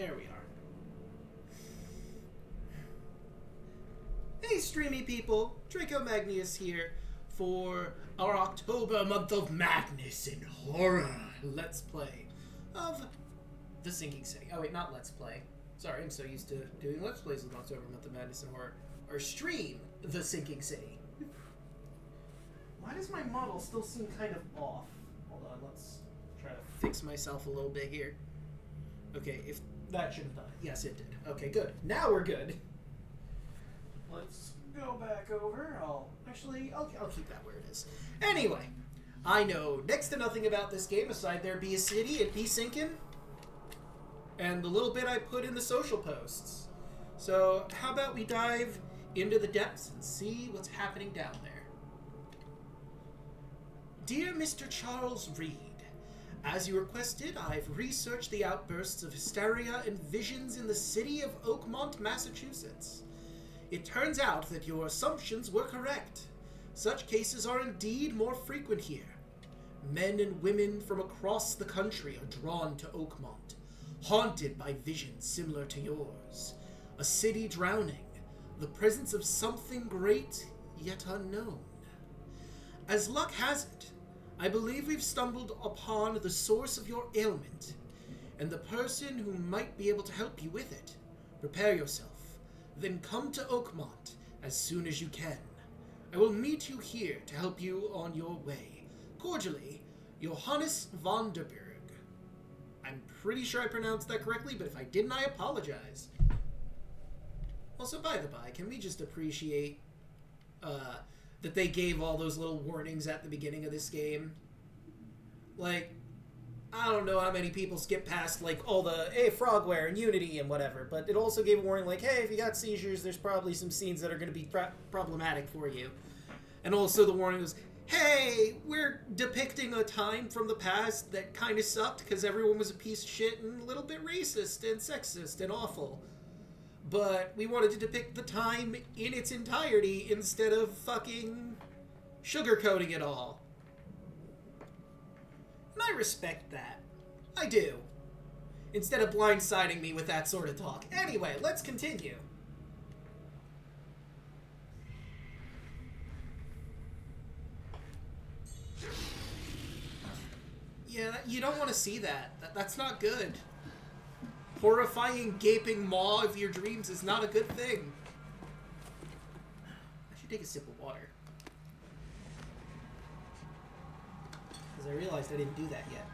There we are. Hey, streamy people! Draco Magnius here for our October month of madness and horror Let's Play of The Sinking City. Oh wait, not Let's Play. Sorry, I'm so used to doing Let's Plays with October month of madness and horror. Or stream The Sinking City. Why does my model still seem kind of off? Hold on, let's try to fix myself a little bit here. Okay, if that should have done it. Yes, it did. Okay, good. Now we're good. Let's go back over. I'll keep that where it is. Anyway, I know next to nothing about this game aside there be a city and be sinking, and the little bit I put in the social posts. So how about we dive into the depths and see what's happening down there. Dear Mr. Charles Reed, as you requested, I've researched the outbursts of hysteria and visions in the city of Oakmont, Massachusetts. It turns out that your assumptions were correct. Such cases are indeed more frequent here. Men and women from across the country are drawn to Oakmont, haunted by visions similar to yours. A city drowning, the presence of something great yet unknown. As luck has it, I believe we've stumbled upon the source of your ailment, and the person who might be able to help you with it. Prepare yourself, then come to Oakmont as soon as you can. I will meet you here to help you on your way. Cordially, Johannes von der Berg. I'm pretty sure I pronounced that correctly, but if I didn't, I apologize. Also, by the by, can we just appreciate that they gave all those little warnings at the beginning of this game? Like, I don't know how many people skip past, like, all the, hey, frogware and Unity and whatever, but it also gave a warning, like, hey, if you got seizures, there's probably some scenes that are going to be problematic for you. And also the warning was, hey, we're depicting a time from the past that kind of sucked because everyone was a piece of shit and a little bit racist and sexist and awful. But we wanted to depict the time in its entirety instead of fucking sugarcoating it all. And I respect that. I do. Instead of blindsiding me with that sort of talk. Anyway, let's continue. Yeah, you don't want to see that. That's not good. Horrifying gaping maw of your dreams is not a good thing. I should take a sip of water. Because I realized I didn't do that yet.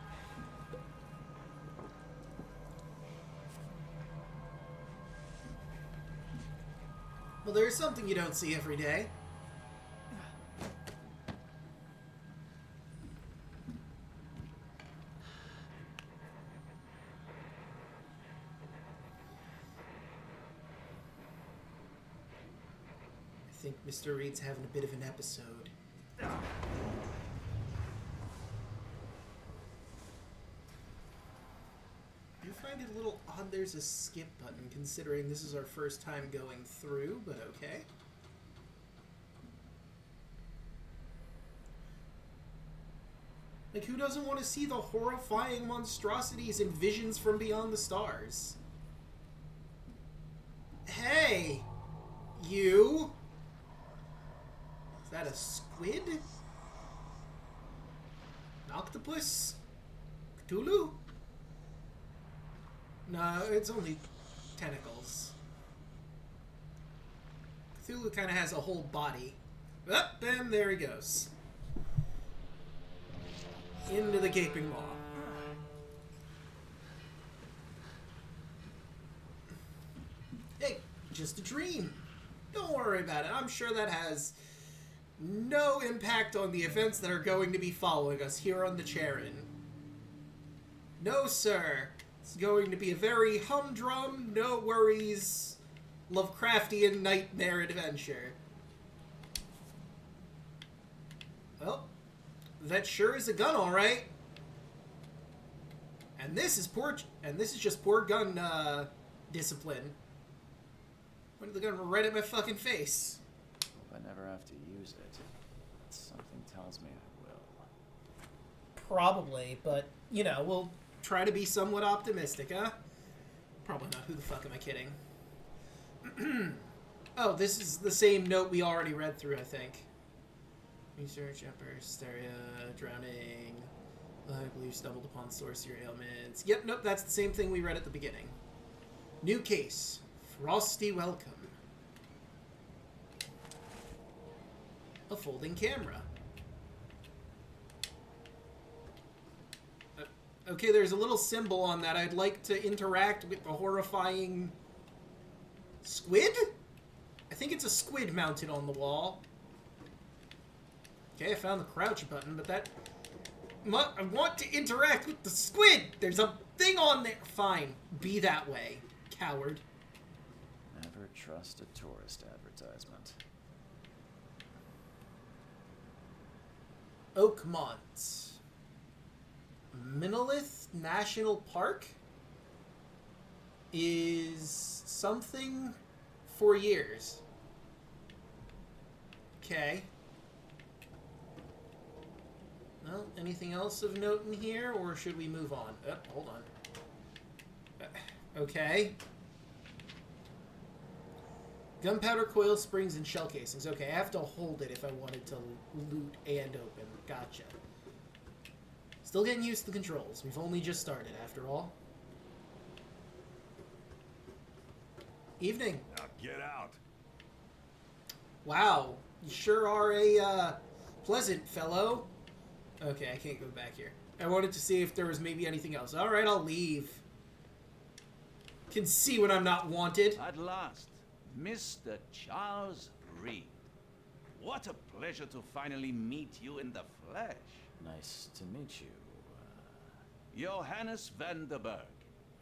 Well, there's something you don't see every day. I think Mr. Reed's having a bit of an episode. I do find it a little odd there's a skip button, considering this is our first time going through, but okay. Like, who doesn't want to see the horrifying monstrosities and visions from beyond the stars? Hey! You! Is that a squid? An octopus? Cthulhu? No, it's only tentacles. Cthulhu kind of has a whole body. Up, and there he goes. Into the gaping maw. Hey, just a dream. Don't worry about it. I'm sure that has no impact on the events that are going to be following us here on the Charon. No, sir. It's going to be a very humdrum, no worries, Lovecraftian nightmare adventure. Well, that sure is a gun, all right. And this is just poor gun discipline. Pointed the gun right at my fucking face. Hope I never have to use it. Something tells me I will. Probably, but, you know, we'll try to be somewhat optimistic, huh? Probably not. Who the fuck am I kidding? Oh, this is the same note we already read through, I think. Research, Emperor, Hysteria, Drowning. I believe stumbled upon sorcery ailments. Yep, nope, that's the same thing we read at the beginning. New case. Frosty welcome. A folding camera. Okay, there's a little symbol on that. I'd like to interact with the horrifying squid? I think it's a squid mounted on the wall. Okay, I found the crouch button, but that... I want to interact with the squid! There's a thing on there! Fine, be that way, coward. Never trust a tourist advertisement. Oakmont. Minolith National Park is something for years. Okay. Well, anything else of note in here, or should we move on? Hold on. Okay. Gunpowder coil springs and shell casings. Okay, I have to hold it if I wanted to loot and open. Gotcha. Still getting used to the controls. We've only just started, after all. Evening. Now get out. Wow, you sure are a pleasant fellow. Okay, I can't go back here. I wanted to see if there was maybe anything else. Alright, I'll leave. Can see when I'm not wanted. At last, Mr. Charles Reed. What a pleasure to finally meet you in the flesh. Nice to meet you. Johannes van der Berg.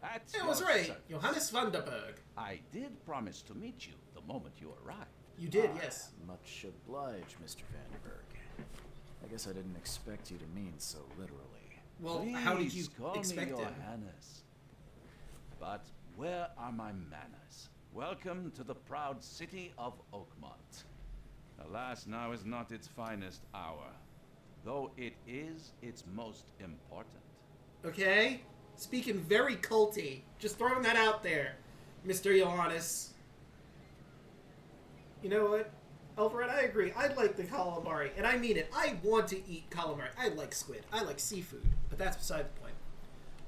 At Yeah, I your was right. service. Johannes van der Berg. I did promise to meet you the moment you arrived. You did, yes. Much obliged, Mr. Vanderberg. I guess I didn't expect you to mean so literally. Well, Please how did you call expect me it? Johannes. But where are my manners? Welcome to the proud city of Oakmont. Alas, now is not its finest hour, though it is its most important. Okay? Speaking very culty. Just throwing that out there, Mr. Johannes. You know what? Alfred, I agree. I like the calamari, and I mean it. I want to eat calamari. I like squid. I like seafood. But that's beside the point.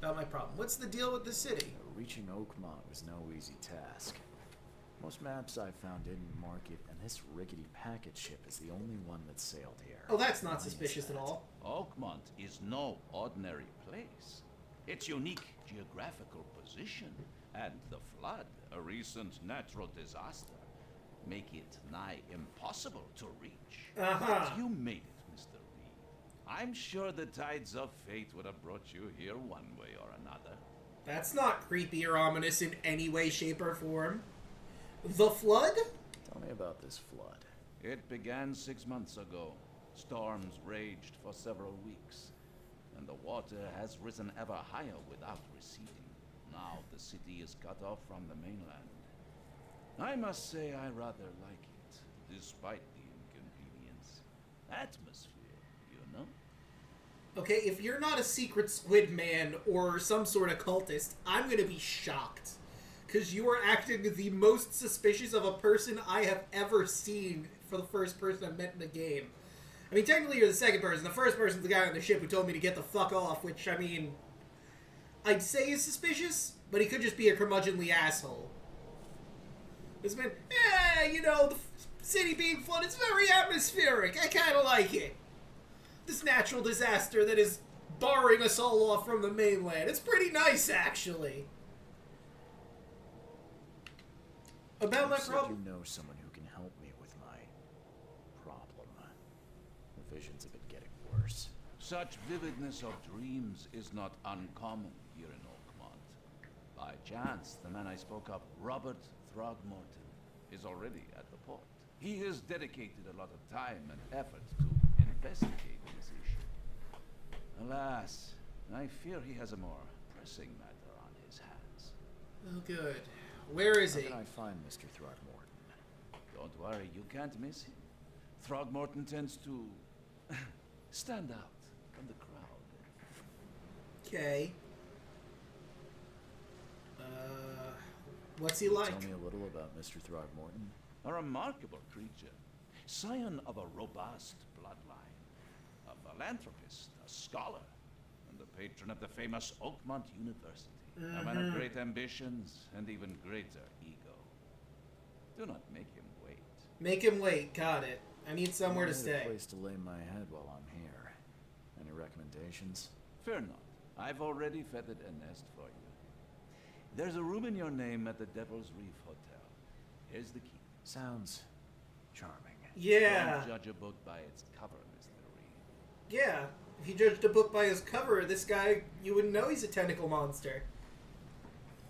Not my problem. What's the deal with the city? Reaching Oakmont was no easy task. Most maps I found didn't mark it, and this rickety packet ship is the only one that sailed here. Oh, that's not Why is suspicious at that? all. Oakmont is no ordinary place. Its unique geographical position and the flood, a recent natural disaster, make it nigh impossible to reach. Uh-huh. But you made it, Mr. Reed. I'm sure the tides of fate would have brought you here one way or another. That's not creepy or ominous in any way, shape, or form. The flood? Tell me about this flood. It began 6 months ago. Storms raged for several weeks, and the water has risen ever higher without receding. Now the city is cut off from the mainland. I must say I rather like it, despite the inconvenience. Atmosphere, you know? Okay, if you're not a secret squid man or some sort of cultist, I'm gonna be shocked. Because you are acting the most suspicious of a person I have ever seen for the first person I've met in the game. I mean, technically you're the second person. The first person's the guy on the ship who told me to get the fuck off, which, I mean, I'd say is suspicious, but he could just be a curmudgeonly asshole. This man, you know, the city being flooded is very atmospheric. I kind of like it. This natural disaster that is barring us all off from the mainland. It's pretty nice, actually. About my You said problem? you know someone who can help me with my problem. The visions have been getting worse. Such vividness of dreams is not uncommon here in Oakmont. By chance, the man I spoke of, Robert Throgmorton, is already at the port. He has dedicated a lot of time and effort to investigate this issue. Alas, I fear he has a more pressing matter on his hands. Oh, good. Where is How he? can I find Mr. Throgmorton? Don't worry, you can't miss him. Throgmorton tends to stand out from the crowd. Okay. What's he Can you like? Tell me a little about Mr. Throgmorton. A remarkable creature, scion of a robust bloodline, a philanthropist, a scholar, and the patron of the famous Oakmont University. A man of great ambitions and even greater ego. Do not make him wait. Make him wait. Got it. I need somewhere to I need stay. a place to lay my head while I'm here. Any recommendations? Fear not. I've already feathered a nest for you. There's a room in your name at the Devil's Reef Hotel. Here's the key. Sounds charming. Yeah. Don't judge a book by its cover, Mr. Reed. Yeah. If you judged a book by his cover, this guy, you wouldn't know he's a tentacle monster.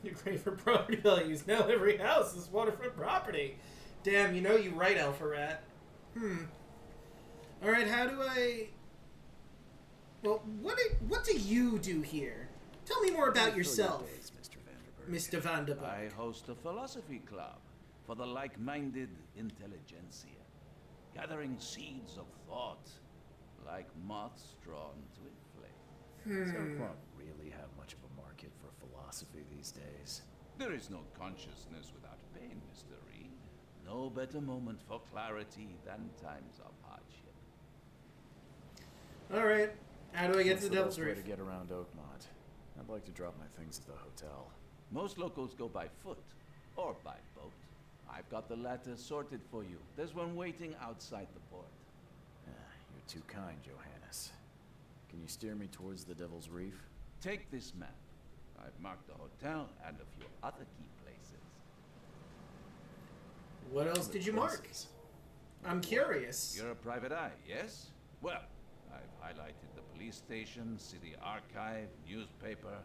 You're great for property values. Now every house is waterfront property. Damn, you know you right, Alpha Rat. Alright, how do I... Well, what do you do here? Tell me more about yourself, Mr. Vanderberg. I host a philosophy club for the like-minded intelligentsia, gathering seeds of thought like moths drawn to a flame. Does Oakmont really have much of a market for philosophy these days? There is no consciousness without pain, Mr. Reed. No better moment for clarity than times of hardship. Alright, how do I get What's to the the Devil's best way Reef? to get around Oakmont? I'd like to drop my things at the hotel. Most locals go by foot or by boat. I've got the latter sorted for you. There's one waiting outside the port. You're too kind, Johannes. Can you steer me towards the Devil's Reef? Take this map. I've marked the hotel and a few other key places. What else did you mark? Places. I'm curious. You're a private eye, yes? Well, I've highlighted the police station, city archive, newspaper,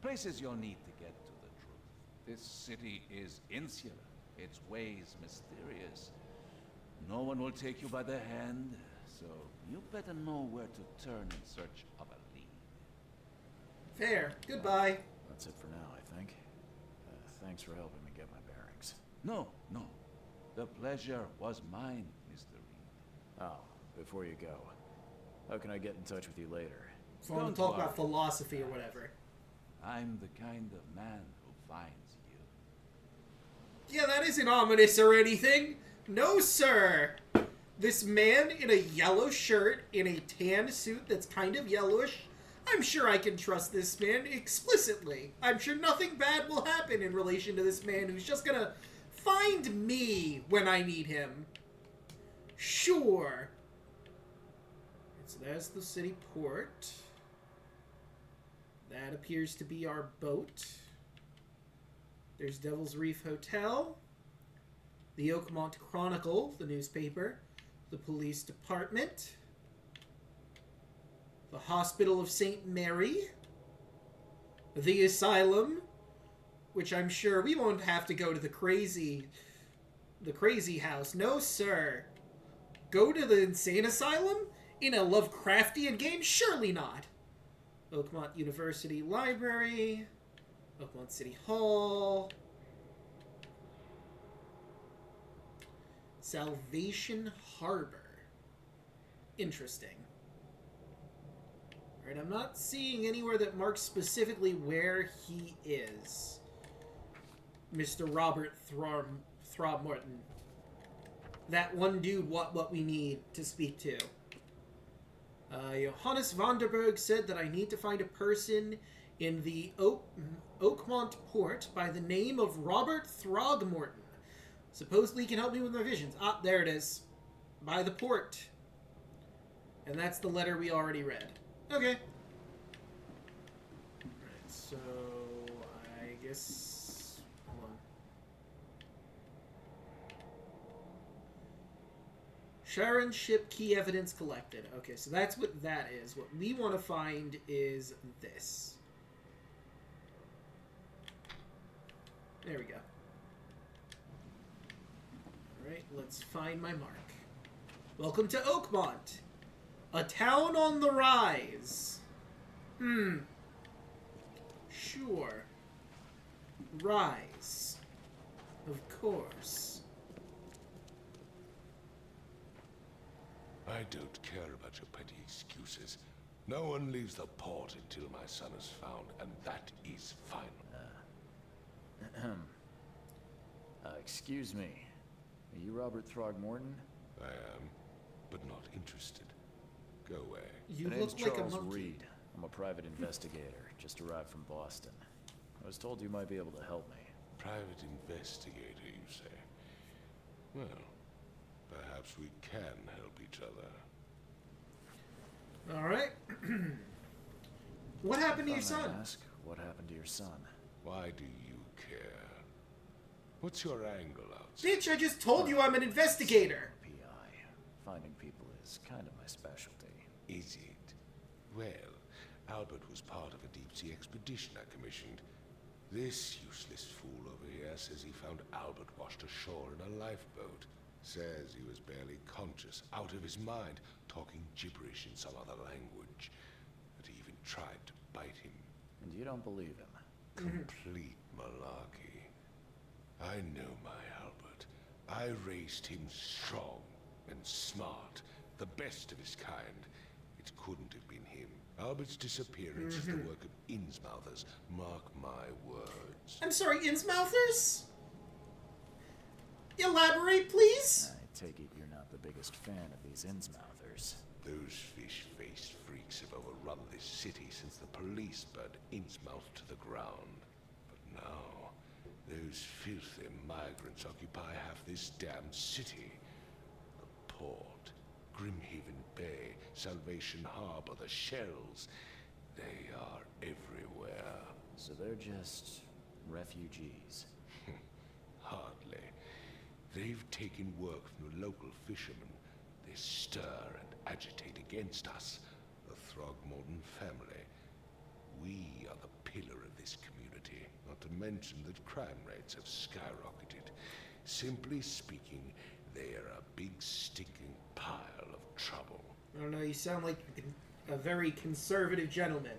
places you'll need to get to the truth. This city is insular, its ways mysterious. No one will take you by the hand, so you better know where to turn in search of a lead. Fair. Goodbye. That's it for now, I think. Thanks for helping me get my bearings. No. The pleasure was mine, Mr. Reed. Oh, before you go, how can I get in touch with you later? If I want to Don't talk about worry. philosophy or whatever. I'm the kind of man who finds you. Yeah, that isn't ominous or anything. No, sir. This man in a yellow shirt, in a tan suit that's kind of yellowish, I'm sure I can trust this man explicitly. I'm sure nothing bad will happen in relation to this man who's just gonna find me when I need him. Sure. So there's the city port. That appears to be our boat. There's Devil's Reef Hotel. The Oakmont Chronicle, the newspaper. The police department. The Hospital of St. Mary. The asylum, which I'm sure we won't have to go to the crazy house. No, sir. Go to the insane asylum? In a Lovecraftian game? Surely not. Oakmont University Library. Oakmont City Hall. Salvation Harbor. Interesting. Alright, I'm not seeing anywhere that marks specifically where he is. Mr. Robert Throgmorton. That one dude, what we need to speak to. Johannes Vanderberg said that I need to find a person in the Oakmont port by the name of Robert Throgmorton. Supposedly he can help me with my visions. Ah, there it is. By the port. And that's the letter we already read. Okay. Alright, so I guess... Hold on. Sharon ship key evidence collected. Okay, so that's what that is. What we want to find is this. There we go. Alright, let's find my mark. Welcome to Oakmont. A town on the rise. Sure. Rise. Of course. I don't care about your petty excuses. No one leaves the port until my son is found, and that is final. Excuse me. Are you Robert Throgmorton? I am, but not interested. Go away. You My look name's like Charles a monkey. Reed. I'm a private investigator, just arrived from Boston. I was told you might be able to help me. Private investigator, you say? Well, perhaps we can help each other. All right. What happened to your If I may son? ask, what happened to your son? Why do you care? What's your angle outside? Bitch, I just told you I'm an investigator. PI. Finding people is kind of my specialty. Is it? Well, Albert was part of a deep-sea expedition I commissioned. This useless fool over here says he found Albert washed ashore in a lifeboat. Says he was barely conscious, out of his mind, talking gibberish in some other language. That he even tried to bite him. And you don't believe him? Complete malarkey. I know my Albert. I raised him strong and smart, the best of his kind. It couldn't have been him. Albert's disappearance is the work of Innsmouthers. Mark my words. I'm sorry, Innsmouthers? Elaborate, please? I take it you're not the biggest fan of these Innsmouthers. Those fish-faced freaks have overrun this city since the police burned Innsmouth to the ground. But now, those filthy migrants occupy half this damned city. The port, Grimhaven Bay, Salvation Harbor, the shells, they are everywhere. So they're just refugees. Hardly. They've taken work from the local fishermen. They stir and agitate against us, the Throgmorton family. We are the pillar of this community, not to mention that crime rates have skyrocketed. Simply speaking, they are a big stinking pile of trouble. I don't know, you sound like a very conservative gentleman.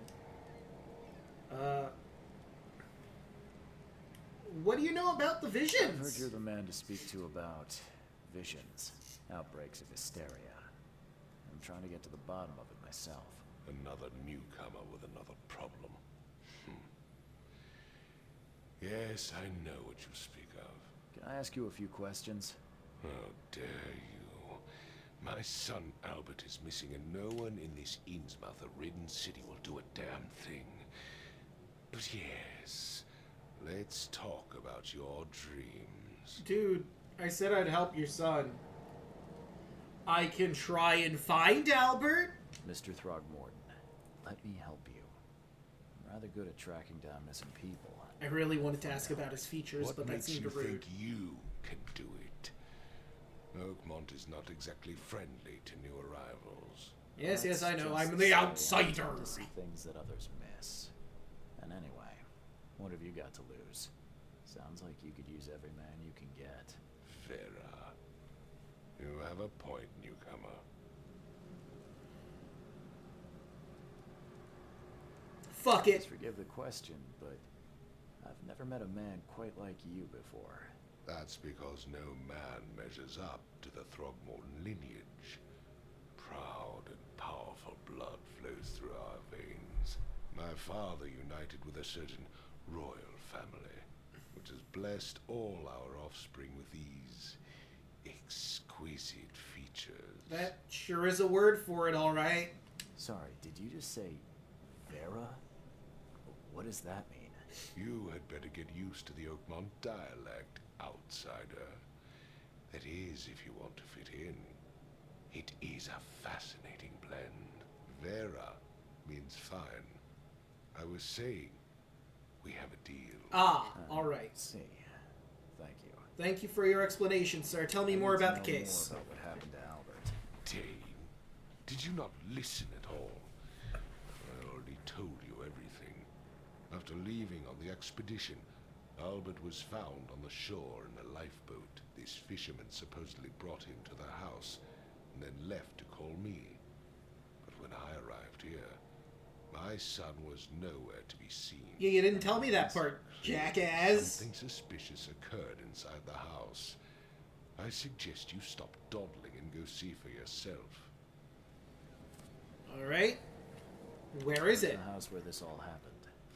What do you know about the I've heard visions? you're the man to speak to about visions, outbreaks of hysteria. I'm trying to get to the bottom of it myself. Another newcomer with another problem. Yes, I know what you speak of. Can I ask you a few questions? How dare you? My son Albert is missing, and no one in this Innsmouth-ridden city will do a damn thing. But yes, let's talk about your dreams. Dude, I said I'd help your son. I can try and find Albert? Mr. Throgmorton, let me help you. I'm rather good at tracking down missing people. I really wanted to ask about his features, What but that makes seemed you rude. think you can do it? Oakmont is not exactly friendly to new arrivals. Yes, yes, I know. Just I'm to the say I outsider. want to see things that others miss. And anyway, what have you got to lose? Sounds like you could use every man you can get. Vera, you have a point, newcomer. Fuck Please it. forgive the question, but I've never met a man quite like you before. That's because no man measures up to the Throgmorton lineage. Proud and powerful blood flows through our veins. My father united with a certain royal family, which has blessed all our offspring with these exquisite features. That sure is a word for it, alright. Sorry, did you just say Vera? What does that mean? You had better get used to the Oakmont dialect, outsider. That is, if you want to fit in. It is a fascinating blend. Vera means fine. I was saying, we have a deal. Ah, alright. See. Thank you. Thank you for your explanation, sir. Tell me I more need to about the know case. More about what happened to Albert. Dane, did you not listen at all? I already told you everything. After leaving on the expedition, Albert was found on the shore in a lifeboat. This fisherman supposedly brought him to the house, and then left to call me. But when I arrived here, my son was nowhere to be seen. Yeah, you didn't tell me that part, jackass. Something suspicious occurred inside the house. I suggest you stop dawdling and go see for yourself. Alright. Where is it? The house where this all happened.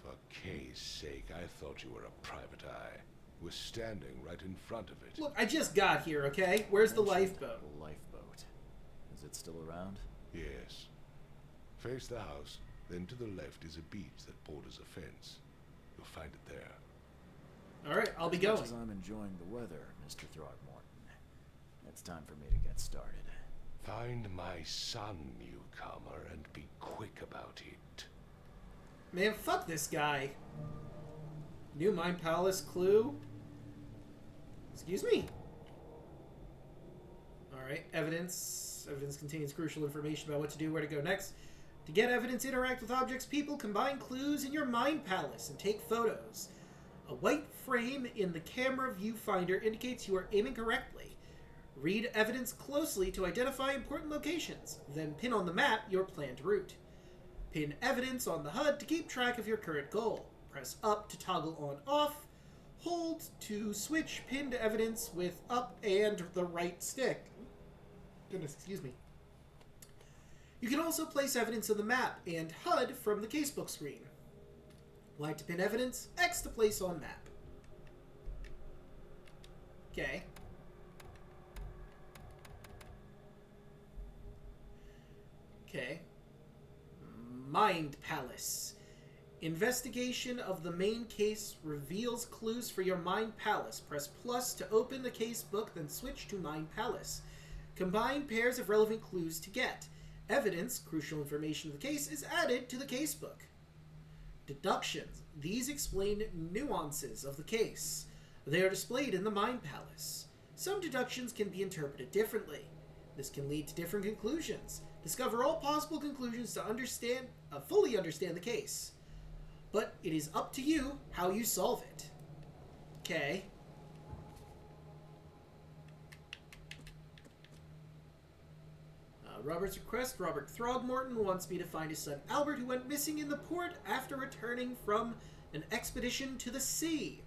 For Kay's sake, I thought you were a private eye. We're standing right in front of it. Look, I just got here, okay? Where's the lifeboat? Lifeboat. Is it still around? Yes. Face the house, then to the left is a beach that borders a fence. You'll find it there. Alright, I'll be As much going. as I'm enjoying the weather, Mr. Throgmorton, it's time for me to get started. Find my son, newcomer, and be quick about it. Man, fuck this guy. New Mind Palace clue. Excuse me. Alright, evidence. Evidence contains crucial information about what to do, where to go next. To get evidence, interact with objects, people, combine clues in your Mind Palace, and take photos. A white frame in the camera viewfinder indicates you are aiming correctly. Read evidence closely to identify important locations. Then pin on the map your planned route. Pin evidence on the HUD to keep track of your current goal. Press up to toggle on/off. Hold to switch pinned evidence with up and the right stick. Goodness, excuse me. You can also place evidence on the map and HUD from the casebook screen. Y to pin evidence, X to place on map. Okay. Okay. Mind Palace. Investigation of the main case reveals clues for your Mind Palace. Press plus to open the case book, then switch to Mind Palace. Combine pairs of relevant clues to get. Evidence, crucial information of the case, is added to the case book. Deductions. These explain nuances of the case. They are displayed in the Mind Palace. Some deductions can be interpreted differently. This can lead to different conclusions. Discover all possible conclusions to fully understand the case. But it is up to you how you solve it. Okay. Robert's request. Robert Throgmorton wants me to find his son Albert, who went missing in the port after returning from an expedition to the sea.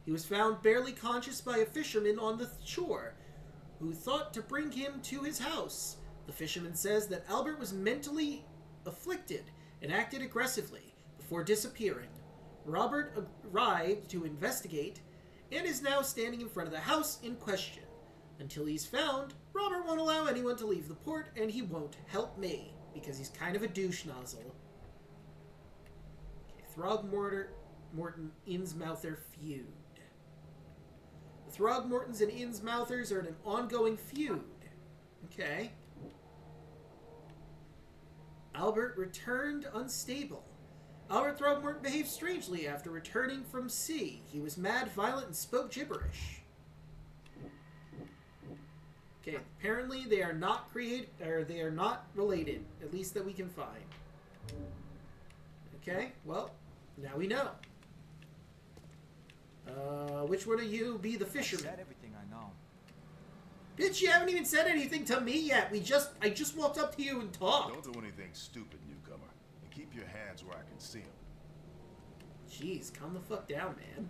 He was found barely conscious by a fisherman on the shore, who thought to bring him to his house. The fisherman says that Albert was mentally afflicted and acted aggressively before disappearing. Robert arrived to investigate and is now standing in front of the house in question. Until he's found, Robert won't allow anyone to leave the port, and he won't help me, because he's kind of a douche nozzle. Okay, Throgmorton Innsmouther feud. The Throgmortons and Innsmouthers are in an ongoing feud. Okay. Albert returned unstable. Albert Throgmorton behaved strangely after returning from sea. He was mad, violent, and spoke gibberish. Okay, apparently they are not related, at least that we can find. Okay, well, now we know. Which one of you be the fisherman? I said everything I know. Bitch, you haven't even said anything to me yet. I just walked up to you and talked. Don't do anything stupid, newcomer. And keep your hands where I can see them. Jeez, calm the fuck down, man.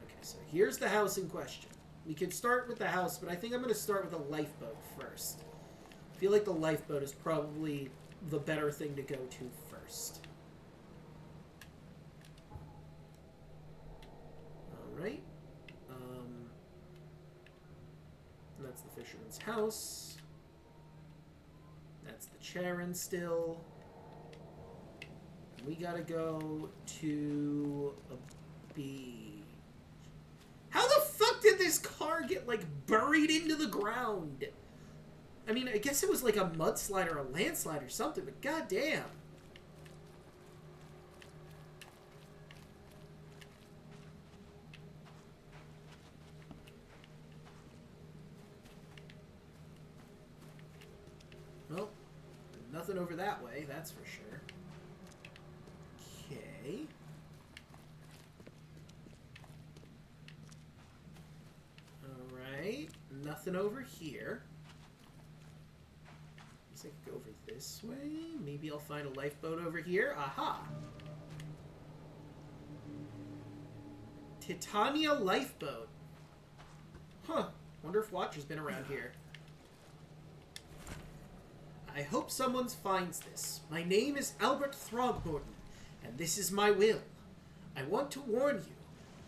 Okay, so here's the house in question. We could start with the house, but I think I'm going to start with a lifeboat first. I feel like the lifeboat is probably the better thing to go to first. Alright. That's the fisherman's house. That's the Charon still. We gotta go to a beach. How the fuck did this car get, like, buried into the ground? I mean, I guess it was like a mudslide or a landslide or something, but goddamn. Well, nothing over that way, that's for sure. Okay. Alright, nothing over here. Guess I could go over this way. Maybe I'll find a lifeboat over here. Aha! Titania lifeboat. Huh. Wonder if Watcher's been around here. I hope someone finds this. My name is Albert Throgmorton, and this is my will. I want to warn you.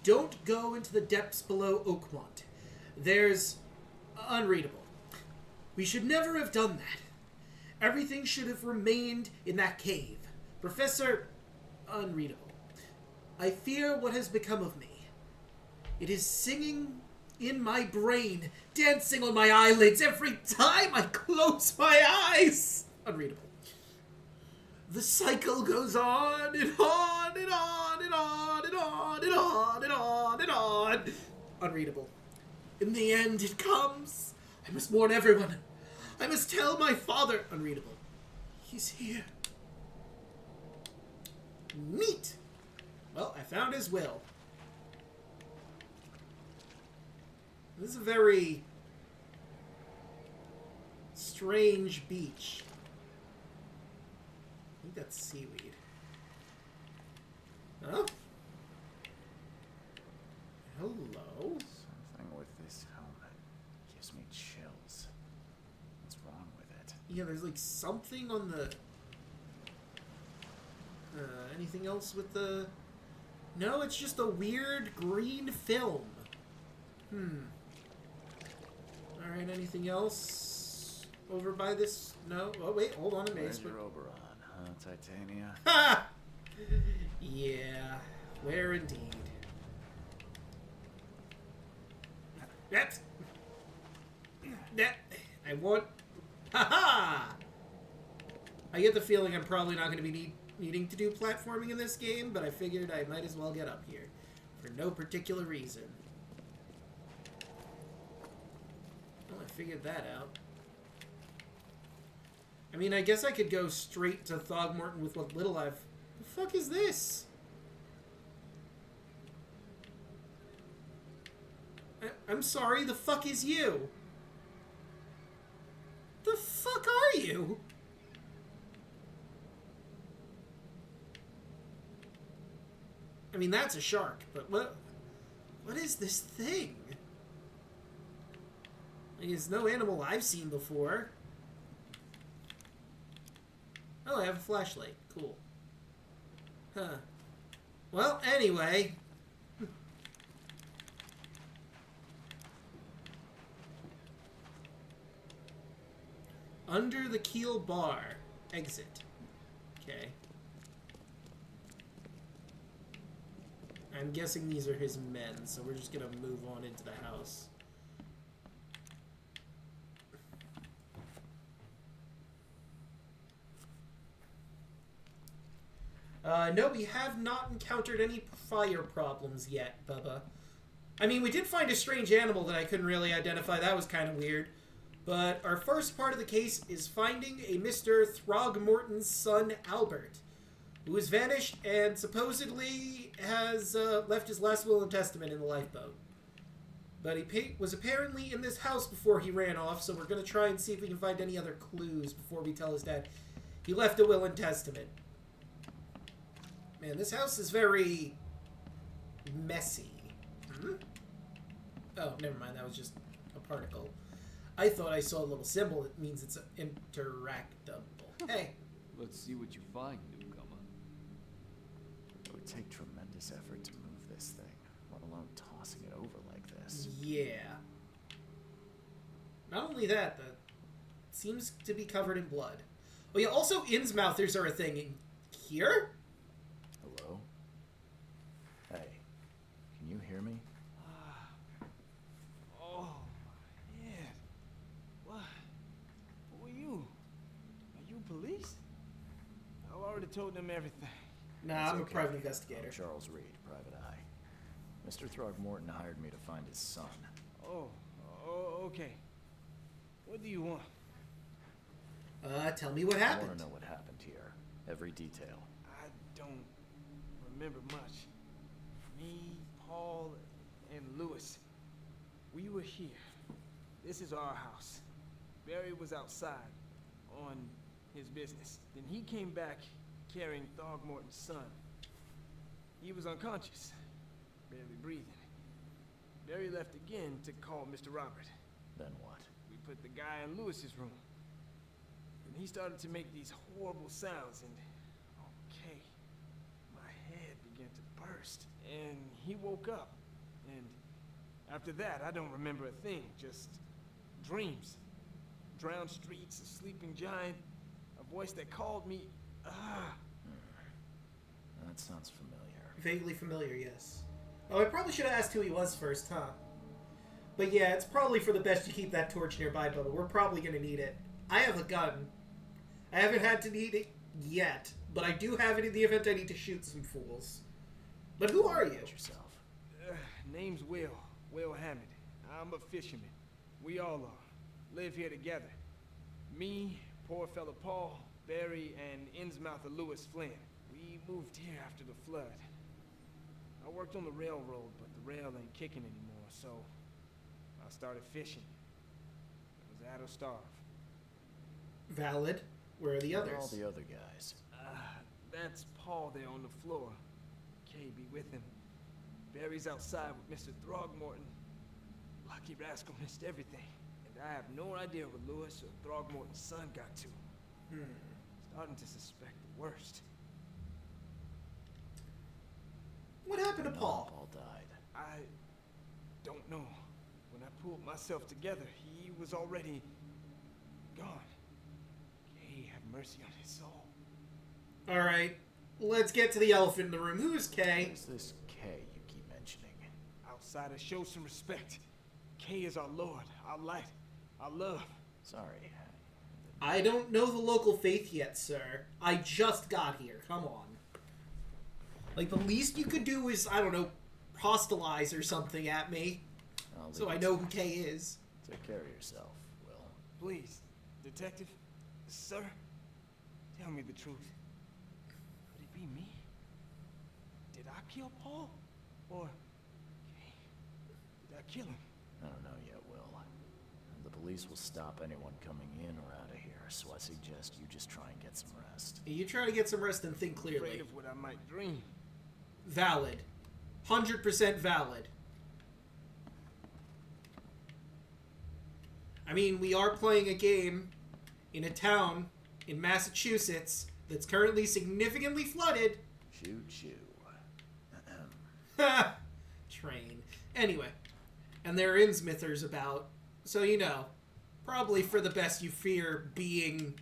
don't go into the depths below Oakmont. There's... unreadable. We should never have done that. Everything should have remained in that cave. Professor... unreadable. I fear what has become of me. It is singing in my brain, dancing on my eyelids every time I close my eyes. Unreadable. The cycle goes on and on and on and on and on and on and on and on. Unreadable. In the end, it comes. I must warn everyone. I must tell my father. Unreadable. He's here. Neat. Well, I found his will. This is a very strange beach. I think that's seaweed. Huh? Hello? Something with this helmet gives me chills. What's wrong with it? Yeah, there's like something on the... anything else with the... No, it's just a weird green film. Alright, anything else over by this? No? Oh, wait, hold on a minute. Where's your Oberon, huh, Titania? Ha! Yeah, where indeed. That's... That... I want... Ha-ha! I get the feeling I'm probably not going to be needing to do platforming in this game, but I figured I might as well get up here. For no particular reason. Well, I figured that out. I mean, I guess I could go straight to Throgmorton with what little I've... The fuck is this? I'm sorry, the fuck is you? The fuck are you? I mean, that's a shark, but what is this thing? Like, it's no animal I've seen before. Oh, I have a flashlight. Cool. Huh. Well, anyway. Under the keel bar. Exit. Okay. I'm guessing these are his men, so we're just gonna move on into the house. No, we have not encountered any fire problems yet, Bubba. I mean, we did find a strange animal that I couldn't really identify. That was kind of weird. But our first part of the case is finding a Mr. Throgmorton's son, Albert, who has vanished and supposedly has left his last will and testament in the lifeboat. But he was apparently in this house before he ran off, so we're going to try and see if we can find any other clues before we tell his dad he left a will and testament. Man, this house is very messy. Oh, never mind. That was just a particle. I thought I saw a little symbol that means it's interactable. Hey. Let's see what you find, newcomer. It would take tremendous effort to move this thing, let alone tossing it over like this. Yeah. Not only that, it seems to be covered in blood. Oh yeah, also Innsmouthers are a thing in here? Hello? Hey, can you hear me? Oh, yeah. What? Who are you? Are you police? I already told them everything. Nah, I'm a Okay. private investigator. I'm Charles Reed, Private Eye. Mr. Throgmorton hired me to find his son. Oh, okay. What do you want? Tell me what I happened. want to know what happened here. Every detail. I don't remember much. Me, Paul, and Lewis. We were here. This is our house. Barry was outside on his business. Then he came back carrying Throgmorton's son. He was unconscious, barely breathing. Barry left again to call Mr. Robert. Then what? We put the guy in Lewis's room. And he started to make these horrible sounds and, okay, my head began to burn. outburst. And he woke up. And after that, I don't remember a thing. Just dreams. Drowned streets, a sleeping giant, a voice that called me. That sounds familiar. Vaguely familiar, yes. Oh, I probably should have asked who he was first, huh? But yeah, it's probably for the best you keep that torch nearby, Bubba. We're probably going to need it. I have a gun. I haven't had to need it yet, but I do have it in the event I need to shoot some fools. But who are you? Yourself. Name's Will. Will Hammond. I'm a fisherman. We all are. Live here together. Me, poor fella Paul, Barry, and Innsmouther Lewis Flynn. We moved here after the flood. I worked on the railroad, but the rail ain't kicking anymore, so I started fishing. It was that or starve. Valid. Where are the Where others? are all the other guys? That's Paul there on the floor. Kay be with him. Barry's outside with Mr. Throgmorton. Lucky rascal missed everything. And I have no idea what Lewis or Throgmorton's son got to. Starting to suspect the worst. What happened to Paul? Paul died. I don't know. When I pulled myself together, he was already gone. Kay have mercy on his soul. Alright, let's get to the elephant in the room. Who is Kay? Who's this K you keep mentioning? Outsiders, show some respect. Kay is our Lord, our light, our love. Sorry. I don't know the local faith yet, sir. I just got here. Come on. Like, the least you could do is, I don't know, hostilize or something at me. So I know who Kay is. Take care of yourself, Will. Please, detective, sir, tell me the truth. Could it be me? Did I kill Paul? Or Kay? Did I kill him? I don't know yet, Will. The police will stop anyone coming in or out of here, so I suggest you just try and get some rest. You try to get some rest and think clearly. Afraid of what I might dream. Valid. 100% valid. I mean, we are playing a game in a town in Massachusetts that's currently significantly flooded. Shoo. Train. Anyway. And there are Innsmouthers about. So, you know, probably for the best you fear being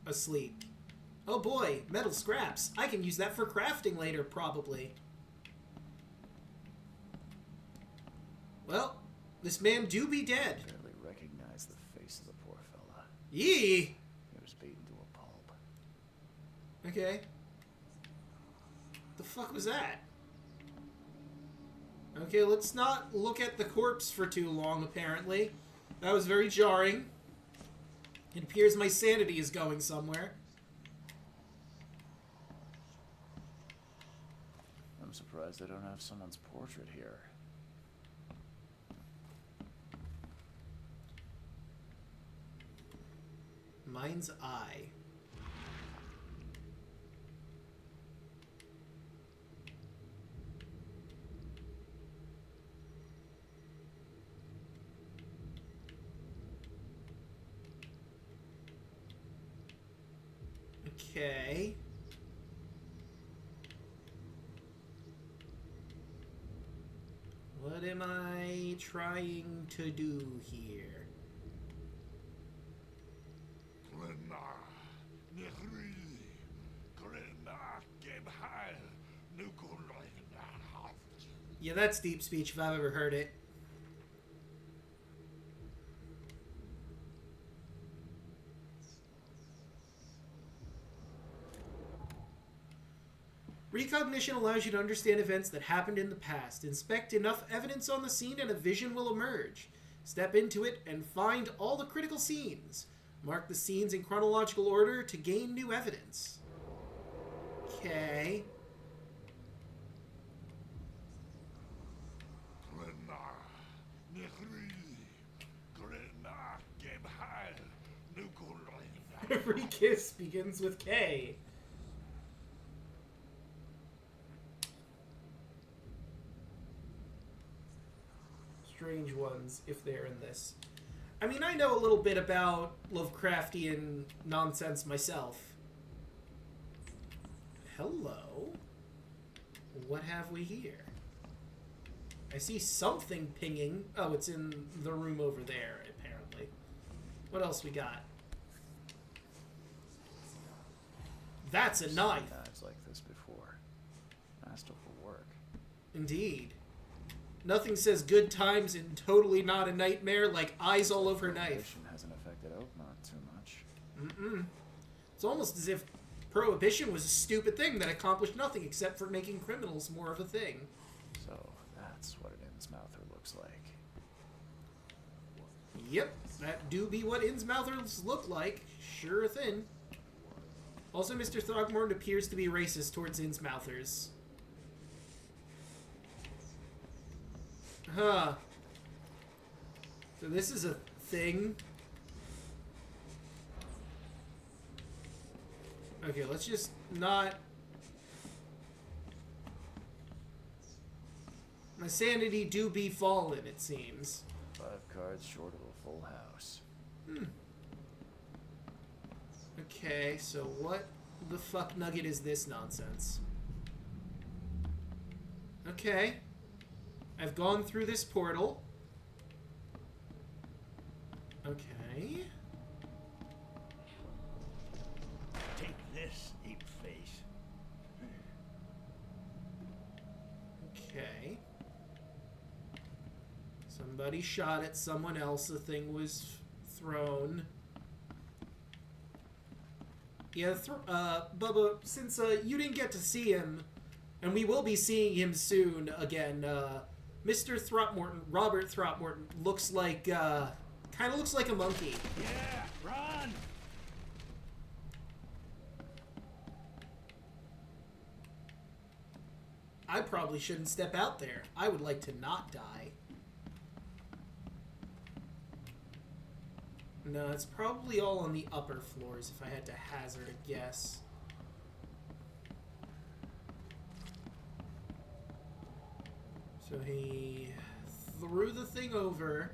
asleep. Oh boy, metal scraps. I can use that for crafting later, probably. Well, this man do be dead. I barely recognize the face of the poor fella. Yee! He was beaten to a pulp. Okay. The fuck was that? Okay, let's not look at the corpse for too long, apparently. That was very jarring. It appears my sanity is going somewhere. I'm surprised they don't have someone's portrait here. Mind's eye. Okay. What am I trying to do here? Yeah, that's deep speech if I've ever heard it. Recognition allows you to understand events that happened in the past. Inspect enough evidence on the scene and a vision will emerge. Step into it and find all the critical scenes. Mark the scenes in chronological order to gain new evidence. Okay. Every kiss begins with K. Strange ones, if they're in this. I mean, I know a little bit about Lovecraftian nonsense myself. Hello. What have we here? I see something pinging. Oh, it's in the room over there, apparently. What else we got? That's a knife. Knives like this before. Masterful work. Indeed. Nothing says good times and totally not a nightmare like eyes all over knife. Prohibition hasn't affected Oakmont too much. It's almost as if Prohibition was a stupid thing that accomplished nothing except for making criminals more of a thing. So that's what an Innsmouther looks like. Yep, that do be what Innsmouthers look like. Sure thing. Also, Mr. Throgmorton appears to be racist towards Innsmouthers. Huh. So this is a thing. Okay, let's just not... My sanity do be fallen, it seems. 5 cards short of a full house. Okay, so what the fuck nugget is this nonsense? Okay. I've gone through this portal. Okay. Take this, ape face. Okay. Somebody shot at someone else. The thing was thrown. Yeah, Bubba, since you didn't get to see him, and we will be seeing him soon again, Mr. Throckmorton, Robert Throckmorton, looks like, kind of looks like a monkey. Yeah, run! I probably shouldn't step out there. I would like to not die. No, it's probably all on the upper floors if I had to hazard a guess. So he threw the thing over.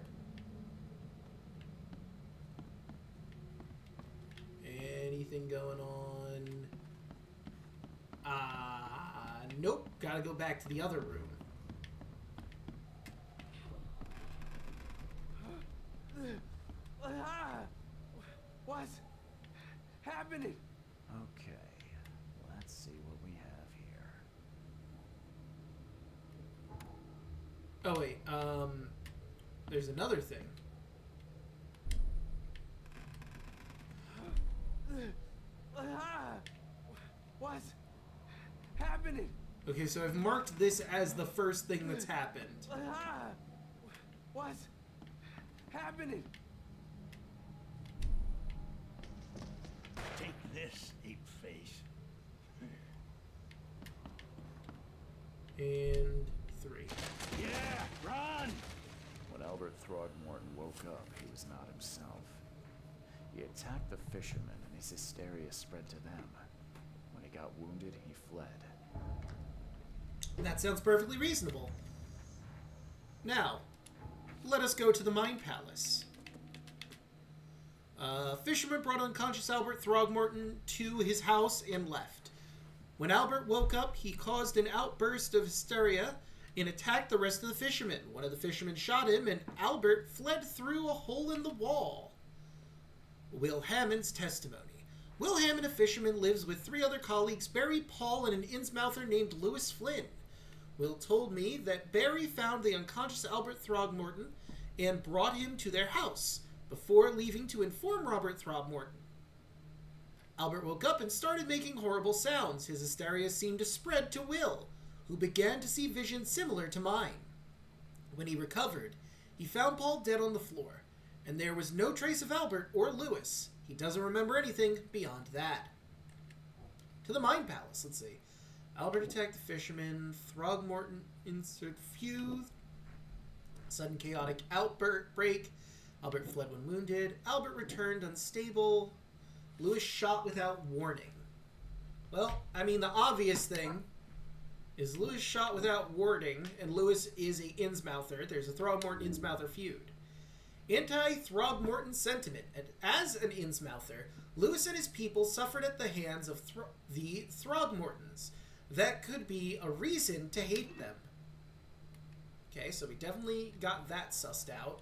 Anything going on? Nope. Gotta go back to the other room. What's happening? Okay, let's see what we have here. Oh, wait. There's another thing. What's happening? Okay, so I've marked this as the first thing that's happened. What's happening? Take this, ape face. And 3. Yeah, run! When Albert Throgmorton woke up, he was not himself. He attacked the fishermen, and his hysteria spread to them. When he got wounded, he fled. That sounds perfectly reasonable. Now, let us go to the Mind Palace. Fisherman brought unconscious Albert Throgmorton to his house and left. When Albert woke up, he caused an outburst of hysteria and attacked the rest of the fishermen. One of the fishermen shot him, and Albert fled through a hole in the wall. Will Hammond's testimony. Will Hammond, a fisherman, lives with 3 other colleagues, Barry, Paul, and an Innsmouther named Lewis Flynn. Will told me that Barry found the unconscious Albert Throgmorton and brought him to their house before leaving to inform Robert Throgmorton. Albert woke up and started making horrible sounds. His hysteria seemed to spread to Will, who began to see visions similar to mine. When he recovered, he found Paul dead on the floor, and there was no trace of Albert or Lewis. He doesn't remember anything beyond that. To the Mind Palace, let's see. Albert attacked the fisherman. Throgmorton insert fuse. Sudden chaotic outbreak. Albert fled when wounded. Albert returned unstable. Lewis shot without warning. Well, I mean, the obvious thing is Lewis shot without warning, and Lewis is a Innsmouther. There's a Throgmorton-Innsmouther feud. Anti-Throgmorton sentiment. And as an Innsmouther, Lewis and his people suffered at the hands of the Throgmortons. that could be a reason to hate them. Okay, so we definitely got that sussed out.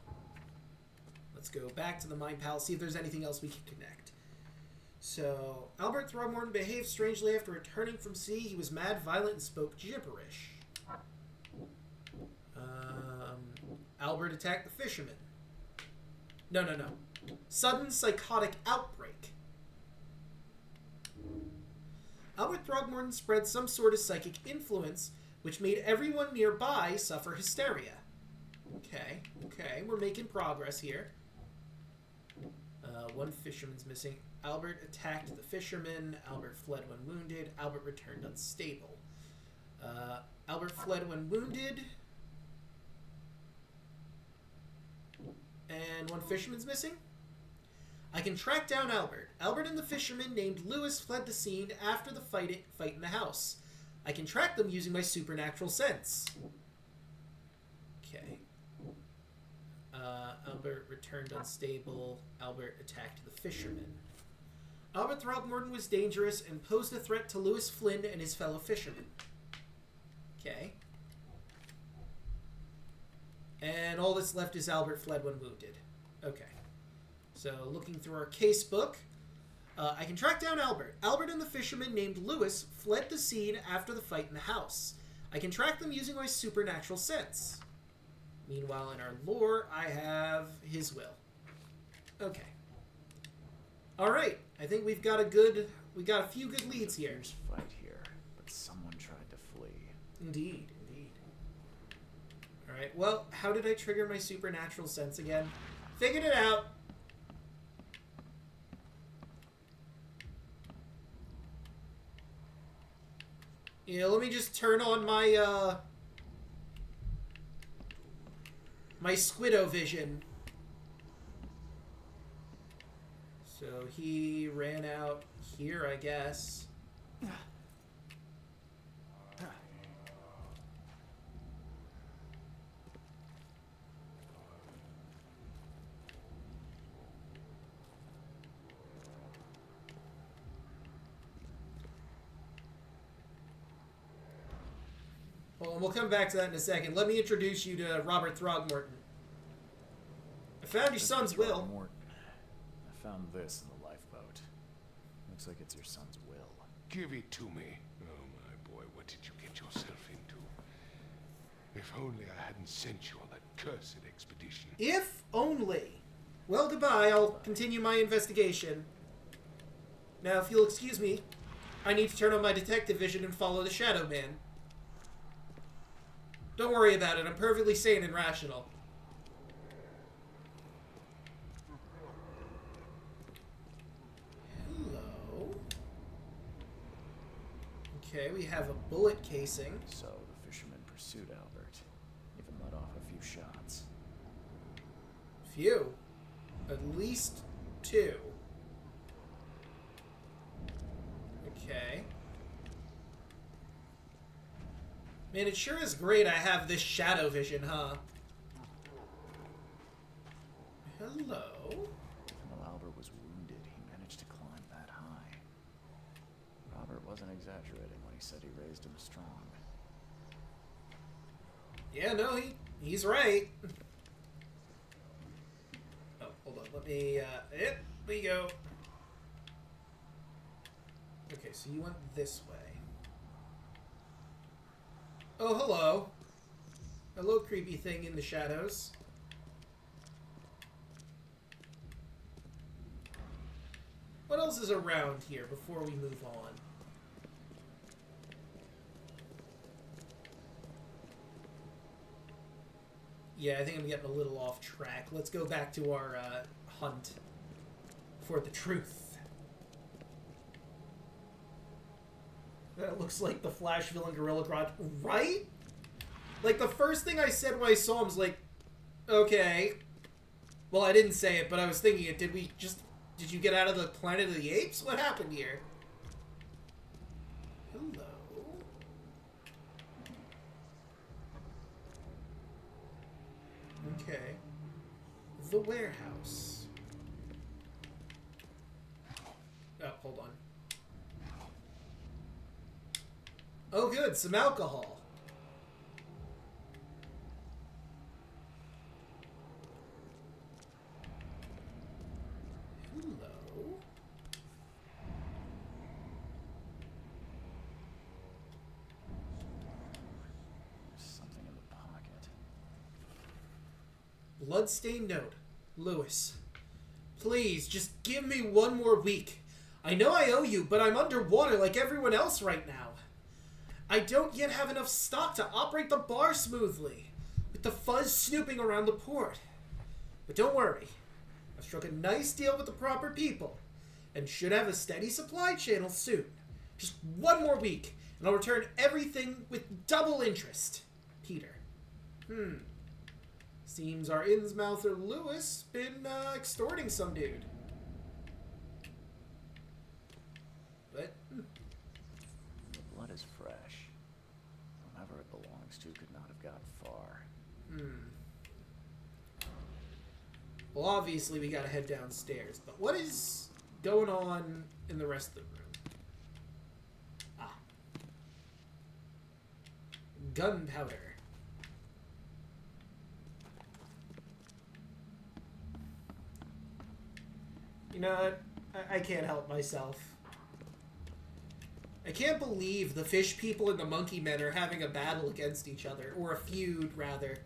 Let's go back to the Mind Palace, see if there's anything else we can connect. So, Albert Throgmorton behaved strangely after returning from sea. He was mad, violent, and spoke gibberish. Albert attacked the fisherman. No. Sudden psychotic outbreak. Albert Throgmorton spread some sort of psychic influence, which made everyone nearby suffer hysteria. Okay, we're making progress here. One fisherman's missing. Albert attacked the fisherman. Albert fled when wounded. Albert returned unstable. Albert fled when wounded. And one fisherman's missing. I can track down Albert. Albert and the fisherman named Lewis fled the scene after the fight in the house. I can track them using my supernatural sense. Okay. Albert returned unstable. Albert attacked the fisherman. Albert Throgmorton was dangerous and posed a threat to Lewis Flynn and his fellow fishermen. Okay. And all that's left is Albert fled when wounded. Okay. So, looking through our case book, I can track down Albert. Albert and the fisherman named Lewis fled the scene after the fight in the house. I can track them using my supernatural sense. Meanwhile, in our lore, I have his will. Okay. Alright, I think we got a few good leads here. Fierce fight here, but someone tried to flee. Indeed. Alright, well, how did I trigger my supernatural sense again? Figured it out. Yeah, let me just turn on my, my Squiddo vision. So he ran out here, I guess. Well, we'll come back to that in a second. Let me introduce you to Robert Throgmorton. I found your son's will. Morton. I found this in the lifeboat. Looks like it's your son's will. Give it to me. Oh, my boy, what did you get yourself into? If only I hadn't sent you on that cursed expedition. If only. Well, goodbye. I'll continue my investigation. Now, if you'll excuse me, I need to turn on my detective vision and follow the Shadow Man. Don't worry about it. I'm perfectly sane and rational. Hello. Okay, we have a bullet casing. So the fisherman pursued Albert, even let off a few shots. Few. At least 2. Okay. Man, it sure is great I have this shadow vision, huh? Hello? While Albert was wounded, he managed to climb that high. Robert wasn't exaggerating when he said he raised him strong. Yeah, no, he's right. Oh, hold on. Let me, there we go. Okay, so you went this way. Oh, hello. Hello, creepy thing in the shadows. What else is around here before we move on? Yeah, I think I'm getting a little off track. Let's go back to our hunt for the truth. That looks like the Flash villain Gorilla Grodd, right? Like, the first thing I said when I saw him was like, okay. Well, I didn't say it, but I was thinking it. Did you get out of the Planet of the Apes? What happened here? Hello. Okay. The warehouse. Oh, hold on. Oh, good. Some alcohol. Hello. There's something in the pocket. Bloodstained note. Lewis. Please, just give me one more week. I know I owe you, but I'm underwater like everyone else right now. I don't yet have enough stock to operate the bar smoothly, with the fuzz snooping around the port. But don't worry. I've struck a nice deal with the proper people, and should have a steady supply channel soon. Just one more week, and I'll return everything with double interest. Peter. Seems our Innsmouther Lewis been extorting some dude. But The blood is fresh. Whomever it belongs to could not have gotten far. Well, obviously we gotta head downstairs. But what is going on in the rest of the room? Ah. Gunpowder. You know what? I can't help myself. I can't believe the fish people and the monkey men are having a battle against each other. Or a feud, rather.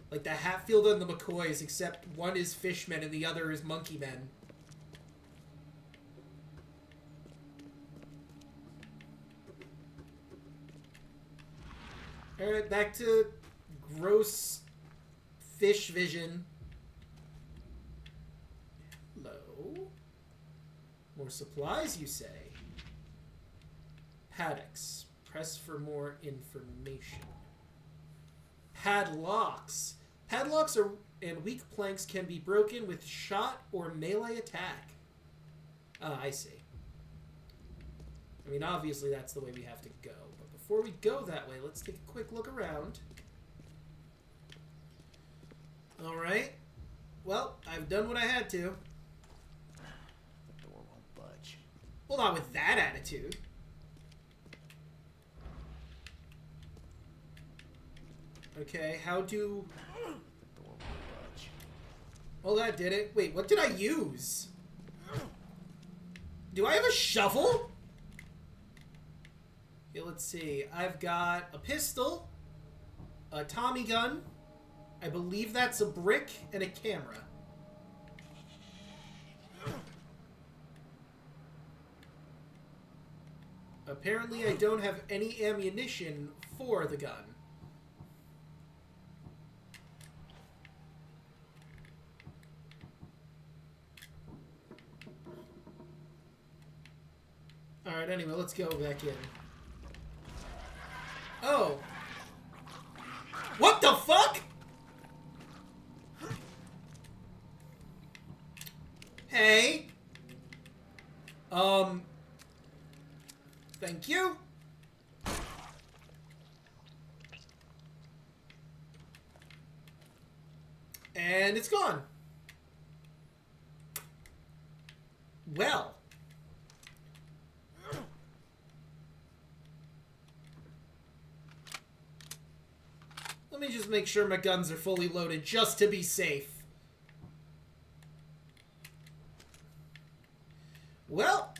Like the Hatfield and the McCoys, except one is fishmen and the other is monkey men. Alright, back to gross fish vision. Hello? More supplies, you say? Paddocks. Press for more information. Padlocks. Padlocks and weak planks can be broken with shot or melee attack. Ah, I see. I mean, obviously that's the way we have to go. But before we go that way, let's take a quick look around. Alright. Well, I've done what I had to. The door won't budge. Well, not with that attitude. Okay, how do... The door won't budge. Well, that did it. Wait, what did I use? Do I have a shovel? Okay, let's see. I've got a pistol, a Tommy gun, I believe that's a brick, and a camera. Apparently I don't have any ammunition for the gun. Alright, anyway, let's go back in. Oh. What the fuck? Hey. Thank you. And it's gone. Well. Let me just make sure my guns are fully loaded just to be safe. Well,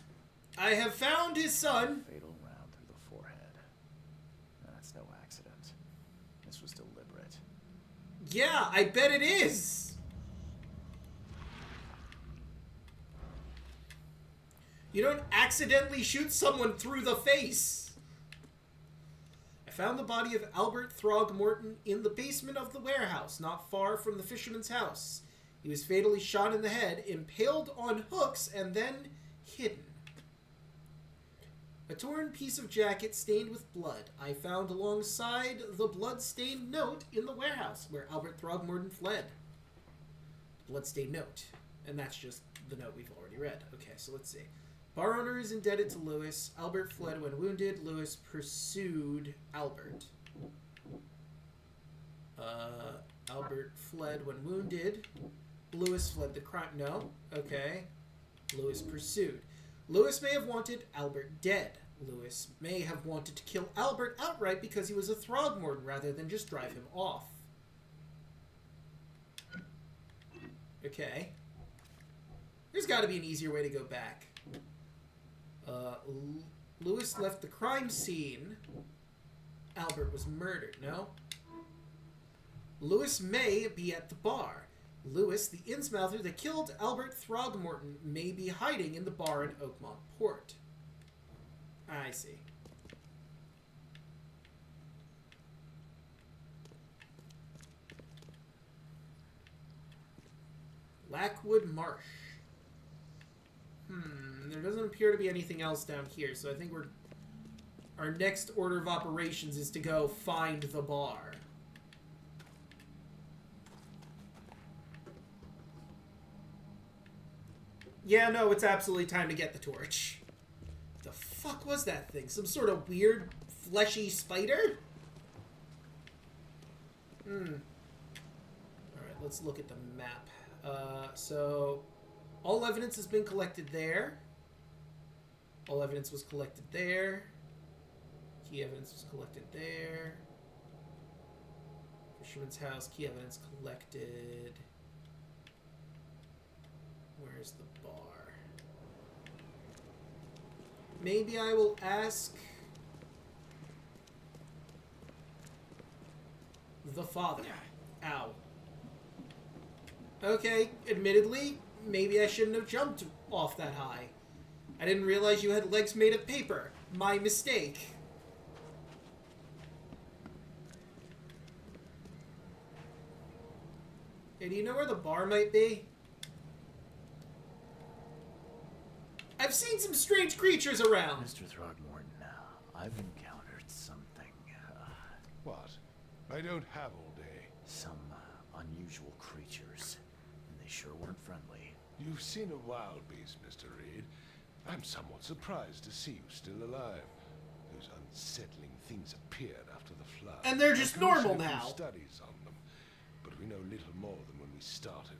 I have found his son. Fatal round through the forehead. That's no accident. This was deliberate. Yeah, I bet it is. You don't accidentally shoot someone through the face. I found the body of Albert Throgmorton in the basement of the warehouse, not far from the fisherman's house. He was fatally shot in the head, impaled on hooks, and then hidden. A torn piece of jacket stained with blood I found alongside the blood-stained note in the warehouse where Albert Throgmorton fled. Blood-stained note. And that's just the note we've already read. Okay, so let's see. Bar owner is indebted to Lewis. Albert fled when wounded. Lewis pursued Albert. Albert fled when wounded. Lewis fled the crime. No? Okay. Lewis pursued. Lewis may have wanted Albert dead. Lewis may have wanted to kill Albert outright because he was a Throgmorton rather than just drive him off. Okay. There's got to be an easier way to go back. Lewis left the crime scene. Albert was murdered, no? Lewis may be at the bar. Lewis, the Innsmouther that killed Albert Throgmorton, may be hiding in the bar in Oakmont Port. I see. Lackwood Marsh. There doesn't appear to be anything else down here, so I think our next order of operations is to go find the bar. Yeah, no, it's absolutely time to get the torch. The fuck was that thing? Some sort of weird, fleshy spider? Alright, let's look at the map. So, all evidence has been collected there. All evidence was collected there. Key evidence was collected there. Fisherman's house, key evidence collected. Where's the bar? Maybe I will ask the father. Ow. Okay, admittedly, maybe I shouldn't have jumped off that high. I didn't realize you had legs made of paper. My mistake. Hey, do you know where the bar might be? I've seen some strange creatures around. Mr. Throgmorton, I've encountered something. What? I don't have all day. Some unusual creatures. And they sure weren't friendly. You've seen a wild beast, Mr. Reed. I'm somewhat surprised to see you still alive. Those unsettling things appeared after the flood. And they're just I've normal commissioned a few now. Studies on them, but we know little more than when we started.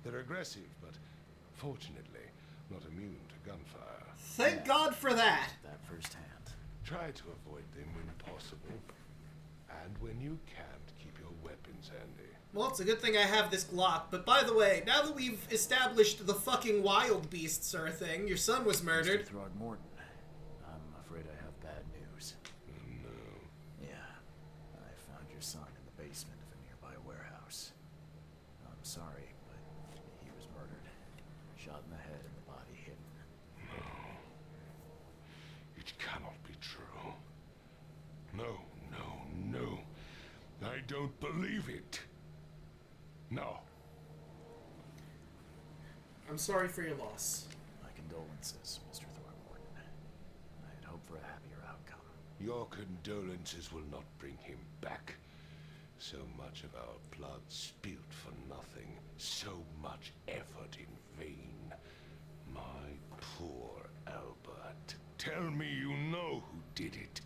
They're aggressive, but fortunately not immune to gunfire. Thank God for that. That firsthand. Try to avoid them when possible, and when you can't, keep your weapons handy. Well, it's a good thing I have this Glock. But by the way, now that we've established the fucking wild beasts are a thing, your son was murdered. Mr. Throgmorton, I'm afraid I have bad news. No. Yeah, I found your son in the basement of a nearby warehouse. I'm sorry, but he was murdered. Shot in the head and the body hidden. It cannot be true. No, no, no. I don't believe it. No. I'm sorry for your loss. My condolences, Mr. Throgmorton. I'd hope for a happier outcome. Your condolences will not bring him back. So much of our blood spilt for nothing. So much effort in vain. My poor Albert. Tell me you know who did it.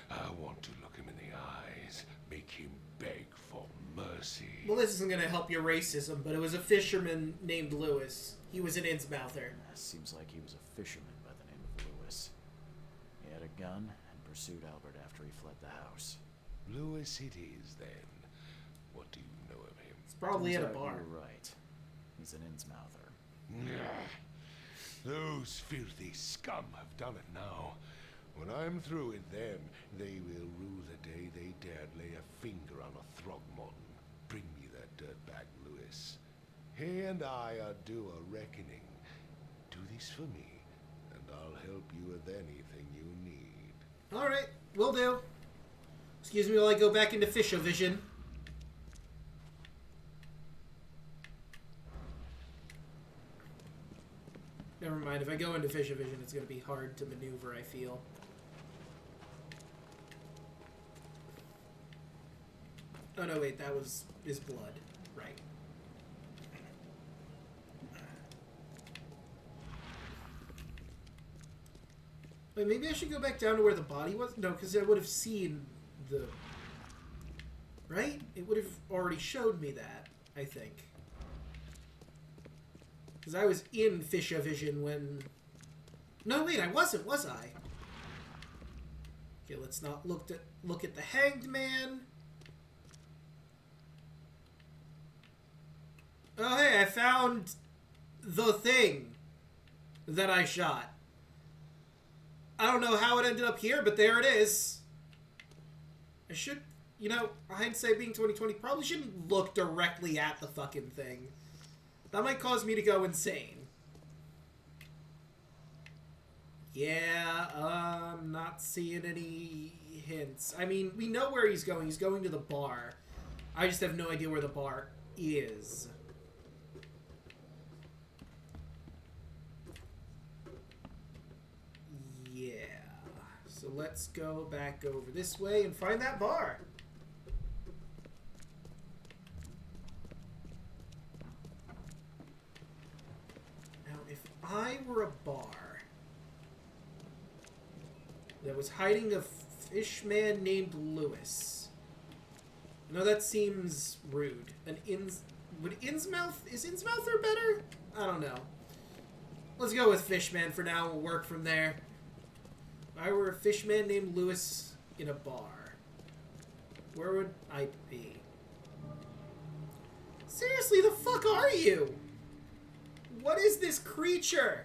I want to look him in the eyes. Make him beg for mercy. Well, this isn't going to help your racism, but it was a fisherman named Lewis. He was an Innsmouther. Seems like he was a fisherman by the name of Lewis. He had a gun and pursued Albert after he fled the house. Lewis it is, then. What do you know of him? It's probably Turns at a out bar. You were right. He's an Innsmouther. Those filthy scum have done it now. When I'm through with them, they will rue the day they dared lay a finger on a Throgmorton. Bring me that dirtbag, Lewis. He and I are due a reckoning. Do this for me, and I'll help you with anything you need. Alright, will do. Excuse me while I go back into Fisher-Vision. Never mind, if I go into Fisher-Vision, it's going to be hard to maneuver, I feel. Oh no, wait, that was his blood. Right. Wait, maybe I should go back down to where the body was? No, because I would have seen the... Right? It would have already showed me that, I think. Because I was in Fisher-Vision when... No, wait, I wasn't, was I? Okay, let's not look at the hanged man. Oh, hey, I found the thing that I shot. I don't know how it ended up here, but there it is. I should, you know, hindsight being 2020, probably shouldn't look directly at the fucking thing. That might cause me to go insane. Yeah, I'm not seeing any hints. I mean, we know where he's going. He's going to the bar. I just have no idea where the bar is. Yeah. So let's go back over this way and find that bar. Now, if I were a bar that was hiding a fishman named Lewis. No, that seems rude. Would Innsmouth? Is Innsmouther better? I don't know. Let's go with Fishman for now. We'll work from there. If I were a fishman named Lewis in a bar, where would I be? Seriously, the fuck are you? What is this creature?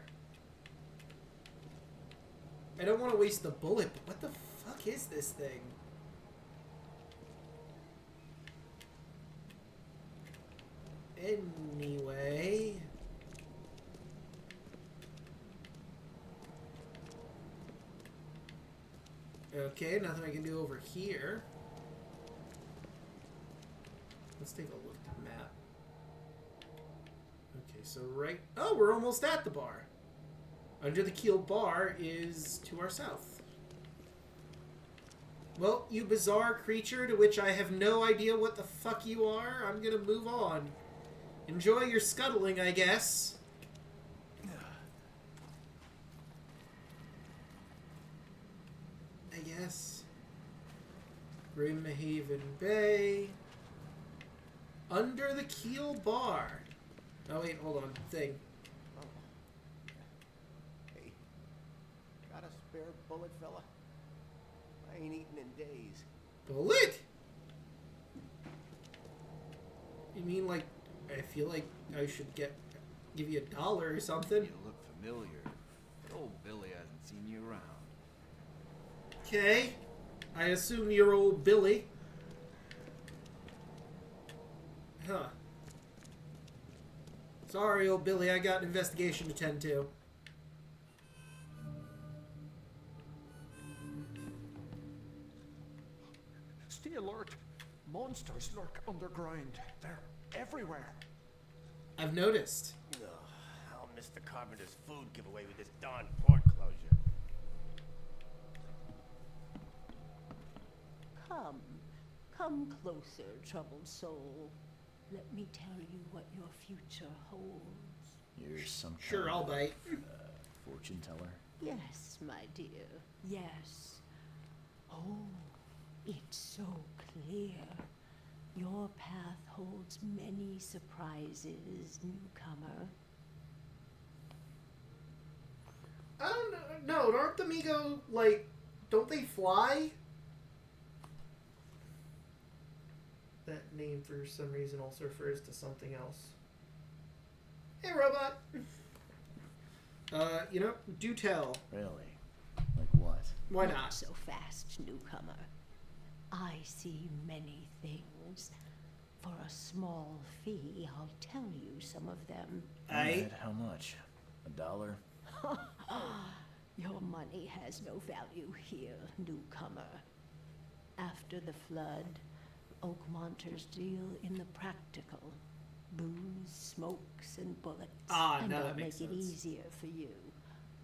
I don't want to waste the bullet, but what the fuck is this thing? Anyway... Okay, nothing I can do over here. Let's take a look at the map. Okay, so right... Oh, we're almost at the bar. Under the Keel bar is to our south. Well, you bizarre creature to which I have no idea what the fuck you are, I'm gonna move on. Enjoy your scuttling, I guess. I guess. Grimhaven Bay. Under the Keel bar. Oh wait, hold on. Thing. Got a spare bullet, fella? I ain't eaten in days. Bullet? You mean like, I feel like I should give you $1 or something? You look familiar. Old Billy hasn't seen you around. Okay. I assume you're old Billy. Huh. Sorry, old Billy, I got an investigation to tend to. Stay alert. Monsters lurk underground. They're everywhere. I've noticed. Ugh, I'll miss the carpenter's food giveaway with this darn port closure. Come closer, troubled soul. Let me tell you what your future holds. You're some Sure, kind I'll of, bite. fortune teller. Yes, my dear, yes. Oh, it's so clear. Your path holds many surprises, newcomer. I don't know. No, aren't the Migo, like, don't they fly? That name, for some reason, also refers to something else. Hey, robot! You know, do tell. Really? Like what? Why not? So fast, newcomer. I see many things. For a small fee, I'll tell you some of them. Alright, how much? $1? Your money has no value here, newcomer. After the flood, Oakmonters deal in the practical. Booze, smokes, and bullets. Ah, and no, I'll that makes make it sense. easier for you.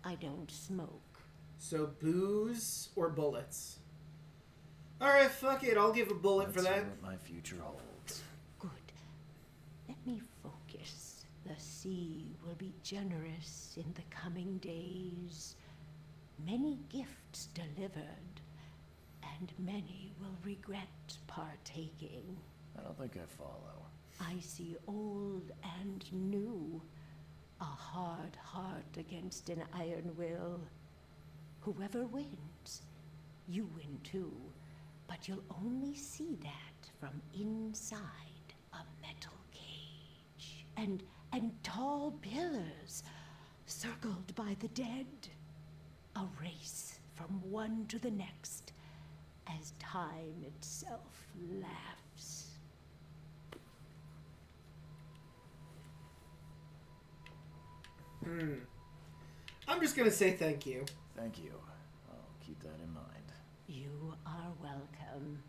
I don't smoke. So, booze or bullets? Alright, fuck it. I'll give a bullet Let's for that. see what my future holds. Good. Let me focus. The sea will be generous in the coming days. Many gifts delivered, and many will regret partaking. I don't think I follow. I see old and new. A hard heart against an iron will. Whoever wins, You win too, but you'll only see that from inside a metal cage. And tall pillars circled by the dead. A race from one to the next as time itself laughs. I'm just gonna say thank you. Thank you. I'll keep that in mind. You are welcome.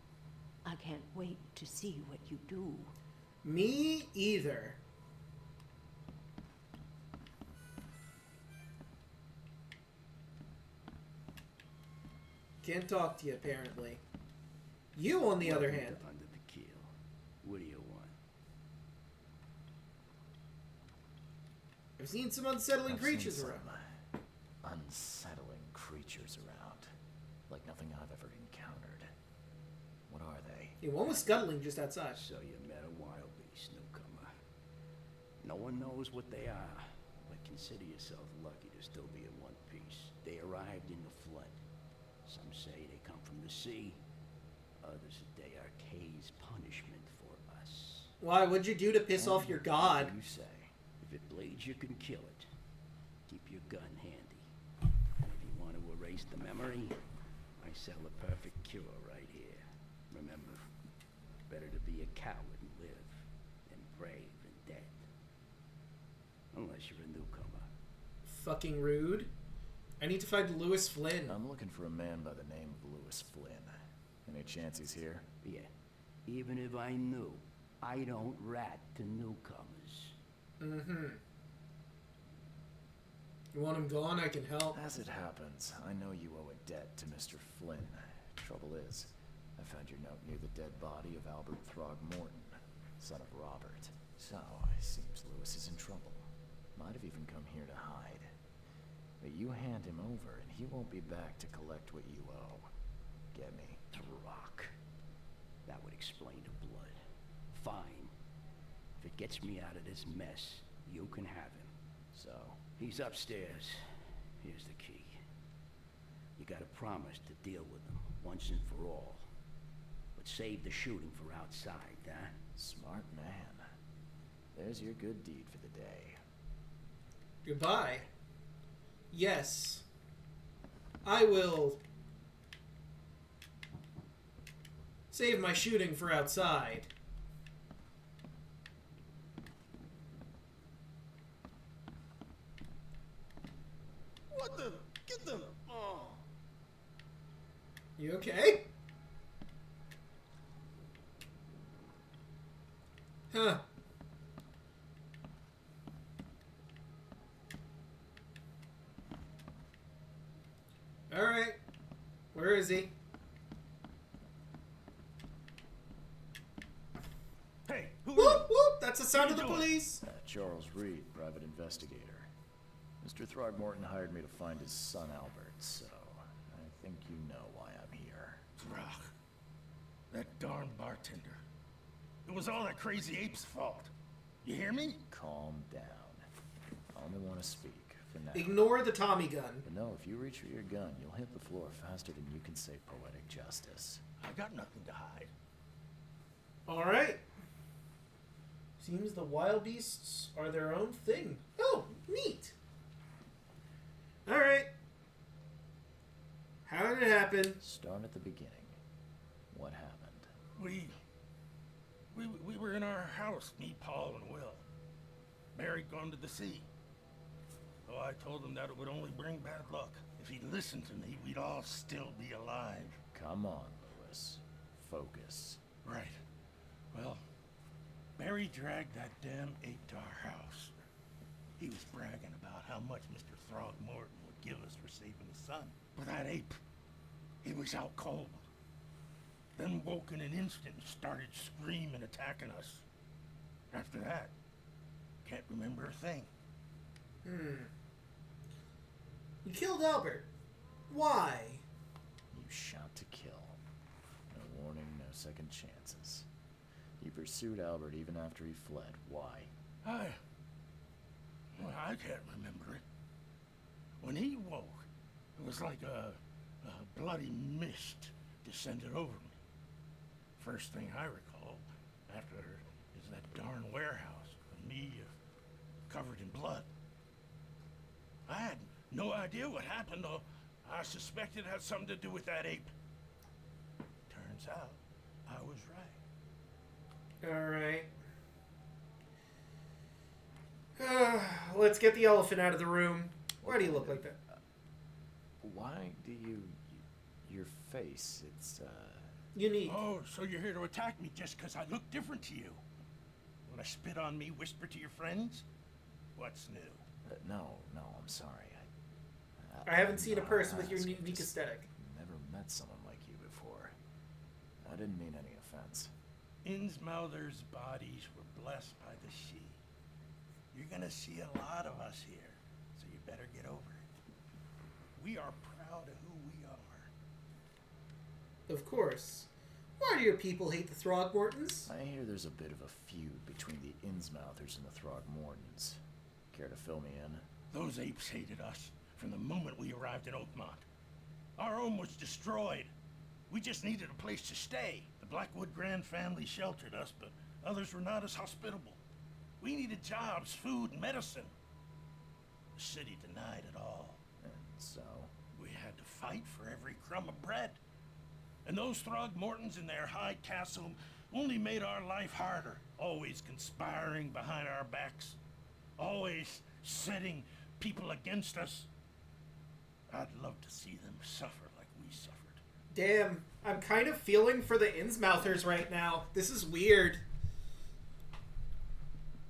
I can't wait to see what you do. Me either. Can't talk to you, apparently. You, on the other hand. Under the keel. What do you want? I've seen some unsettling creatures seen around. some unsettling creatures around. Like nothing I've ever encountered. What are they? Yeah, one was scuttling just outside. So you met a wild beast, newcomer. No one knows what they are, but consider yourself lucky to still be in one piece. They arrived in the flood. Some say they come from the sea. Others that they are Kay's punishment for us. Why? What'd you do to piss off your god? What do you say? If it bleeds, you can kill it. Keep your gun handy. And if you want to erase the memory, I sell a perfect cure right here. Remember, better to be a coward and live than brave and dead. Unless you're a newcomer. Fucking rude. I need to find Lewis Flynn. I'm looking for a man by the name of Lewis Flynn. Any chance he's here? Yeah. Even if I knew, I don't rat to newcomers. Mm-hmm. You want him gone? I can help. As it happens, I know you owe a debt to Mr. Flynn. Trouble is, I found your note near the dead body of Albert Throgmorton, son of Robert. So, it seems Lewis is in trouble. Might have even come here to hide. But you hand him over, and he won't be back to collect what you owe. Get me? Rock. That would explain the blood. Fine. If it gets me out of this mess, you can have him. So? He's upstairs. Here's the key. You gotta promise to deal with him, once and for all. But save the shooting for outside, huh? Smart man. There's your good deed for the day. Goodbye. Yes. I will save my shooting for outside. What the? Get them! Oh. You okay? Huh. Alright. Where is he? Hey, who are Whoop, whoop! That's the sound of the police! Charles Reed, private investigator. Mr. Throgmorton hired me to find his son Albert, so I think you know why I'm here. Ugh, that darn bartender. It was all that crazy ape's fault. You hear me? Calm down. I only want to speak for now. Ignore the Tommy gun. But no, if you reach for your gun, you'll hit the floor faster than you can say poetic justice. I got nothing to hide. Alright. Seems the wild beasts are their own thing. Oh, neat. Alright. How did it happen? Start at the beginning. What happened? We were in our house, me, Paul, and Will. Barry'd gone to the sea. Oh, I told him that it would only bring bad luck. If he'd listened to me, we'd all still be alive. Come on, Lewis. Focus. Right. Well, Barry dragged that damn ape to our house. He was bragging about how much Mr. Throgmorton would give us for saving his son. But that ape, he was out cold. Then woke in an instant and started screaming, attacking us. After that, can't remember a thing. You killed Albert. Why? You shot to kill. No warning, no second chances. You pursued Albert even after he fled. Why? I can't remember it. When he woke, it was like a a bloody mist descended over me. First thing I recall after is that darn warehouse, and me covered in blood. I had no idea what happened, though. I suspected it had something to do with that ape. Turns out, I was right. Alright. Let's get the elephant out of the room. Why do you look like that? Why do you... Your face, it's, Unique. Oh, so you're here to attack me just because I look different to you? Want to spit on me, whisper to your friends? What's new? no, I'm sorry. I haven't seen a no, person with your it's unique just aesthetic. Never met someone like you before. I didn't mean any offense. Innsmouther's bodies were blessed by the sea. You're gonna see a lot of us here, so you better get over it. We are proud of who we are. Of course. Why do your people hate the Throgmortons? I hear there's a bit of a feud between the Innsmouthers and the Throgmortons. Care to fill me in? Those apes hated us from the moment we arrived in Oakmont. Our home was destroyed. We just needed a place to stay. The Blackwood Grand family sheltered us, but others were not as hospitable. We needed jobs, food, and medicine. The city denied it all. And so? We had to fight for every crumb of bread. And those Throgmortons in their high castle only made our life harder, always conspiring behind our backs, always setting people against us. I'd love to see them suffer like we suffered. Damn, I'm kind of feeling for the Innsmouthers right now. This is weird.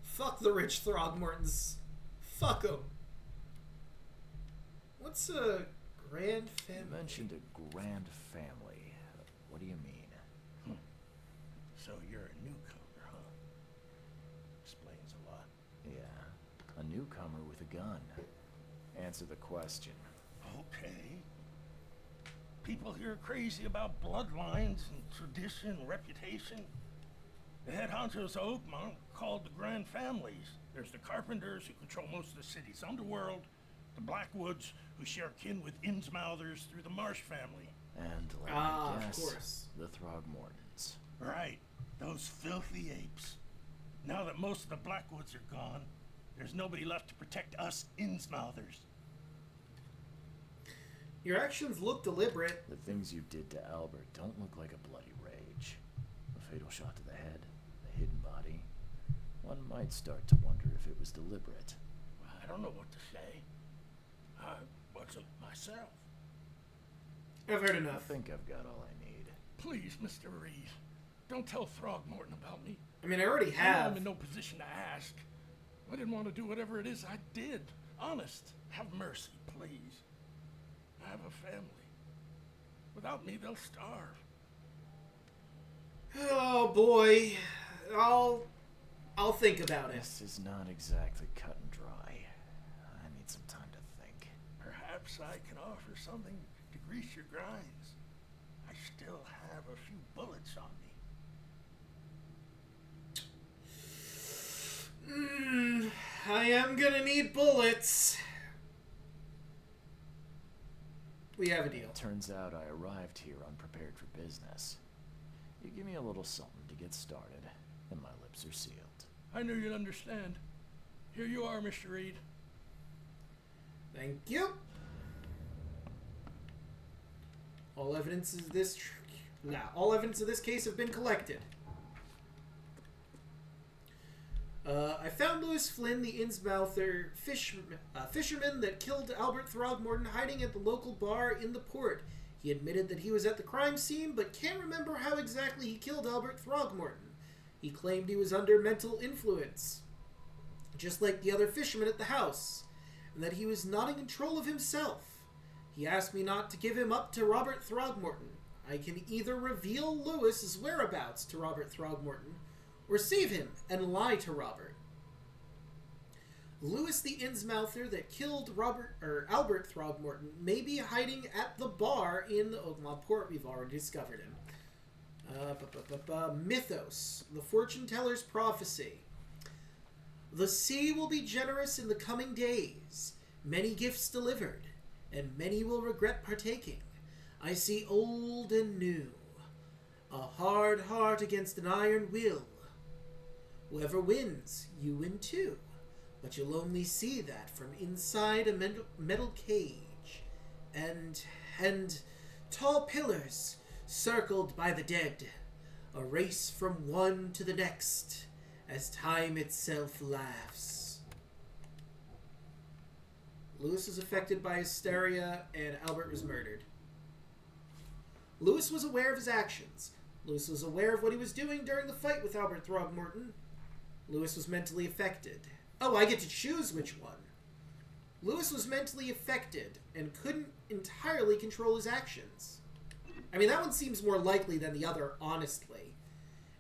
Fuck the rich Throgmortons. Fuck them. What's a grand You family? mentioned a grand family. What do you mean? So you're a newcomer, huh? Explains a lot. Yeah, a newcomer with a gun. Answer the question. Okay. People here are crazy about bloodlines and tradition and reputation. The head honchos of Oakmont called the Grand Families. There's the Carpenters, who control most of the city's underworld, the Blackwoods, who share kin with Innsmouthers through the Marsh family. And let me guess, of course. the Throgmortons. Right, those filthy apes. Now that most of the Blackwoods are gone, there's nobody left to protect us Innsmouthers. Your actions look deliberate. The things you did to Albert don't look like a bloody rage. A fatal shot to the head, a hidden body. One might start to wonder if it was deliberate. I don't know what to say. I wasn't myself. I've heard I enough. think I've got all I need. Please, Mr. Reed, don't tell Throgmorton about me. I mean, I already I'm have. in no position to ask. I didn't want to do whatever it is I did. Honest, have mercy, please. I have a family. Without me, they'll starve. Oh boy. I'll think about it. This is not exactly cut and dry. I need some time to think. Perhaps I can offer something to grease your grinds. I still have a few bullets on me. I am gonna need bullets. We have a deal. Turns out I arrived here unprepared for business. You give me a little something to get started, and my lips are sealed. I knew you'd understand. Here you are, Mr. Reed. Thank you. All evidence of this case have been collected. I found Lewis Flynn, the Innsmouther fisherman that killed Albert Throgmorton, hiding at the local bar in the port. He admitted that he was at the crime scene, but can't remember how exactly he killed Albert Throgmorton. He claimed he was under mental influence, just like the other fishermen at the house, and that he was not in control of himself. He asked me not to give him up to Robert Throgmorton. I can either reveal Lewis's whereabouts to Robert Throgmorton, or save him and lie to Robert. Lewis the Innsmouther that killed Albert Throgmorton may be hiding at the bar in the Oakmont port. We've already discovered him. Mythos, the fortune teller's prophecy. The sea will be generous in the coming days, many gifts delivered, and many will regret partaking. I see old and new. A hard heart against an iron will. Whoever wins, you win too. But you'll only see that from inside a metal cage. And tall pillars circled by the dead. A race from one to the next as time itself laughs. Lewis was affected by hysteria and Albert was murdered. Lewis was aware of his actions. Lewis was aware of what he was doing during the fight with Albert Throgmorton. Lewis was mentally affected. Oh, I get to choose which one. Lewis was mentally affected and couldn't entirely control his actions. I mean, that one seems more likely than the other, honestly.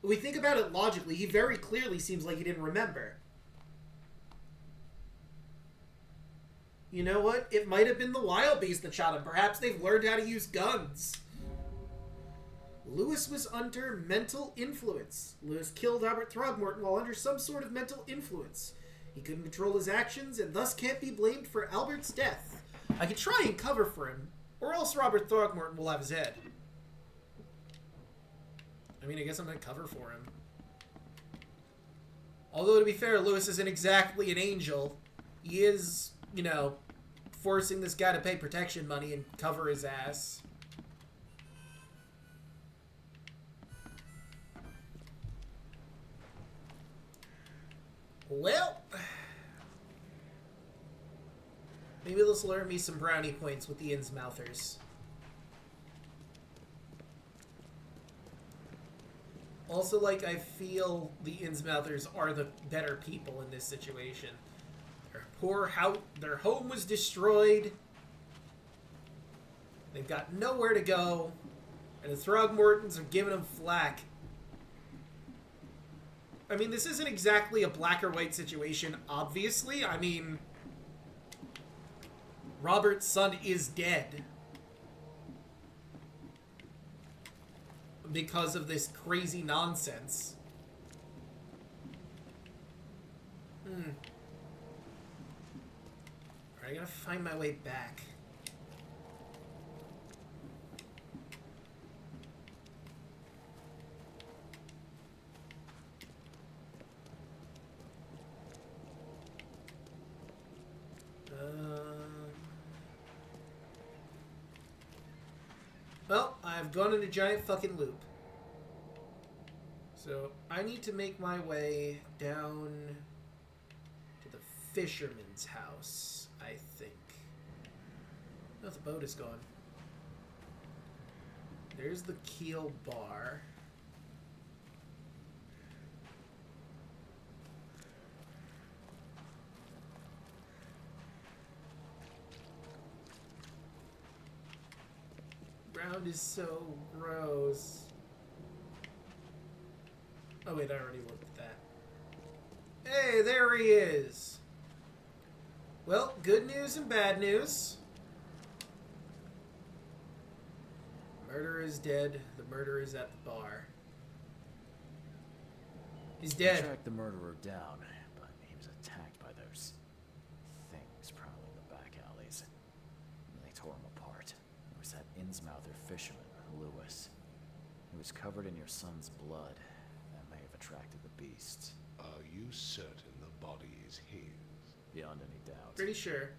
If we think about it logically, he very clearly seems like he didn't remember. You know what? It might have been the wild beast that shot him. Perhaps they've learned how to use guns. Lewis was under mental influence. Lewis killed Albert Throgmorton while under some sort of mental influence. He couldn't control his actions and thus can't be blamed for Albert's death. I could try and cover for him, or else Robert Throgmorton will have his head. I mean, I guess I'm going to cover for him. Although, to be fair, Lewis isn't exactly an angel. He is, you know, forcing this guy to pay protection money and cover his ass. Well, maybe this will earn me some brownie points with the Innsmouthers. Also, like, I feel the Innsmouthers are the better people in this situation. Their home was destroyed. They've got nowhere to go. And the Throgmortons are giving them flack. I mean, this isn't exactly a black or white situation, obviously. I mean, Robert's son is dead. Because of this crazy nonsense. Alright, I gotta find my way back. Well, I've gone in a giant fucking loop. So, I need to make my way down to the fisherman's house, I think. Oh, the boat is gone. There's the keel bar. Ground is so gross. Oh wait, I already looked at that. Hey, there he is. Well, good news and bad news. Murderer is dead. The murderer is at the bar. He's dead. I tracked the murderer down, but he was attacked by those things prowling the back alleys. They tore him apart. It was that Innsmouther fisherman, Lewis. He was covered in your son's blood. That may have attracted the beasts. Are you certain the body is his? Beyond any doubt. Pretty sure.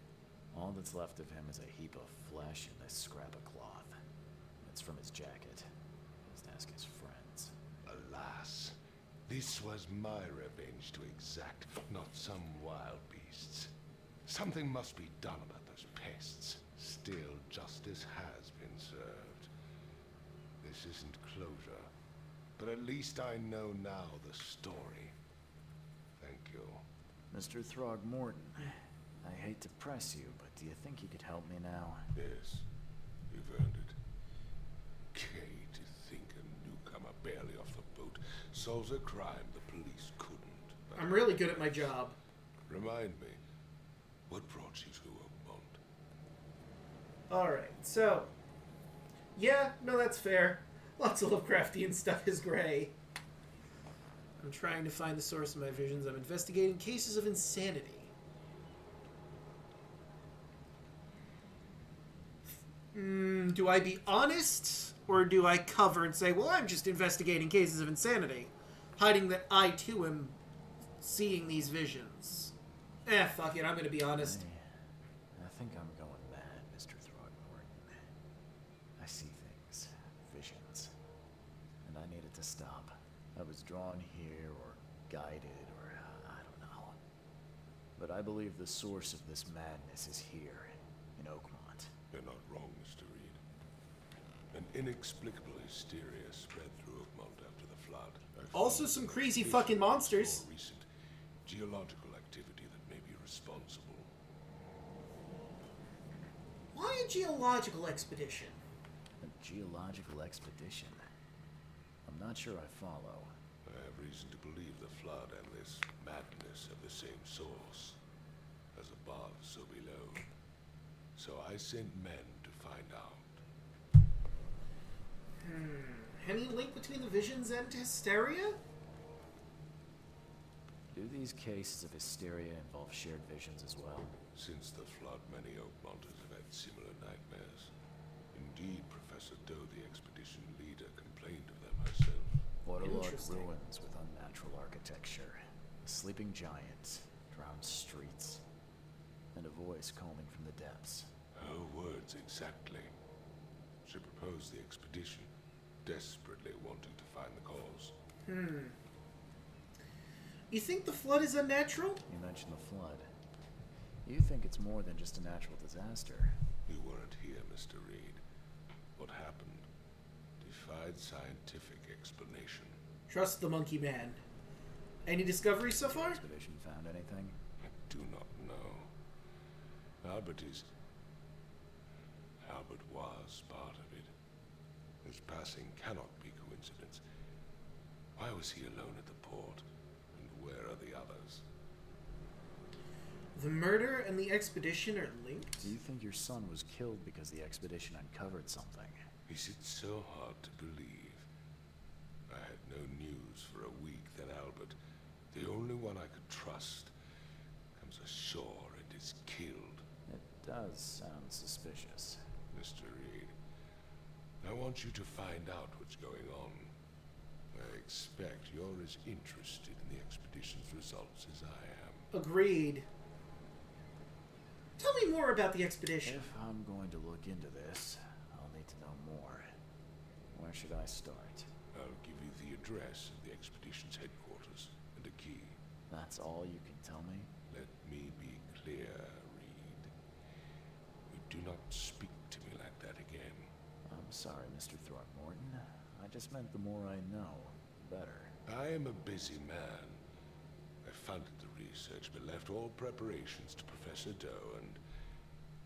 All that's left of him is a heap of flesh and this scrap of cloth. It's from his jacket. Just ask his friends. Alas, this was my revenge to exact, not some wild beasts. Something must be done about those pests. Still, justice has been served. This isn't closure, but at least I know now the story. Thank you. Mr. Throgmorton, I hate to press you, but do you think you could help me now? Yes, you've earned it. Gay to think a newcomer barely off the boat solves a crime the police couldn't. I'm really good at my job. Remind me, what brought you to Oakmont? Alright, so... Yeah, no, that's fair. Lots of Lovecraftian stuff is gray. I'm trying to find the source of my visions. I'm investigating cases of insanity. Do I be honest, or do I cover and say, well, I'm just investigating cases of insanity, hiding that I, too, am seeing these visions? Fuck it, I'm gonna be honest. I think I'm going mad, Mr. Throgmorton. I see things, visions, and I needed to stop. I was drawn here, or guided, or I don't know. But I believe the source of this madness is here, in Oakmont. You're not wrong, Mr. Reed. An inexplicable hysteria spread through Oakmont after the flood. Also some crazy fucking monsters. Recent geological activity that may be responsible. Why a geological expedition? A geological expedition? I'm not sure I follow. I have reason to believe the flood and this madness have the same source. As above, so below. So I sent men to find out. Any link between the visions and hysteria? Do these cases of hysteria involve shared visions as well? Since the flood, many Oakmonters have had similar nightmares. Indeed, Professor Doe, the expedition leader, complained of them herself. Waterlogged ruins with unnatural architecture, a sleeping giant, drowned streets, and a voice calling from the depths. Her words exactly. She proposed the expedition, desperately wanting to find the cause. You think the flood is unnatural? You mentioned the flood. You think it's more than just a natural disaster. You weren't here, Mr. Reed. What happened defied scientific explanation. Trust the monkey man. Any discoveries so far? Expedition found anything? I do not know. Albert was part of it. His passing cannot be coincidence. Why was he alone at the port? And where are the others? The murder and the expedition are linked? Do you think your son was killed because the expedition uncovered something? Is it so hard to believe? I had no news for a week, then Albert, the only one I could trust, comes ashore and is killed. It does sound suspicious. Mr. Reed, I want you to find out what's going on. I expect you're as interested in the expedition's results as I am. Agreed. Tell me more about the expedition. If I'm going to look into this, I'll need to know more. Where should I start? I'll give you the address of the expedition's headquarters and a key. That's all you can tell me? Let me be clear, Reed. You do not speak to me like that again. I'm sorry, Mr. Throckmorton. I just meant the more I know, the better. I am a busy man. I funded the research, but left all preparations to Professor Doe and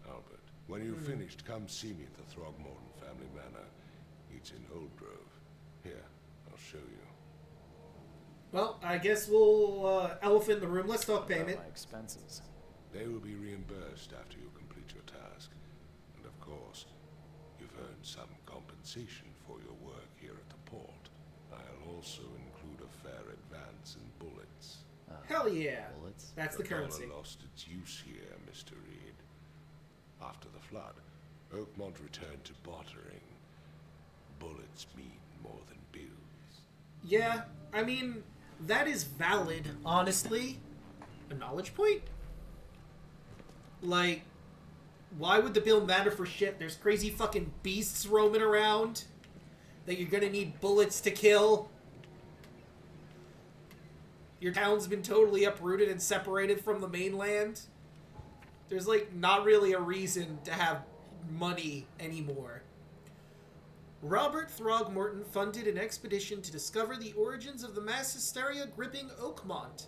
Albert. When you've finished, come see me at the Throgmorton family manor. It's in Old Grove. Here, I'll show you. Well, I guess we'll elephant in the room. Let's talk payment. My expenses. They will be reimbursed after you complete your task. And of course, you've earned some compensation for your work here at the port. I'll also include a fair advance in bullets. Hell yeah. Bullets? That's the currency. dollar lost its use here, Mr. Reed. After the flood, Oakmont returned to bartering. Bullets mean more than bills. Yeah, I mean, that is valid, honestly. A knowledge point? Like, why would the bill matter for shit? There's crazy fucking beasts roaming around that you're gonna need bullets to kill. Your town's been totally uprooted and separated from the mainland. There's, like, not really a reason to have money anymore. Robert Throgmorton funded an expedition to discover the origins of the mass hysteria gripping Oakmont.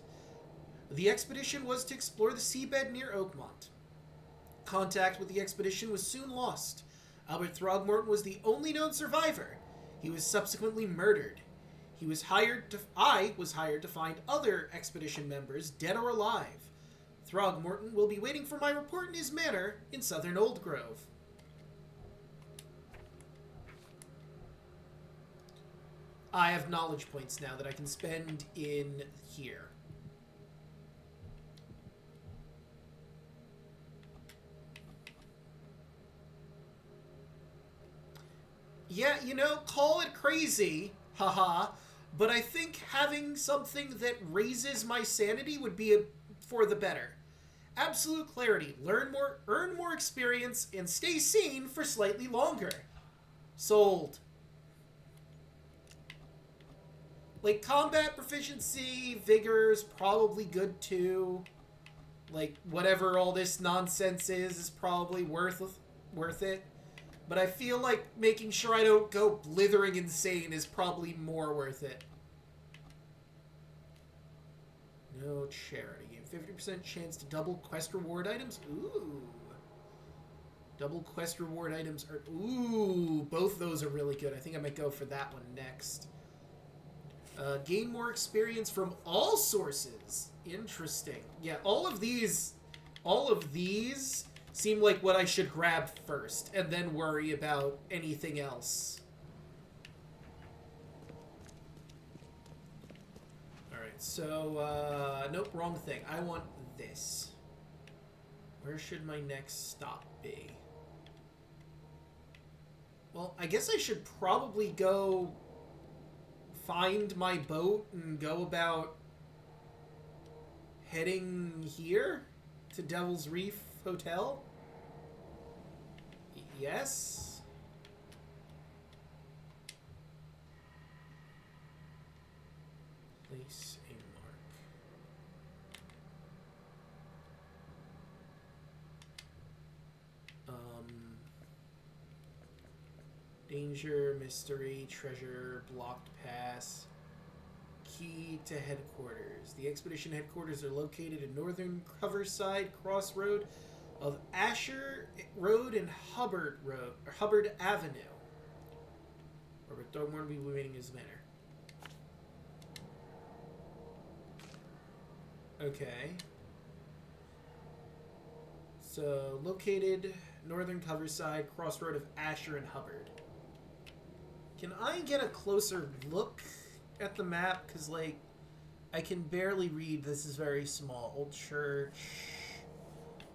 The expedition was to explore the seabed near Oakmont. Contact with the expedition was soon lost. Albert Throgmorton was the only known survivor. He was subsequently murdered. I was hired to find other expedition members, dead or alive. Throgmorton will be waiting for my report in his manor in southern Old Grove. I have knowledge points now that I can spend in here. Yeah, you know, call it crazy, haha, but I think having something that raises my sanity would be for the better. Absolute clarity. Learn more, earn more experience, and stay sane for slightly longer. Sold. Like, combat proficiency, vigor's probably good too. Like, whatever all this nonsense is probably worth it. But I feel like making sure I don't go blithering insane is probably more worth it. No charity. 50% chance to double quest reward items. Ooh. Double quest reward items are... Ooh, both those are really good. I think I might go for that one next. Gain more experience from all sources. Interesting. Yeah, all of these seem like what I should grab first, and then worry about anything else. Alright, so, nope, wrong thing. I want this. Where should my next stop be? Well, I guess I should probably go find my boat and go about heading here to Devil's Reef Hotel. Yes. Place a mark. Danger, mystery, treasure, blocked pass. Key to headquarters. The expedition headquarters are located in northern Coverside crossroad of Asher Road and Hubbard Road, or Hubbard Avenue. Robert Thornmore will be waiting his manor. Okay. So, located northern Coverside, crossroad of Asher and Hubbard. Can I get a closer look at the map? Because, like, I can barely read. This is very small. Old Church.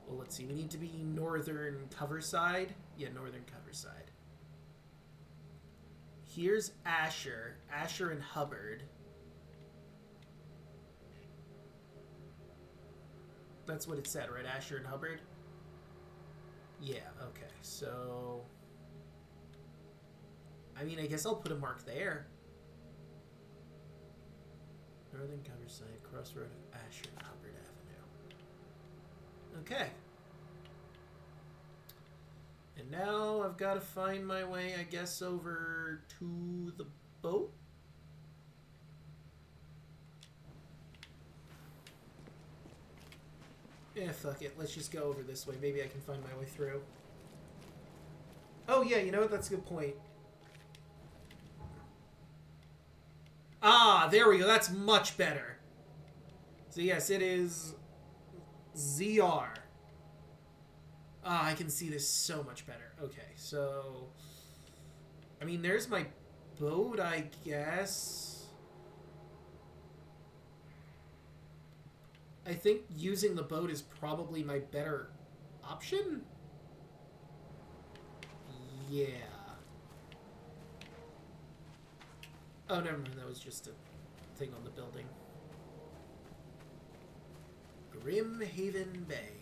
Well, let's see. We need to be northern Coverside. Yeah, northern Coverside. Here's Asher. Asher and Hubbard. That's what it said, right? Asher and Hubbard? Yeah, okay. So... I mean, I guess I'll put a mark there. Northern Coverside, crossroad of Asher and Hubbard Avenue. Okay. And now I've got to find my way, I guess, over to the boat. Yeah, fuck it. Let's just go over this way. Maybe I can find my way through. Oh, yeah, you know what? That's a good point. Ah, there we go. That's much better. So, yes, it is ZR. Ah, I can see this so much better. Okay, so... I mean, there's my boat, I guess. I think using the boat is probably my better option. Yeah. Oh, never mind. That was just a thing on the building. Grimhaven Bay.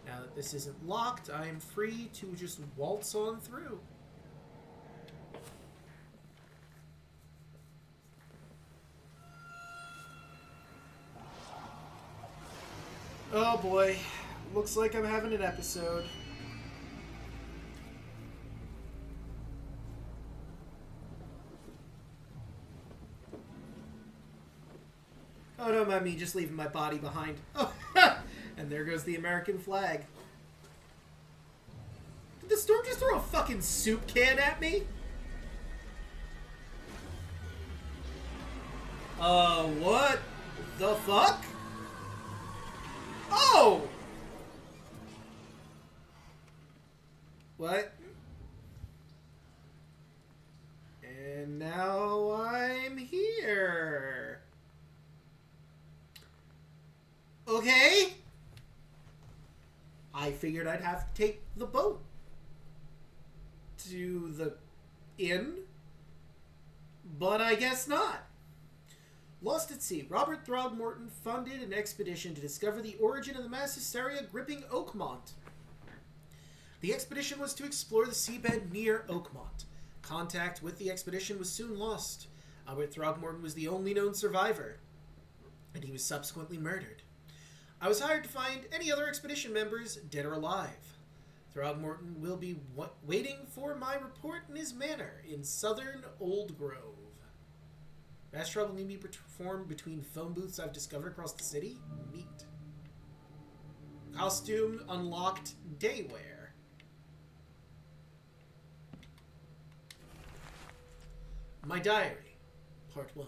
Now that this isn't locked, I am free to just waltz on through. Oh boy. Looks like I'm having an episode. Oh, don't mind me just leaving my body behind. Oh, and there goes the American flag. Did the storm just throw a fucking soup can at me? What the fuck? Oh! What? And now I'm here. Okay. I figured I'd have to take the boat to the in, but I guess not. Lost at sea, Robert Throgmorton funded an expedition to discover the origin of the mass hysteria gripping Oakmont. The expedition was to explore the seabed near Oakmont. Contact with the expedition was soon lost. Albert Throgmorton was the only known survivor, and he was subsequently murdered. I was hired to find any other expedition members, dead or alive. Throgmorton will be waiting for my report in his manor in southern Old Grove. Mass travel need be performed between phone booths I've discovered across the city? Neat. Costume unlocked daywear. My diary, part 1.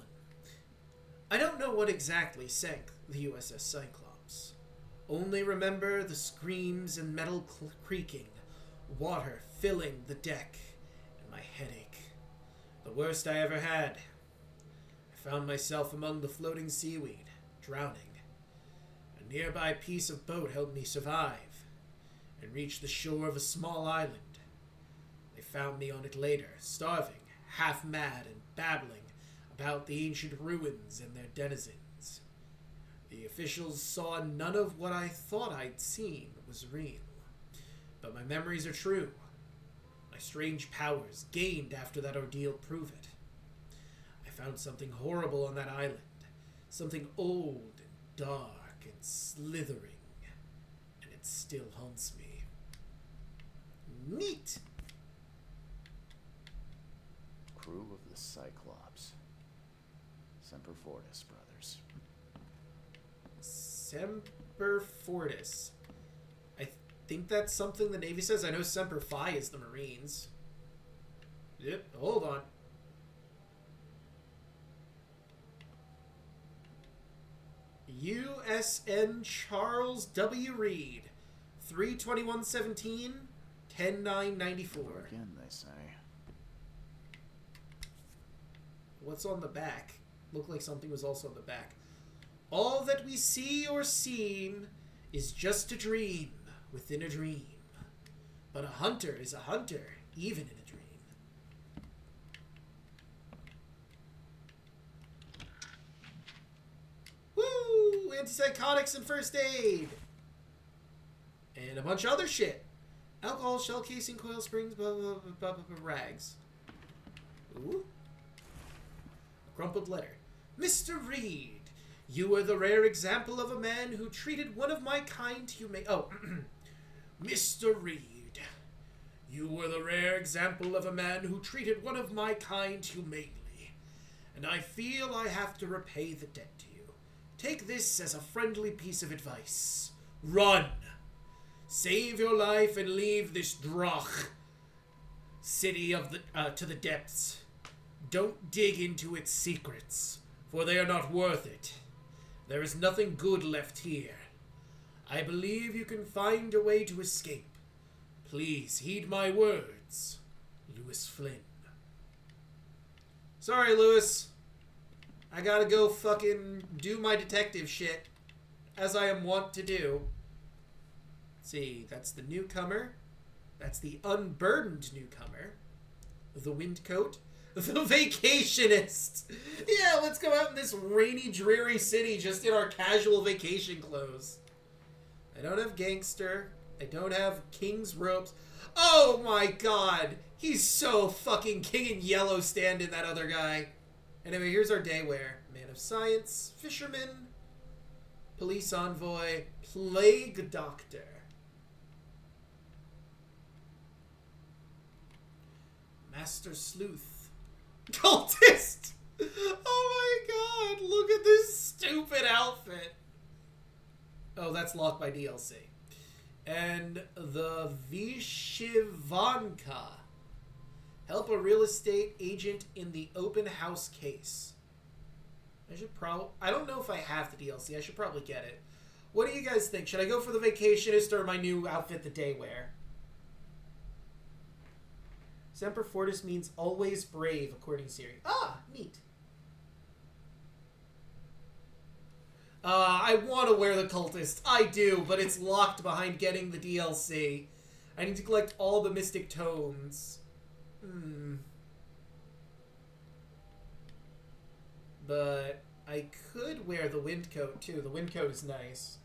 I don't know what exactly sank the USS Cyclops. Only remember the screams and metal creaking, water filling the deck, and my headache. The worst I ever had. I found myself among the floating seaweed, drowning. A nearby piece of boat helped me survive, and reach the shore of a small island. They found me on it later, starving, half mad and babbling about the ancient ruins and their denizens. The officials saw none of what I thought I'd seen was real, but my memories are true. My strange powers gained after that ordeal prove it. I found something horrible on that island, something old and dark and slithering, and it still haunts me. Neat! Crew of the Cyclops. Semper Fortis, brothers. Semper Fortis. I think that's something the Navy says. I know Semper Fi is the Marines. Yep, hold on. USN Charles W. Reed. 3/21/17, 10/9/94. Again, they say. What's on the back? Looked like something was also on the back. All that we see or seem is just a dream within a dream. But a hunter is a hunter, even in a dream. Woo! Antipsychotics and first aid! And a bunch of other shit. Alcohol, shell casing, coil springs, blah, blah, blah, blah, blah, blah, rags. Ooh. A crumpled letter. Mr. Reed, you are the rare example of a man who treated one of my kind humane... Oh, Mr. Reed, you were the rare example of a man who treated one of my kind humanely, and I feel I have to repay the debt to you. Take this as a friendly piece of advice. Run! Save your life and leave this Drach city of the to the depths. Don't dig into its secrets, for they are not worth it. There is nothing good left here. I believe you can find a way to escape. Please heed my words. Lewis Flynn. Sorry, Lewis. I gotta go fucking do my detective shit, as I am wont to do. Let's see, that's the newcomer. That's the unburdened newcomer. The windcoat. The vacationist. Yeah, let's go out in this rainy, dreary city just in our casual vacation clothes. I don't have gangster. I don't have king's robes. Oh my god. He's so fucking king in yellow standing, that other guy. Anyway, here's our daywear. Man of science, fisherman, police envoy, plague doctor. Master sleuth. Cultist! Oh my god, look at this stupid outfit. Oh, that's locked by DLC. And the Vishivanka. Help a real estate agent in the open house case. I don't know if I have the DLC. I should probably get it. What do you guys think? Should I go for the vacationist or my new outfit, the daywear? Semper Fortis means always brave, according to Siri. Ah, neat. I want to wear the cultist. I do, but it's locked behind getting the DLC. I need to collect all the mystic tomes. But I could wear the windcoat, too. The windcoat is nice.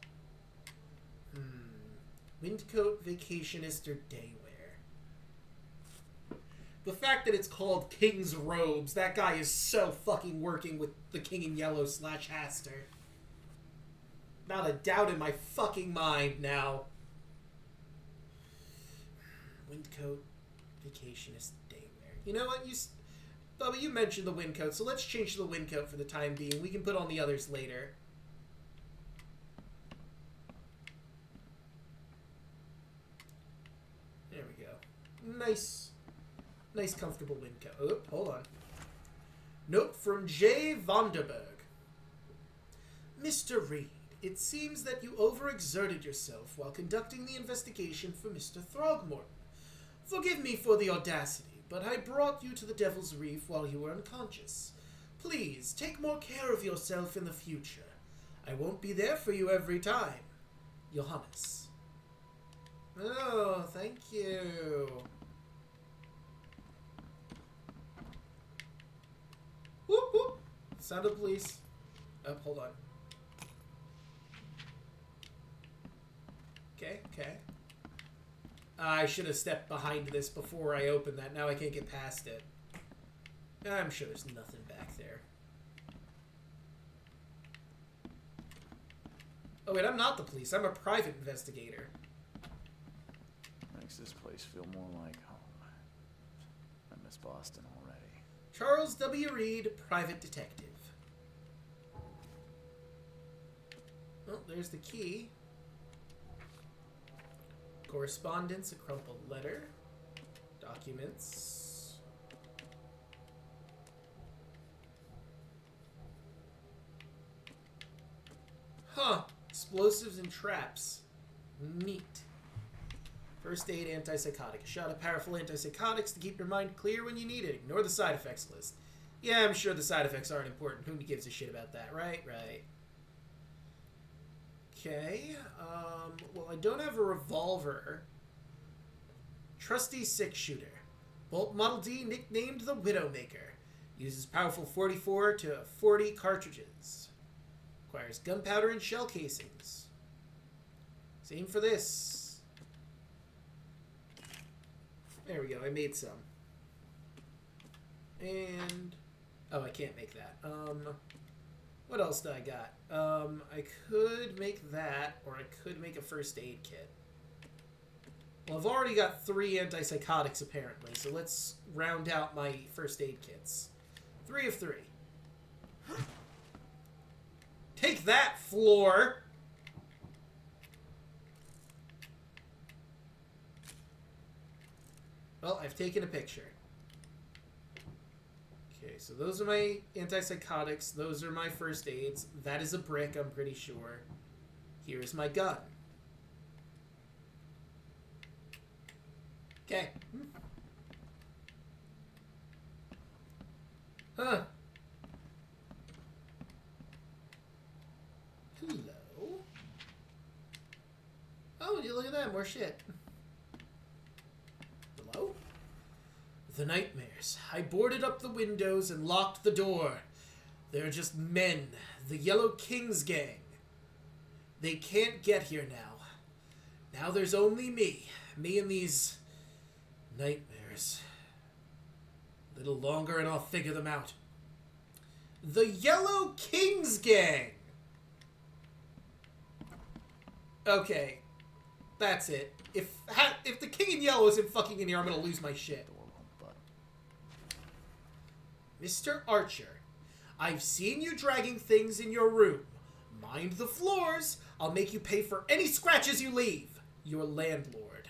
Windcoat, vacationist, or day wear. The fact that it's called King's Robes, that guy is so fucking working with the King in Yellow / Haster. Not a doubt in my fucking mind now. Windcoat, vacationist, day wear. You know what? Bubba, you mentioned the windcoat, so let's change the windcoat for the time being. We can put on the others later. There we go. Nice, comfortable windcoat. Oh, hold on. Note from J. Vonderberg. Mr. Reed, it seems that you overexerted yourself while conducting the investigation for Mr. Throgmorton. Forgive me for the audacity, but I brought you to the Devil's Reef while you were unconscious. Please, take more care of yourself in the future. I won't be there for you every time. Johannes. Oh, thank you. Whoop, whoop. Sound of police. Oh, hold on. Okay. I should have stepped behind this before I opened that. Now I can't get past it. I'm sure there's nothing back there. Oh wait, I'm not the police. I'm a private investigator. Makes this place feel more like home. I miss Boston already. Charles W. Reed, private detective. Oh, there's the key. Correspondence, a crumpled letter. Documents. Huh. Explosives and traps. Neat. First aid, antipsychotic. A shot of powerful antipsychotics to keep your mind clear when you need it. Ignore the side effects list. Yeah, I'm sure the side effects aren't important. Who gives a shit about that, right? Right. Okay, well, I don't have a revolver. Trusty 6-shooter. Bolt Model D, nicknamed the Widowmaker. Uses powerful 44 to 40 cartridges. Requires gunpowder and shell casings. Same for this. There we go, I made some. And... oh, I can't make that. What else do I got? I could make that, or I could make a first aid kit. Well, I've already got 3 antipsychotics, apparently, so let's round out my first aid kits. 3 of 3. Take that, floor! Well, I've taken a picture. Okay, so those are my antipsychotics. Those are my first aids. That is a brick, I'm pretty sure. Here's my gun. Okay. Huh. Hello? Oh, you look at that, more shit. Hello? The nightmares. I boarded up the windows and locked the door. They're just men. The Yellow Kings gang. They can't get here now. Now there's only me. Me and these nightmares. A little longer and I'll figure them out. The Yellow Kings gang! Okay. That's it. If the King in Yellow isn't fucking in here, I'm gonna lose my shit. Mr. Archer, I've seen you dragging things in your room. Mind the floors. I'll make you pay for any scratches you leave. Your landlord.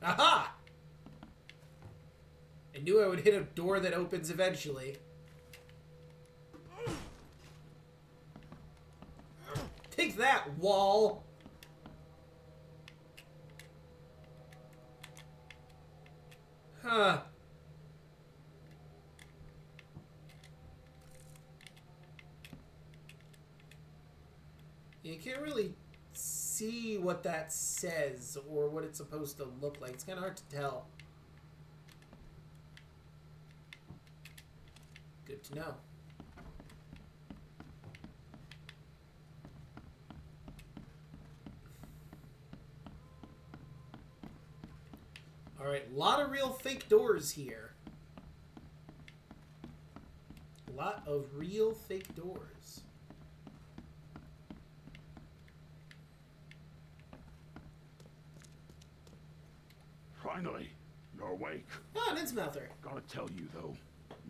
Aha! I knew I would hit a door that opens eventually. Take that, wall! Huh. You can't really see what that says or what it's supposed to look like. It's kind of hard to tell. Good to know. Alright, a lot of real fake doors here. A lot of real fake doors. Finally, you're awake. Ah, an Innsmouther. Gotta tell you though,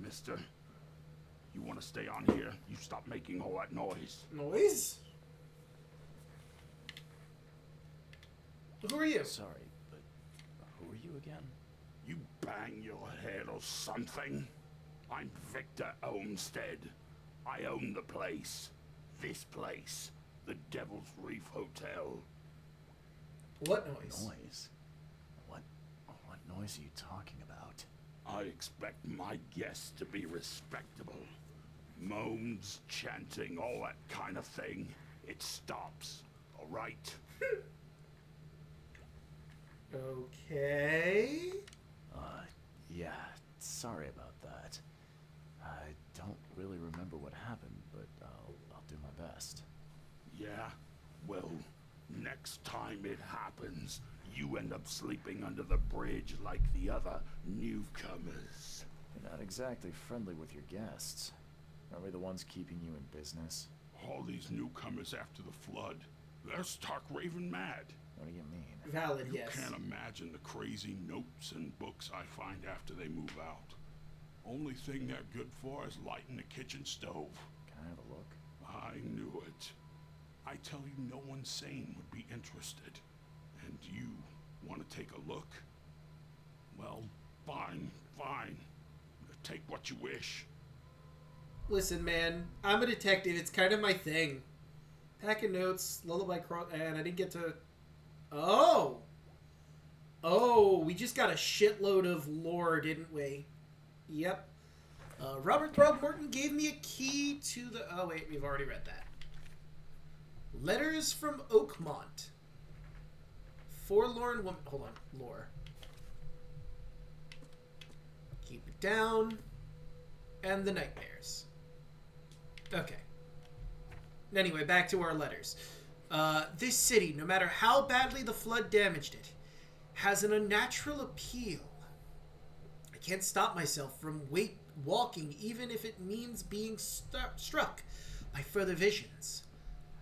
mister, you want to stay on here, you stop making all that noise. Noise? Who are you? Sorry, but who are you again? You bang your head or something. I'm Victor Olmsted. I own the place. This place. The Devil's Reef Hotel. What noise? Noise? What noise are you talking about? I expect my guests to be respectable. Moans, chanting, all that kind of thing. It stops, all right? Okay. Yeah, sorry about that. I don't really remember what happened, but I'll do my best. Yeah? Well, next time it happens, you end up sleeping under the bridge like the other newcomers. You're not exactly friendly with your guests. Are we the ones keeping you in business? All these newcomers after the flood, they're stark raving mad. What do you mean? Valid, You yes. can't imagine the crazy notes and books I find after they move out. Only thing they're good for is lighting the kitchen stove. Can I have a look? I knew it. I tell you, no one sane would be interested. And you want to take a look? Well, fine. Take what you wish. Listen, man, I'm a detective. It's kind of my thing. Pack of notes, lullaby cross, and I didn't get to... Oh, we just got a shitload of lore, didn't we? Yep. Robert Throgmorton gave me a key to the... Oh, wait, we've already read that. Letters from Oakmont. Forlorn woman... Hold on. Lore. Keep it down. And the nightmares. Okay. Anyway, back to our letters. This city, no matter how badly the flood damaged it, has an unnatural appeal. I can't stop myself from walking, even if it means being struck by further visions.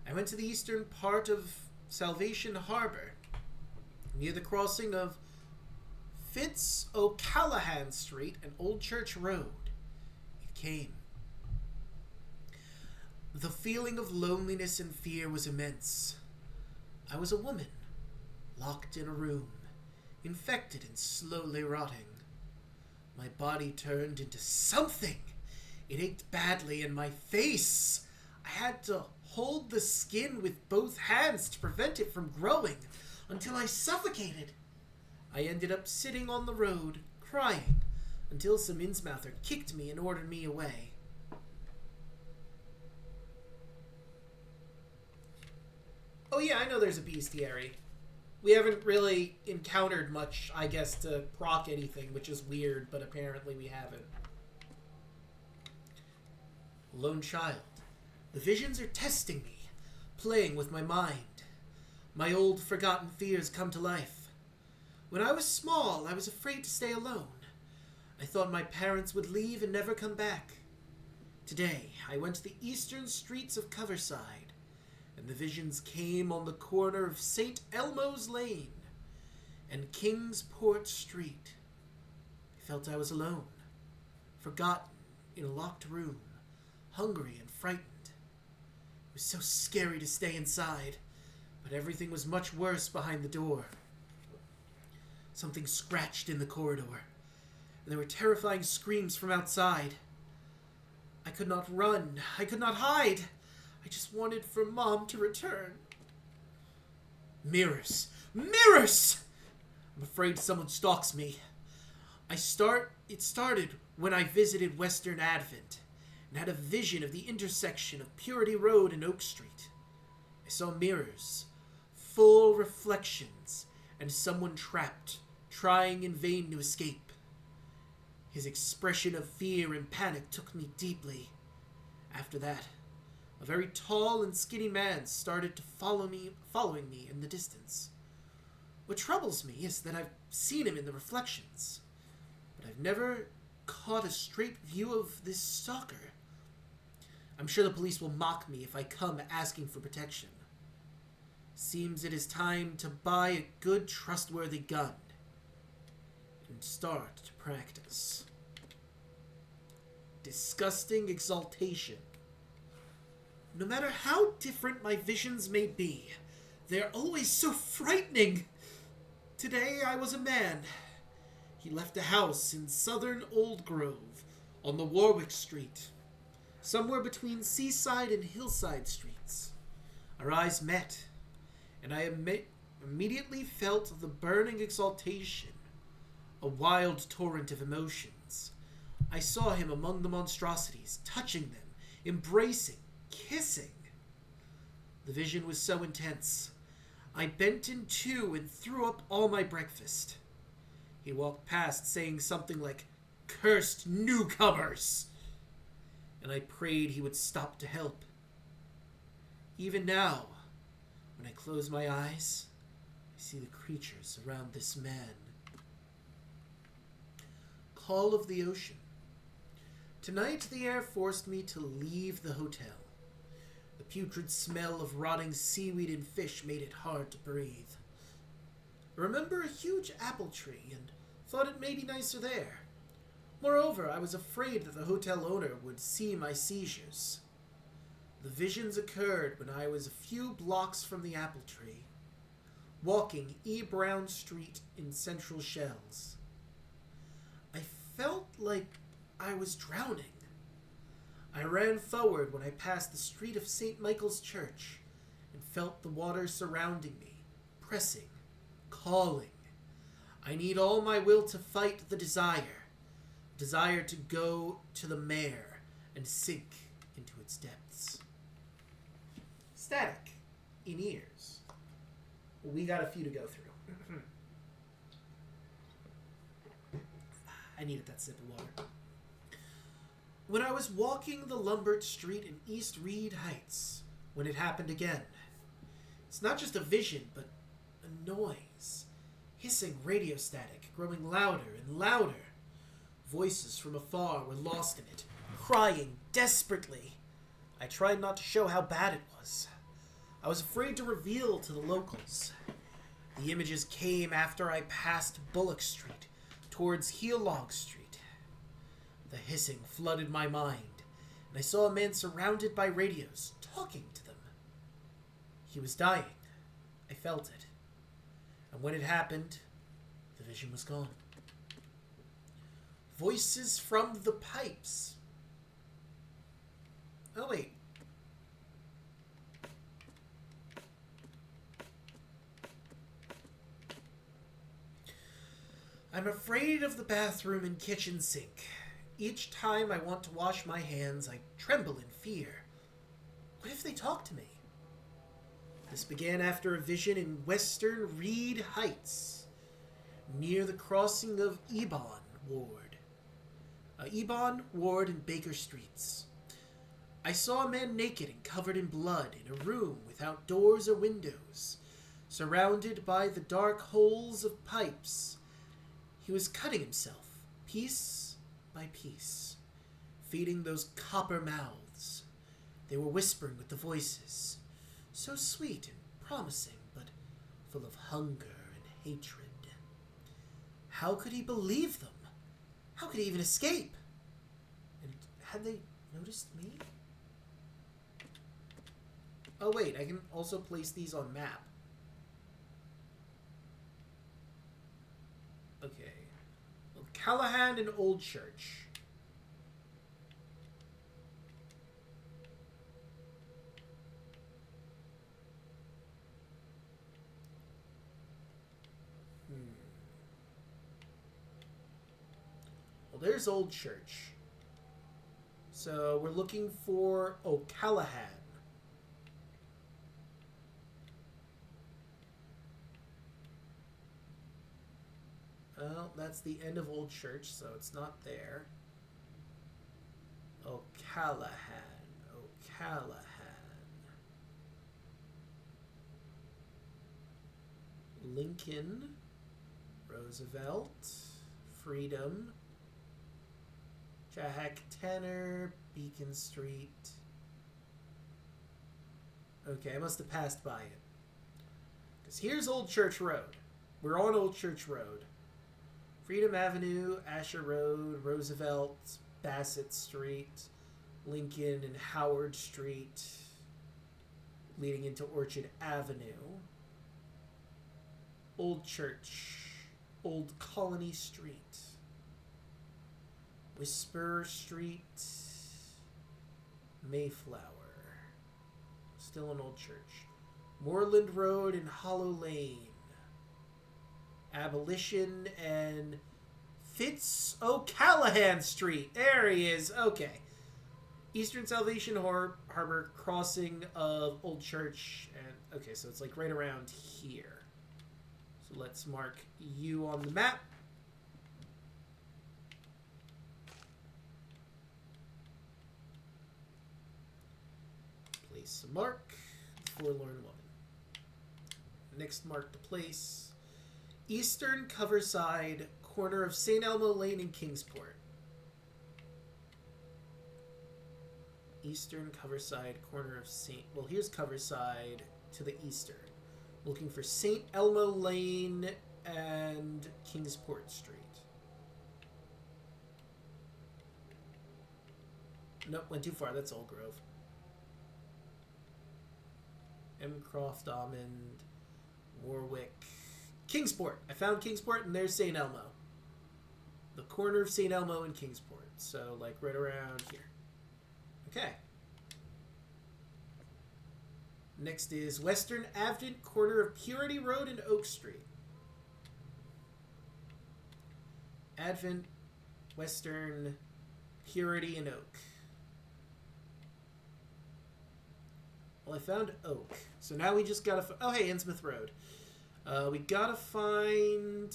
I went to the eastern part of Salvation Harbor, near the crossing of Fitz O'Callahan Street and Old Church Road. It came. The feeling of loneliness and fear was immense. I was a woman, locked in a room, infected and slowly rotting. My body turned into something. It ached badly, and my face. I had to hold the skin with both hands to prevent it from growing until I suffocated. I ended up sitting on the road, crying, until some Innsmouther kicked me and ordered me away. Oh yeah, I know there's a bestiary. We haven't really encountered much, I guess, to proc anything, which is weird, but apparently we haven't. Lone child. The visions are testing me, playing with my mind. My old, forgotten fears come to life. When I was small, I was afraid to stay alone. I thought my parents would leave and never come back. Today, I went to the eastern streets of Coverside, and the visions came on the corner of St. Elmo's Lane and Kingsport Street. I felt I was alone, forgotten in a locked room, hungry and frightened. It was so scary to stay inside, but everything was much worse behind the door. Something scratched in the corridor, and there were terrifying screams from outside. I could not run. I could not hide. I just wanted for Mom to return. Mirrors! Mirrors! I'm afraid someone stalks me. It started when I visited Western Advent and had a vision of the intersection of Purity Road and Oak Street. I saw mirrors, full reflections, and someone trapped, trying in vain to escape. His expression of fear and panic took me deeply. After that, a very tall and skinny man started to following me in the distance. What troubles me is that I've seen him in the reflections, but I've never caught a straight view of this stalker. I'm sure the police will mock me if I come asking for protection. Seems it is time to buy a good, trustworthy gun and start to practice. Disgusting exaltation. No matter how different my visions may be, they're always so frightening. Today I was a man. He left a house in southern Old Grove on the Warwick Street, somewhere between Seaside and Hillside Streets. Our eyes met, and I immediately felt the burning exaltation, a wild torrent of emotions. I saw him among the monstrosities, touching them, embracing, kissing. The vision was so intense, I bent in two and threw up all my breakfast. He walked past saying something like, "Cursed newcomers!" and I prayed he would stop to help. Even now, when I close my eyes, I see the creatures around this man. Call of the ocean. Tonight the air forced me to leave the hotel. The putrid smell of rotting seaweed and fish made it hard to breathe. I remember a huge apple tree and thought it may be nicer there. Moreover, I was afraid that the hotel owner would see my seizures. The visions occurred when I was a few blocks from the apple tree, walking E. Brown Street in Central Shells. I felt like I was drowning. I ran forward when I passed the street of St. Michael's Church and felt the water surrounding me, pressing, calling. I need all my will to fight the desire to go to the mare and sink into its depths. Static in ears. We got a few to go through. I needed that sip of water. When I was walking the Lombard Street in East Reed Heights, when it happened again. It's not just a vision, but a noise. Hissing radio static, growing louder and louder. Voices from afar were lost in it, crying desperately. I tried not to show how bad it was. I was afraid to reveal to the locals. The images came after I passed Bullock Street, towards Heelog Street. The hissing flooded my mind, and I saw a man surrounded by radios, talking to them. He was dying. I felt it. And when it happened, the vision was gone. Voices from the pipes. Oh, wait. I'm afraid of the bathroom and kitchen sink. Each time I want to wash my hands, I tremble in fear. What if they talk to me? This began after a vision in Western Reed Heights, near the crossing of Ebon Ward. And Baker Streets. I saw a man naked and covered in blood in a room without doors or windows, surrounded by the dark holes of pipes. He was cutting himself, piece by piece, feeding those copper mouths. They were whispering with the voices, so sweet and promising, but full of hunger and hatred. How could he believe them? How could he even escape? And had they noticed me? Oh wait, I can also place these on map. Okay. Well, Callahan and Old Church. Well, there's Old Church. So we're looking for O'Callahan. Well, that's the end of Old Church, so it's not there. O'Callahan. Lincoln. Roosevelt. Freedom. Jack Tanner. Beacon Street. Okay, I must have passed by it. Because here's Old Church Road. We're on Old Church Road. Freedom Avenue, Asher Road, Roosevelt, Bassett Street, Lincoln and Howard Street, leading into Orchard Avenue. Old Church, Old Colony Street, Whisper Street, Mayflower. Still an Old Church. Moreland Road and Hollow Lane. Abolition and Fitz O'Callahan Street. There he is. Okay. Eastern Salvation Harbor, crossing of Old Church. And okay, so it's like right around here. So let's mark you on the map. Place a mark. Forlorn Woman. Next mark to place. Eastern Coverside, corner of St. Elmo Lane and Kingsport. Eastern Coverside, corner of St. Well, here's Coverside to the eastern. Looking for St. Elmo Lane and Kingsport Street. Nope, went too far. That's Old Grove. M. Croft, Almond, Warwick, Kingsport. I found Kingsport, and there's St. Elmo. The corner of St. Elmo and Kingsport. So, like, right around here. Okay. Next is Western Avenue, corner of Purity Road and Oak Street. Advent, Western, Purity, and Oak. Well, I found Oak. So now we just gotta... Oh, hey, Innsmouth Road. We gotta find...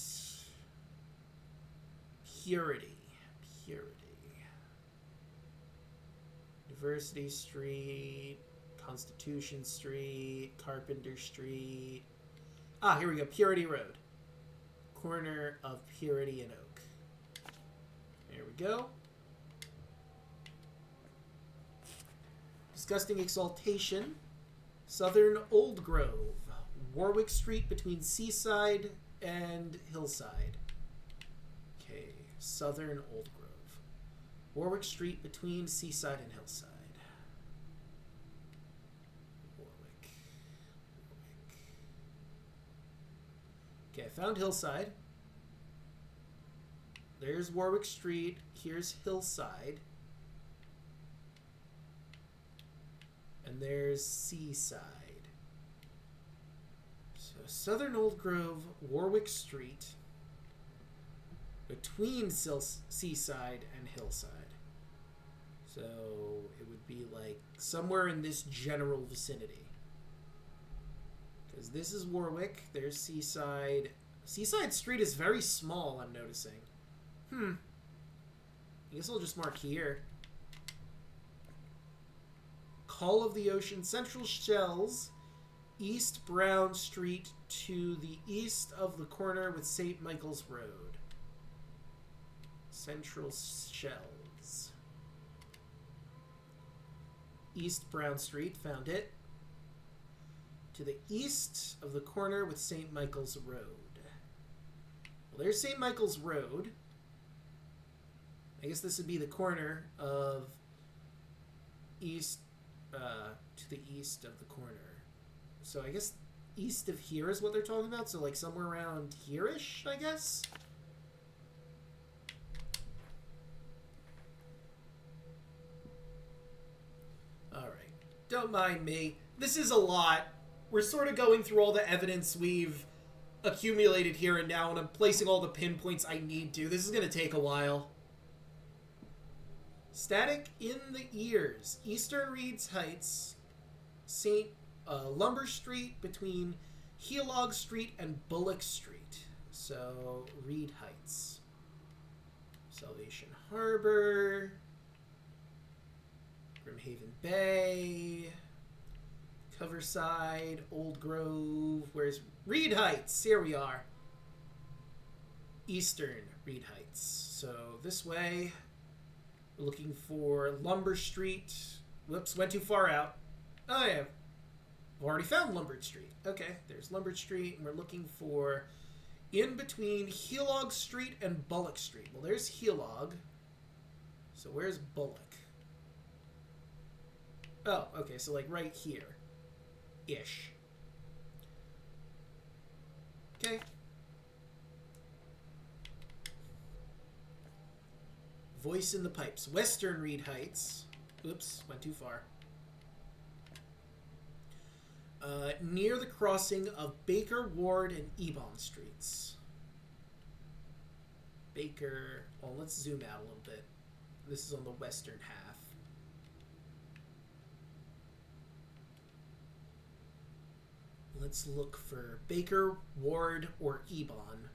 Purity. University Street, Constitution Street, Carpenter Street. Ah, here we go. Purity Road. Corner of Purity and Oak. There we go. Disgusting Exaltation. Southern Old Grove. Warwick Street between Seaside and Hillside. Okay, Southern Old Grove. Warwick Street between Seaside and Hillside. Warwick. Okay, I found Hillside. There's Warwick Street. Here's Hillside. And there's Seaside. So Southern Old Grove, Warwick Street, between Seaside and Hillside. So it would be like somewhere in this general vicinity. Because this is Warwick, there's Seaside. Seaside Street is very small, I'm noticing. I guess I'll just mark here. Call of the Ocean, Central Shells, East Brown Street to the east of the corner with St. Michael's Road. Central Shells. East Brown Street, found it. To the east of the corner with St. Michael's Road. Well, there's St. Michael's Road. I guess this would be the corner of east, to the east of the corner. So I guess east of here is what they're talking about. So like somewhere around here-ish, I guess? Alright. Don't mind me. This is a lot. We're sort of going through all the evidence we've accumulated here and now, and I'm placing all the pinpoints I need to. This is going to take a while. Static in the ears. Eastern Reeds Heights. St. Lumber Street between Healog Street and Bullock Street. So, Reed Heights. Salvation Harbor. Grimhaven Bay. Coverside. Old Grove. Where's Reed Heights? Here we are. Eastern Reed Heights. So, this way. We're looking for Lumber Street. Whoops, went too far out. Oh, yeah. I've already found Lombard Street. Okay, there's Lombard Street, and we're looking for in between Helog Street and Bullock Street. Well, there's Helog. So where's Bullock? Oh, okay, so like right here. Ish. Okay. Voice in the Pipes. Western Reed Heights. Oops, went too far. Near the crossing of Baker, Ward, and Ebon Streets. Baker... Oh, let's zoom out a little bit. This is on the western half. Let's look for Baker, Ward, or Ebon.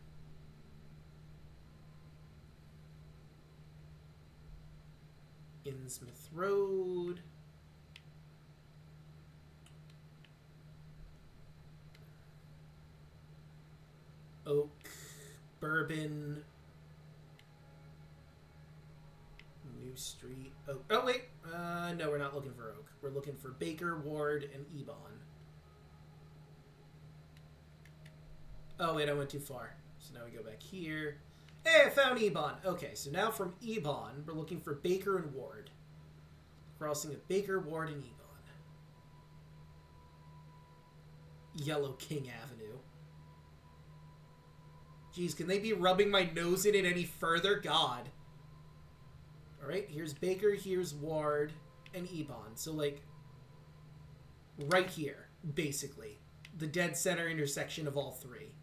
Innsmouth Road. Oak, Bourbon, New Street. Oh wait. No, we're not looking for Oak. We're looking for Baker, Ward, and Ebon. Oh wait, I went too far. So now we go back here. Hey, I found Ebon. Okay, so now from Ebon, we're looking for Baker and Ward. Crossing of Baker, Ward, and Ebon. Yellow King Avenue. Jeez, can they be rubbing my nose in it any further? God. Alright, here's Baker, here's Ward, and Ebon. So, like, right here, basically. The dead center intersection of all three.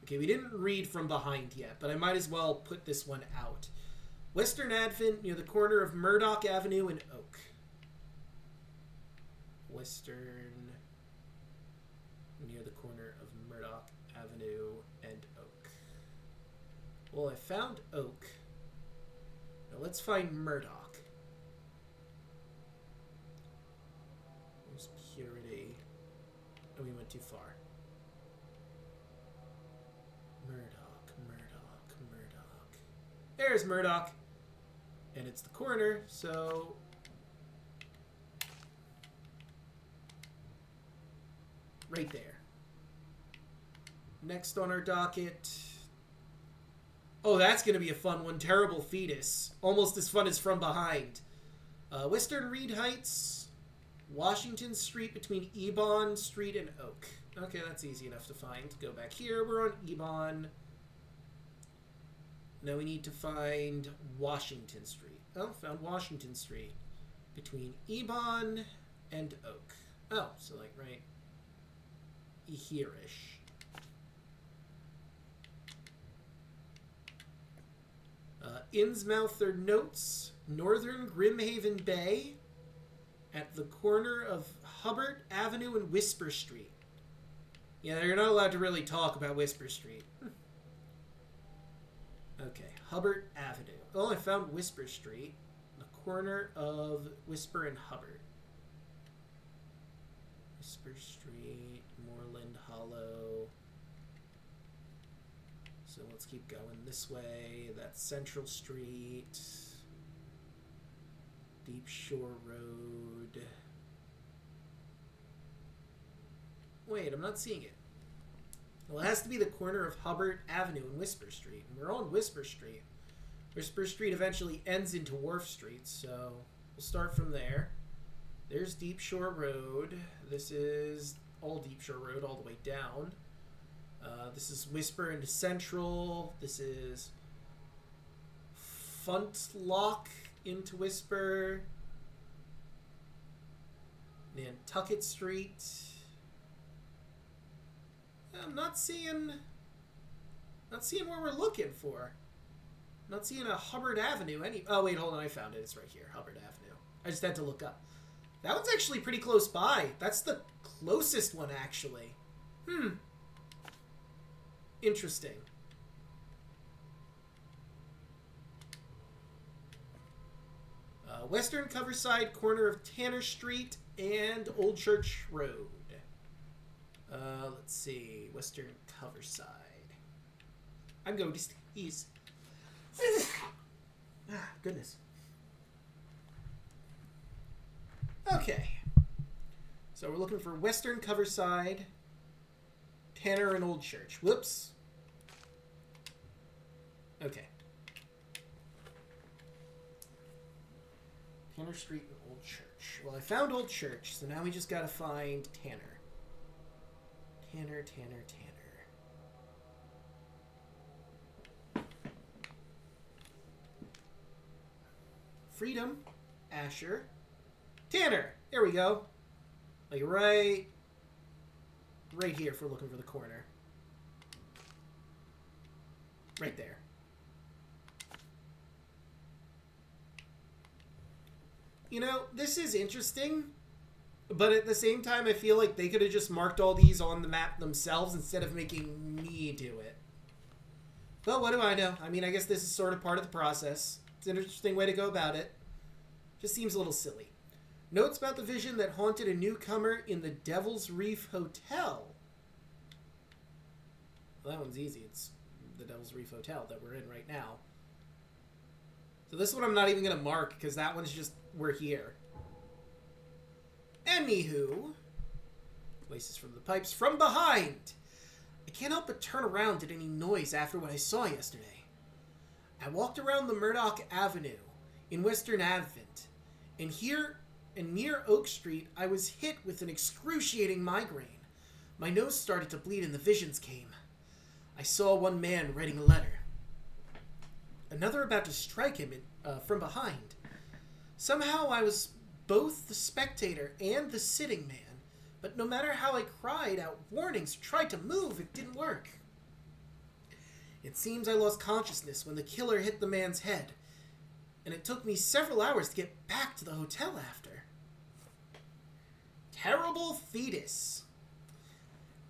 Okay, we didn't read from behind yet, but I might as well put this one out. Western Advent, near the corner of Murdoch Avenue and Oak. Western... near the corner of Murdoch Avenue and Oak. Well, I found Oak. Now let's find Murdoch. There's Purity. Oh, we went too far. Murdoch, Murdoch, Murdoch. There's Murdoch. And it's the corner, so... right there. Next on our docket. Oh, that's going to be a fun one. Terrible Fetus. Almost as fun as From Behind. Western Reed Heights. Washington Street between Ebon Street and Oak. Okay, that's easy enough to find. Go back here. We're on Ebon. Now we need to find Washington Street. Oh, found Washington Street. Between Ebon and Oak. Oh, so like right here-ish. Innsmouth or Notes, Northern Grimhaven Bay, at the corner of Hubbard Avenue and Whisper Street. Yeah, you're not allowed to really talk about Whisper Street. Okay, Hubbard Avenue. Oh, I found Whisper Street, the corner of Whisper and Hubbard. Whisper Street, Moreland Hollow. So let's keep going this way. That's Central Street. Deep Shore Road. Wait, I'm not seeing it. Well, it has to be the corner of Hubbard Avenue and Whisper Street. And we're on Whisper Street. Whisper Street eventually ends into Wharf Street, so we'll start from there. There's Deep Shore Road. This is all Deep Shore Road all the way down. This is Whisper into Central. This is Funtlock into Whisper. Nantucket Street. I'm not seeing where we're looking for. Not seeing a Hubbard Avenue any. Oh wait, hold on, I found it. It's right here, Hubbard Avenue. I just had to look up. That one's actually pretty close by. That's the closest one, actually. Interesting. Western Coverside, corner of Tanner Street and Old Church Road. Let's see. Western Coverside. I'm going to sneeze. Goodness. Okay. So we're looking for Western Coverside, Tanner and Old Church. Whoops. Okay. Tanner Street and Old Church. Well, I found Old Church, so now we just gotta find Tanner. Tanner. Freedom. Asher. Tanner! There we go. Like right here if we're looking for the corner. Right there. You know, this is interesting, but at the same time, I feel like they could have just marked all these on the map themselves instead of making me do it. But what do I know? I mean, I guess this is sort of part of the process. It's an interesting way to go about it. Just seems a little silly. Notes about the vision that haunted a newcomer in the Devil's Reef Hotel. Well, that one's easy. It's the Devil's Reef Hotel that we're in right now. So this one I'm not even going to mark because that one's just, we're here. Anywho. Voices from the pipes from behind. I can't help but turn around at any noise after what I saw yesterday. I walked around the Murdoch Avenue in Western Advent, and here and near Oak Street I was hit with an excruciating migraine. My nose started to bleed and the visions came. I saw one man writing a letter. Another about to strike him from behind. Somehow I was both the spectator and the sitting man, but no matter how I cried out warnings, tried to move, it didn't work. It seems I lost consciousness when the killer hit the man's head, and it took me several hours to get back to the hotel after. Terrible fetus.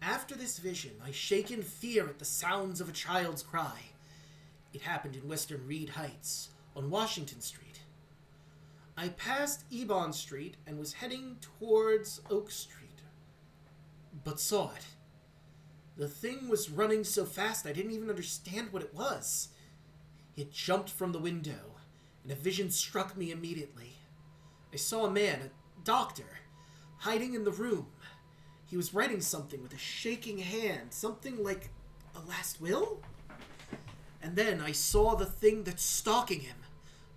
After this vision, I shake in fear at the sounds of a child's cry. It happened in Western Reed Heights, on Washington Street. I passed Ebon Street and was heading towards Oak Street, but saw it. The thing was running so fast I didn't even understand what it was. It jumped from the window, and a vision struck me immediately. I saw a man, a doctor, hiding in the room. He was writing something with a shaking hand, something like a last will? And then I saw the thing that's stalking him.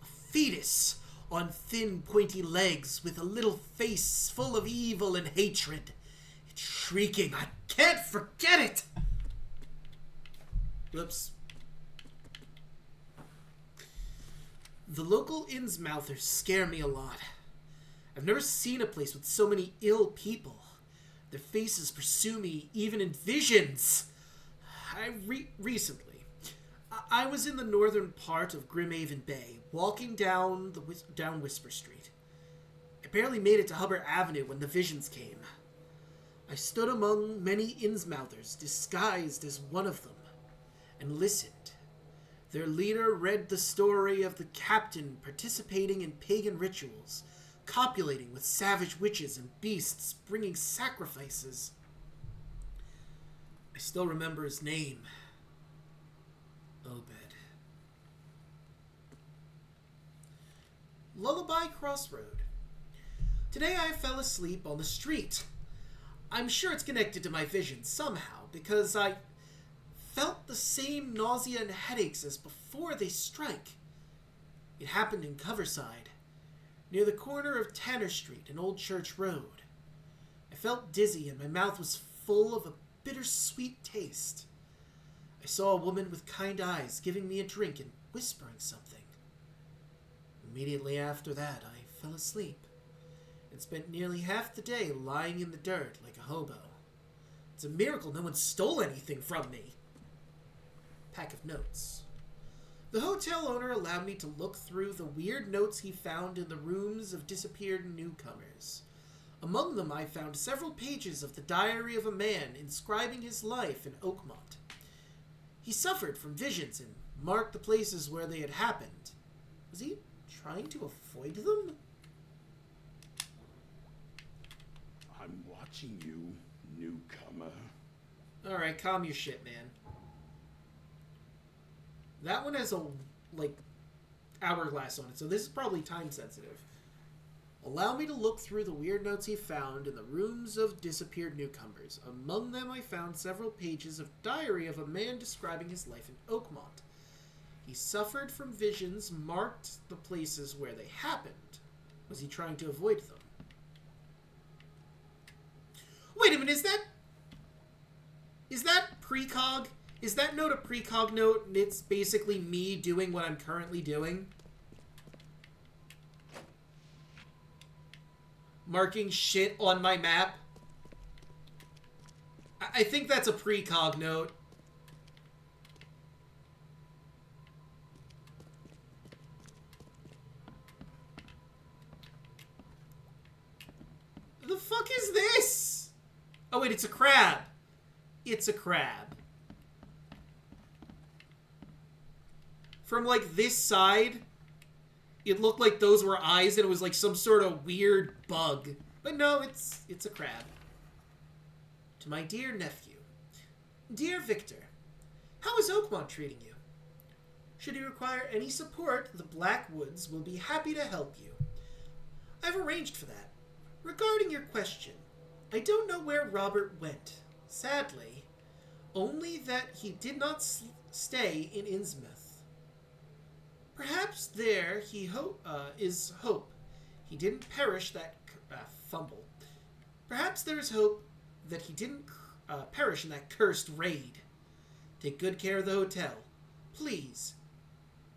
A fetus on thin, pointy legs with a little face full of evil and hatred. It's shrieking. I can't forget it! Whoops. The local Innsmouthers scare me a lot. I've never seen a place with so many ill people. Their faces pursue me even in visions. Recently, I was in the northern part of Grimhaven Bay, walking down Whisper Street. I barely made it to Hubbard Avenue when the visions came. I stood among many Innsmouthers, disguised as one of them, and listened. Their leader read the story of the captain participating in pagan rituals, copulating with savage witches and beasts, bringing sacrifices. I still remember his name. Obed. Lullaby Crossroad. Today I fell asleep on the street. I'm sure it's connected to my vision somehow, because I felt the same nausea and headaches as before they strike. It happened in Coverside, near the corner of Tanner Street and Old Church Road. I felt dizzy and my mouth was full of a bittersweet taste. I saw a woman with kind eyes giving me a drink and whispering something. Immediately after that, I fell asleep and spent nearly half the day lying in the dirt like a hobo. It's a miracle no one stole anything from me. Pack of notes. The hotel owner allowed me to look through the weird notes he found in the rooms of disappeared newcomers. Among them, I found several pages of the diary of a man inscribing his life in Oakmont. He suffered from visions and marked the places where they had happened. Was he trying to avoid them? I'm watching you, newcomer. Alright, calm your shit, man. That one has a, like, hourglass on it, so this is probably time sensitive. Allow me to look through the weird notes he found in the rooms of disappeared newcomers. Among them I found several pages of diary of a man describing his life in Oakmont. He suffered from visions, marked the places where they happened. Was he trying to avoid them? Wait a minute, is that precog? Is that note a precog note and it's basically me doing what I'm currently doing? Marking shit on my map? I think that's a precog note. The fuck is this? Oh wait, it's a crab. It's a crab. From like this side, it looked like those were eyes and it was like some sort of weird bug. But no, it's a crab. To my dear nephew. Dear Victor, how is Oakmont treating you? Should you require any support, the Blackwoods will be happy to help you. I've arranged for that. Regarding your question, I don't know where Robert went. Sadly, only that he did not stay in Innsmouth. Perhaps there is hope. He didn't perish that fumble. Perhaps there is hope that he didn't perish in that cursed raid. Take good care of the hotel. Please.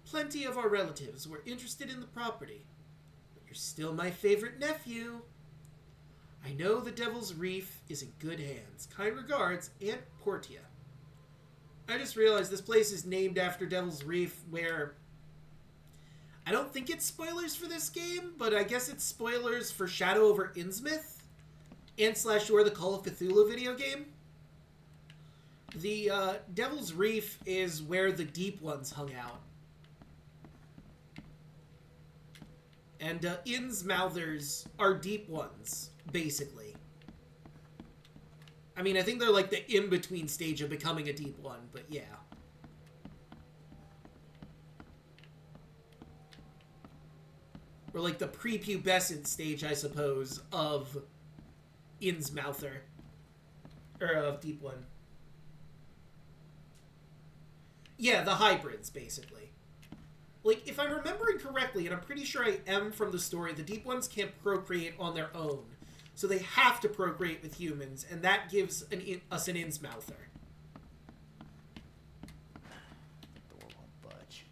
Plenty of our relatives were interested in the property. But you're still my favorite nephew. I know the Devil's Reef is in good hands. Kind regards, Aunt Portia. I just realized this place is named after Devil's Reef, where I don't think it's spoilers for this game, but I guess it's spoilers for Shadow over Innsmouth and /or the Call of Cthulhu video game. The Devil's Reef is where the Deep Ones hung out. And Innsmouthers are Deep Ones, basically. I mean, I think they're like the in-between stage of becoming a Deep One, but yeah. Or like the prepubescent stage, I suppose, of Innsmouther. Or of Deep One. Yeah, the hybrids, basically. Like, if I'm remembering correctly, and I'm pretty sure I am from the story, the Deep Ones can't procreate on their own. So they have to procreate with humans, and that gives us an Innsmouther. The door won't budge.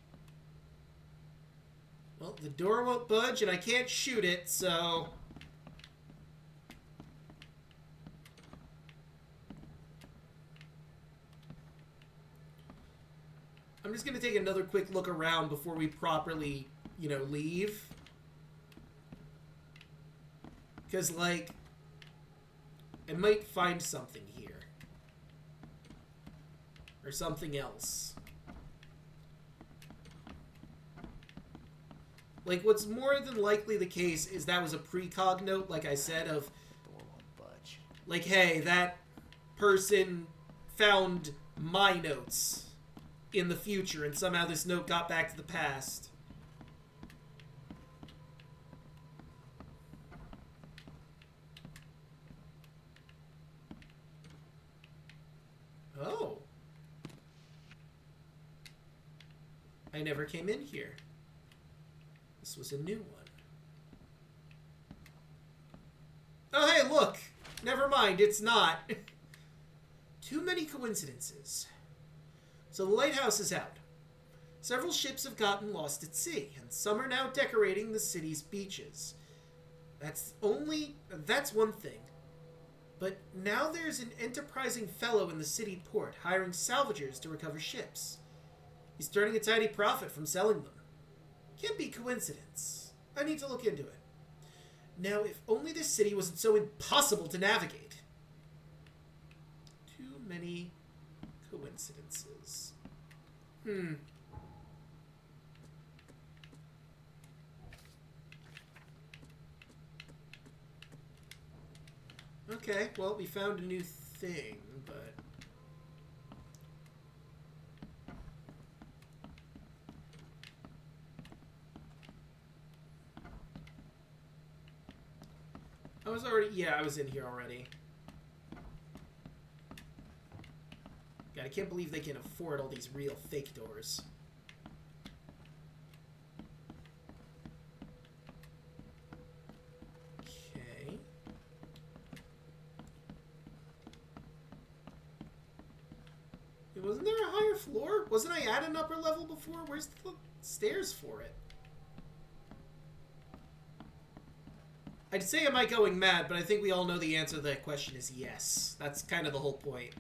Well, the door won't budge, and I can't shoot it, so... I'm just going to take another quick look around before we properly, you know, leave. Because, like, I might find something here. Or something else. Like, what's more than likely the case is that was a precog note, like I said, of... The door won't budge. Like, hey, that person found my notes in the future, and somehow this note got back to the past. Oh. I never came in here. This was a new one. Oh, hey, look! Never mind, it's not. Too many coincidences. So the lighthouse is out. Several ships have gotten lost at sea, and some are now decorating the city's beaches. That's one thing. But now there's an enterprising fellow in the city port hiring salvagers to recover ships. He's turning a tidy profit from selling them. Can't be coincidence. I need to look into it. Now, if only this city wasn't so impossible to navigate. Too many coincidences. Okay, well, we found a new thing, but... I was already... Yeah, I was in here already. God, I can't believe they can afford all these real fake doors. Okay. Wasn't there a higher floor? Wasn't I at an upper level before? Where's the stairs for it? I'd say am I going mad, but I think we all know the answer to that question is yes. That's kind of the whole point.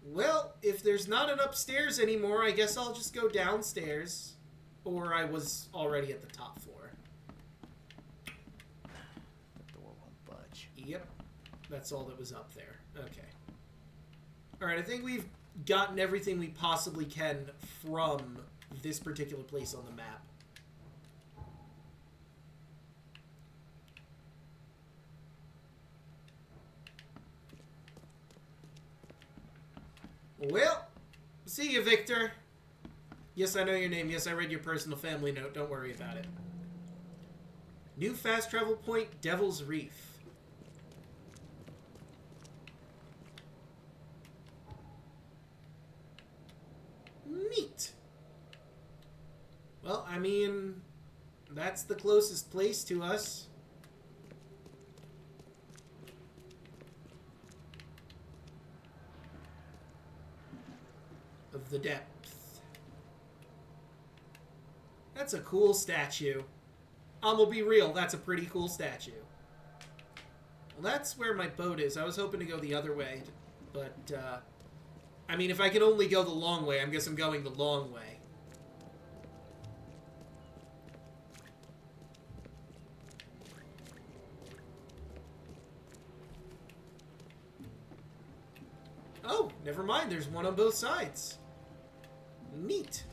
Well, if there's not an upstairs anymore, I guess I'll just go downstairs. Or I was already at the top floor. The door won't budge. Yep. That's all that was up there. Okay. Alright, I think we've gotten everything we possibly can from this particular place on the map. Well, see you, Victor. Yes, I know your name. Yes, I read your personal family note. Don't worry about it. New fast travel point, Devil's Reef. Neat. Well, I mean, that's the closest place to us. Of the depth. That's a cool statue. I'm gonna be real, that's a pretty cool statue. Well, that's where my boat is. I was hoping to go the other way, but, I mean, if I can only go the long way, I guess I'm going the long way. Oh, never mind. There's one on both sides. Neat.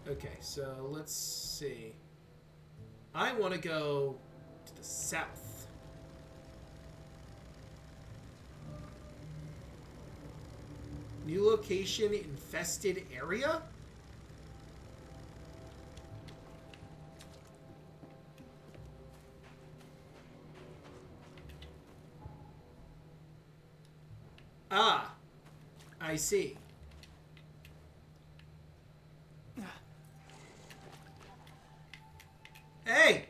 Okay, so let's see. I want to go to the south. New location, infested area? Ah, I see. Hey!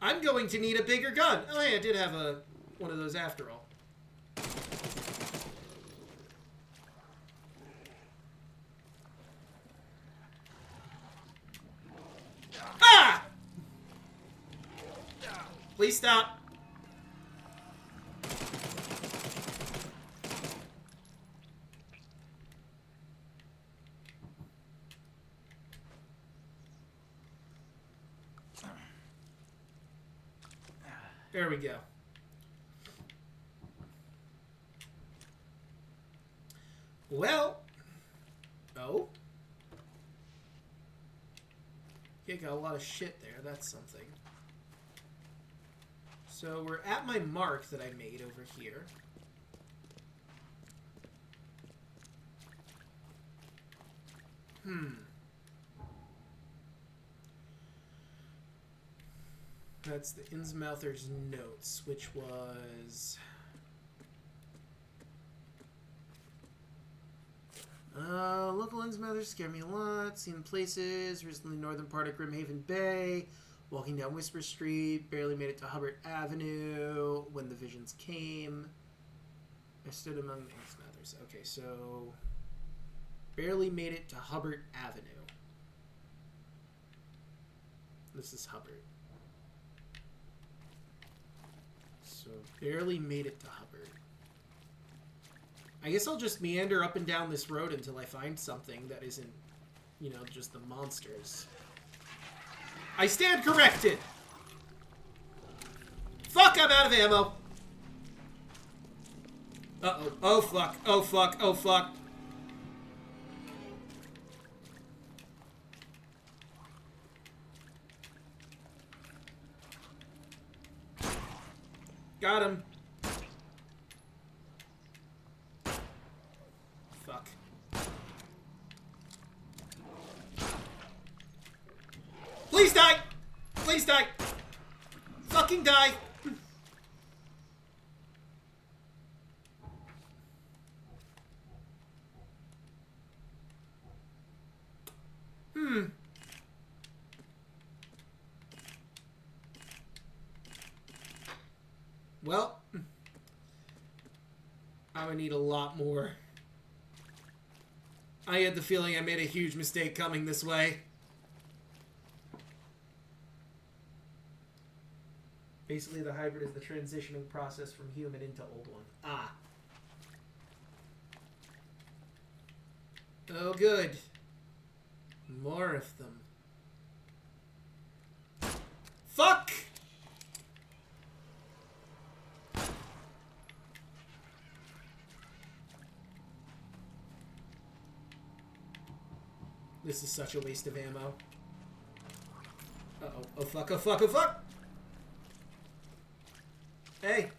I'm going to need a bigger gun. Oh yeah, I did have one of those after all. Ah! Please stop. There we go. Well. Oh. Yeah, got a lot of shit there. That's something. So we're at my mark that I made over here. That's the Innsmouther's notes, which was... local Innsmouthers scare me a lot. Seen places. Recently northern part of Grimhaven Bay. Walking down Whisper Street. Barely made it to Hubbard Avenue when the visions came. I stood among the Innsmouthers. Okay, so... Barely made it to Hubbard Avenue. This is Hubbard. So, barely made it to Hubbard. I guess I'll just meander up and down this road until I find something that isn't, you know, just the monsters. I stand corrected! Fuck, I'm out of ammo! Uh-oh. Oh, fuck. Oh, fuck. Oh, fuck. Got him. Fuck. Please die! Please die! Fucking die! Well, I would need a lot more. I had the feeling I made a huge mistake coming this way. Basically, the hybrid is the transitioning process from human into old one. Ah. Oh, good. More of them. Fuck! This is such a waste of ammo. Uh-oh. Oh, fuck. Oh, fuck. Oh, fuck! Hey.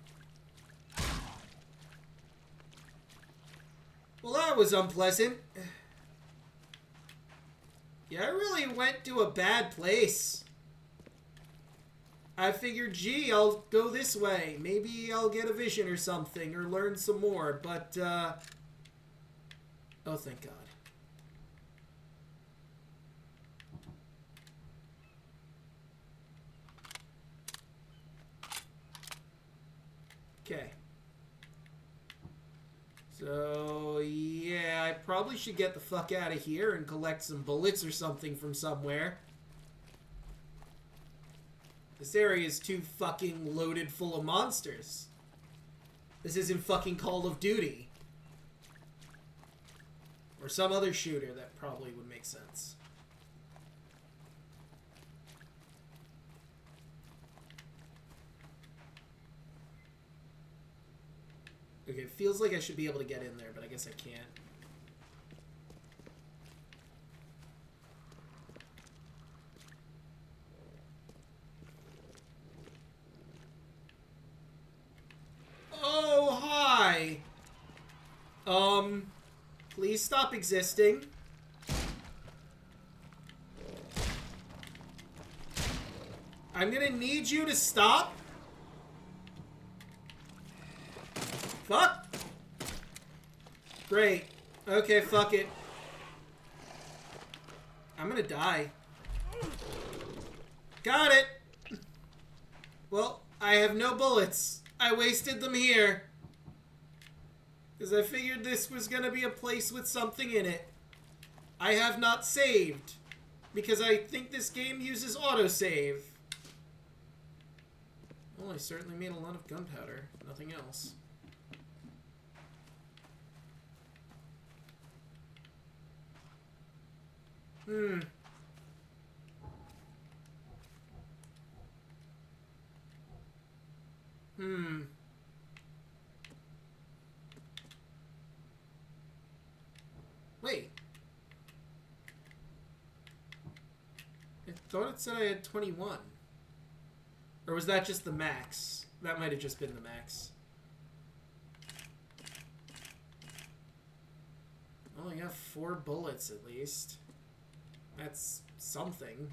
Well, that was unpleasant. Yeah, I really went to a bad place. I figured, gee, I'll go this way. Maybe I'll get a vision or something, or learn some more, but, oh, thank God. Okay. So, yeah, I probably should get the fuck out of here and collect some bullets or something from somewhere. This area is too fucking loaded full of monsters. This isn't fucking Call of Duty. Or some other shooter that probably would make sense. Okay, it feels like I should be able to get in there, but I guess I can't. Oh, hi! Please stop existing. I'm gonna need you to stop. Fuck! Great. Okay, fuck it. I'm gonna die. Got it! Well, I have no bullets. I wasted them here. Because I figured this was gonna be a place with something in it. I have not saved. Because I think this game uses autosave. Well, I certainly made a lot of gunpowder. Nothing else. Wait. I thought it said I had 21. Or was that just the max? That might have just been the max. Well, I got 4 bullets at least. That's something.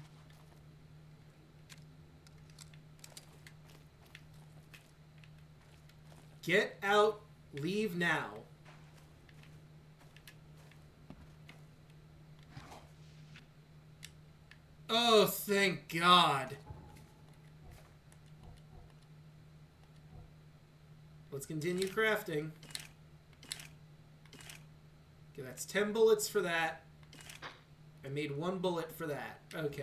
Get out. Leave now. Oh, thank God. Let's continue crafting. Okay, that's 10 bullets for that. I made 1 bullet for that. Okay.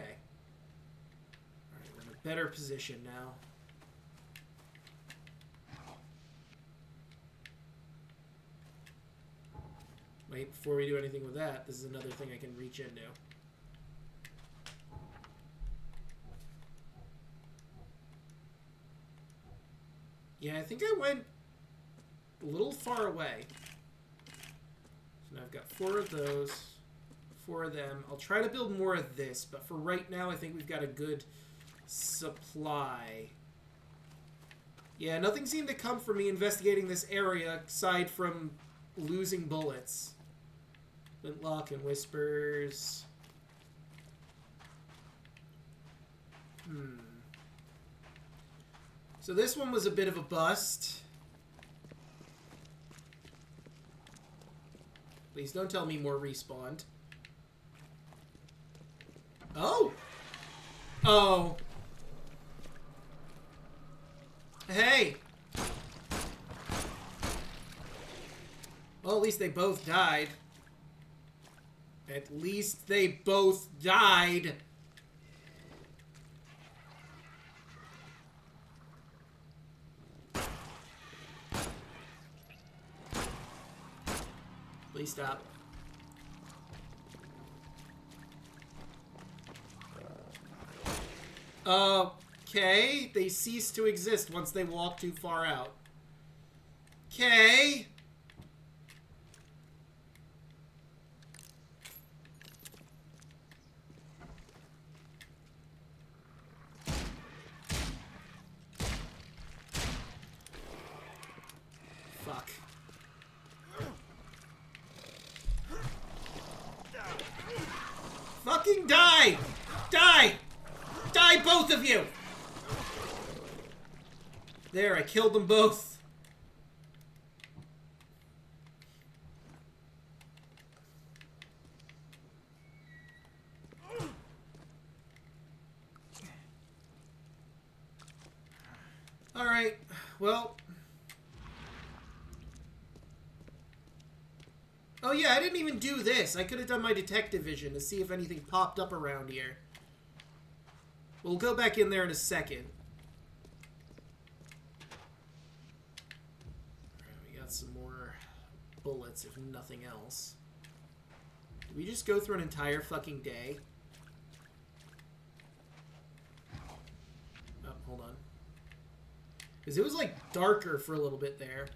Alright, we're in a better position now. Wait, before we do anything with that, this is another thing I can reach into. Yeah, I think I went a little far away. So now I've got 4 of those. 4 of them. I'll try to build more of this, but for right now, I think we've got a good supply. Yeah, nothing seemed to come from me investigating this area aside from losing bullets. Flintlock and whispers. So this one was a bit of a bust. Please don't tell me more respawned. Oh! Oh! Hey! Well, at least they both died. At least they both died! Please stop. Okay, they cease to exist once they walk too far out. Okay. Fuck. Fucking die! Die! Die, both of you! There, I killed them both. Alright, well... Oh yeah, I didn't even do this. I could have done my detective vision to see if anything popped up around here. We'll go back in there in a second. Alright, we got some more bullets, if nothing else. Did we just go through an entire fucking day? Oh, hold on. Because it was, like, darker for a little bit there.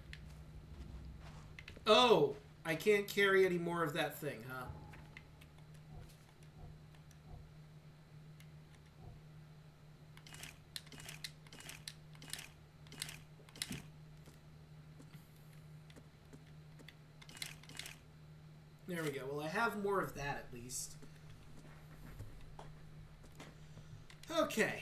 Oh! I can't carry any more of that thing, huh? There we go. Well, I have more of that at least. Okay.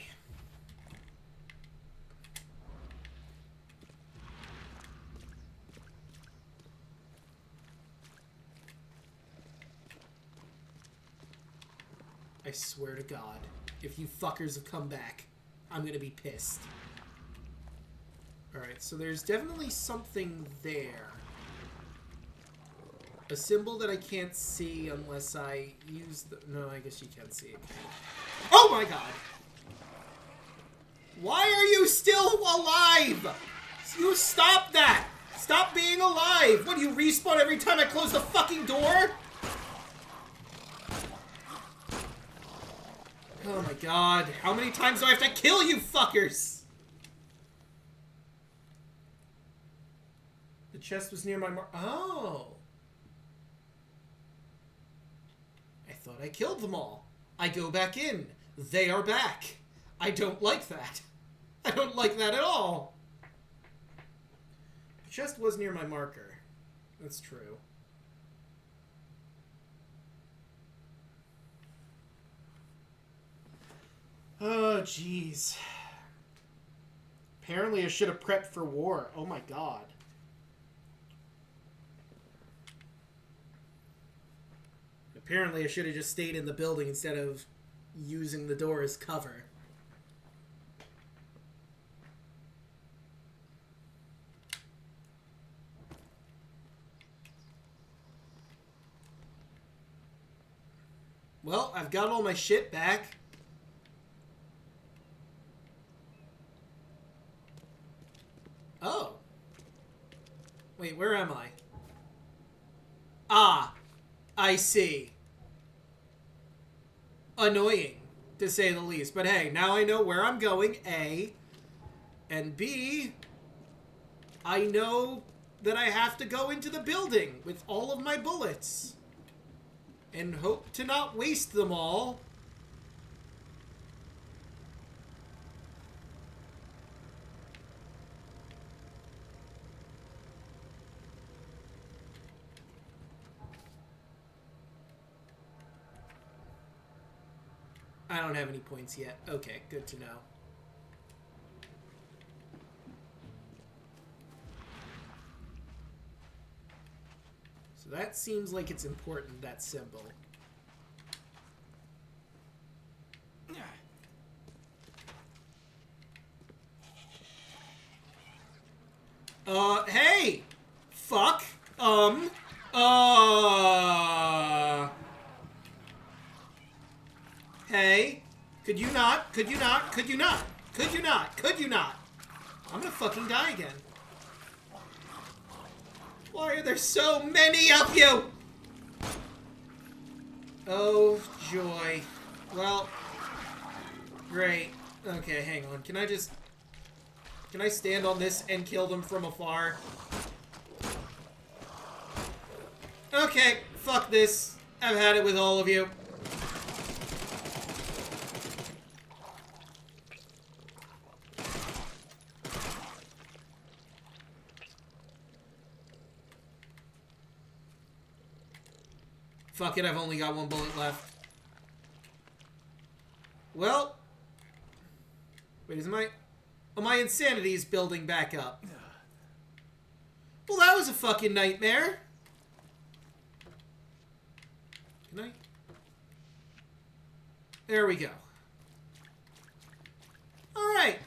I swear to God, if you fuckers have come back, I'm gonna be pissed. Alright, so there's definitely something there. A symbol that I can't see unless I use the... No, I guess you can see it. Oh my God! Why are you still alive? You stop that! Stop being alive! What, do you respawn every time I close the fucking door? Oh my God. How many times do I have to kill you fuckers? The chest was near my mark. Oh. I thought I killed them all. I go back in. They are back. I don't like that. I don't like that at all. The chest was near my marker. That's true. Oh, jeez. Apparently I should have prepped for war. Oh my God. Apparently I should have just stayed in the building instead of using the door as cover. Well, I've got all my shit back. Oh. Wait, where am I? Ah, I see. Annoying, to say the least. But hey, now I know where I'm going, A. And B, I know that I have to go into the building with all of my bullets. And hope to not waste them all. I don't have any points yet. Okay, good to know. So that seems like it's important, that symbol. Hey! Fuck. Hey, could you not? Could you not? Could you not? Could you not? Could you not? I'm gonna fucking die again. Why are there so many of you? Oh, joy. Well, great. Okay, hang on. Can I stand on this and kill them from afar? Okay, fuck this. I've had it with all of you. Fuck it, I've only got one bullet left. Well. Wait, is my... Oh, my insanity is building back up. Well, that was a fucking nightmare. Can I? There we go. Alright.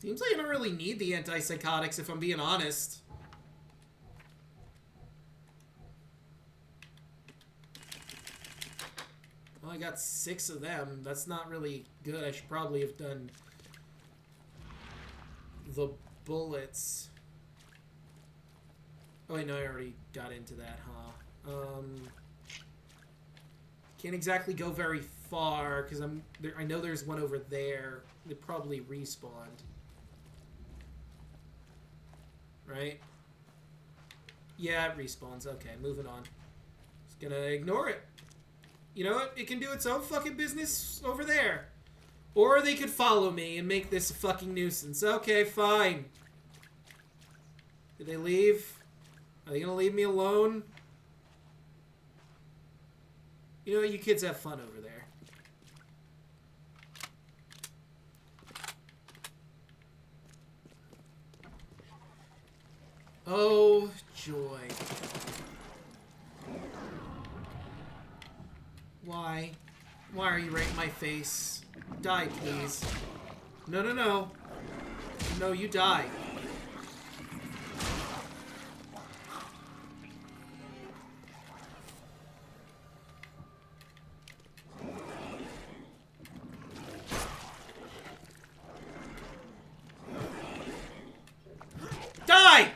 Seems like I don't really need the antipsychotics, if I'm being honest. Well, I got 6 of them. That's not really good. I should probably have done the bullets. Oh, wait, no, I already got into that, huh? Can't exactly go very far, because I know there's one over there. They probably respawned. Right? Yeah, it respawns. Okay, moving on. Just gonna ignore it. You know what? It can do its own fucking business over there. Or they could follow me and make this a fucking nuisance. Okay, fine. Did they leave? Are they gonna leave me alone? You know what? You kids have fun over there. Oh, joy. Why? Why are you right in my face? Die, please. No, no, no. No, you die. Die!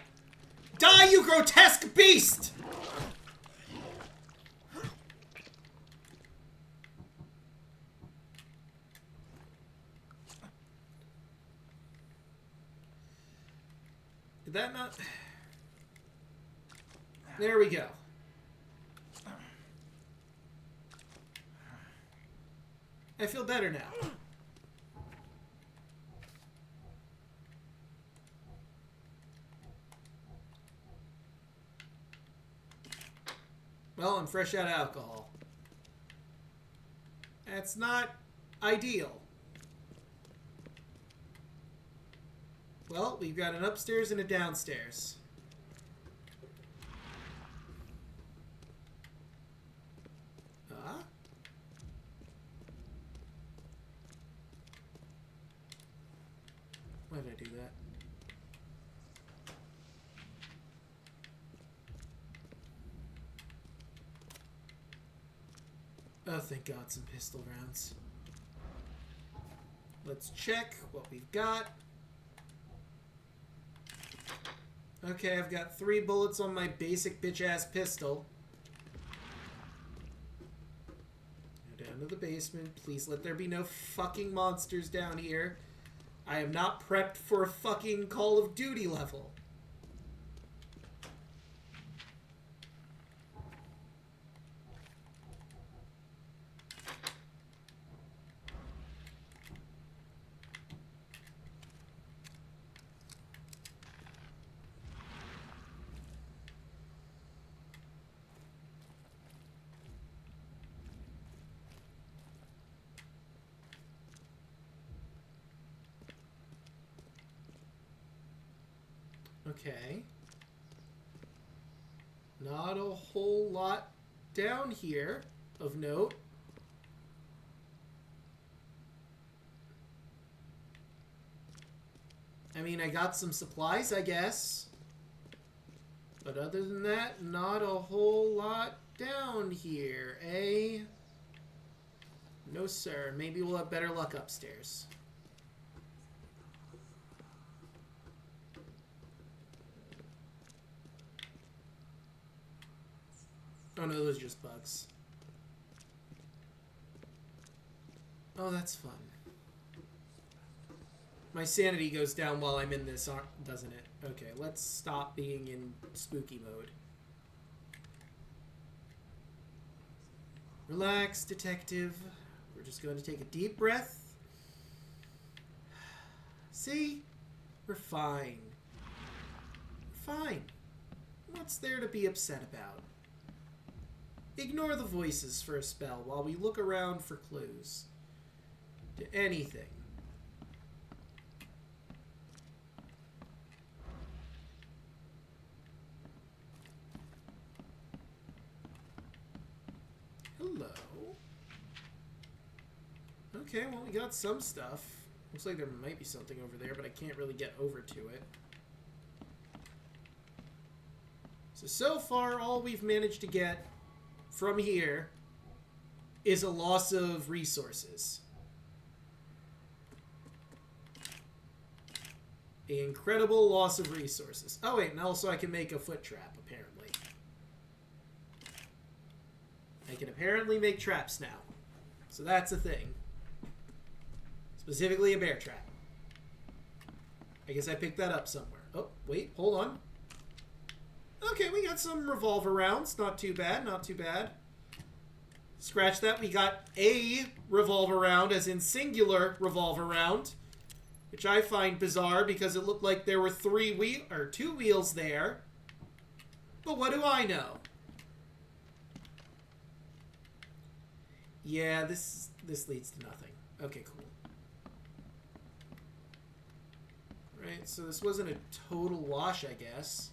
Die, you grotesque beast! Did that not... There we go. I feel better now. Well, I'm fresh out of alcohol. That's not ideal. Well, we've got an upstairs and a downstairs. Why did I do that? Oh, thank God, some pistol rounds. Let's check what we've got. Okay, I've got 3 bullets on my basic bitch-ass pistol. basement. Please let there be no fucking monsters down here. I am not prepped for a fucking Call of Duty level. Okay. Not a whole lot down here of note. I mean, I got some supplies, I guess. But other than that, not a whole lot down here, eh? No, sir. Maybe we'll have better luck upstairs. Oh no, those are just bugs. Oh, that's fun. My sanity goes down while I'm in this, doesn't it? Okay, let's stop being in spooky mode. Relax, detective. We're just going to take a deep breath. See? We're fine. We're fine. What's there to be upset about? Ignore the voices for a spell while we look around for clues to anything. Hello. Okay, well, we got some stuff. Looks like there might be something over there, but I can't really get over to it. So far, all we've managed to get from here is a loss of resources. An incredible loss of resources. Oh wait, and also I can make a foot trap, apparently. I can apparently make traps now. So that's a thing. Specifically a bear trap. I guess I picked that up somewhere. Oh, wait, hold on. Okay, we got some revolver rounds. Not too bad, not too bad. Scratch that. We got a revolver round, as in singular revolver round, which I find bizarre because it looked like there were two wheels there. But what do I know? Yeah, this leads to nothing. Okay, cool. Right, so this wasn't a total wash, I guess.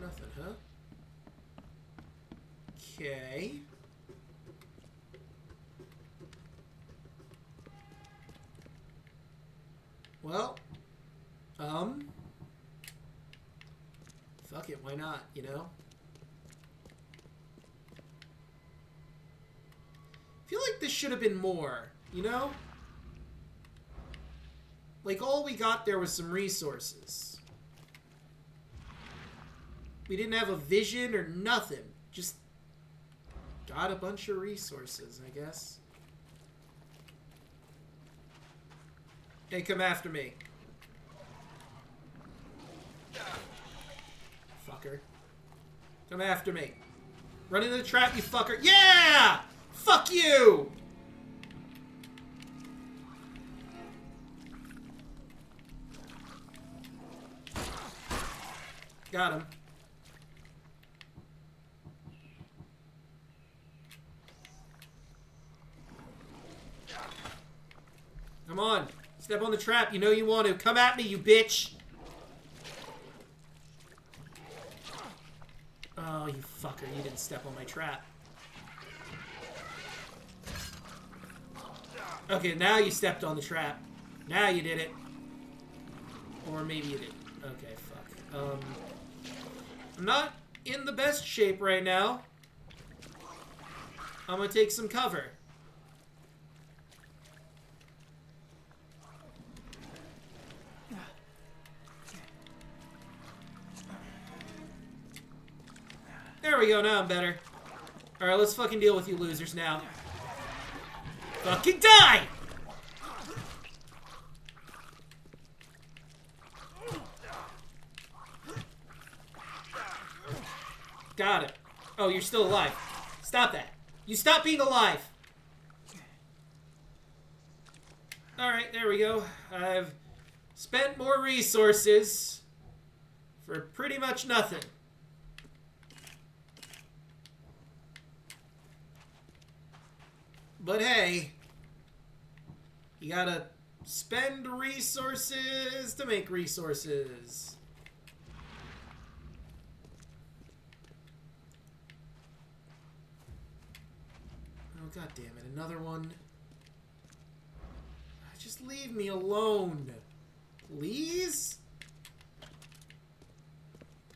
Nothing, huh? Okay. Well, fuck it, why not, you know? I feel like this should have been more, you know? Like, all we got there was some resources. We didn't have a vision or nothing. Just got a bunch of resources, I guess. Hey, come after me. Fucker. Come after me. Run into the trap, you fucker. Yeah! Fuck you! Got him. Come on. Step on the trap. You know you want to. Come at me, you bitch. Oh, you fucker. You didn't step on my trap. Okay, now you stepped on the trap. Now you did it. Or maybe you didn't. Okay, fuck. I'm not in the best shape right now. I'm gonna take some cover. There we go, now I'm better. Alright, let's fucking deal with you losers now. Fucking die! Got it. Oh, you're still alive. Stop that. You stop being alive. Alright, there we go. I've spent more resources for pretty much nothing. But hey, you gotta spend resources to make resources. Oh, god damn it, another one. Just leave me alone. Please?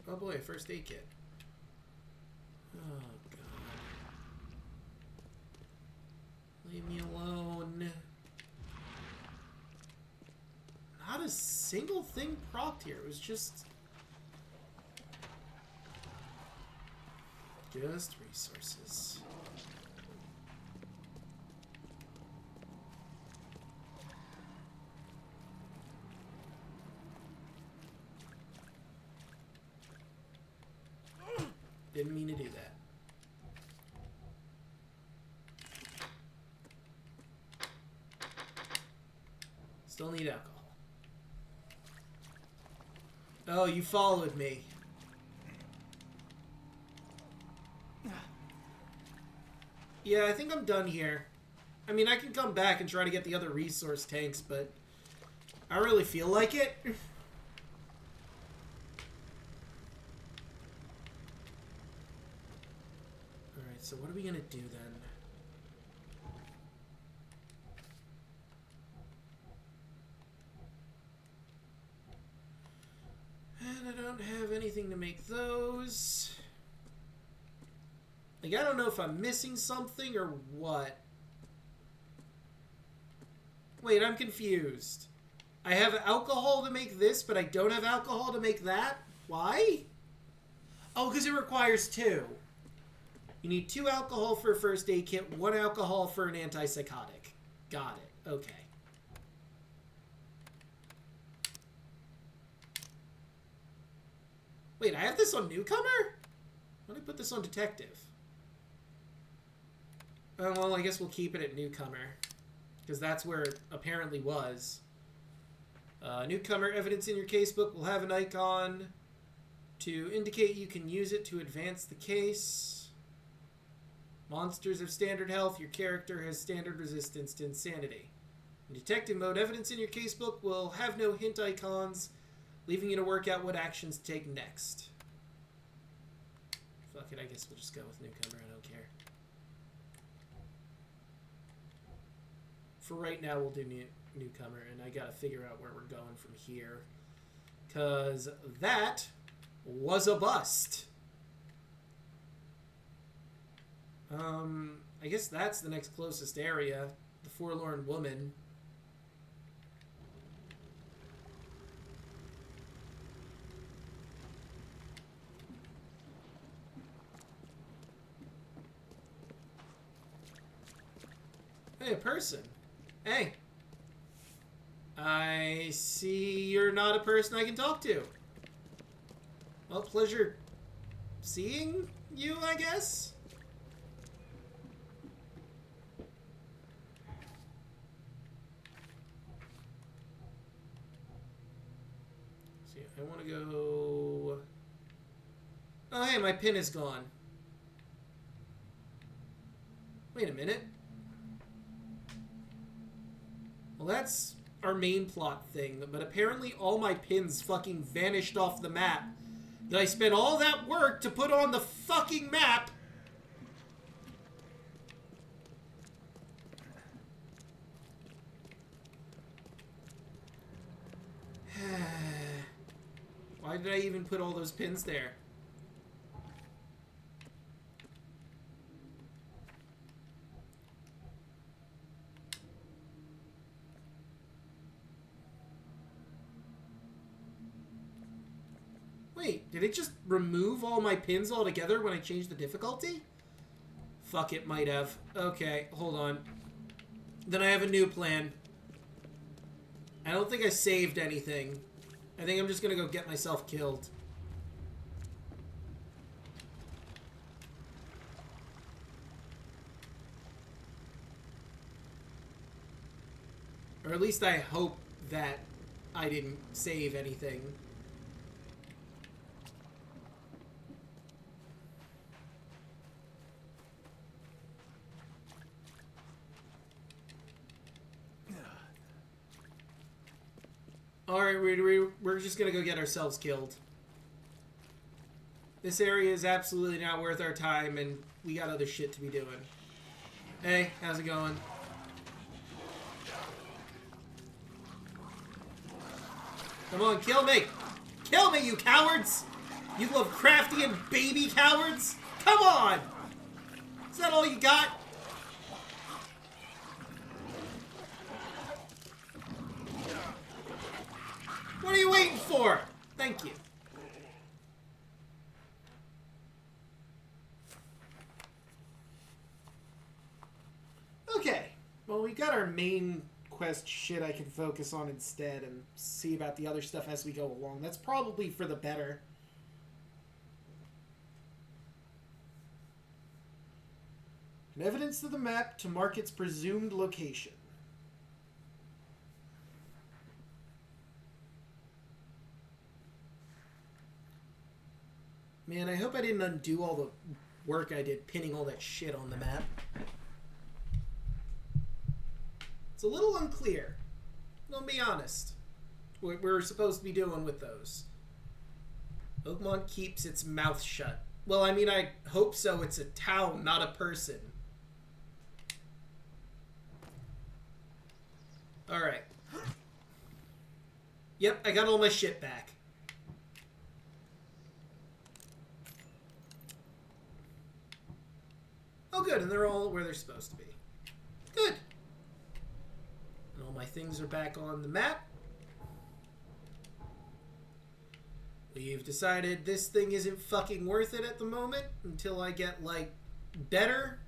Oh boy, first aid kit. Oh god. Leave me alone. Not a single thing procced here. It was just resources. Didn't mean to do that. Still need alcohol. Oh, you followed me. Yeah, I think I'm done here. I mean, I can come back and try to get the other resource tanks, but I don't really feel like it. Alright, so what are we gonna do then? And I don't have anything to make those. Like, I don't know if I'm missing something or what. Wait, I'm confused. I have alcohol to make this, but I don't have alcohol to make that? Why? Oh, because it requires 2. You need 2 alcohol for a first aid kit, 1 alcohol for an antipsychotic. Got it. Okay. Wait, I have this on newcomer? Why did I put this on detective? Oh, well, I guess we'll keep it at newcomer. Because that's where it apparently was. Newcomer evidence in your casebook will have an icon to indicate you can use it to advance the case. Monsters have standard health. Your character has standard resistance to insanity. In detective mode, evidence in your casebook will have no hint icons, leaving you to work out what actions to take next. Fuck it, I guess we'll just go with newcomer. I don't care. For right now, we'll do newcomer, and I gotta figure out where we're going from here. Because that was a bust. I guess that's the next closest area. The Forlorn Woman. Hey, a person. Hey. I see you're not a person I can talk to. Well, pleasure seeing you, I guess? See, I want to go... Oh, hey, my pin is gone. Wait a minute. Well, that's our main plot thing, but apparently all my pins fucking vanished off the map. Did I spend all that work to put on the fucking map? Why did I even put all those pins there? Wait, did it just remove all my pins altogether when I changed the difficulty? fuck, it might have. Okay, hold on. Then I have a new plan. I don't think I saved anything. I think I'm just gonna go get myself killed. Or at least I hope that I didn't save anything. Alright, we're just gonna go get ourselves killed. This area is absolutely not worth our time, and we got other shit to be doing. Hey, how's it going? Come on, kill me! Kill me, you cowards! You Lovecraftian baby cowards! Come on! Is that all you got? What are you waiting for? Thank you. Okay. Well, we got our main quest shit I can focus on instead and see about the other stuff as we go along. That's probably for the better. An evidence to the map to mark its presumed location. Man, I hope I didn't undo all the work I did pinning all that shit on the map. It's a little unclear. I'll be honest. What we're supposed to be doing with those. Oakmont keeps its mouth shut. Well, I mean, I hope so. It's a town, not a person. Alright. Yep, I got all my shit back. Oh, good, and they're all where they're supposed to be. Good. And all my things are back on the map. We've decided this thing isn't fucking worth it at the moment until I get, like, better.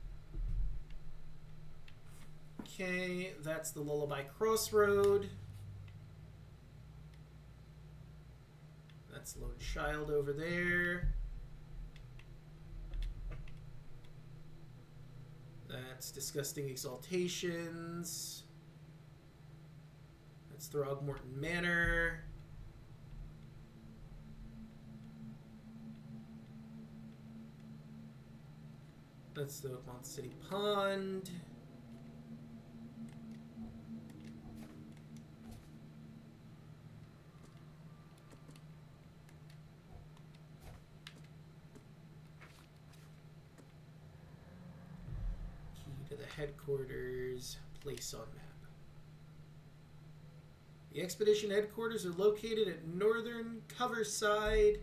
Okay, that's the Lullaby Crossroad. That's Lone Child over there. That's Disgusting Exaltations. That's Throgmorton Manor. That's the Oakmont City Pond. Key to the headquarters. Place on map. The expedition headquarters are located at northern Coverside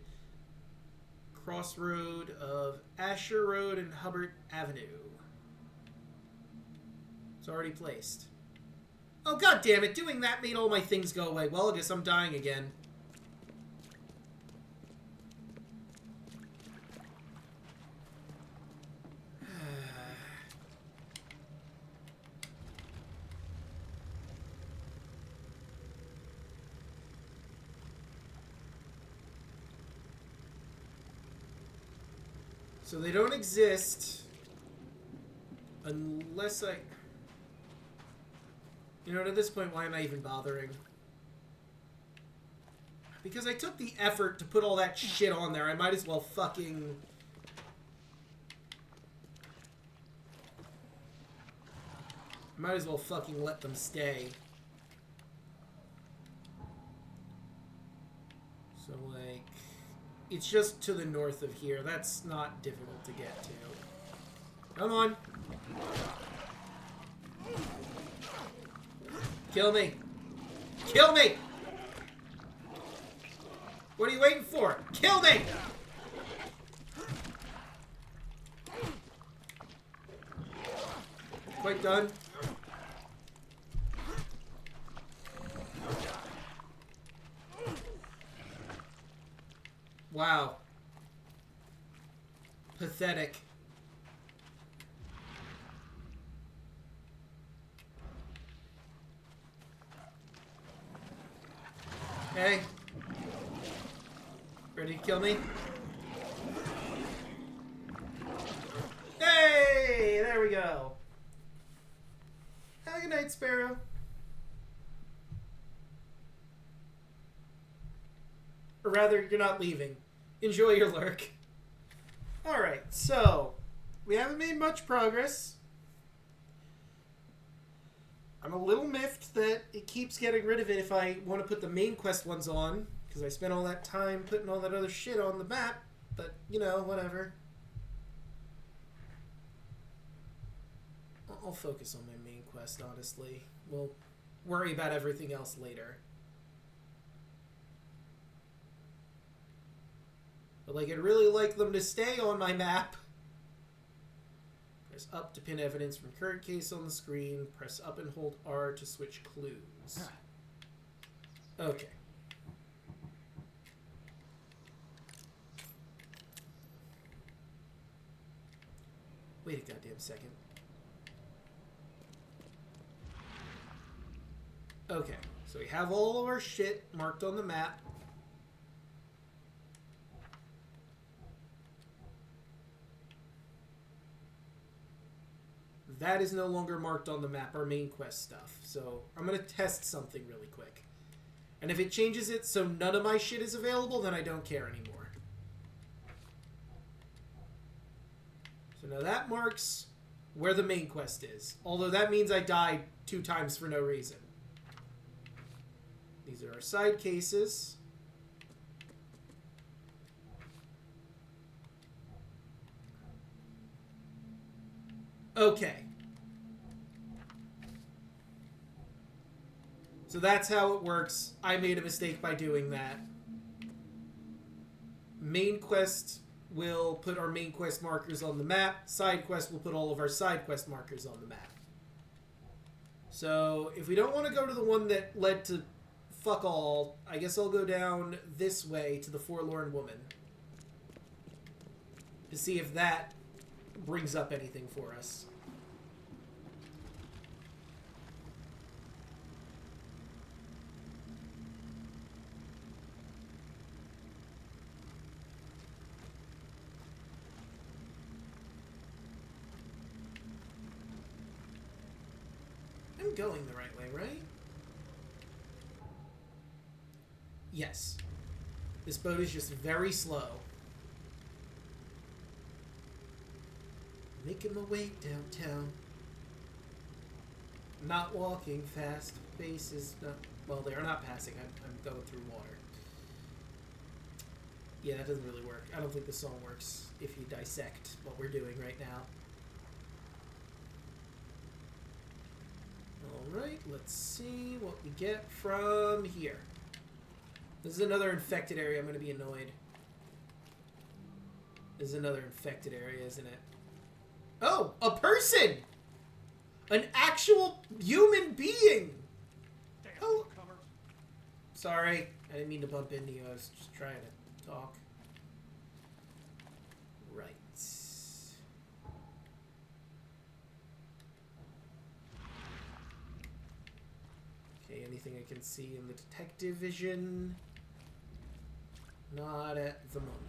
crossroad of Asher Road and Hubbard Avenue. It's already placed. Oh, god damn it! Doing that made all my things go away. Well, I guess I'm dying again. So they don't exist unless I... You know, at this point, why am I even bothering? Because I took the effort to put all that shit on there. I might as well fucking... Might as well fucking let them stay. So, like... It's just to the north of here. That's not difficult to get to. Come on. Kill me. Kill me! What are you waiting for? Kill me! Quite done. Wow. Pathetic. Hey. Ready to kill me? Hey! There we go. Have a good night, Sparrow. Or rather, you're not leaving. Enjoy your lurk. Alright, so we haven't made much progress. I'm a little miffed that it keeps getting rid of it if I want to put the main quest ones on, because I spent all that time putting all that other shit on the map, but, you know, whatever. I'll focus on my main quest, honestly. We'll worry about everything else later. But, like, I'd really like them to stay on my map. Press up to pin evidence from current case on the screen. Press up and hold R to switch clues. Okay. Wait a goddamn second. Okay, so we have all of our shit marked on the map. That is no longer marked on the map, our main quest stuff. So I'm going to test something really quick. And if it changes it so none of my shit is available, then I don't care anymore. So now that marks where the main quest is. Although that means I died 2 times for no reason. These are our side cases. Okay. So that's how it works. I made a mistake by doing that. Main quest will put our main quest markers on the map. Side quest will put all of our side quest markers on the map. So if we don't want to go to the one that led to fuck all, I guess I'll go down this way to the Forlorn Woman. To see if that brings up anything for us. I'm going the right way, right? Yes. This boat is just very slow. Making my way downtown. Not walking fast. Faces not... Well, they are not passing. I'm going through water. Yeah, that doesn't really work. I don't think the song works if you dissect what we're doing right now. Alright, let's see what we get from here. This is another infected area. I'm going to be annoyed. This is another infected area, isn't it? Oh, a person! An actual human being! Oh. Sorry, I didn't mean to bump into you. I was just trying to talk. Right. Okay, anything I can see in the detective vision? Not at the moment.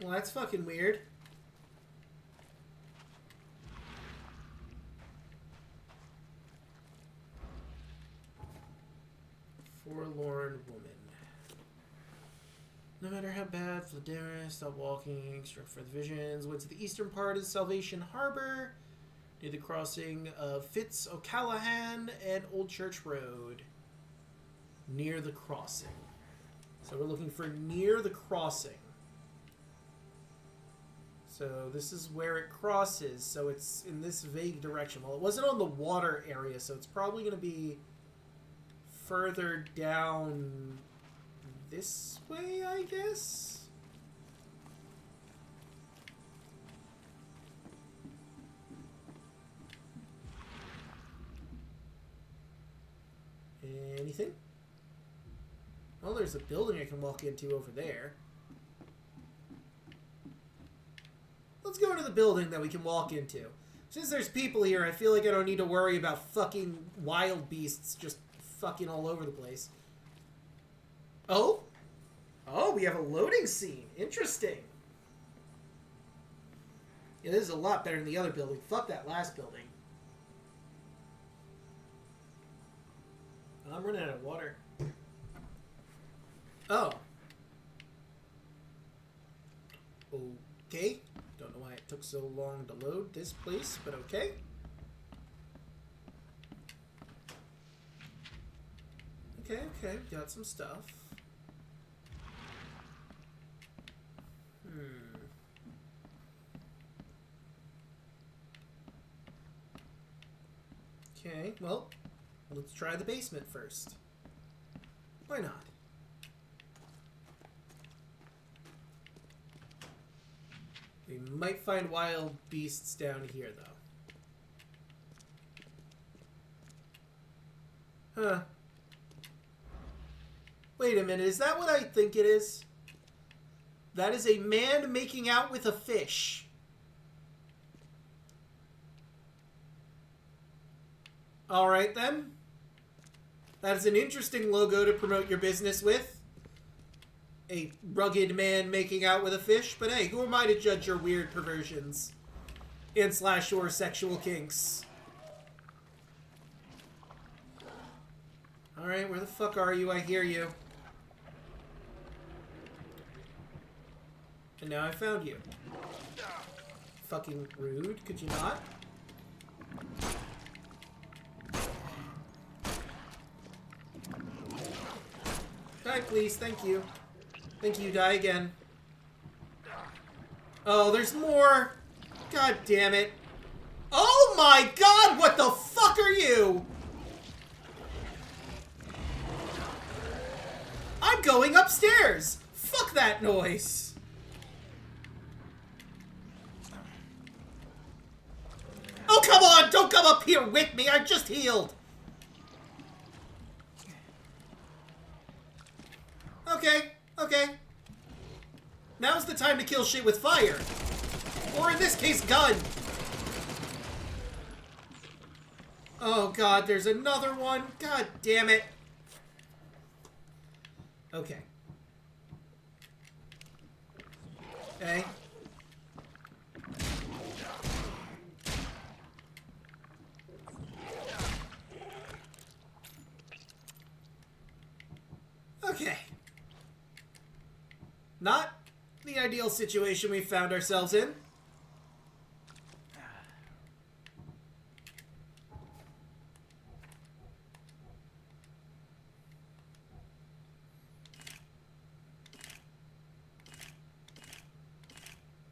Well, that's fucking weird. Forlorn Woman. No matter how bad, Fladera, stop walking, struck for the visions, went to the eastern part of Salvation Harbor, near the crossing of Fitz O'Callahan and Old Church Road. Near the crossing. So we're looking for near the crossing. So this is where it crosses, so it's in this vague direction. Well, it wasn't on the water area, so it's probably going to be further down this way, I guess? Anything? Oh, there's a building I can walk into over there. Let's go into the building that we can walk into. Since there's people here, I feel like I don't need to worry about fucking wild beasts just fucking all over the place. Oh? Oh, we have a loading scene. Interesting. Yeah, this is a lot better than the other building. Fuck that last building. I'm running out of water. Oh. Okay. Don't know why it took so long to load this place, but okay. Okay, got some stuff. Okay, well, let's try the basement first. Why not? We might find wild beasts down here, though. Huh. Wait a minute, is that what I think it is? That is a man making out with a fish. Alright then. That is an interesting logo to promote your business with. A rugged man making out with a fish. But hey, who am I to judge your weird perversions and / or sexual kinks? Alright, where the fuck are you? I hear you. And now I found you. Fucking rude. Could you not? Die, please. Thank you. Thank you. Die again. Oh, there's more. God damn it. Oh my god! What the fuck are you? I'm going upstairs. Fuck that noise. Oh, come on! Don't come up here with me! I just healed! Okay, okay. Now's the time to kill shit with fire. Or in this case, gun. Oh god, there's another one. God damn it. Okay. Okay. Okay. Not the ideal situation we found ourselves in.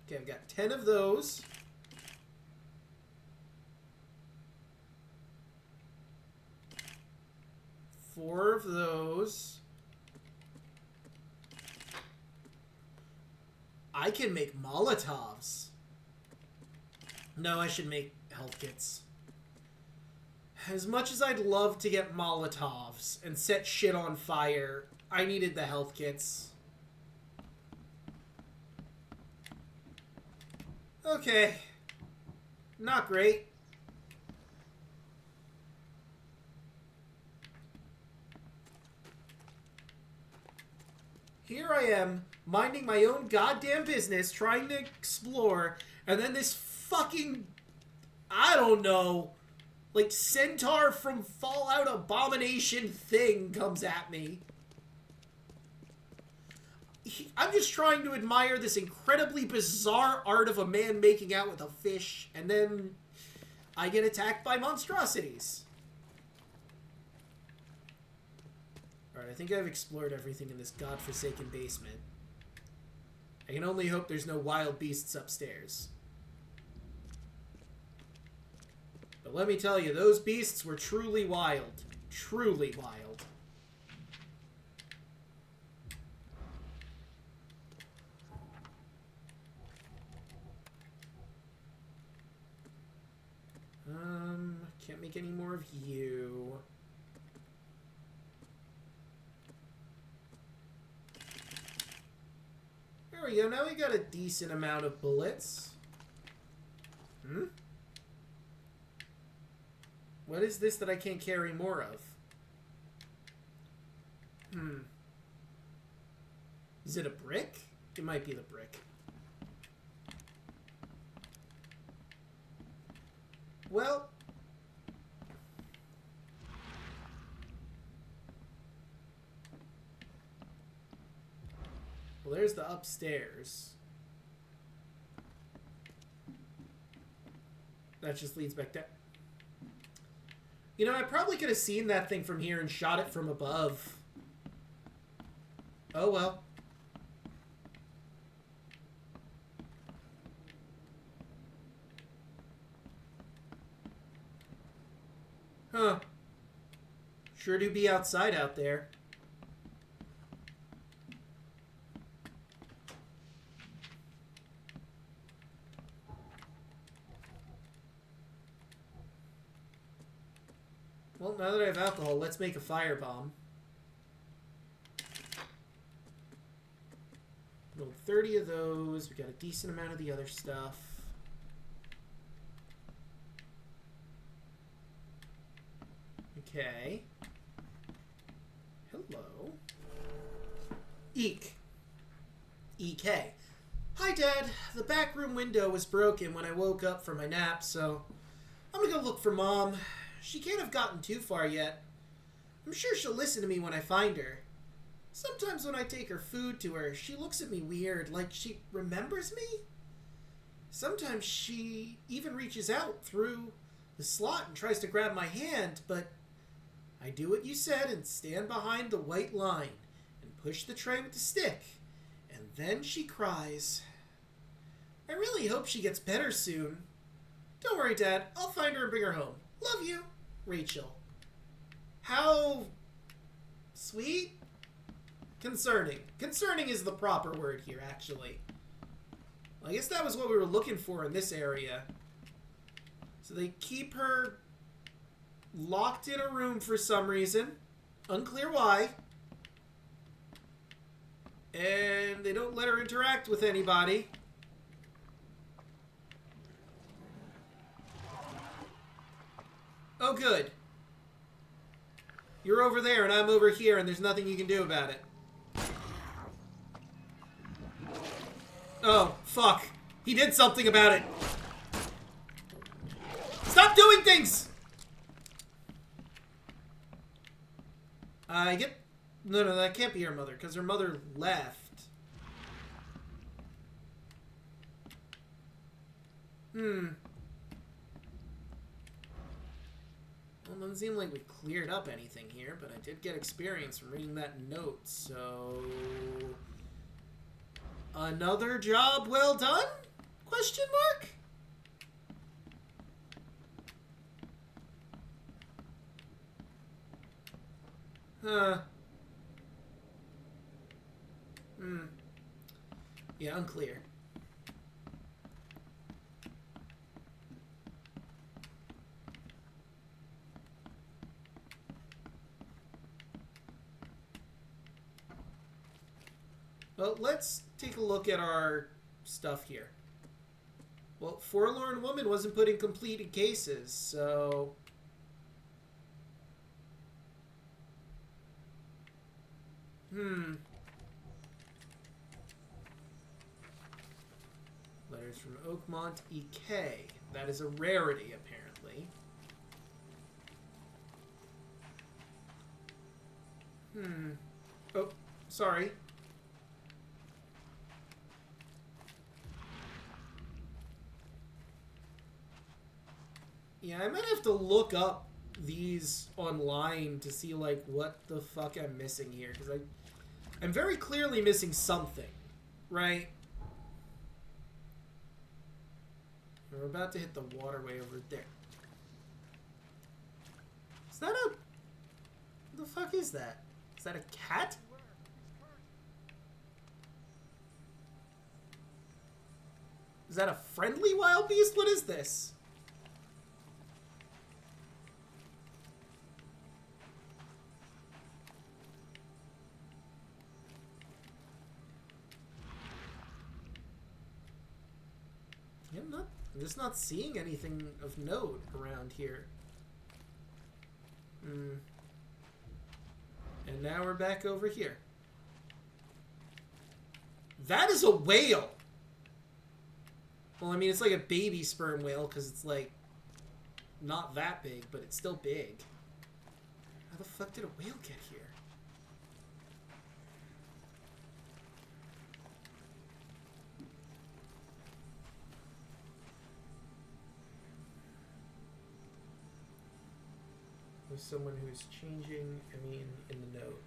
Okay, I've got 10 of those. Four of those. I can make Molotovs. No, I should make health kits. As much as I'd love to get Molotovs and set shit on fire, I needed the health kits. Okay. Not great. Here I am, minding my own goddamn business, trying to explore, and then this fucking, I don't know, like centaur from Fallout Abomination thing comes at me. I'm just trying to admire this incredibly bizarre art of a man making out with a fish, and then I get attacked by monstrosities. Alright, I think I've explored everything in this godforsaken basement. I can only hope there's no wild beasts upstairs. But let me tell you, those beasts were truly wild. Truly wild. Can't make any more of you. There we go. Now we got a decent amount of bullets. What is this that I can't carry more of? Is it a brick? It might be the brick. Well... Well, there's the upstairs. That just leads back down. You know, I probably could have seen that thing from here and shot it from above. Oh well. Huh. Sure do be outside out there. Well, now that I have alcohol, let's make a firebomb. Rolled 30 of those. We got a decent amount of the other stuff. Okay. Hello. Eek. EK. Hi, Dad. The back room window was broken when I woke up from my nap, so I'm gonna go look for Mom. She can't have gotten too far yet. I'm sure she'll listen to me when I find her. Sometimes when I take her food to her, she looks at me weird, like she remembers me. Sometimes she even reaches out through the slot and tries to grab my hand, but I do what you said and stand behind the white line and push the tray with the stick, and then she cries. I really hope she gets better soon. Don't worry, Dad. I'll find her and bring her home. Love you, Rachel. How sweet? Concerning. Concerning is the proper word here, actually. I guess that was what we were looking for in this area. So they keep her locked in a room for some reason. Unclear why. And they don't let her interact with anybody. Oh, good. You're over there and I'm over here and there's nothing you can do about it. Oh, fuck. He did something about it. Stop doing things! I get... No, that can't be her mother, because her mother left. Well, it doesn't seem like we cleared up anything here, but I did get experience from reading that note, so... Another job well done? Question mark? Huh. Yeah, unclear. Well, let's take a look at our stuff here. Well, Forlorn Woman wasn't put in completed cases, so... Letters from Oakmont EK. That is a rarity, apparently. Oh, sorry. Yeah, I might have to look up these online to see, like, what the fuck I'm missing here. Because I'm very clearly missing something, right? We're about to hit the waterway over there. Is that a... What the fuck is that? Is that a cat? Is that a friendly wild beast? What is this? I'm just not seeing anything of note around here. And now we're back over here. That is a whale! Well, I mean, it's like a baby sperm whale, because it's, like, not that big, but it's still big. How the fuck did a whale get here? There's someone who's changing, I mean, in the note.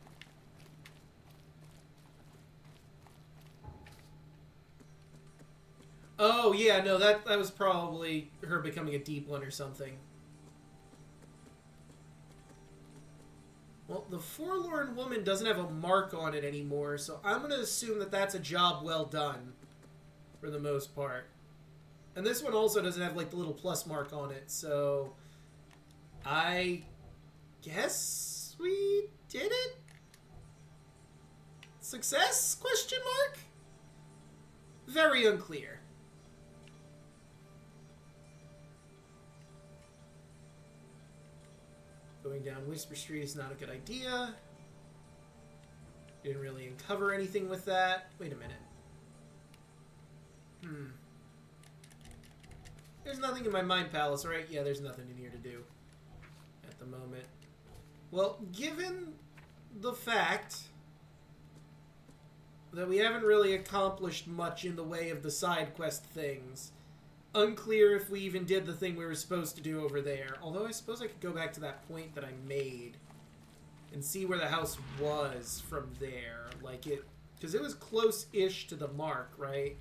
Oh, yeah, no, that was probably her becoming a deep one or something. Well, the Forlorn Woman doesn't have a mark on it anymore, so I'm going to assume that that's a job well done, for the most part. And this one also doesn't have, like, the little plus mark on it, so I guess we did it? Success? Question mark? Very unclear. Going down Whisper Street is not a good idea. Didn't really uncover anything with that. Wait a minute. There's nothing in my mind palace, right? Yeah, there's nothing in here to do at the moment. Well, given the fact that we haven't really accomplished much in the way of the side quest things, unclear if we even did the thing we were supposed to do over there. Although I suppose I could go back to that point that I made and see where the house was from there. Like it, because it was close-ish to the mark, right?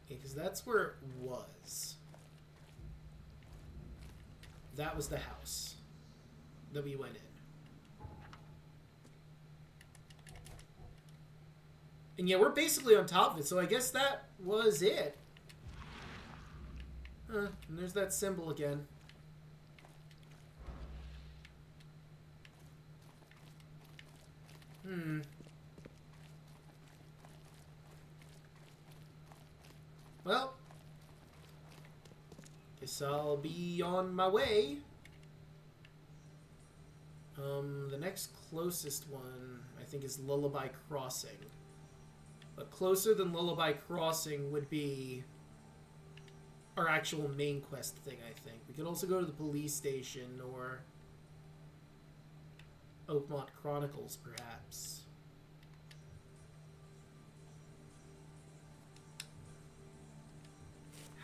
Yeah, because that's where it was. That was the house that we went in. And yeah, we're basically on top of it, so I guess that was it. And there's that symbol again. Well, guess I'll be on my way. The next closest one, I think, is Lullaby Crossing. But closer than Lullaby Crossing would be our actual main quest thing, I think. We could also go to the police station or Oakmont Chronicles, perhaps.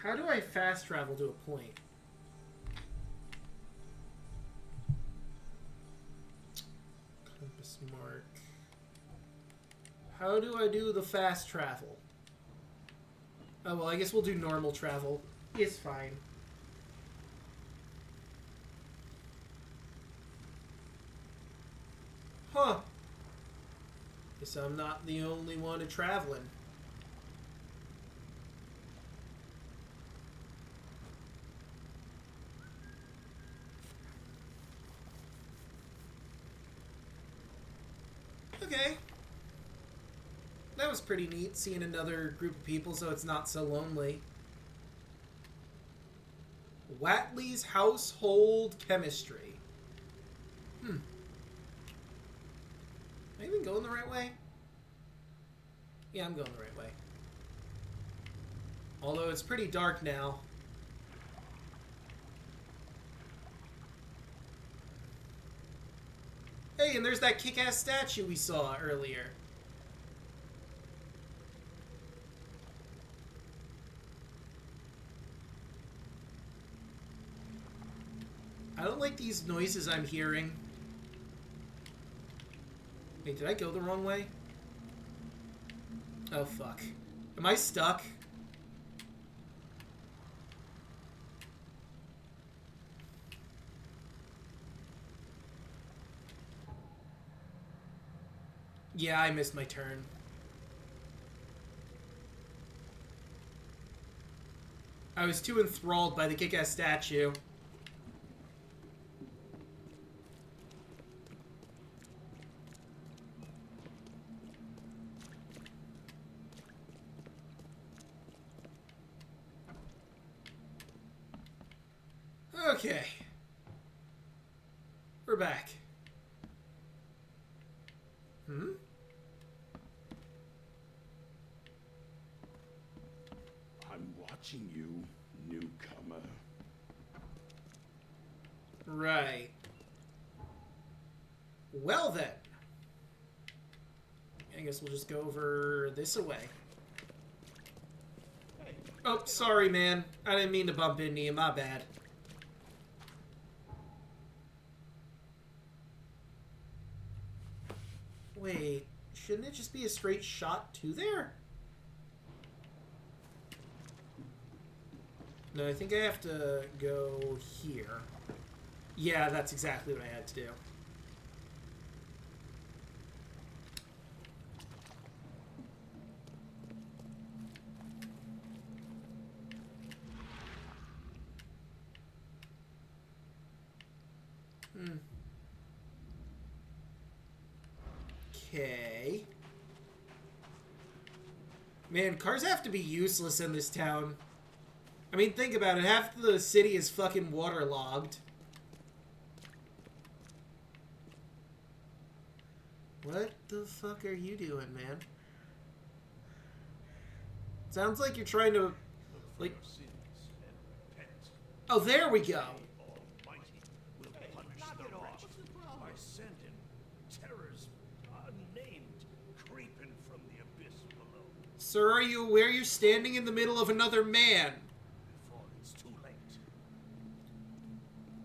How do I fast travel to a point? Compass mark. How do I do the fast travel? Oh, well, I guess we'll do normal travel. It's fine. Huh. Guess I'm not the only one traveling. Okay. That was pretty neat, seeing another group of people so it's not so lonely. Watley's Household Chemistry. Am I even going the right way? Yeah, I'm going the right way. Although it's pretty dark now. Hey, and there's that kick-ass statue we saw earlier. I don't like these noises I'm hearing. Wait, did I go the wrong way? Oh, fuck. Am I stuck? Yeah, I missed my turn. I was too enthralled by the kick-ass statue. Okay. We're back. Hmm? I'm watching you, newcomer. Right. Well then. I guess we'll just go over this away. Oh, sorry, man. I didn't mean to bump into you. My bad. Wait, shouldn't it just be a straight shot to there? No, I think I have to go here. Yeah, that's exactly what I had to do. Okay. Man, cars have to be useless in this town. I mean, think about it. Half the city is fucking waterlogged. What the fuck are you doing, man? Sounds like you're trying to, like... Oh, there we go. Sir, are you aware you're standing in the middle of another man?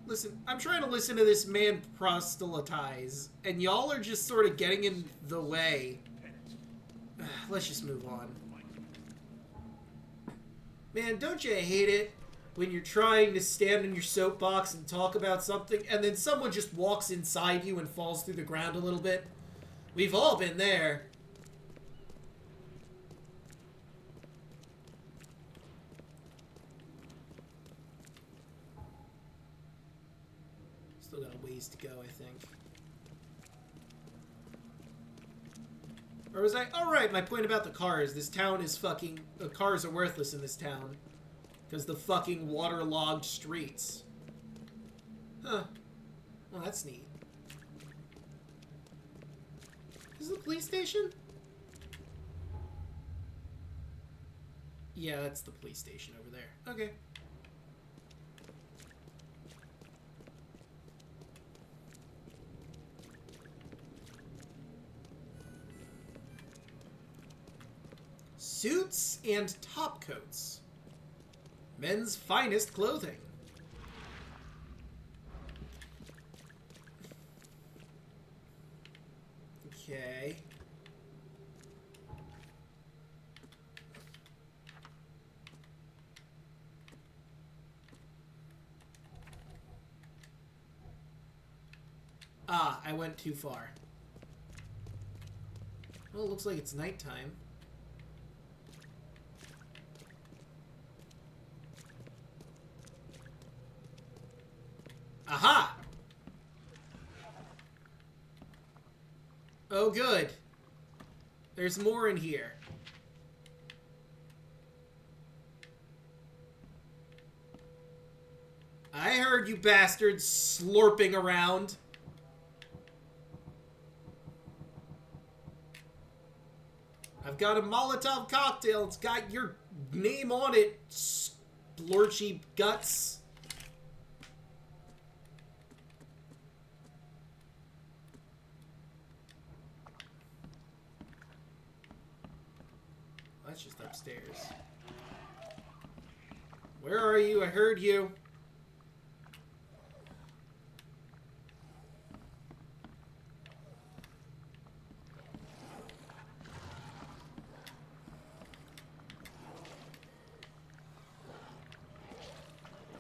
Listen, I'm trying to listen to this man proselytize, and y'all are just sort of getting in the way. Let's just move on. Man, don't you hate it when you're trying to stand in your soapbox and talk about something, and then someone just walks inside you and falls through the ground a little bit? We've all been there. Still got a ways to go, I think. Or was I... Alright, my point about the cars. This town is fucking... The cars are worthless in this town. Because the fucking waterlogged streets. Huh. Well, that's neat. Is this the police station? Yeah, that's the police station over there. Okay. Suits and topcoats. Men's finest clothing. Okay. Ah, I went too far. Well, it looks like it's nighttime. Aha! Oh, good. There's more in here. I heard you bastards slurping around. I've got a Molotov cocktail. It's got your name on it, splurchy guts. That's just upstairs. Where are you? I heard you.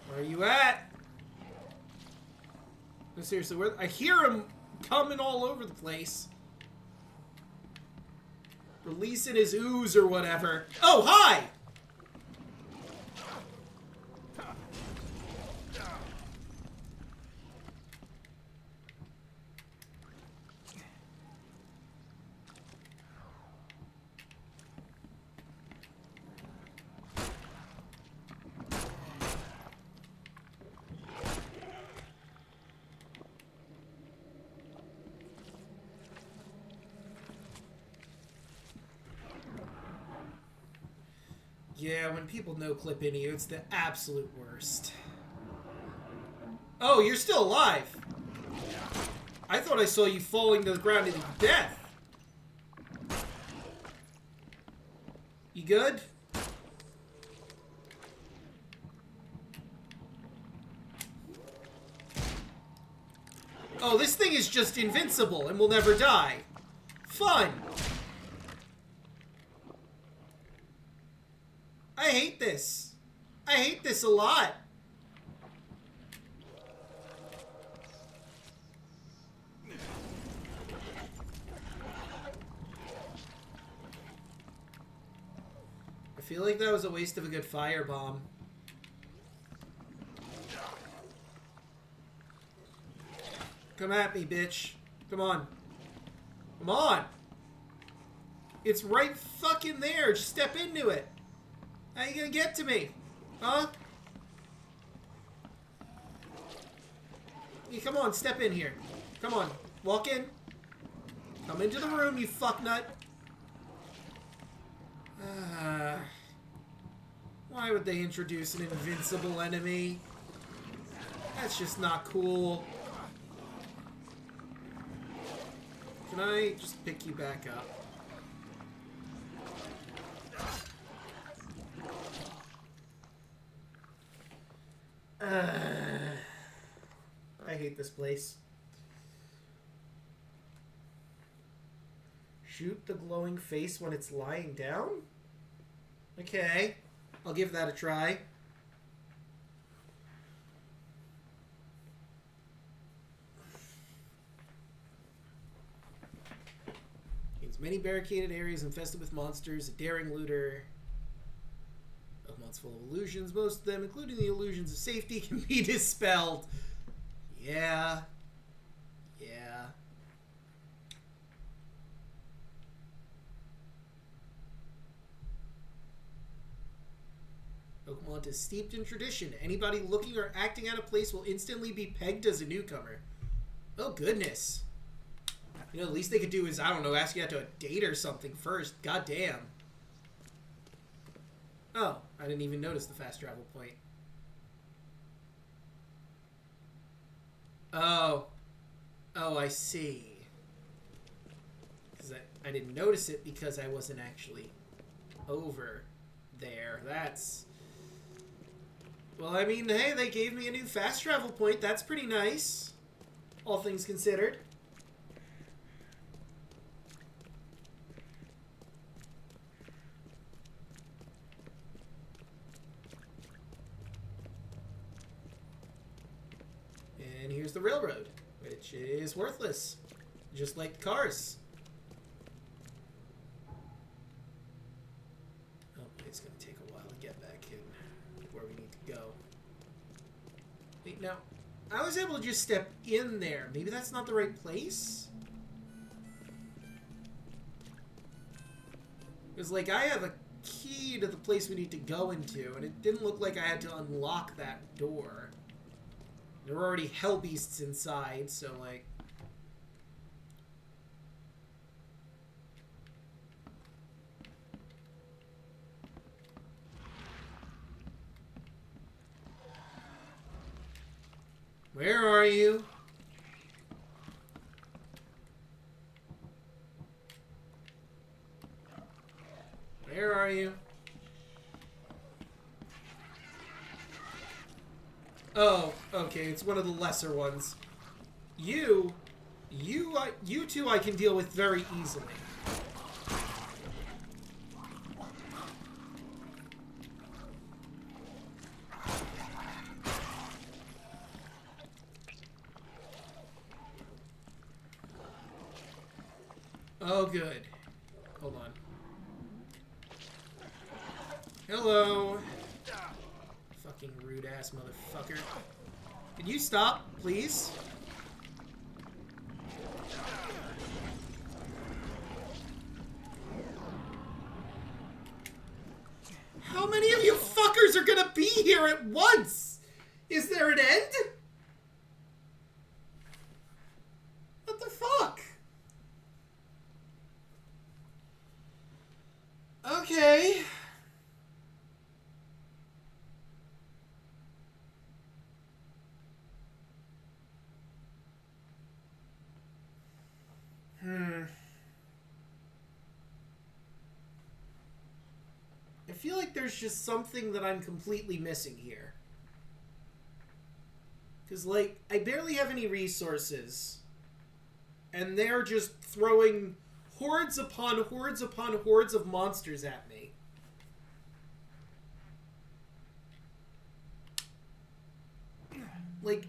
Where are you at? No, seriously, where? I hear him coming all over the place. Releasing his ooze or whatever. Oh, hi! Yeah, when people no-clip into you, it's the absolute worst. Oh, you're still alive! I thought I saw you falling to the ground into death. You good? Oh, this thing is just invincible and will never die. Fun! I hate this. I hate this a lot. I feel like that was a waste of a good firebomb. Come at me, bitch. Come on. Come on! It's right fucking there. Just step into it. How you gonna get to me? Huh? Yeah, come on, step in here. Come on. Walk in. Come into the room, you fucknut. Why would they introduce an invincible enemy? That's just not cool. Can I just pick you back up? I hate this place. Shoot the glowing face when it's lying down? Okay. I'll give that a try. Gains many barricaded areas infested with monsters, a daring looter. Oakmont's full of illusions. Most of them, including the illusions of safety, can be dispelled. Yeah. Yeah. Oakmont is steeped in tradition. Anybody looking or acting out of place will instantly be pegged as a newcomer. Oh, goodness. You know, the least they could do is, I don't know, ask you out to a date or something first. God damn. Oh, I didn't even notice the fast travel point. Oh. Oh, I see. Because I didn't notice it because I wasn't actually over there. That's... Well, I mean, hey, they gave me a new fast travel point. That's pretty nice. All things considered. And here's the railroad, which is worthless. Just like the cars. Oh, it's going to take a while to get back in where we need to go. Wait, now, I was able to just step in there. Maybe that's not the right place? Because, like, I have a key to the place we need to go into, and it didn't look like I had to unlock that door. There were already hell beasts inside, so, like... Where are you? Where are you? Oh, okay, it's one of the lesser ones. You two I can deal with very easily. Oh, good. Hold on. Hello. Fucking rude-ass motherfucker. Can you stop, please? How many of you fuckers are gonna be here at once? Is there an end? What the fuck? Okay. feel like there's just something that I'm completely missing here. Because, like, I barely have any resources. And they're just throwing hordes upon hordes upon hordes of monsters at me. Like,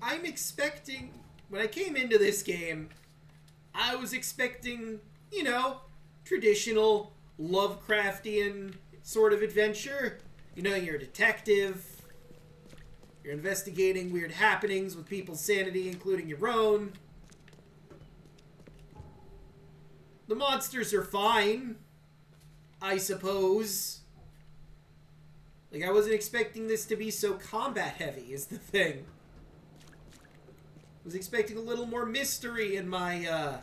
I'm expecting... When I came into this game, I was expecting, you know, traditional Lovecraftian sort of adventure. You know, you're a detective. You're investigating weird happenings with people's sanity, including your own. The monsters are fine, I suppose. Like, I wasn't expecting this to be so combat heavy, is the thing. I was expecting a little more mystery in my,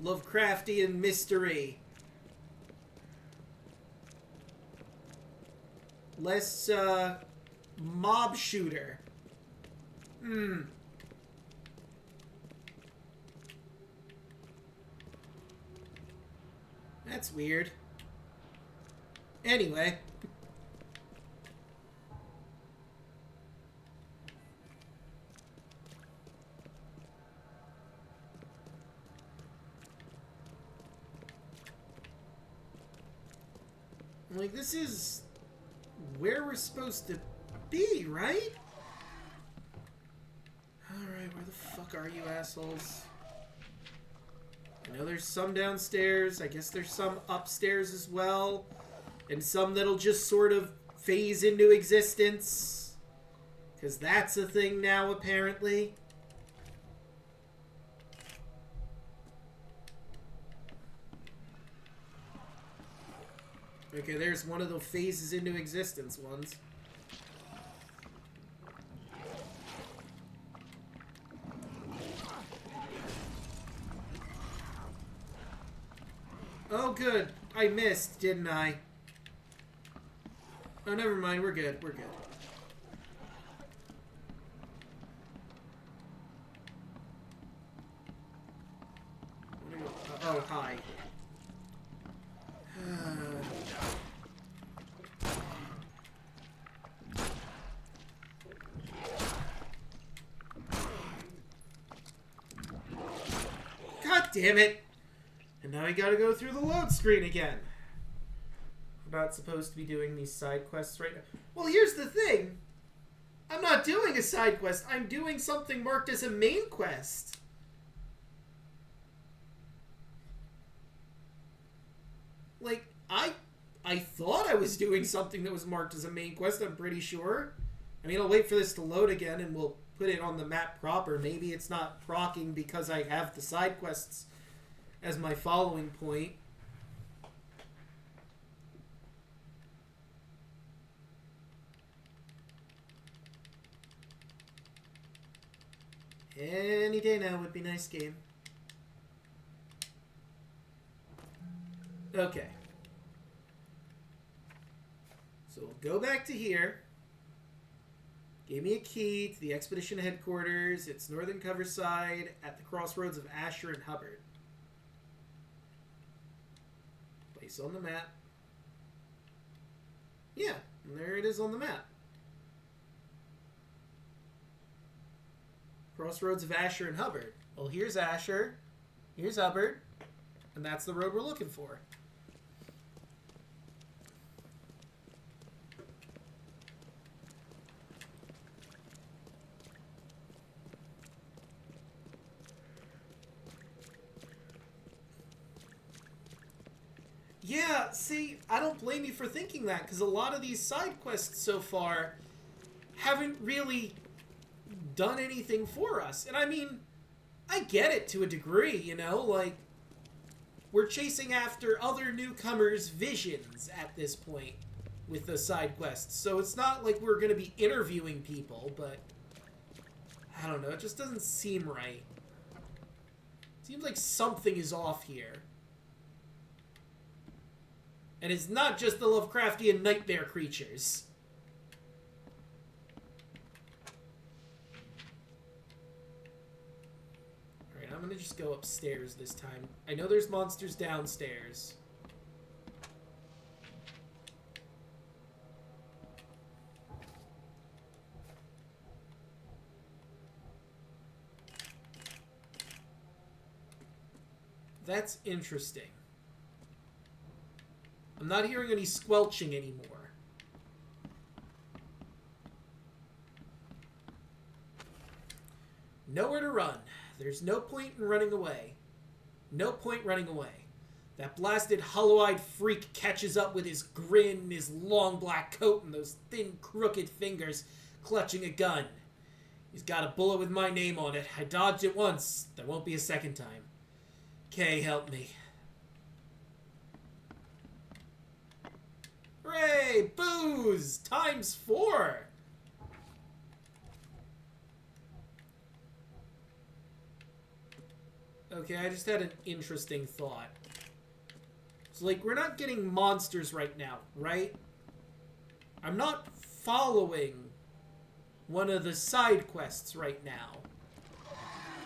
Lovecraftian mystery. Less, mob shooter. That's weird. Anyway. Like, this is where we're supposed to be, right? Alright, where the fuck are you assholes? I know there's some downstairs. I guess there's some upstairs as well. And some that'll just sort of phase into existence. Because that's a thing now, apparently. Okay, there's one of the phases into existence ones. Oh, good. I missed, didn't I? Oh, never mind. We're good. We're good. Oh, hi. God damn it! And now I gotta go through the load screen again. I'm not supposed to be doing these side quests right now. Well, here's the thing. I'm not doing a side quest. I'm doing something marked as a main quest. Like, I thought I was doing something that was marked as a main quest, I'm pretty sure. I mean, I'll wait for this to load again and we'll put it on the map proper. Maybe it's not proccing because I have the side quests as my following point. Any day now would be nice, game. Okay. So we'll go back to here. Gave me a key to the expedition headquarters. It's northern Coverside at the crossroads of Asher and Hubbard. Place on the map. Yeah, and there it is on the map. Crossroads of Asher and Hubbard. Well, here's Asher. Here's Hubbard. And that's the road we're looking for. Yeah, see, I don't blame you for thinking that, because a lot of these side quests so far haven't really done anything for us. And I mean, I get it to a degree, you know, like, we're chasing after other newcomers' visions at this point with the side quests. So it's not like we're going to be interviewing people, but I don't know, it just doesn't seem right. It seems like something is off here. And it's not just the Lovecraftian nightmare creatures. Alright, I'm gonna just go upstairs this time. I know there's monsters downstairs. That's interesting. I'm not hearing any squelching anymore. Nowhere to run. There's no point in running away. No point running away. That blasted hollow-eyed freak catches up with his grin, his long black coat, and those thin, crooked fingers clutching a gun. He's got a bullet with my name on it. I dodged it once. There won't be a second time. Kay, help me. Hooray! Booze! Times 4! Okay, I just had an interesting thought. So, like, we're not getting monsters right now, right? I'm not following one of the side quests right now.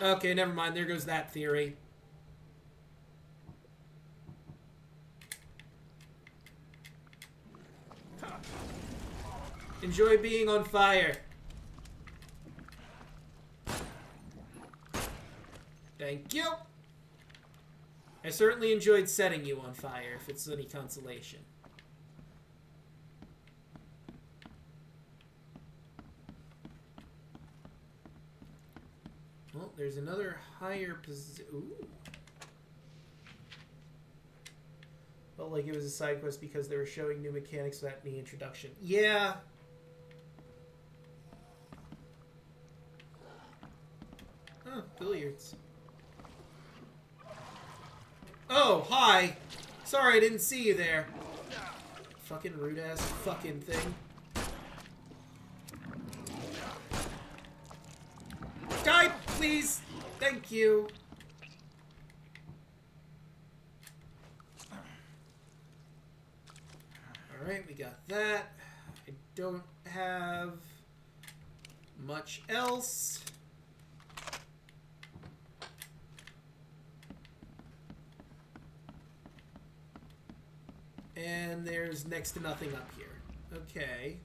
Okay, never mind. There goes that theory. Enjoy being on fire. Thank you. I certainly enjoyed setting you on fire, if it's any consolation. Well, there's another higher position. Ooh. Felt like it was a side quest because they were showing new mechanics without any introduction. Yeah. Oh, billiards. Oh, hi. Sorry, I didn't see you there. Fucking rude-ass fucking thing. Die, please. Thank you. Alright, we got that. I don't have much else. And there's next to nothing up here. Okay.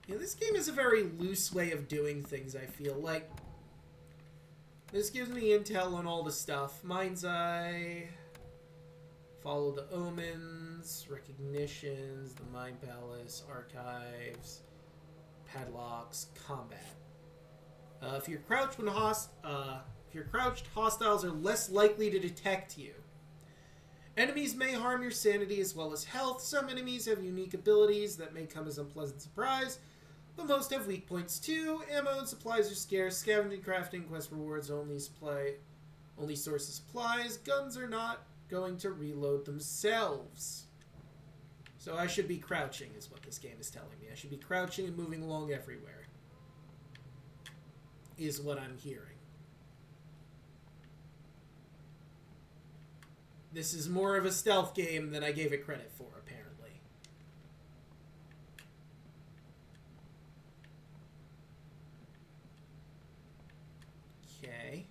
Yeah, this game is a very loose way of doing things, I feel. Like, this gives me intel on all the stuff. Mind's Eye, Follow the Omens, Recognitions, the Mind Palace, Archives, Padlocks, Combat. If you're crouched, hostiles are less likely to detect you. Enemies may harm your sanity as well as health. Some enemies have unique abilities that may come as an unpleasant surprise, but most have weak points too. Ammo and supplies are scarce. Scavenging, crafting, quest rewards only source of supplies. Guns are not going to reload themselves. So I should be crouching, is what this game is telling me. I should be crouching and moving along everywhere, is what I'm hearing. This is more of a stealth game than I gave it credit for, apparently. Okay.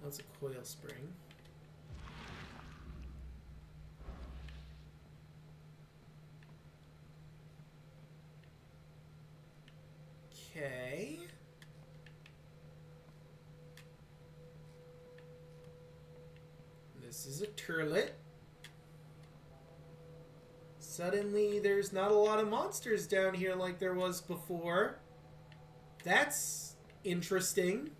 That's a coil spring. Okay. This is a turlet. Suddenly, there's not a lot of monsters down here like there was before. That's interesting.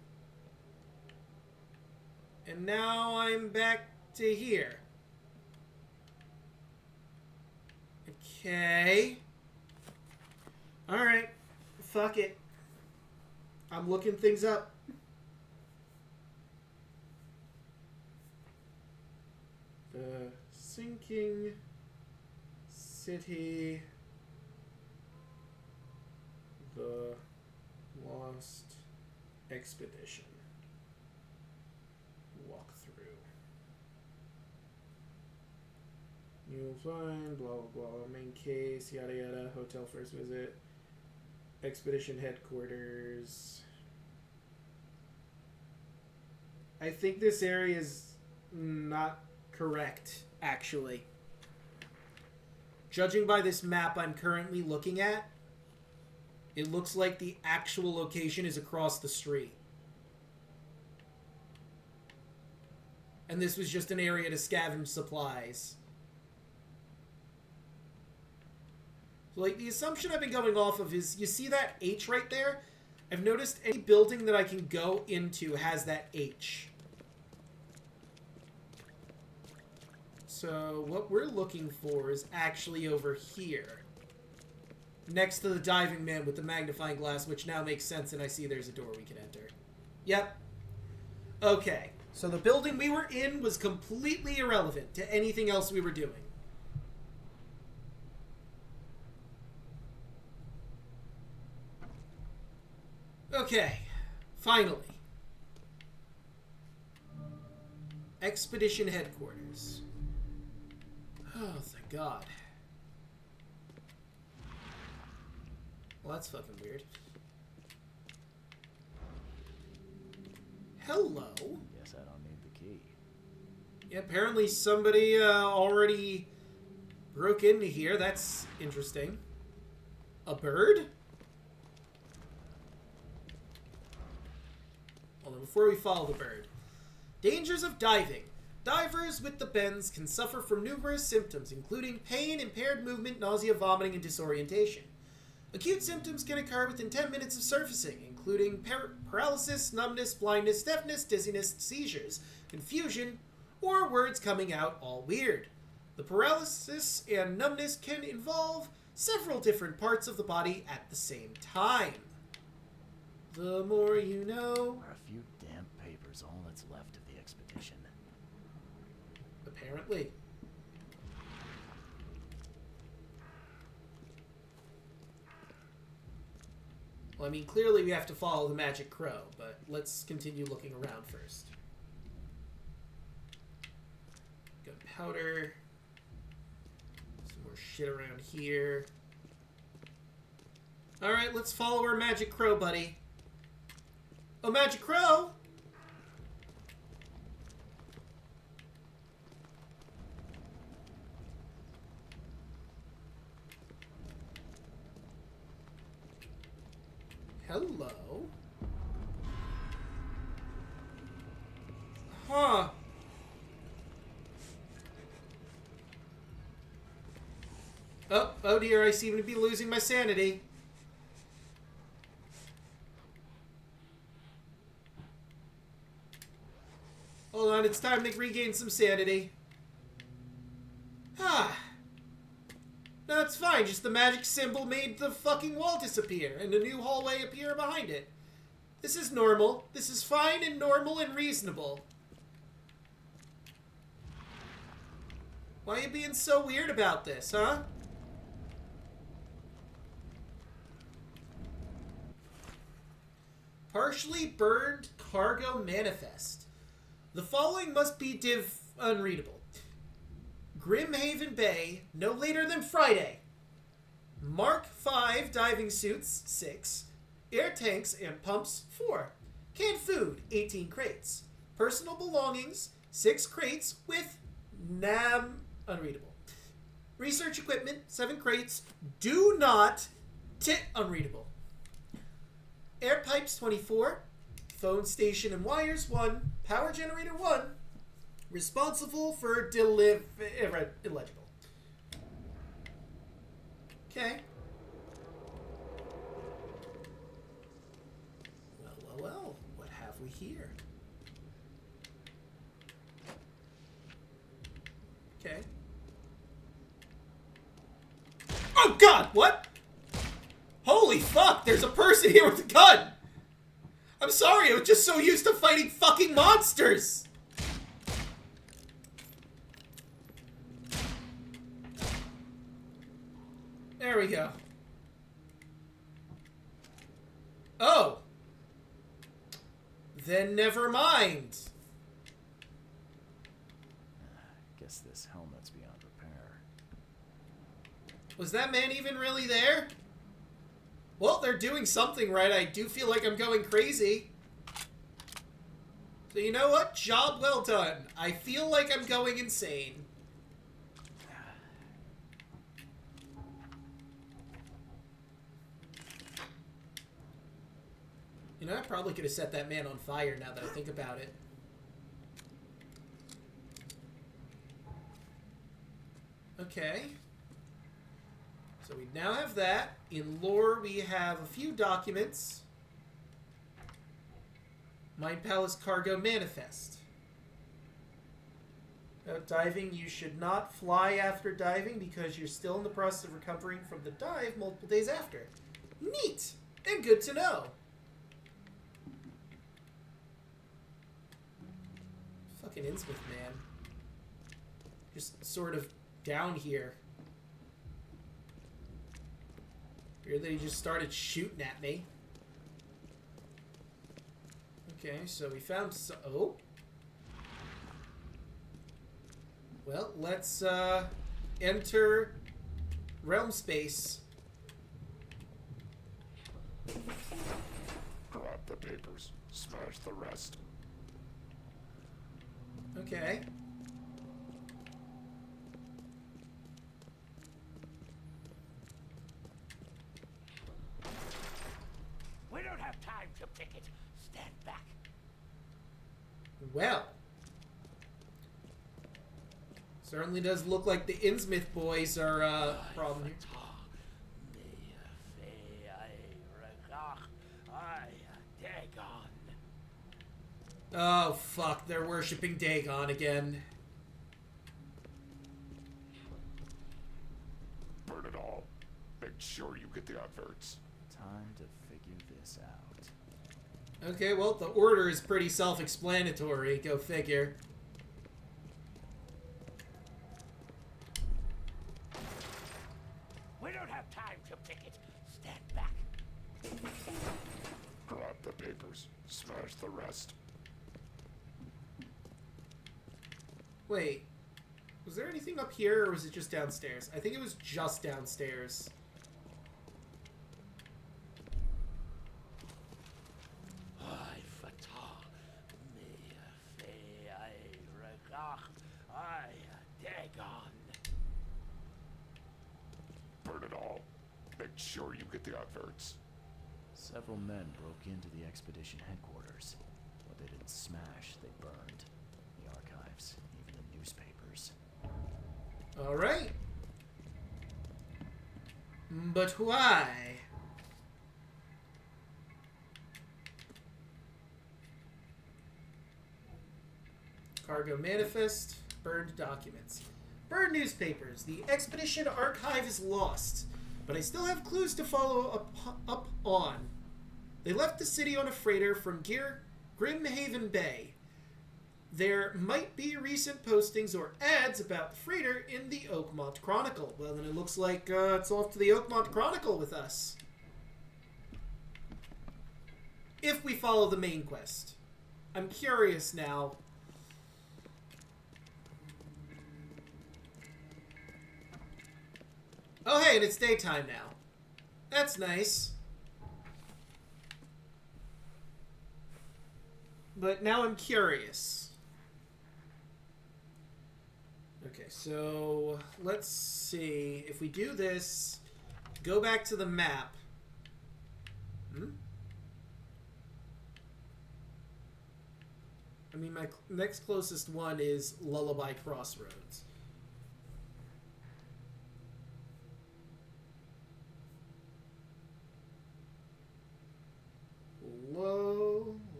And now I'm back to here. Okay. Alright. Fuck it. I'm looking things up. The sinking city. The lost expedition. Walkthrough. You'll find blah blah blah. Main case. Yada yada. Hotel first visit. Expedition headquarters. I think this area is not correct, actually. Judging by this map I'm currently looking at, it looks like the actual location is across the street. And this was just an area to scavenge supplies. So, like, the assumption I've been going off of is, you see that H right there? I've noticed any building that I can go into has that H. So, what we're looking for is actually over here. Next to the diving man with the magnifying glass, which now makes sense, and I see there's a door we can enter. Yep. Okay. So the building we were in was completely irrelevant to anything else we were doing. Okay. Finally. Expedition headquarters. Oh, thank God. Well, that's fucking weird. Hello. Guess I don't need the key. Yeah, apparently somebody already broke into here. That's interesting. A bird? Hold on, before we follow the bird. Dangers of diving. Divers with the bends can suffer from numerous symptoms, including pain, impaired movement, nausea, vomiting, and disorientation. Acute symptoms can occur within 10 minutes of surfacing, including paralysis, numbness, blindness, deafness, dizziness, seizures, confusion, or words coming out all weird. The paralysis and numbness can involve several different parts of the body at the same time. The more you know. Are a few damp papers all that's left of the expedition? Apparently. Well, I mean, clearly we have to follow the magic crow, but let's continue looking around first. Gunpowder. Some more shit around here. Alright, let's follow our magic crow, buddy. Oh, magic crow! Hello. Huh. Oh dear, I seem to be losing my sanity. Hold on, it's time to regain some sanity. Ah. No, it's fine. Just the magic symbol made the fucking wall disappear and a new hallway appear behind it. This is normal. This is fine and normal and reasonable. Why are you being so weird about this, huh? Partially burned cargo manifest. The following must be unreadable. Grimhaven Bay, no later than Friday. Mark 5 diving suits, 6. Air tanks and pumps, 4. Canned food, 18 crates. Personal belongings, 6 crates with unreadable. Research equipment, 7 crates. Do not unreadable. Air pipes, 24. Phone station and wires, 1. Power generator, 1. Responsible for illegible. Okay. Well. What have we here? Okay. Oh God! What? Holy fuck! There's a person here with a gun! I'm sorry, I was just so used to fighting fucking monsters! There we go. Oh! Then never mind. Guess this helmet's beyond repair. Was that man even really there? Well, they're doing something right. I do feel like I'm going crazy. So you know what? Job well done. I feel like I'm going insane. You know, I probably could have set that man on fire now that I think about it. Okay. So we now have that. In lore, we have a few documents. Mind Palace Cargo Manifest. About diving, you should not fly after diving because you're still in the process of recovering from the dive multiple days after. Neat! And good to know. Fucking Innsmouth, man. Just sort of down here. Weird that he just started shooting at me. Okay, so we found oh. Well, let's enter realm space. Grab the papers. Smash the rest. Okay. We don't have time to pick it. Stand back. Well. Certainly does look like the Innsmouth boys are a problem here. Oh, fuck. They're worshipping Dagon again. Burn it all. Make sure you get the adverts. Time to figure this out. Okay, well, the order is pretty self-explanatory. Go figure. We don't have time to pick it. Stand back. Grab the papers. Smash the rest. Wait. Was there anything up here, or was it just downstairs? I think it was just downstairs. Burn it all. Make sure you get the adverts. Several men broke into the expedition headquarters. What they didn't smash, they burned. The archives, even the newspapers. All right. But why? Cargo manifest, burned documents. Burned newspapers. The expedition archive is lost, but I still have clues to follow up on. They left the city on a freighter from Grimhaven Bay. There might be recent postings or ads about the freighter in the Oakmont Chronicle. Well, then it looks like it's off to the Oakmont Chronicle with us. If we follow the main quest. I'm curious now. Oh, hey, and it's daytime now. That's nice. But now I'm curious. Okay, so let's see. If we do this, go back to the map. I mean, my next closest one is Lullaby Crossroads.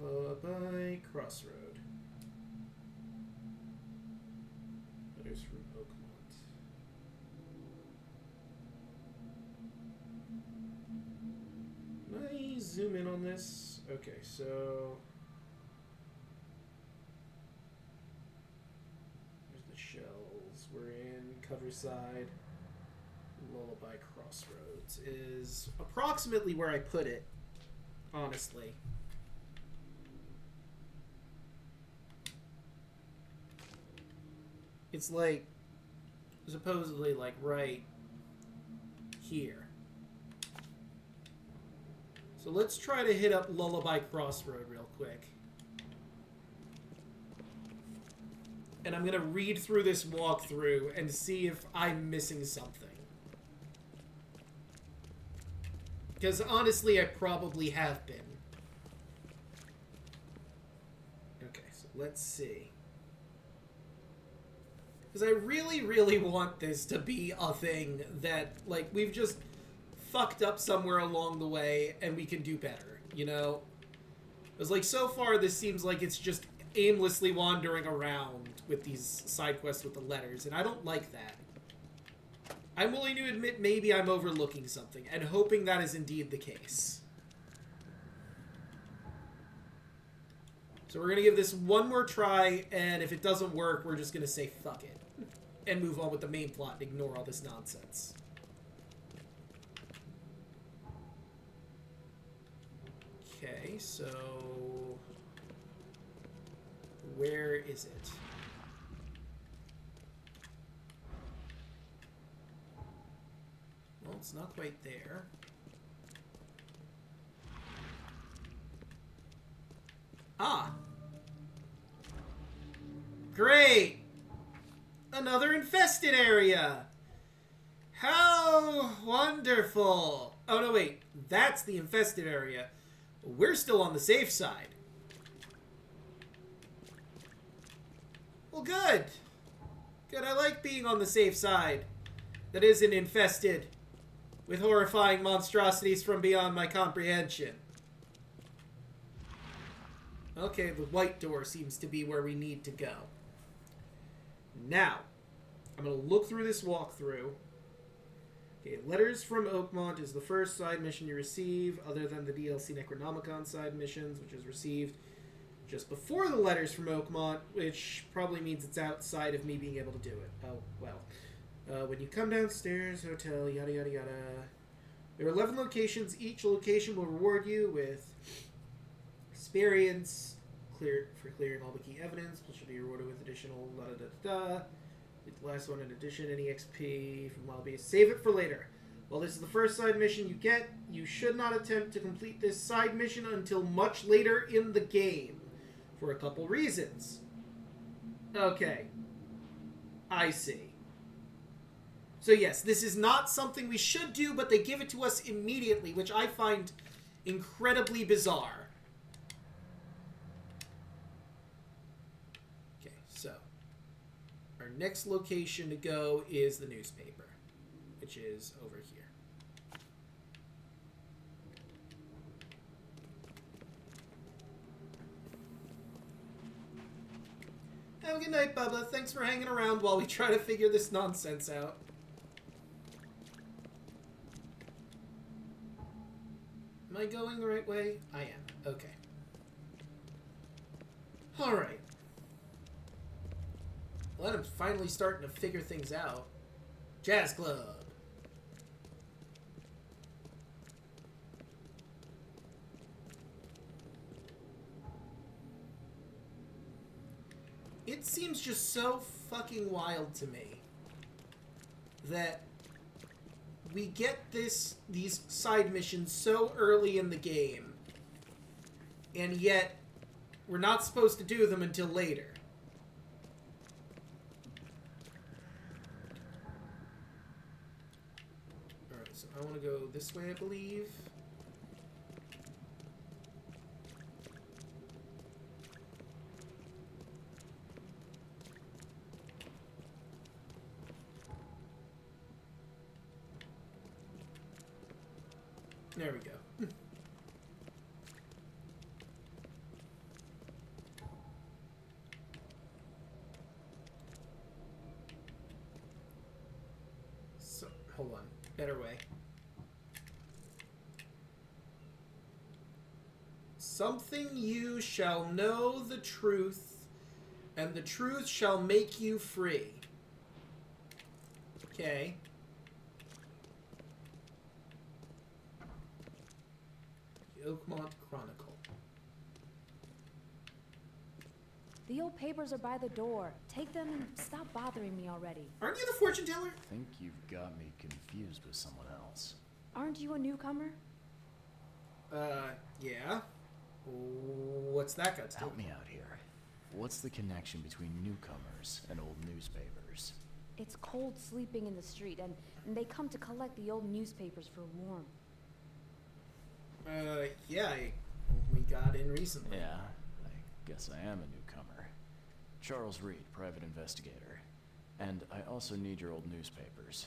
Lullaby Crossroad. There's from Oakmont. Can I zoom in on this? Okay, so there's the shells. We're in Coverside. Lullaby Crossroads is approximately where I put it. Honestly. It's like, supposedly like right here. So let's try to hit up Lullaby Crossroad real quick. And I'm going to read through this walkthrough and see if I'm missing something. Because honestly, I probably have been. Okay, so let's see. Because I really, really want this to be a thing that, like, we've just fucked up somewhere along the way and we can do better, you know? Because, like, so far this seems like it's just aimlessly wandering around with these side quests with the letters, and I don't like that. I'm willing to admit maybe I'm overlooking something, and hoping that is indeed the case. So we're going to give this one more try, and if it doesn't work, we're just going to say fuck it. And move on with the main plot and ignore all this nonsense. Okay, so... where is it? Well, it's not quite there. Ah! Great! Another infested area! How wonderful! Oh, no, wait. That's the infested area. We're still on the safe side. Well, good. Good, I like being on the safe side. That isn't infested with horrifying monstrosities from beyond my comprehension. Okay, the white door seems to be where we need to go. Now, I'm going to look through this walkthrough. Okay, Letters from Oakmont is the first side mission you receive, other than the DLC Necronomicon side missions, which is received just before the Letters from Oakmont, which probably means it's outside of me being able to do it. Oh, well. When you come downstairs, hotel, yada yada yada. There are 11 locations. Each location will reward you with experience for clearing all the key evidence, which will be rewarded with additional da da da da. The last one in addition, any XP from lobby. Save it for later. While this is the first side mission you get, you should not attempt to complete this side mission until much later in the game. For a couple reasons. Okay. I see. So yes, this is not something we should do, but they give it to us immediately, which I find incredibly bizarre. Okay, so our next location to go is the newspaper, which is over here. Have a good night, Bubba. Thanks for hanging around while we try to figure this nonsense out. Am I going the right way? I am. Okay. Alright. Well, I'm finally starting to figure things out. Jazz Club. It seems just so fucking wild to me that we get these side missions so early in the game, and yet we're not supposed to do them until later. Alright, so I want to go this way, I believe. There we go. So, hold on. Better way. Something you shall know the truth, and the truth shall make you free. Okay. Oakmont Chronicle. The old papers are by the door. Take them and stop bothering me already. Aren't you the fortune teller? I think you've got me confused with someone else. Aren't you a newcomer? Yeah? What's that got to do? Help me out here. What's the connection between newcomers and old newspapers? It's cold sleeping in the street, and they come to collect the old newspapers for warmth. Yeah, I only got in recently. Yeah, I guess I am a newcomer. Charles Reed, private investigator. And I also need your old newspapers,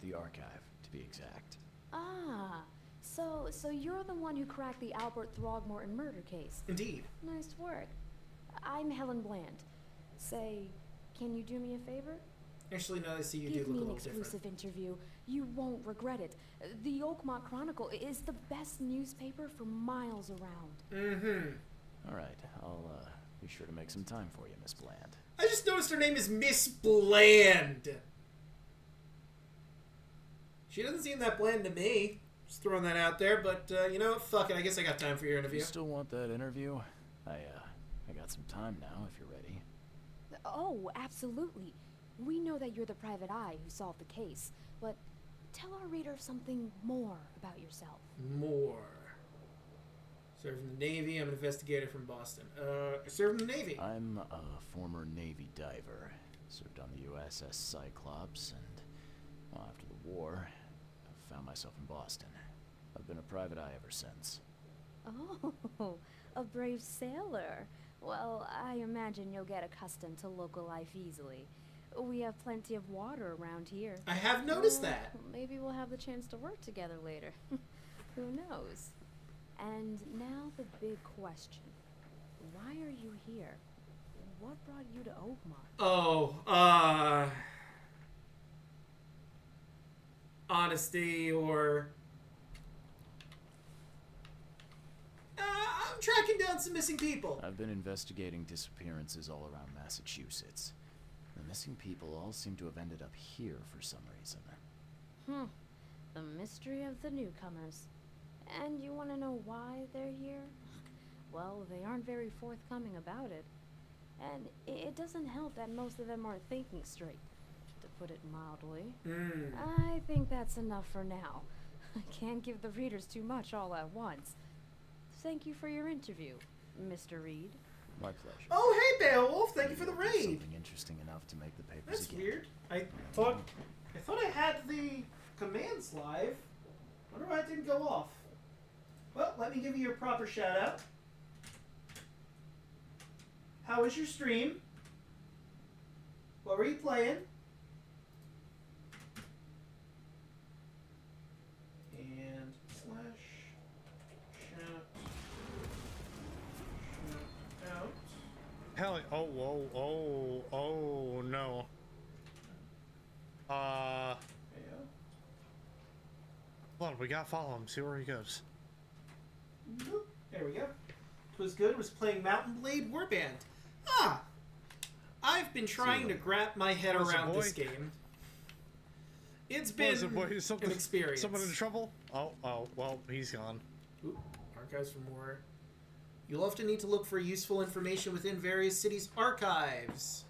the archive, to be exact. Ah, so you're the one who cracked the Albert Throgmorton murder case. Indeed. Nice work. I'm Helen Bland. Say, can you do me a favor? Actually, no, I see you Give do look me a an little exclusive different. interview. You won't regret it. The Oakmont Chronicle is the best newspaper for miles around. Mm-hmm. All right, I'll be sure to make some time for you, Miss Bland. I just noticed her name is Miss Bland. She doesn't seem that bland to me. Just throwing that out there, but you know what? Fuck it. I guess I got time for your interview. You still want that interview? I got some time now, if you're ready. Oh, absolutely. We know that you're the private eye who solved the case, but tell our reader something more about yourself. More. Served in the Navy. I'm an investigator from Boston. I served in the Navy. I'm a former Navy diver. Served on the USS Cyclops, and well, after the war, I found myself in Boston. I've been a private eye ever since. Oh, a brave sailor. Well, I imagine you'll get accustomed to local life easily. We have plenty of water around here. I have noticed that. Maybe we'll have the chance to work together later. Who knows? And now the big question. Why are you here? What brought you to Oakmont? Oh, honesty or... I'm tracking down some missing people. I've been investigating disappearances all around Massachusetts. The missing people all seem to have ended up here for some reason. The mystery of the newcomers. And you want to know why they're here? Well, they aren't very forthcoming about it. And it doesn't help that most of them aren't thinking straight, to put it mildly. I think that's enough for now. I can't give the readers too much all at once. Thank you for your interview, Mr. Reed. My pleasure. Oh, hey, Beowulf. Thank you for the raid. Something interesting enough to make the papers That's again. weird. I thought I had the commands live. Wonder why it didn't go off. Well, let me give you your proper shout out. How was your stream? What were you playing? And slash shout out. Hell, oh no. Hold on, we gotta follow him, see where he goes. Boop. There we go. Was good. Was playing Mountain Blade Warband. I've been trying to wrap my head around this game. It's been an experience. Someone in trouble? Oh, well, he's gone. Ooh, archives for more. You'll often need to look for useful information within various cities' archives.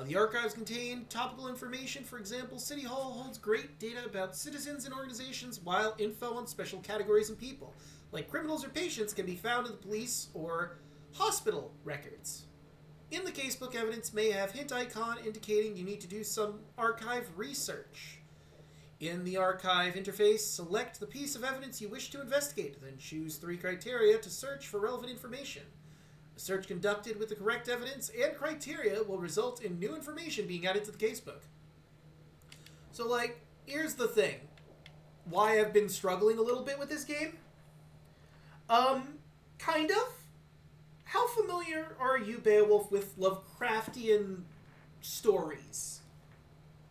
The archives contain topical information. For example, City Hall holds great data about citizens and organizations, while info on special categories and people, like criminals or patients, can be found in the police or hospital records. In the casebook, evidence may have hint icon indicating you need to do some archive research. In the archive interface, select the piece of evidence you wish to investigate, then choose 3 criteria to search for relevant information. A search conducted with the correct evidence and criteria will result in new information being added to the casebook. So, like, here's the thing. Why I've been struggling a little bit with this game? Kind of. How familiar are you, Beowulf, with Lovecraftian stories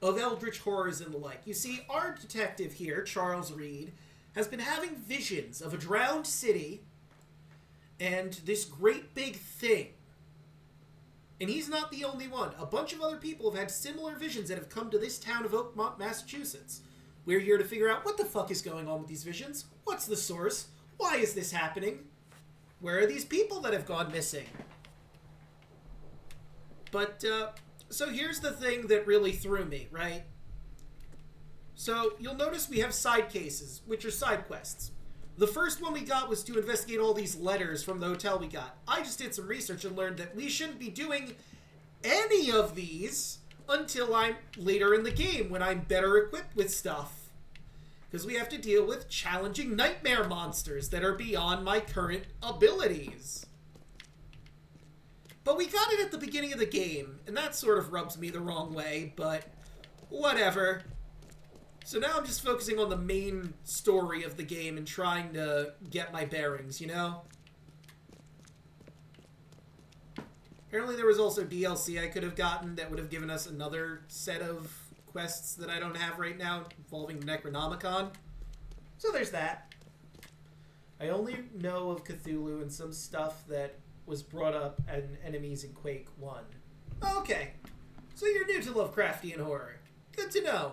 of eldritch horrors and the like? You see, our detective here, Charles Reed, has been having visions of a drowned city and this great big thing. And he's not the only one. A bunch of other people have had similar visions that have come to this town of Oakmont, Massachusetts. We're here to figure out what the fuck is going on with these visions. What's the source? Why is this happening? Where are these people that have gone missing? But, so here's the thing that really threw me, right? So, you'll notice we have side cases, which are side quests. The first one we got was to investigate all these letters from the hotel we got. I just did some research and learned that we shouldn't be doing any of these until I'm later in the game, when I'm better equipped with stuff. Because we have to deal with challenging nightmare monsters that are beyond my current abilities. But we got it at the beginning of the game, and that sort of rubs me the wrong way, but whatever. So now I'm just focusing on the main story of the game and trying to get my bearings, you know? Apparently there was also DLC I could have gotten that would have given us another set of quests that I don't have right now involving Necronomicon. So there's that. I only know of Cthulhu and some stuff that was brought up in enemies in Quake 1. Okay. So you're new to Lovecraftian horror. Good to know.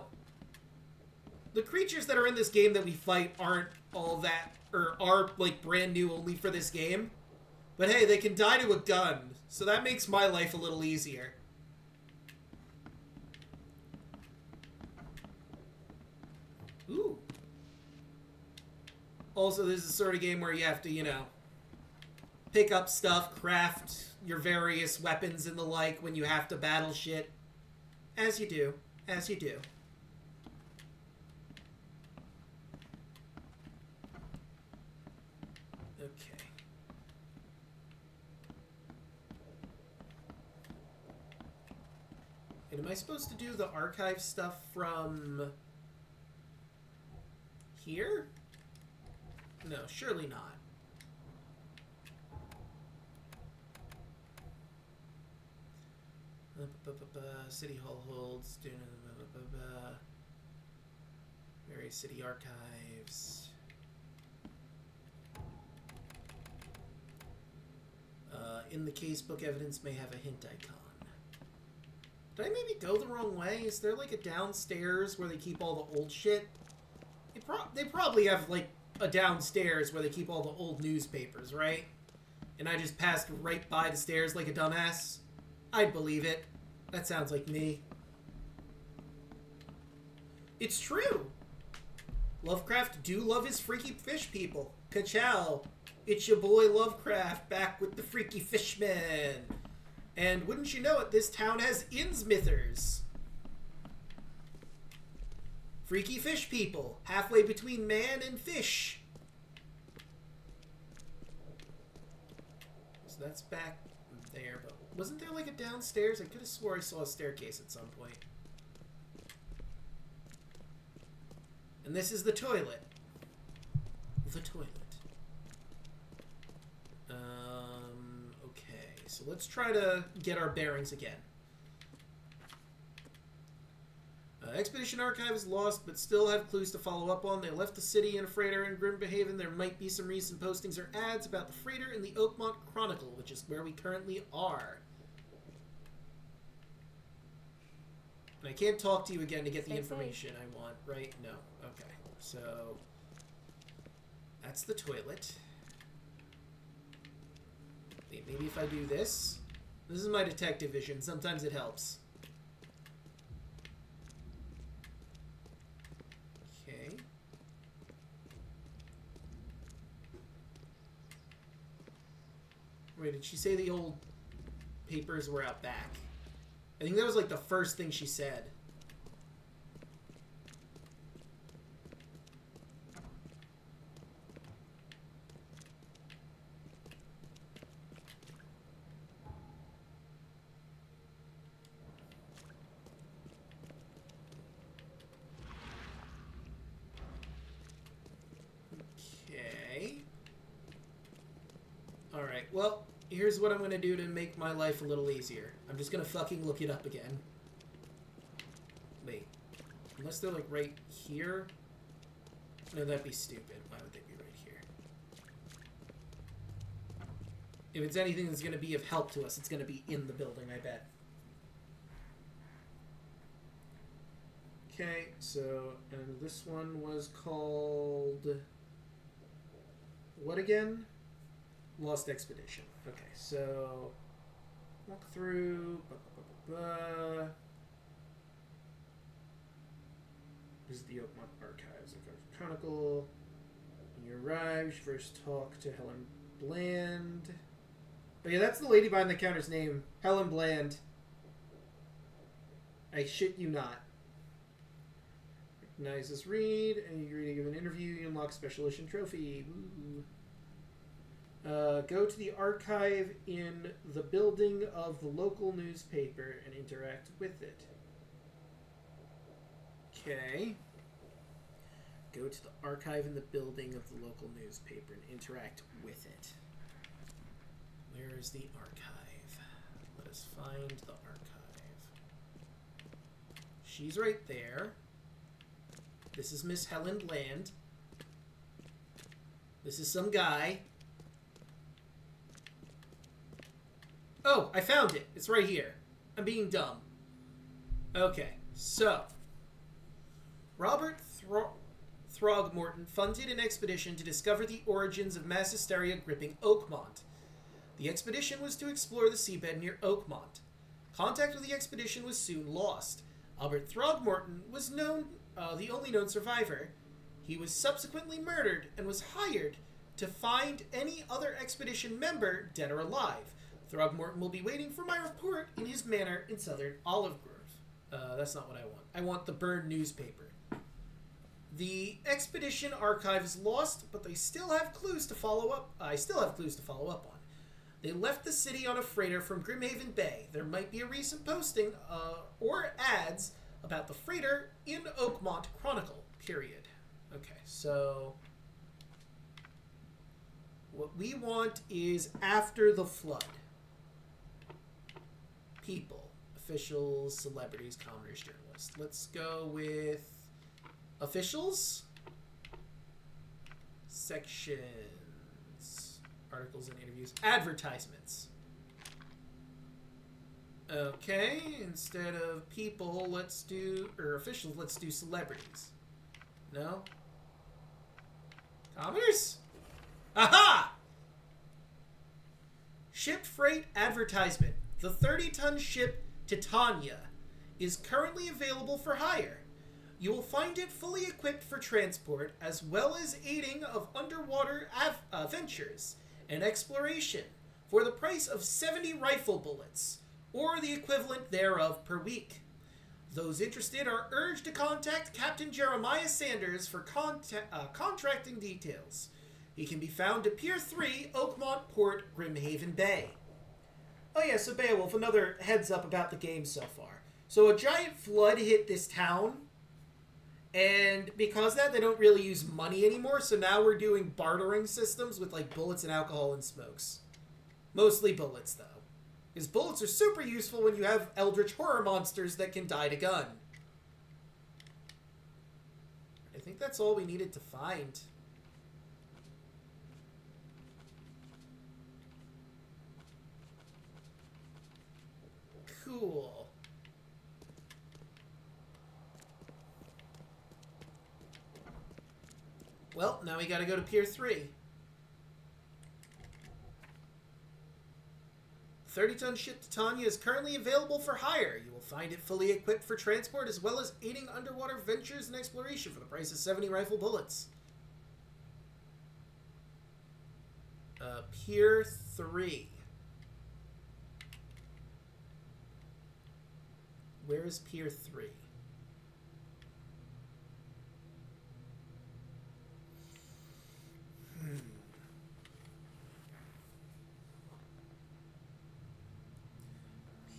The creatures that are in this game that we fight aren't all that, or are, like, brand new only for this game. But hey, they can die to a gun, so that makes my life a little easier. Ooh. Also, this is the sort of game where you have to, you know, pick up stuff, craft your various weapons and the like when you have to battle shit. As you do. As you do. Okay. And am I supposed to do the archive stuff from here? No, surely not. City Hall holds various city archives. In the case book, evidence may have a hint icon. Did I maybe go the wrong way? Is there like a downstairs where they keep all the old shit? They probably have like a downstairs where they keep all the old newspapers, right? And I just passed right by the stairs like a dumbass? I'd believe it. That sounds like me. It's true. Lovecraft do love his freaky fish people. Ka-chow. It's your boy Lovecraft back with the freaky fishmen. And wouldn't you know it, this town has Innsmithers. Freaky fish people. Halfway between man and fish. So that's back there, but wasn't there like a downstairs? I could have swore I saw a staircase at some point. And this is the toilet. The toilet. Okay, so let's try to get our bearings again. Expedition Archive is lost, but still have clues to follow up on. They left the city in a freighter in Grimbehaven. There might be some recent postings or ads about the freighter in the Oakmont Chronicle, which is where we currently are. And I can't talk to you again to get the information I want, right? No. Okay. So, that's the toilet. Wait, maybe if I do this. This is my detective vision. Sometimes it helps. Okay. Wait, did she say the old papers were out back? I think that was like the first thing she said. Okay. Alright, well, here's what I'm going to do to make my life a little easier. I'm just going to fucking look it up again. Wait. Unless they're, like, right here? No, that'd be stupid. Why would they be right here? If it's anything that's going to be of help to us, it's going to be in the building, I bet. Okay, so, and this one was called... what again? Lost Expedition. Okay, so walk through. This is the Oakmont Archives. Okay, Chronicle. When you arrive, you first talk to Helen Bland. Oh yeah, that's the lady behind the counter's name. Helen Bland. I shit you not. Recognize this read, and you agree to give an interview. You unlock special edition trophy. Woo. Go to the archive in the building of the local newspaper and interact with it. Okay. Go to the archive in the building of the local newspaper and interact with it. Where is the archive? Let us find the archive. She's right there. This is Miss Helen Bland. This is some guy. Oh, I found it. It's right here. I'm being dumb. Okay, so Robert Throgmorton funded an expedition to discover the origins of mass hysteria gripping Oakmont. The expedition was to explore the seabed near Oakmont. Contact with the expedition was soon lost. Albert Throgmorton was the only known survivor. He was subsequently murdered and was hired to find any other expedition member, dead or alive. Throgmorton will be waiting for my report in his manor in southern Olive Grove. That's not what I want. I want the burned newspaper. The expedition archive is lost, but they still have clues to follow up. I still have clues to follow up on. They left the city on a freighter from Grimhaven Bay. There might be a recent posting or ads about the freighter in Oakmont Chronicle. Period. Okay, so what we want is after the flood. People, officials, celebrities, commoners, journalists. Let's go with officials. Sections. Articles and interviews. Advertisements. Okay, instead of people, let's do, or officials, let's do celebrities. No? Commoners? Aha! Ship freight advertisement. The 30-ton ship Titania is currently available for hire. You will find it fully equipped for transport, as well as aiding of underwater ventures and exploration, for the price of 70 rifle bullets, or the equivalent thereof per week. Those interested are urged to contact Captain Jeremiah Sanders for contracting details. He can be found at Pier 3, Oakmont Port, Grimhaven Bay. Oh yeah, so Beowulf, another heads up about the game so far. So a giant flood hit this town, and because of that, they don't really use money anymore, so now we're doing bartering systems with like bullets and alcohol and smokes. Mostly bullets, though. Because bullets are super useful when you have eldritch horror monsters that can die to gun. I think that's all we needed to find. Cool. Well, now we gotta go to Pier 3. 30-ton ship Titania is currently available for hire. You will find it fully equipped for transport, as well as aiding underwater ventures and exploration for the price of 70 rifle bullets. Pier 3. Where is Pier 3?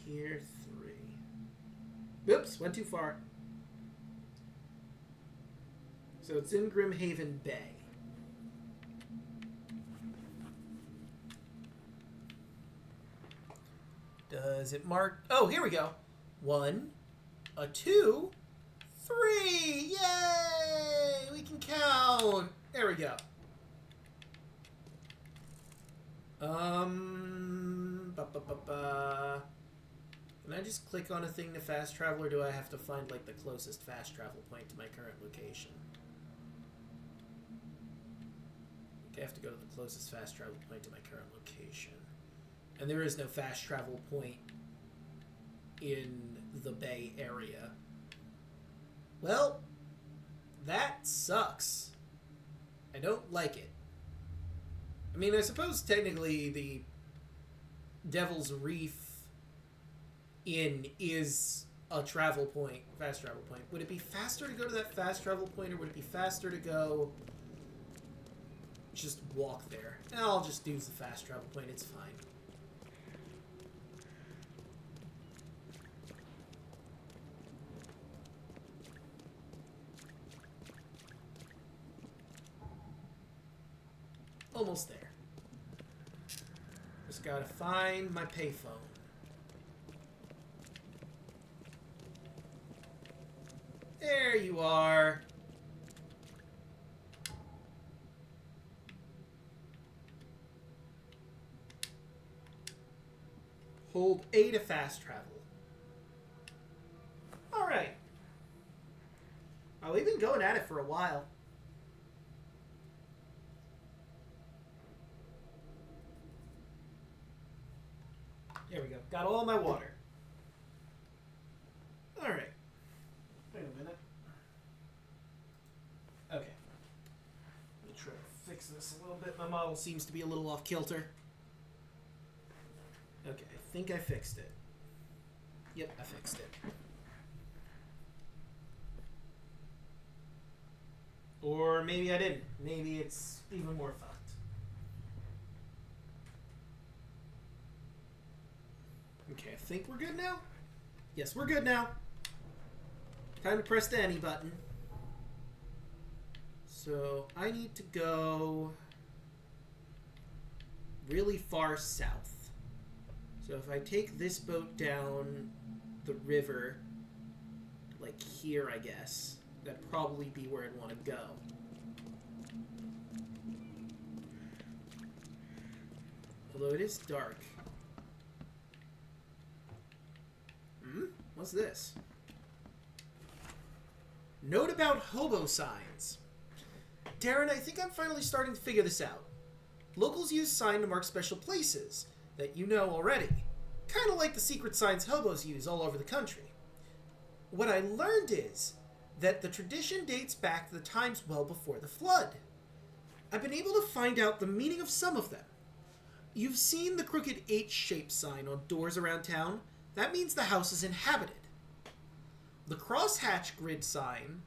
Pier 3. Oops, went too far. So it's in Grimhaven Bay. Does it mark? Oh, here we go. 1, a 2, 3. Yay! We can count. There we go. Can I just click on a thing to fast travel, or do I have to find like the closest fast travel point to my current location? I think I have to go to the closest fast travel point to my current location. And there is no fast travel point in the Bay Area. Well, that sucks. I don't like it. I mean, I suppose technically the Devil's Reef Inn is a travel point, fast travel point. Would it be faster to go to that fast travel point, or would it be faster to go just walk there? I'll just use the fast travel point, it's fine. Almost there. Just gotta find my payphone. There you are. Hold A to fast travel. Alright. Oh, we've been going at it for a while. There we go. Got all my water. Alright. Wait a minute. Okay. Let me try to fix this a little bit. My model seems to be a little off kilter. Okay, I think I fixed it. Yep, I fixed it. Or maybe I didn't. Maybe it's even more fucked. Okay, I think we're good now. Yes, we're good now. Time to press the any button. So I need to go really far south. So if I take this boat down the river, like here, I guess, that'd probably be where I'd want to go. Although it is dark. What's this? Note about hobo signs. Darren, I think I'm finally starting to figure this out. Locals use sign to mark special places that you know already. Kind of like the secret signs hobos use all over the country. What I learned is that the tradition dates back to the times well before the flood. I've been able to find out the meaning of some of them. You've seen the crooked H-shaped sign on doors around town? That means the house is inhabited. The crosshatch grid sign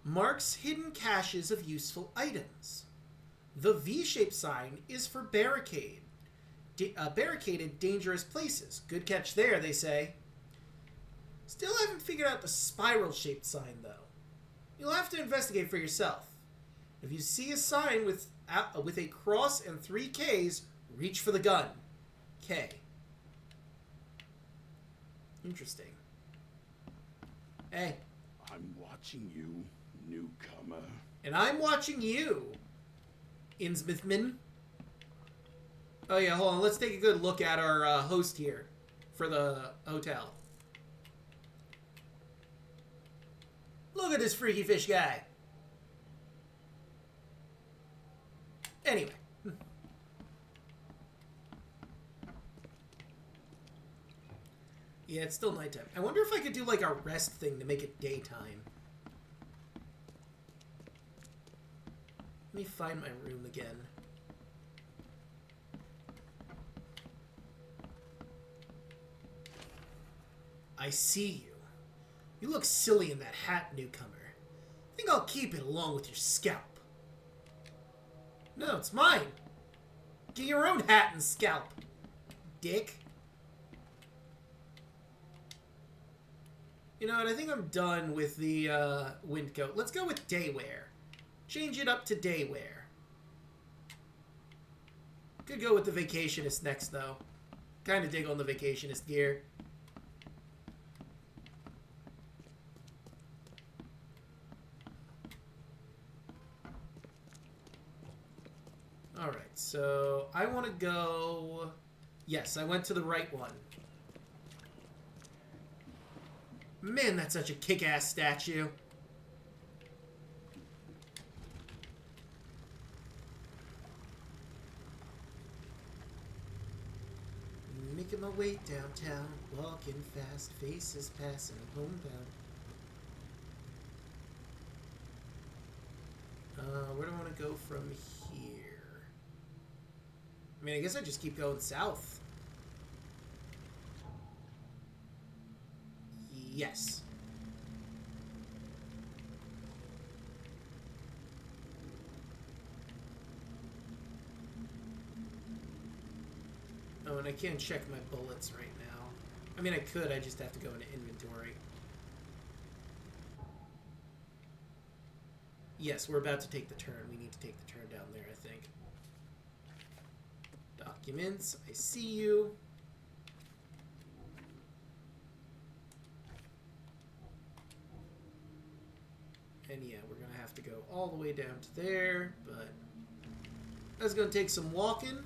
marks hidden caches of useful items. The V-shaped sign is for barricaded dangerous places. Good catch there, they say. Still haven't figured out the spiral-shaped sign, though. You'll have to investigate for yourself. If you see a sign with a cross and 3 Ks, reach for the gun. K. Interesting. Hey. I'm watching you, newcomer. And I'm watching you, Innsmithman. Oh yeah, hold on. Let's take a good look at our host here for the hotel. Look at this freaky fish guy. Anyway. Yeah, it's still nighttime. I wonder if I could do like a rest thing to make it daytime. Let me find my room again. I see you. You look silly in that hat, newcomer. I think I'll keep it along with your scalp. No, it's mine. Get your own hat and scalp, dick. You know what, I think I'm done with the wind coat. Let's go with day wear. Change it up to day wear. Could go with the vacationist next, though. Kind of dig on the vacationist gear. Alright, so I want to go... Yes, I went to the right one. Man, that's such a kick-ass statue. Making my way downtown, walking fast, faces passing homebound. Where do I want to go from here? I mean, I guess I just keep going south. Yes. Oh, and I can't check my bullets right now. I mean, I could, I just have to go into inventory. Yes, we're about to take the turn. We need to take the turn down there, I think. Documents, I see you. And yeah, we're going to have to go all the way down to there, but that's going to take some walking.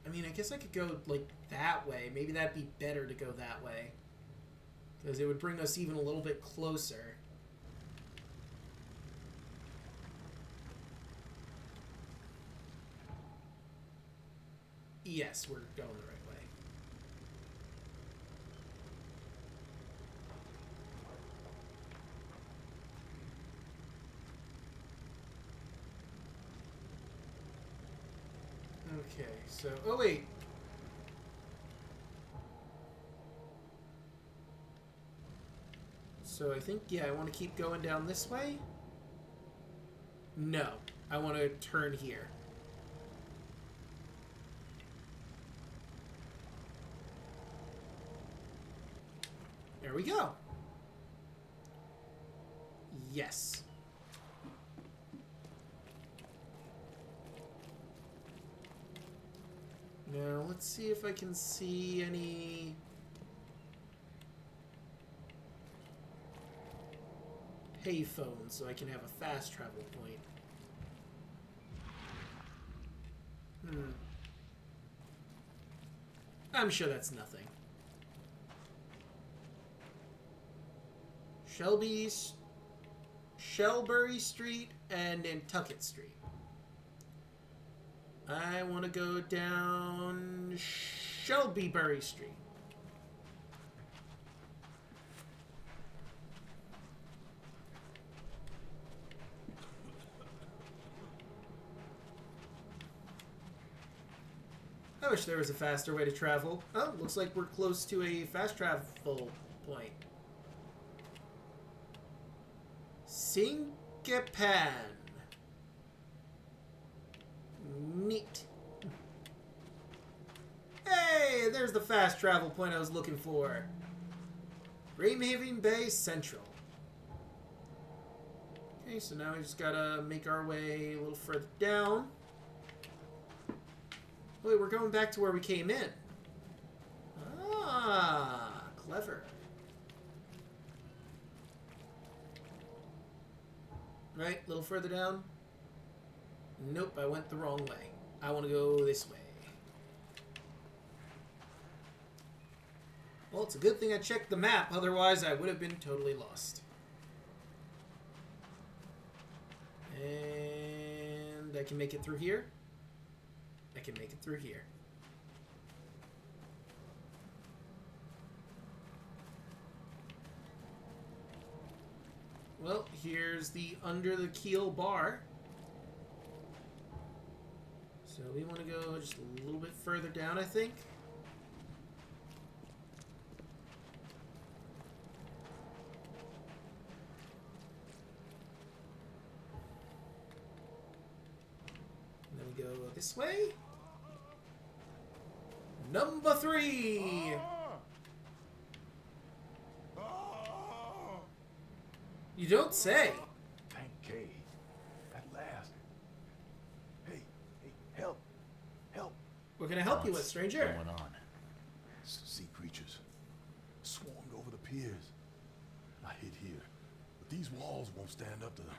I mean, I guess I could go, like, that way. Maybe that'd be better to go that way. Because it would bring us even a little bit closer. Yes, we're going the right way. Okay, so... Oh, wait. So I think, yeah, I want to keep going down this way. No, I want to turn here. There we go. Yes. Now, let's see if I can see any... payphone so I can have a fast travel point. I'm sure that's nothing. Shelbury Street and Nantucket Street. I want to go down Shelbybury Street. I wish there was a faster way to travel. Oh, looks like we're close to a fast travel point. Singapan. Neat. Hey, there's the fast travel point I was looking for. Rainhaven Bay Central. Okay, so now we just gotta make our way a little further down. Wait, we're going back to where we came in. Ah, clever. Right, a little further down. Nope, I went the wrong way. I want to go this way. Well, it's a good thing I checked the map, otherwise I would have been totally lost. And I can make it through here. I can make it through here. Well, here's the under the keel bar. So we want to go just a little bit further down, I think. And then we go this way. Number 3! You don't say. Thank Kay. At last. Hey, help. Help. What can I help you with, stranger? What's going on? Sea creatures swarmed over the piers. I hid here, but these walls won't stand up to them.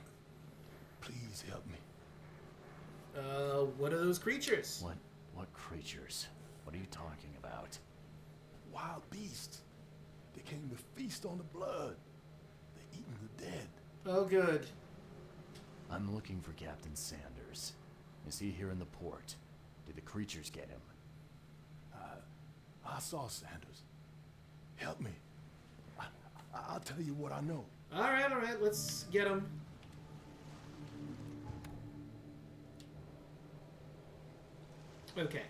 Please help me. What are those creatures? What creatures? What are you talking about? wild beasts. They came to feast on the blood. They're eating the dead. Oh, good. I'm looking for Captain Sanders. Is he here in the port? Did the creatures get him? I saw Sanders. Help me. I'll tell you what I know. All right. Let's get him. Okay.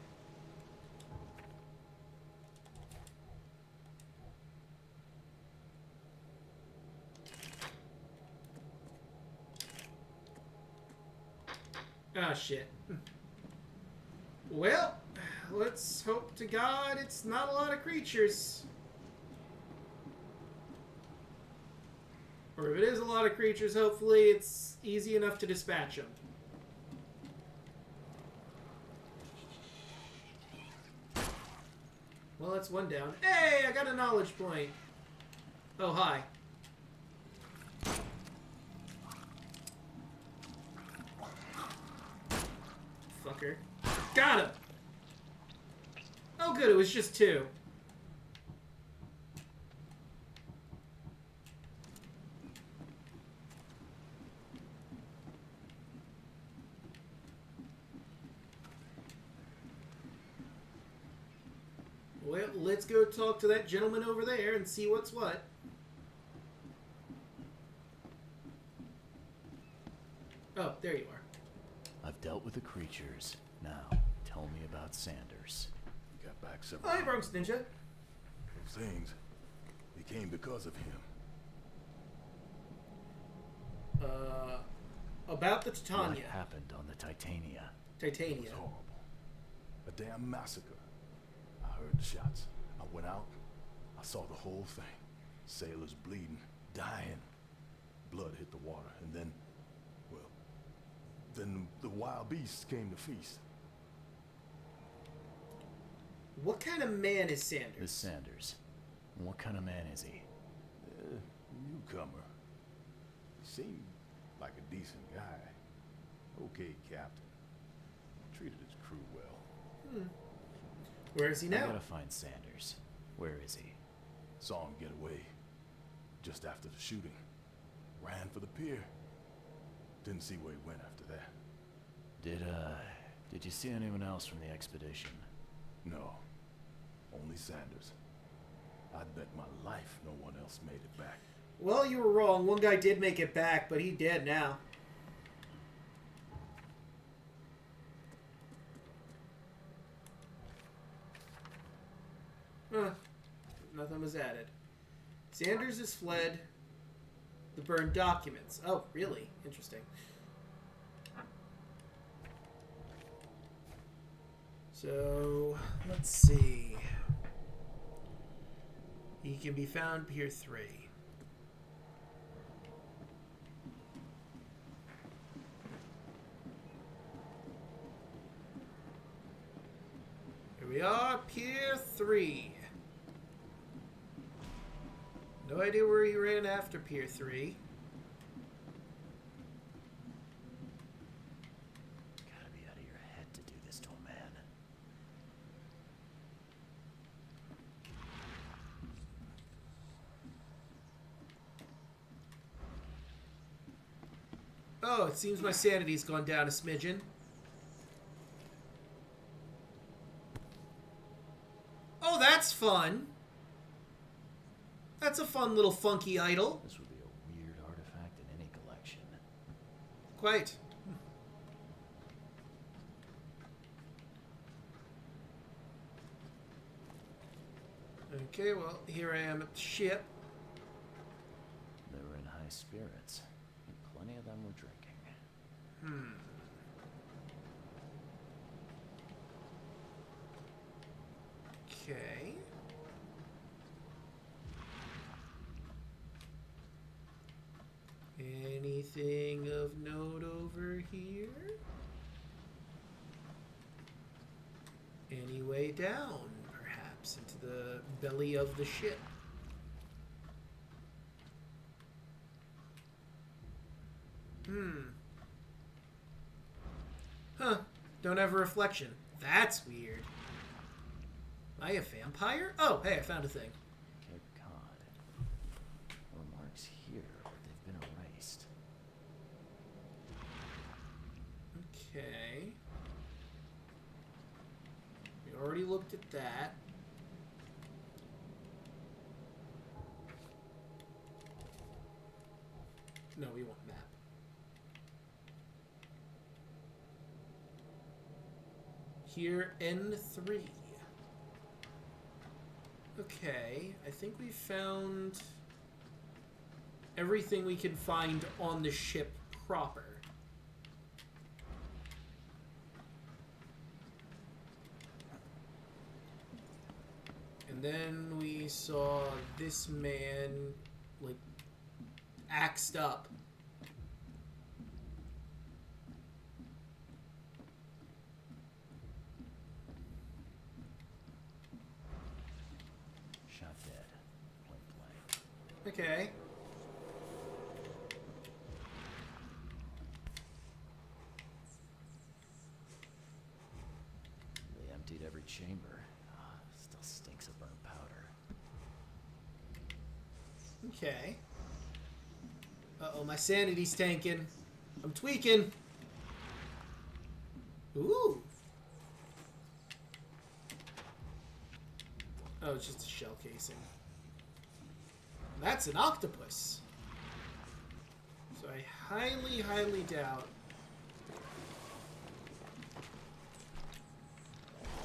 Ah, shit. Well, let's hope to God it's not a lot of creatures. Or if it is a lot of creatures, hopefully it's easy enough to dispatch them. Well, that's one down. Hey, I got a knowledge point. Oh, hi. Fucker. Got him! Oh, good, it was just 2. Well, let's go talk to that gentleman over there and see what's what. Oh, there you are. I've dealt with the creatures. Now, tell me about Sanders. He got back several. Hi, Bronx Ninja. Those things, they came because of him. About the Titania. What happened on the Titania? It was Titania. horrible. A damn massacre. I heard the shots. I went out. I saw the whole thing. Sailors bleeding, dying. Blood hit the water, and then, well, then the wild beasts came to feast. What kind of man is Sanders? This Sanders. What kind of man is he? Newcomer. Seemed like a decent guy. Okay, Captain. Treated his crew well. Where is he I now? gotta find Sanders. Where is he? Saw him get away. Just after the shooting. Ran for the pier. Didn't see where he went after that. Did you see anyone else from the expedition? No. Only Sanders. I'd bet my life no one else made it back. Well, you were wrong. One guy did make it back, but he's dead now. Huh. Nothing was added. Sanders has fled. The burned documents. Oh, really? Interesting. So, let's see. He can be found Pier 3. Here we are, Pier 3. No idea where he ran after Pier 3. Gotta be out of your head to do this to a man. Oh, it seems my sanity's gone down a smidgen. Oh, that's fun. That's a fun little funky idol. This would be a weird artifact in any collection. Quite. Okay, well, here I am at the ship. They were in high spirits, and plenty of them were drinking. Okay. Anything of note over here? Any way down, perhaps, into the belly of the ship? Huh. Don't have a reflection. That's weird. Am I a vampire? Oh, hey, I found a thing. Cape Cod. More marks here, but they've been erased. Okay. We already looked at that. No, we want map. Here, N3. Okay, I think we found everything we can find on the ship proper. And then we saw this man, like, axed up. Shot dead. Point blank. Okay. They emptied every chamber. Still stinks of burnt powder. Okay. Uh-oh, my sanity's tanking. I'm tweaking. Ooh. Oh, it's just a shell casing. That's an octopus. So I highly, highly doubt.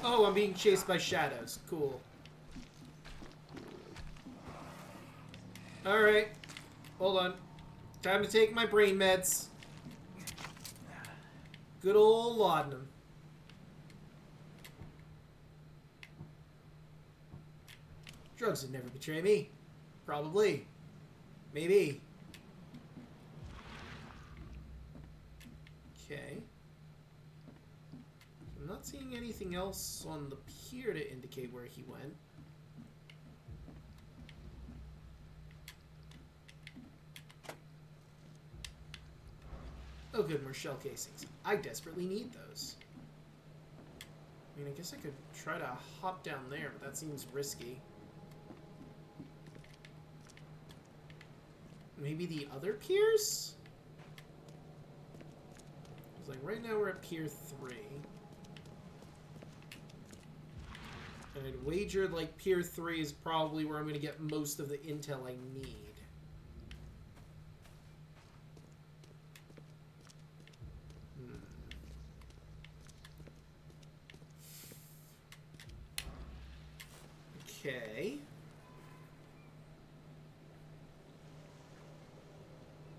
Oh, I'm being chased by shadows. Cool. Alright. Hold on. Time to take my brain meds. Good old laudanum. Drugs would never betray me. Probably. Maybe. Okay. I'm not seeing anything else on the pier to indicate where he went. Oh good, more shell casings. I desperately need those. I mean, I guess I could try to hop down there, but that seems risky. Maybe the other piers? It's like right now we're at Pier 3. And I'd wager like Pier 3 is probably where I'm going to get most of the intel I need. Okay.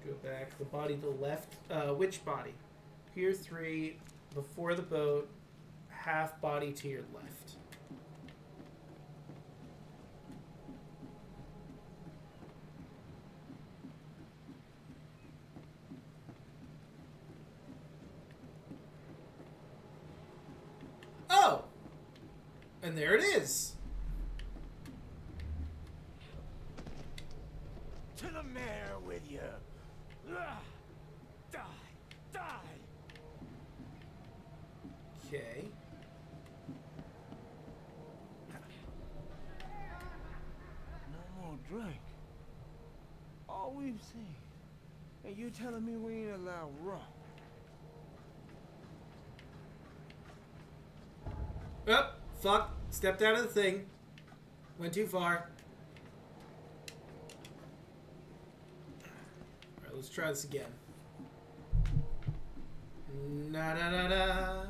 Go back. The body to the left. Which body? Pier 3, before the boat, half body to your left. Oh! And there it is! To the mayor with you. Die! Die! Okay. No more drink. All we've seen. And you telling me we ain't allowed rum? Oh, fuck. Stepped out of the thing. Went too far. Alright, let's try this again. Na na na na.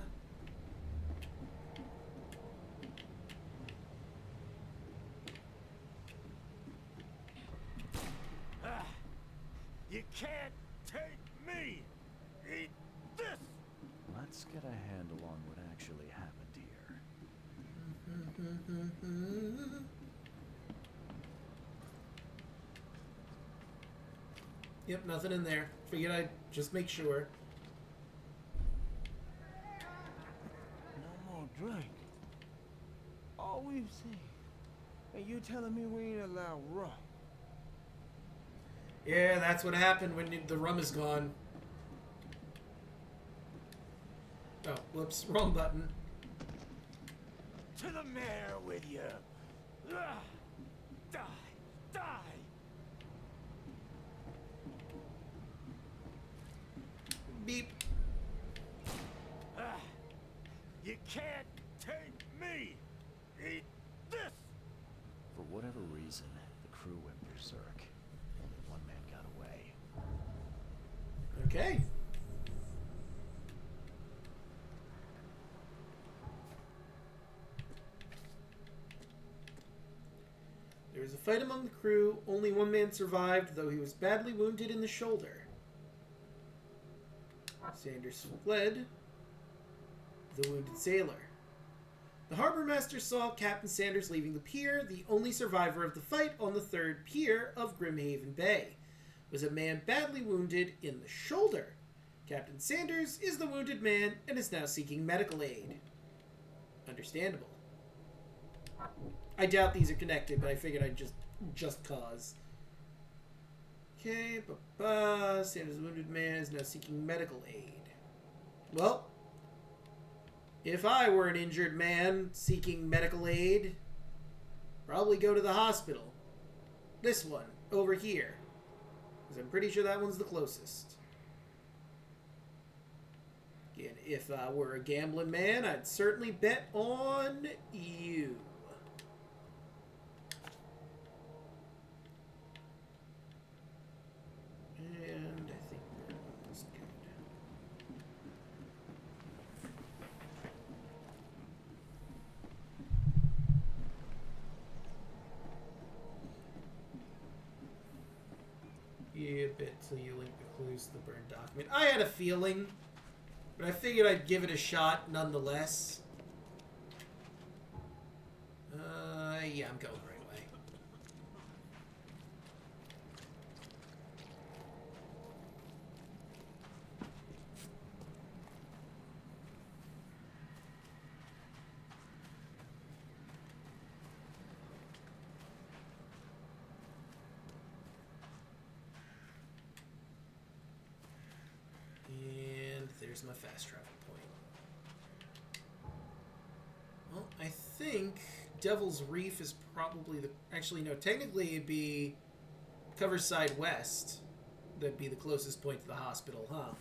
You can't take me! Eat this! Let's get a handle on what actually happened here. Yep, nothing in there. Figured I'd just make sure. No more drink. All we've seen. And you telling me we ain't allowed rum? Yeah, that's what happened when the rum is gone. Oh, whoops, wrong button. To the mayor with you. Ugh. Die. Die. Beep. You can't take me. Eat this. For whatever reason, the crew went berserk. Only one man got away. Okay. There was a fight among the crew. Only one man survived, though he was badly wounded in the shoulder. Sanders fled. The wounded sailor. The harbor master saw Captain Sanders leaving the pier. The only survivor of the fight on the third pier of Grimhaven Bay was a man badly wounded in the shoulder. Captain Sanders is the wounded man and is now seeking medical aid. Understandable. I doubt these are connected, but I figured I'd just cause. Okay, Sanders' wounded man is now seeking medical aid. Well, if I were an injured man seeking medical aid, probably go to the hospital. This one, over here. Because I'm pretty sure that one's the closest. Again, if I were a gambling man, I'd certainly bet on you. And I think that's good. Yeah, bet till you link the clues to the burned document. I had a feeling, but I figured I'd give it a shot nonetheless. Yeah, I'm going right away. And there's my fast travel point. Well, I think Devil's Reef is probably the... Actually, no, technically it'd be Coverside West. That'd be the closest point to the hospital, huh?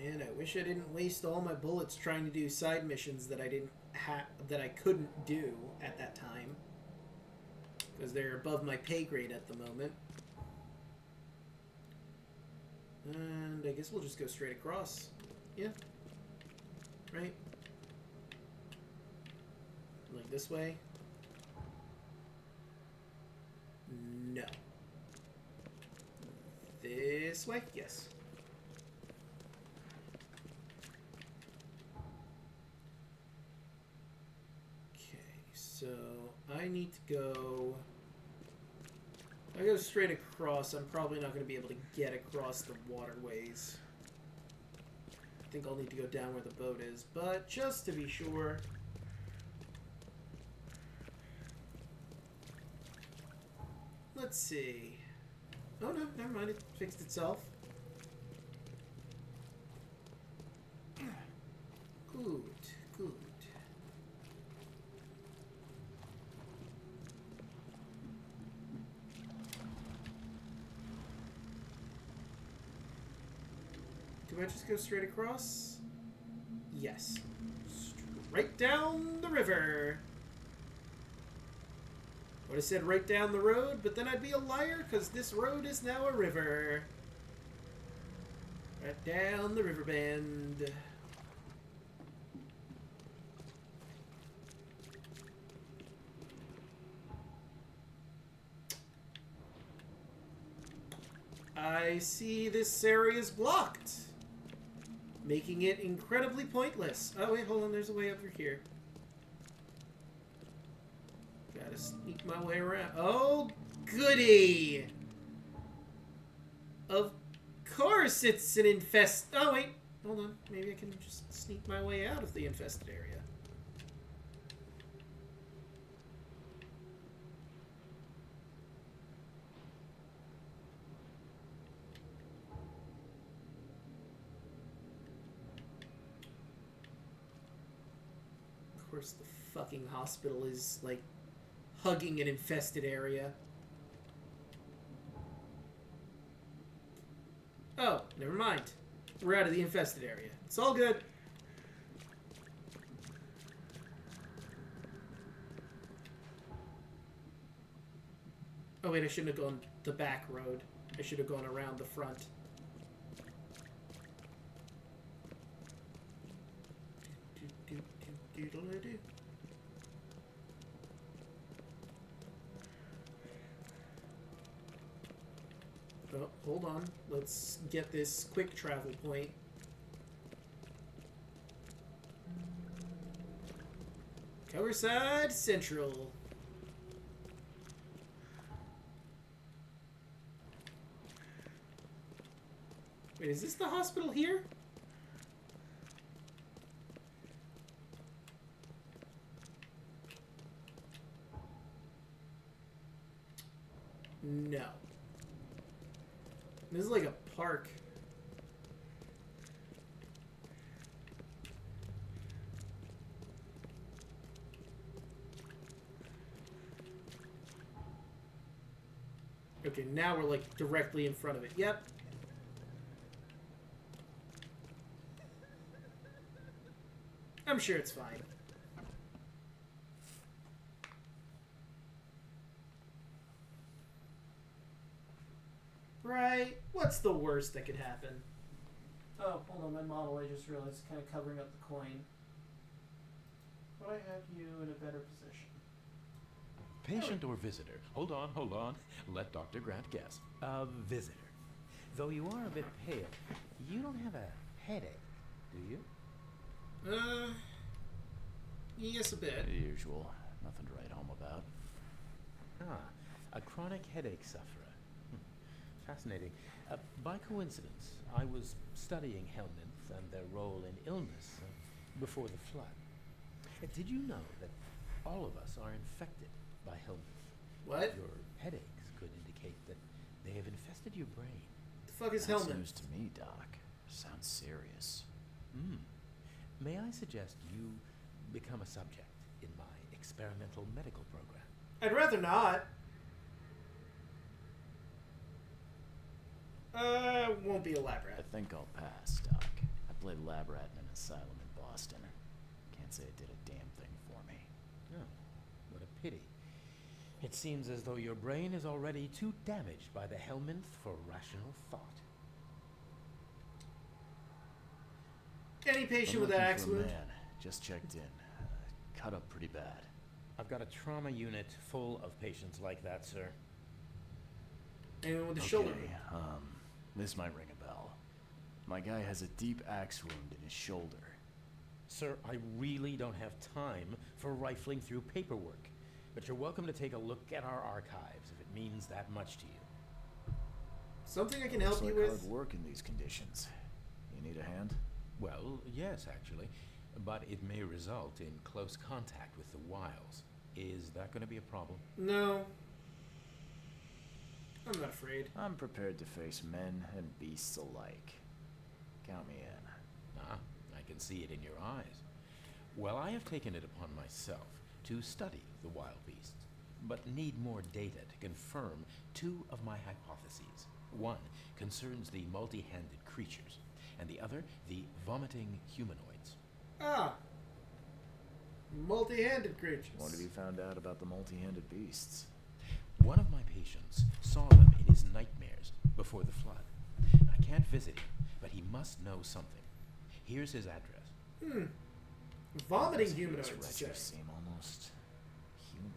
Man, I wish I didn't waste all my bullets trying to do side missions that I couldn't do at that time, because they're above my pay grade at the moment. And I guess we'll just go straight across. Yeah. Right? Like this way? No. This way? Yes. So, I need to go... If I go straight across, I'm probably not going to be able to get across the waterways. I think I'll need to go down where the boat is, but just to be sure... Let's see... Oh no, never mind, it fixed itself. Good, good. Do I just go straight across? Yes. Straight down the river. Would have said right down the road, but then I'd be a liar, because this road is now a river. Right down the river bend. I see this area is blocked, making it incredibly pointless. Oh wait, hold on, there's a way over here. Gotta sneak my way around. Oh, goody! Of course it's an Oh wait, Hold on. Maybe I can just sneak my way out of the infested area. Of course, the fucking hospital is, like, hugging an infested area. Oh, never mind. We're out of the infested area. It's all good. Oh wait, I shouldn't have gone the back road. I should have gone around the front. Oh, hold on. Let's get this quick travel point. Coverside Central. Wait, is this the hospital here? No. This is like a park. Okay, now we're like directly in front of it. Yep. I'm sure it's fine. Right? What's the worst that could happen? Oh, hold on, my model, I just realized, is kind of covering up the coin. But I have you in a better position. Patient or visitor? Hold on. Let Dr. Grant guess. A visitor. Though you are a bit pale, you don't have a headache, do you? Yes, a bit. The usual. Nothing to write home about. Ah, a chronic headache sufferer. Fascinating. By coincidence, I was studying helminths and their role in illness before the flood. Did you know that all of us are infected by helminths? What? Your headaches could indicate that they have infested your brain. The fuck is That's helminth? news to me, Doc. Sounds serious. May I suggest you become a subject in my experimental medical program? I'd rather not. Won't be a lab rat. I think I'll pass, Doc. I played lab rat in an asylum in Boston. Can't say it did a damn thing for me. Oh, what a pity. It seems as though your brain is already too damaged by the helminth for rational thought. Any patient I'm with an looking axe for a wound? man. Just checked in. Cut up pretty bad. I've got a trauma unit full of patients like that, sir. Anyone with a shoulder? This might ring a bell. My guy has a deep axe wound in his shoulder. Sir, I really don't have time for rifling through paperwork, but you're welcome to take a look at our archives if it means that much to you. Something I can help you Looks with? like hard work in these conditions. You need a hand? Well, yes, actually, but it may result in close contact with the wiles. Is that going to be a problem? No. I'm not afraid. I'm prepared to face men and beasts alike. Count me in. Ah, I can see it in your eyes. Well, I have taken it upon myself to study the wild beasts, but need more data to confirm two of my hypotheses. One concerns the multi-handed creatures, and the other the vomiting humanoids. Ah. Multi-handed creatures. What have you found out about the multi-handed beasts? One of my patients saw them in his nightmares before the flood. I can't visit him, but he must know something. Here's his address. Vomiting humanoids. These wretches seem almost human.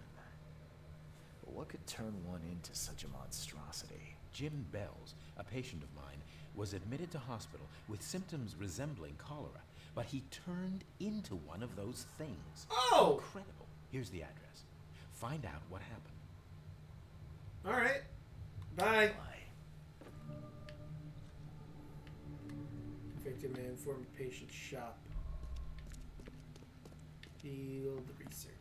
But what could turn one into such a monstrosity? Jim Bells, a patient of mine, was admitted to hospital with symptoms resembling cholera, but he turned into one of those things. Oh! Incredible. Here's the address. Find out what happened. All right. Bye. Victim informed patient shop. Field research.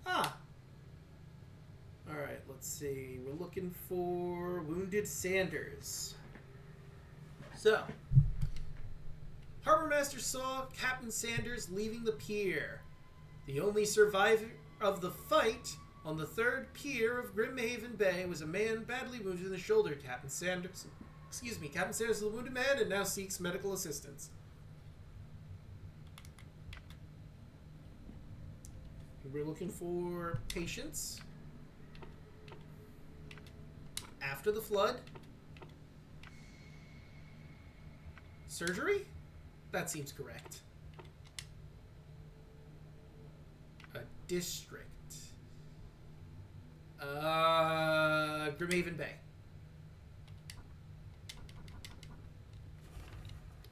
Ah! Alright, let's see. We're looking for Wounded Sanders. So, Harbormaster saw Captain Sanders leaving the pier. The only survivor of the fight on the third pier of Grimhaven Bay was a man badly wounded in the shoulder. Captain Sanders is a wounded man and now seeks medical assistance. We're looking for patients. After the flood. Surgery? That seems correct. A district. Grimhaven Bay.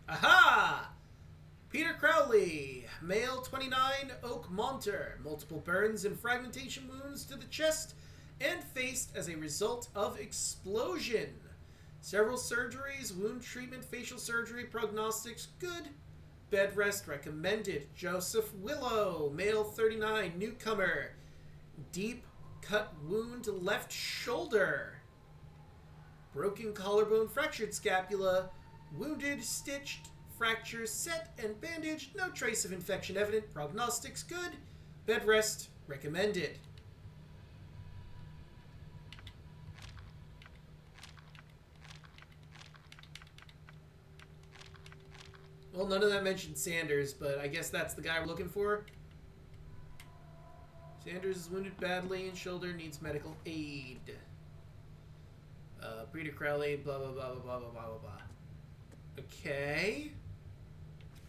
Aha! Peter Crowley, male 29, Oakmonter. Multiple burns and fragmentation wounds to the chest and face as a result of explosion. Several surgeries, wound treatment, facial surgery, prognostics good. Bed rest recommended. Joseph Willow, male 39, newcomer. Deep cut wound to left shoulder. Broken collarbone, fractured scapula. Wounded, stitched, fractures set and bandaged. No trace of infection evident. Prognostics good. Bed rest recommended. Well, none of that mentioned Sanders, but I guess that's the guy we're looking for. Sanders is wounded badly in shoulder, needs medical aid. Peter Crowley, blah, blah, blah, blah, blah, blah, blah, blah. Okay.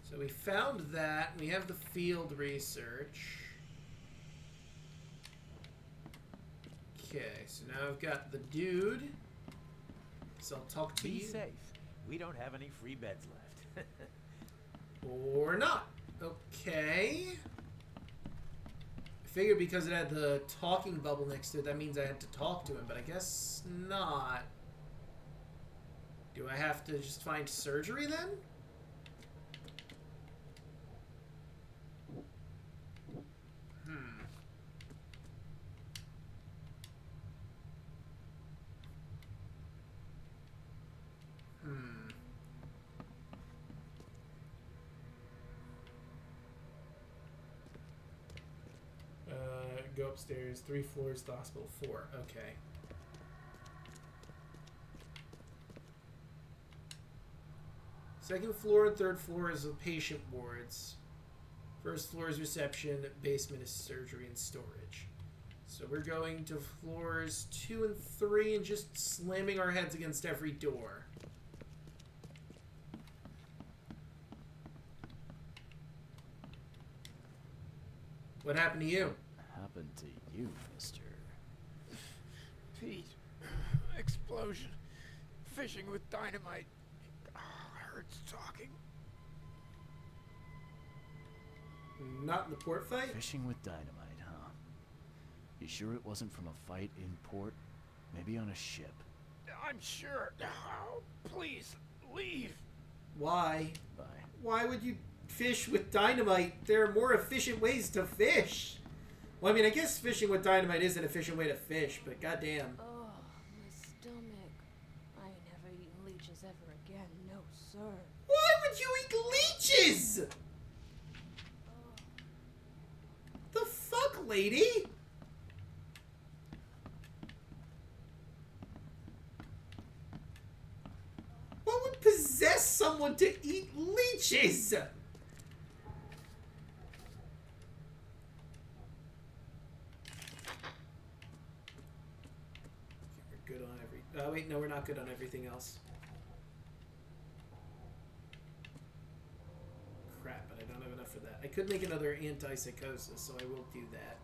So we found that. We have the field research. Okay, so now I've got the dude. So I'll talk to you. Be safe. We don't have any free beds left. Or not. Okay. I figured because it had the talking bubble next to it, that means I had to talk to him, but I guess not. Do I have to just find surgery then? Go upstairs, 3 floors, the hospital, 4. Okay. Second floor and third floor is the patient wards. First floor is reception, basement is surgery and storage. So we're going to floors 2 and 3 and just slamming our heads against every door. What happened to you? Happened to you, mister? Pete. Explosion. Fishing with dynamite. Hurts talking. Not in the port fight? Fishing with dynamite, huh? You sure it wasn't from a fight in port? Maybe on a ship? I'm sure. Oh, please, leave. Why? Bye. Why would you fish with dynamite? There are more efficient ways to fish. Well, I mean, I guess fishing with dynamite is an efficient way to fish, but goddamn. Oh, my stomach. I ain't never eaten leeches ever again. No, sir. Why would you eat leeches? The fuck, lady? What would possess someone to eat leeches? Good on every... wait, no, we're not good on everything else. Crap, but I don't have enough for that. I could make another antipsychosis, so I will do that.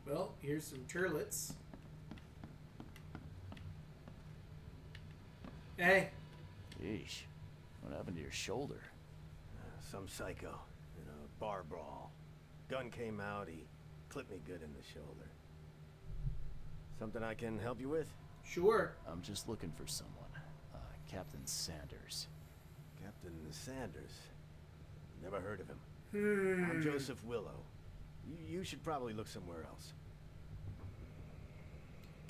Well, here's some turlets. Hey. Yeesh. What happened to your shoulder? Some psycho in a bar brawl. Gun came out, he clipped me good in the shoulder. Something I can help you with? Sure. I'm just looking for someone. Captain Sanders. Captain Sanders? Never heard of him. Hmm. I'm Joseph Willow. You should probably look somewhere else.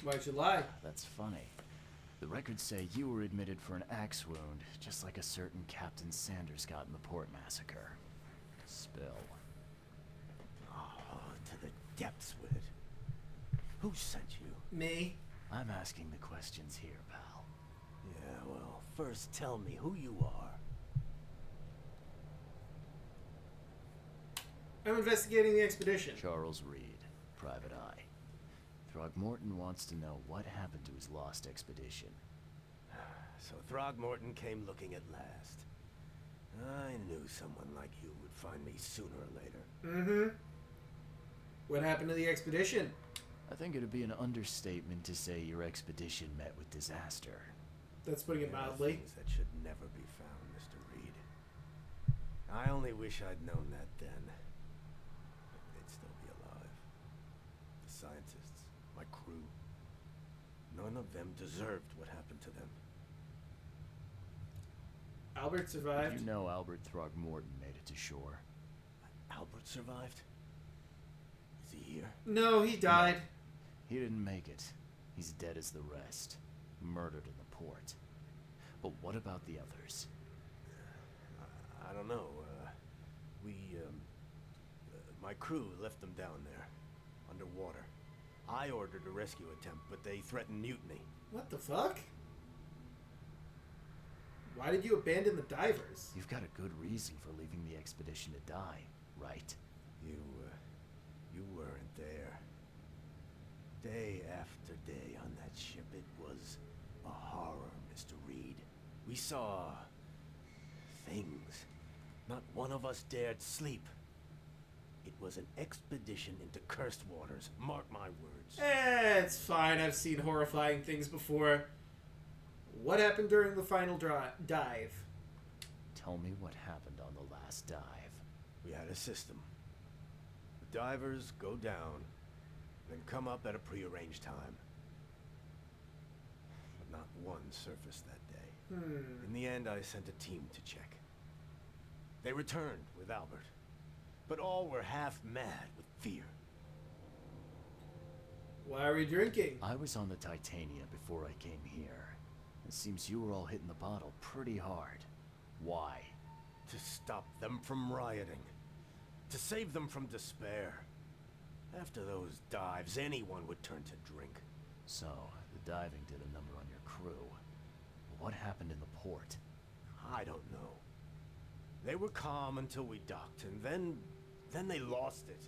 Why'd you lie? That's funny. The records say you were admitted for an axe wound, just like a certain Captain Sanders got in the port massacre. Spill. Oh, to the depths with it. Who sent you? Me. I'm asking the questions here, pal. Yeah, well, first tell me who you are. I'm investigating the expedition. Charles Reed, Private Eye. Throgmorton wants to know what happened to his lost expedition. So Throgmorton came looking at last. I knew someone like you would find me sooner or later. Mm-hmm. What happened to the expedition? I think it'd be an understatement to say your expedition met with disaster. That's putting it mildly. Things that should never be found, Mr. Reed. I only wish I'd known that then. They'd still be alive. The scientists, my crew. None of them deserved what happened to them. Albert survived. You know Albert Throgmorton made it to shore. Albert survived? Is he here? No, he died. No, he didn't make it. He's dead as the rest. Murdered in the port. But what about the others? I don't know. My crew left them down there, underwater. I ordered a rescue attempt, but they threatened mutiny. What the fuck? Why did you abandon the divers? You've got a good reason for leaving the expedition to die, right? You weren't there. Day after day on that ship, it was a horror, Mr. Reed. We saw things. Not one of us dared sleep. It was an expedition into cursed waters. Mark my words. It's fine. I've seen horrifying things before. What happened during the final dive? Tell me what happened on the last dive. We had a system. The divers go down, then come up at a prearranged time. But not one surfaced that day. In the end, I sent a team to check. They returned with Albert, but all were half mad with fear. Why are we drinking? I was on the Titania before I came here. It seems you were all hitting the bottle pretty hard. Why? To stop them from rioting. To save them from despair. After those dives, anyone would turn to drink. So, the diving did a number on your crew. What happened in the port? I don't know. They were calm until we docked, and then they lost it.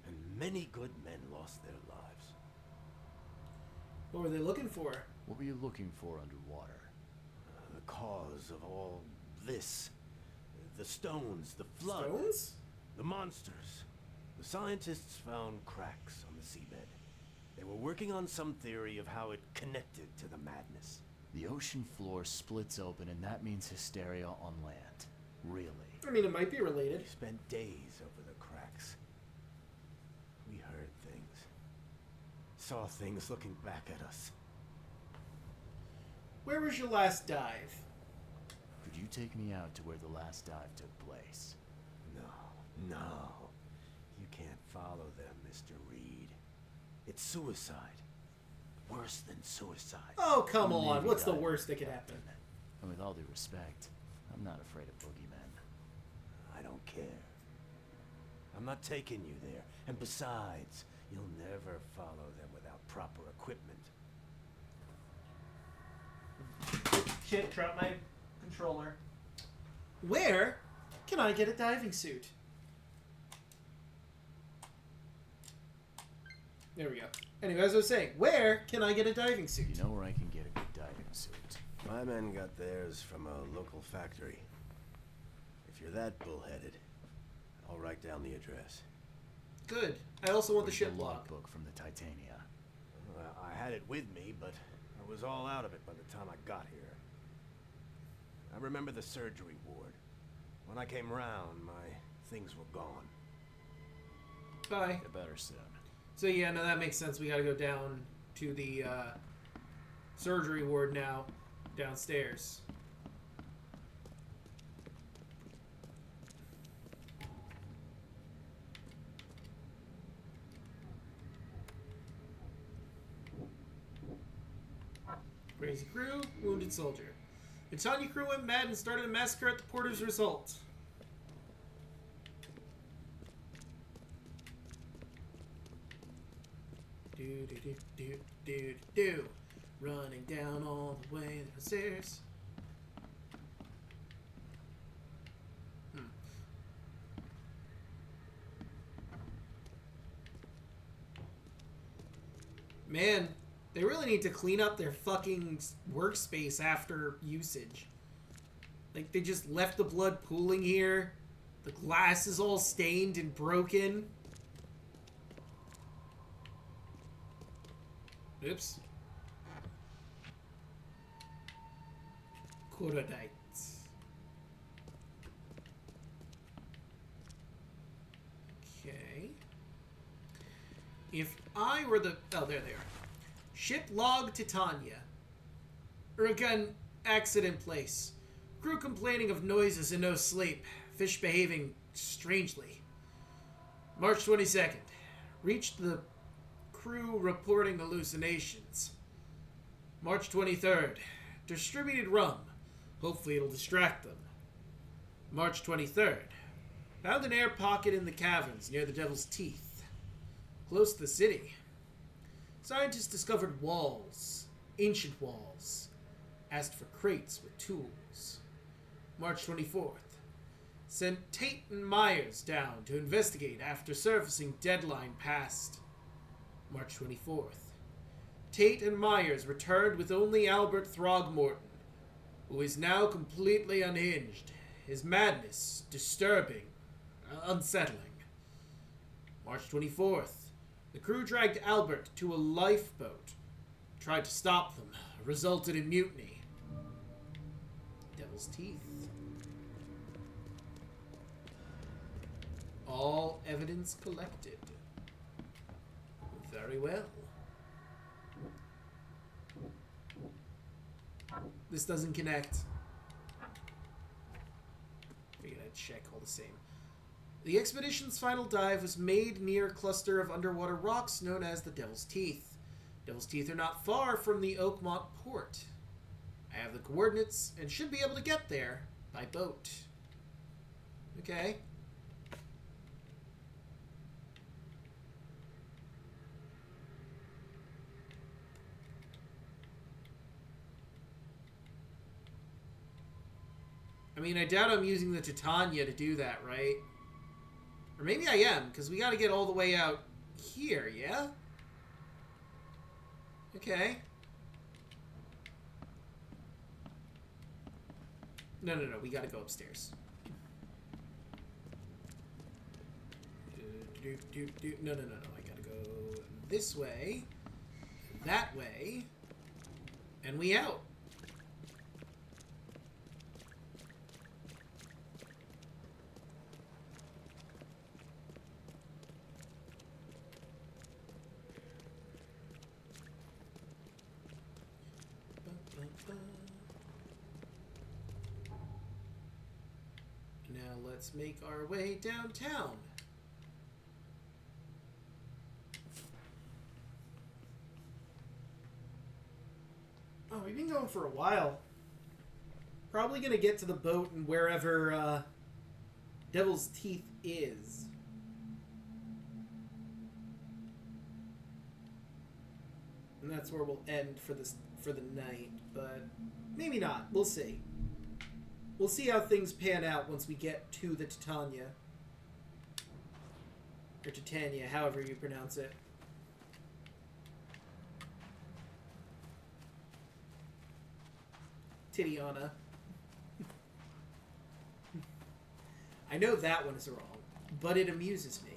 And many good men lost their lives. What were they looking for? What were you looking for underwater? The cause of all this. The stones, the flood. Stones? The monsters. The scientists found cracks on the seabed. They were working on some theory of how it connected to the madness. The ocean floor splits open and that means hysteria on land. Really? I mean, it might be related. We spent days over the cracks. We heard things. Saw things looking back at us. Where was your last dive? Could you take me out to where the last dive took place? No. You can't follow them, Mr. Reed. It's suicide. Worse than suicide. Oh, come Maybe on. What's the dive, worst that could happen? And with all due respect, I'm not afraid of boogeymen. I don't care. I'm not taking you there. And besides, you'll never follow them without proper equipment. Shit, drop my controller. Where can I get a diving suit? There we go. Anyway, as I was saying, where can I get a diving suit? You know where I can get a good diving suit? My men got theirs from a local factory. If you're that bullheaded, I'll write down the address. Good. I also want the Where's ship the log. logbook from the Titania. I had it with me, but I was all out of it by the time I got here. I remember the surgery ward. When I came round, my things were gone. Bye. Get better soon. So yeah, no, that makes sense. We gotta go down to the surgery ward now, downstairs. Crazy crew, wounded soldier. The Tanya crew went mad and started a massacre at the porter's result. Do. Running down all the way to the stairs. Man, they really need to clean up their fucking workspace after usage. Like, they just left the blood pooling here. The glass is all stained and broken. Oops. Corodites. Okay. If I were the... Oh, there they are. Ship log Titania. Uragan accident place. Crew complaining of noises and no sleep. Fish behaving strangely. March 22nd. Reached the crew reporting hallucinations. March 23rd. Distributed rum. Hopefully it'll distract them. March 23rd. Found an air pocket in the caverns near the Devil's Teeth. Close to the city. Scientists discovered walls. Ancient walls. Asked for crates with tools. March 24th. Sent Tate and Myers down to investigate after surfacing deadline passed. March 24th. Tate and Myers returned with only Albert Throgmorton, who is now completely unhinged. His madness disturbing, unsettling. March 24th. The crew dragged Albert to a lifeboat. Tried to stop them. Resulted in mutiny. Devil's Teeth. All evidence collected. Very well. This doesn't connect. Figured I'd check all the same. The expedition's final dive was made near a cluster of underwater rocks known as the Devil's Teeth. Devil's Teeth are not far from the Oakmont port. I have the coordinates and should be able to get there by boat. Okay. I mean, I doubt I'm using the Titania to do that, right? Or maybe I am, because we gotta get all the way out here, yeah? Okay. No, we gotta go upstairs. No, I gotta go this way, that way, and we out. Now let's make our way downtown. Oh, we've been going for a while. Probably gonna get to the boat and wherever Devil's Teeth is. And that's where we'll end for the night, but maybe not. We'll see. We'll see how things pan out once we get to the Titania. Or Titania, however you pronounce it. Titiana. I know that one is wrong, but it amuses me.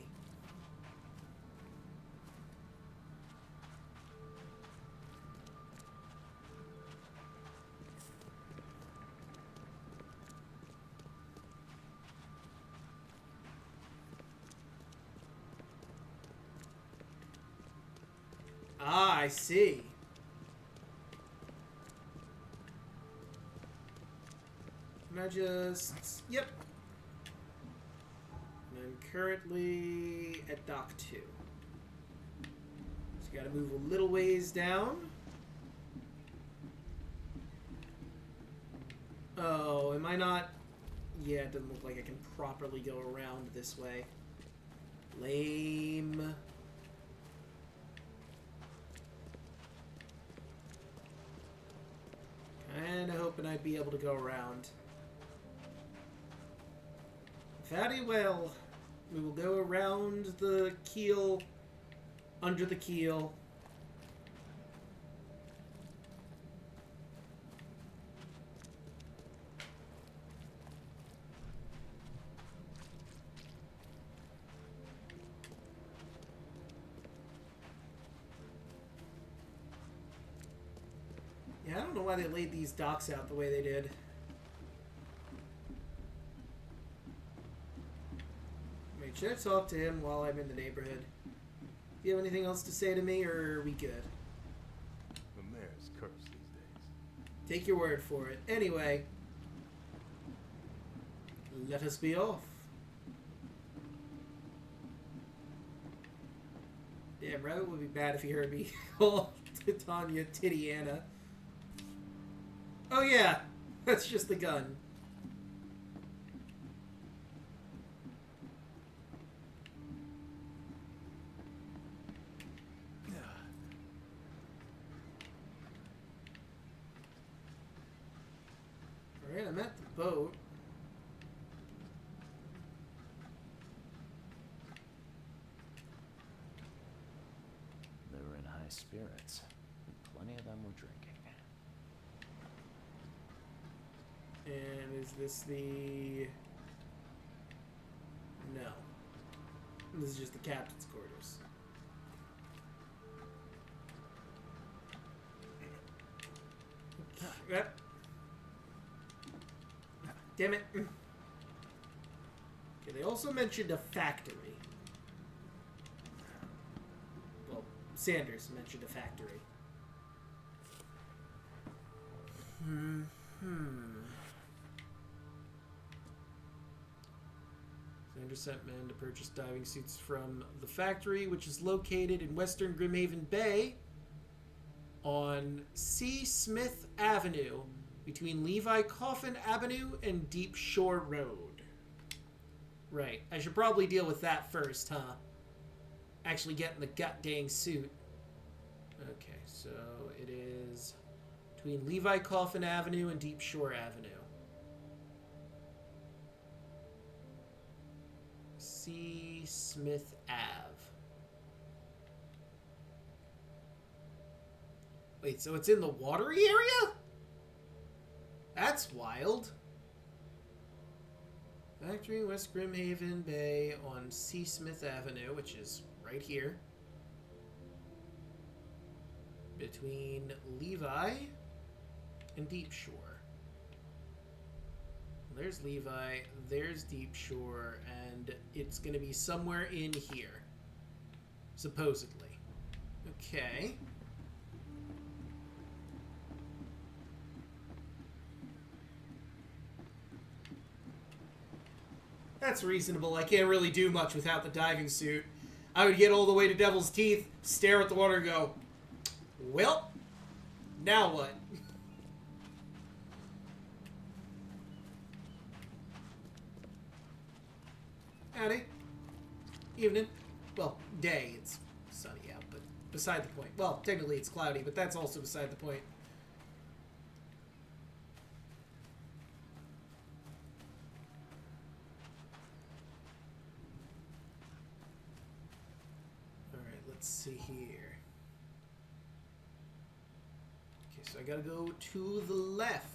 Ah, I see. Can I just... Yep. And I'm currently at dock 2. So gotta move a little ways down. Oh, am I not... Yeah, it doesn't look like I can properly go around this way. Lame. Kinda hoping I'd be able to go around. Very well. We will go around the keel, under the keel. Yeah, I don't know why they laid these docks out the way they did. Wait, should I talk to him while I'm in the neighborhood? Do you have anything else to say to me, or are we good? The mayor's cursed these days. Take your word for it. Anyway, let us be off. Damn, Rabbit would be bad if he heard me call Titania Titiana. Oh yeah, that's just the gun. Alright, I'm at the boat. They were in high spirits. Plenty of them were drinking. And is this the... No. This is just the captain's quarters. Yep. Damn it. Okay, they also mentioned a factory. Well, Sanders mentioned a factory. Sanders sent men to purchase diving suits from the factory, which is located in western Grimhaven Bay on C. Smith Avenue between Levi Coffin Avenue and Deep Shore Road. Right. I should probably deal with that first, huh? Actually getting the gut-dang suit. Okay, so it is between Levi Coffin Avenue and Deep Shore Avenue. C. Smith Ave. Wait, so it's in the watery area? That's wild. Factory, West Grimhaven Bay on C. Smith Avenue, which is right here. Between Levi and Deep Shore. There's Levi, there's Deep Shore, and it's going to be somewhere in here. Supposedly. Okay. That's reasonable. I can't really do much without the diving suit. I would get all the way to Devil's Teeth, stare at the water and go, well, now what? Howdy. Evening. Well, day. It's sunny out, but beside the point. Well, technically it's cloudy, but that's also beside the point. Alright, let's see here. Okay, so I gotta go to the left.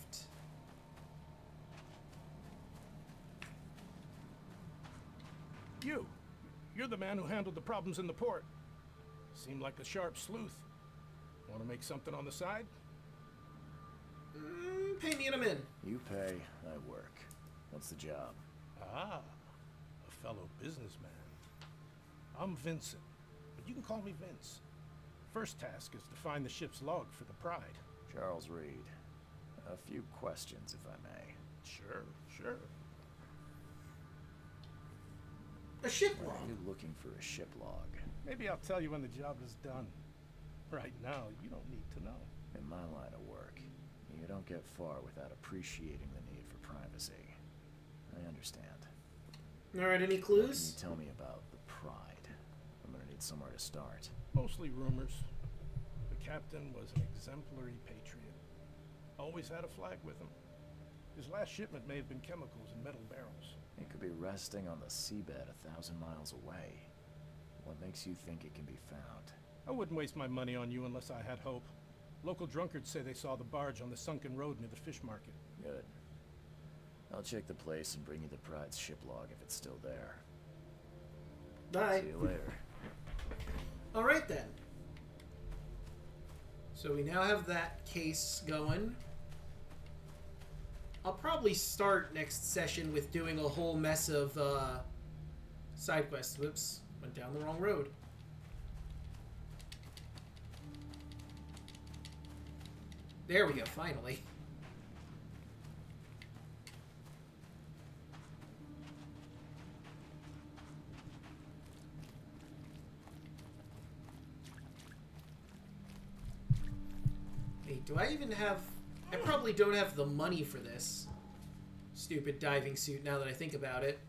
You're the man who handled the problems in the port. Seem like a sharp sleuth. Want to make something on the side? Pay me and I'm in. You pay, I work. What's the job? Ah, a fellow businessman. I'm Vincent, but you can call me Vince. First task is to find the ship's log for the Pride. Charles Reed, a few questions, if I may. Sure, sure. A ship Why log? are you looking for a ship log? Maybe I'll tell you when the job is done. Right now, you don't need to know. In my line of work, you don't get far without appreciating the need for privacy. I understand. Alright, any What clues? can you tell me about the Pride? I'm gonna need somewhere to start. Mostly rumors. The captain was an exemplary patriot. Always had a flag with him. His last shipment may have been chemicals in metal barrels. It could be resting on the seabed 1,000 miles away. What makes you think it can be found? I wouldn't waste my money on you unless I had hope. Local drunkards say they saw the barge on the sunken road near the fish market. Good. I'll check the place and bring you the Pride's ship log if it's still there. Bye. See you later. Alright then. So we now have that case going. I'll probably start next session with doing a whole mess of side quests. Whoops, went down the wrong road. There we go, finally. Hey, do I even have... I probably don't have the money for this stupid diving suit now that I think about it.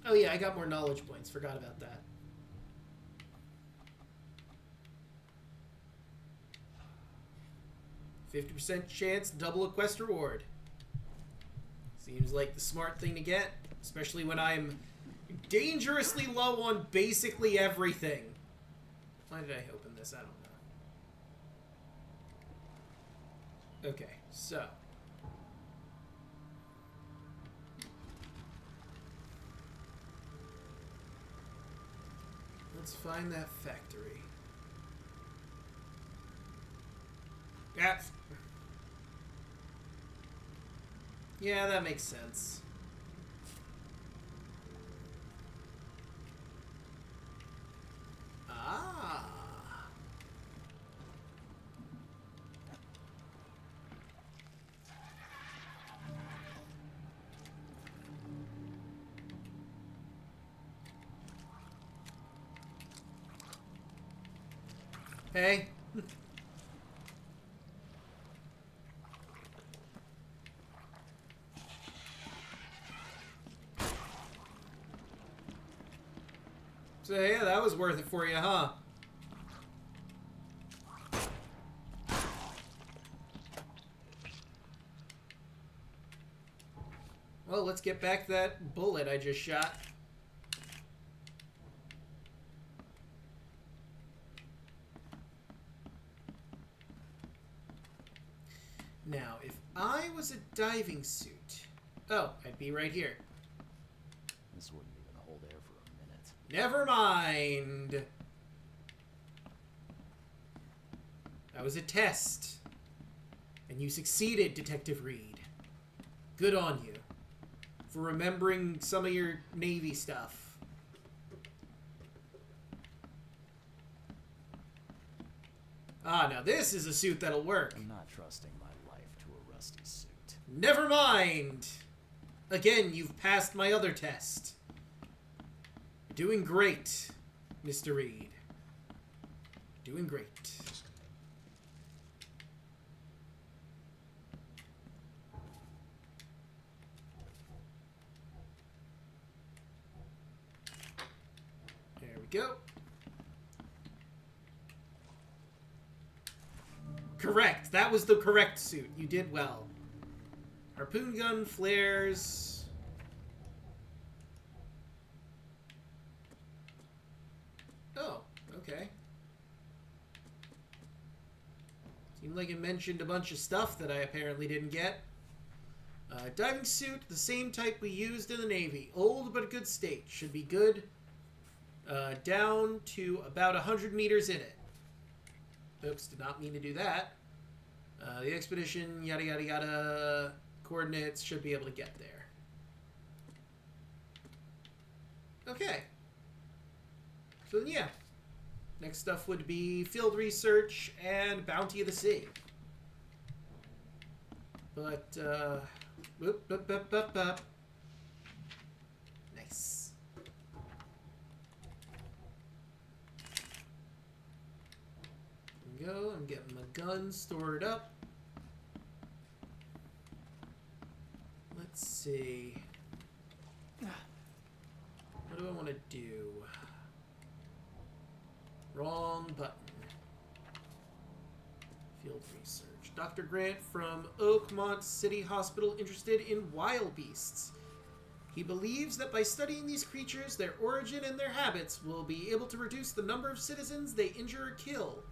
Oh yeah, I got more knowledge points. Forgot about that. %50 chance to double a quest reward. Seems like the smart thing to get, especially when I'm dangerously low on basically everything. Why did I open this? I don't know. Okay, so. Let's find that factory. Yeah. Yeah, that makes sense. Ah. Hey. So yeah, that was worth it for you, huh? Well, let's get back that bullet I just shot. Now, if I was a diving suit... Oh, I'd be right here. This wouldn't even hold air for a minute. Never mind. That was a test. And you succeeded, Detective Reed. Good on you. For remembering some of your Navy stuff. Ah, now this is a suit that'll work. I'm not trusting my life to a rusty suit. Never mind. Again, you've passed my other test. Doing great, Mr. Reed. Doing great. There we go. Correct. That was the correct suit. You did well. Harpoon gun, flares. Oh, okay. Seemed like it mentioned a bunch of stuff that I apparently didn't get. Diving suit, the same type we used in the Navy. Old but good state. Should be good. Down to about 100 meters in it. Oops, did not mean to do that. The expedition, yada yada yada. Coordinates, should be able to get there. So yeah. Next stuff would be field research and bounty of the sea. But, nice. There we go. I'm getting my gun stored up. Let's see. What do I want to do? Wrong button. Field research. Dr. Grant from Oakmont City Hospital interested in wild beasts. He believes that by studying these creatures, their origin and their habits, will be able to reduce the number of citizens they injure or kill.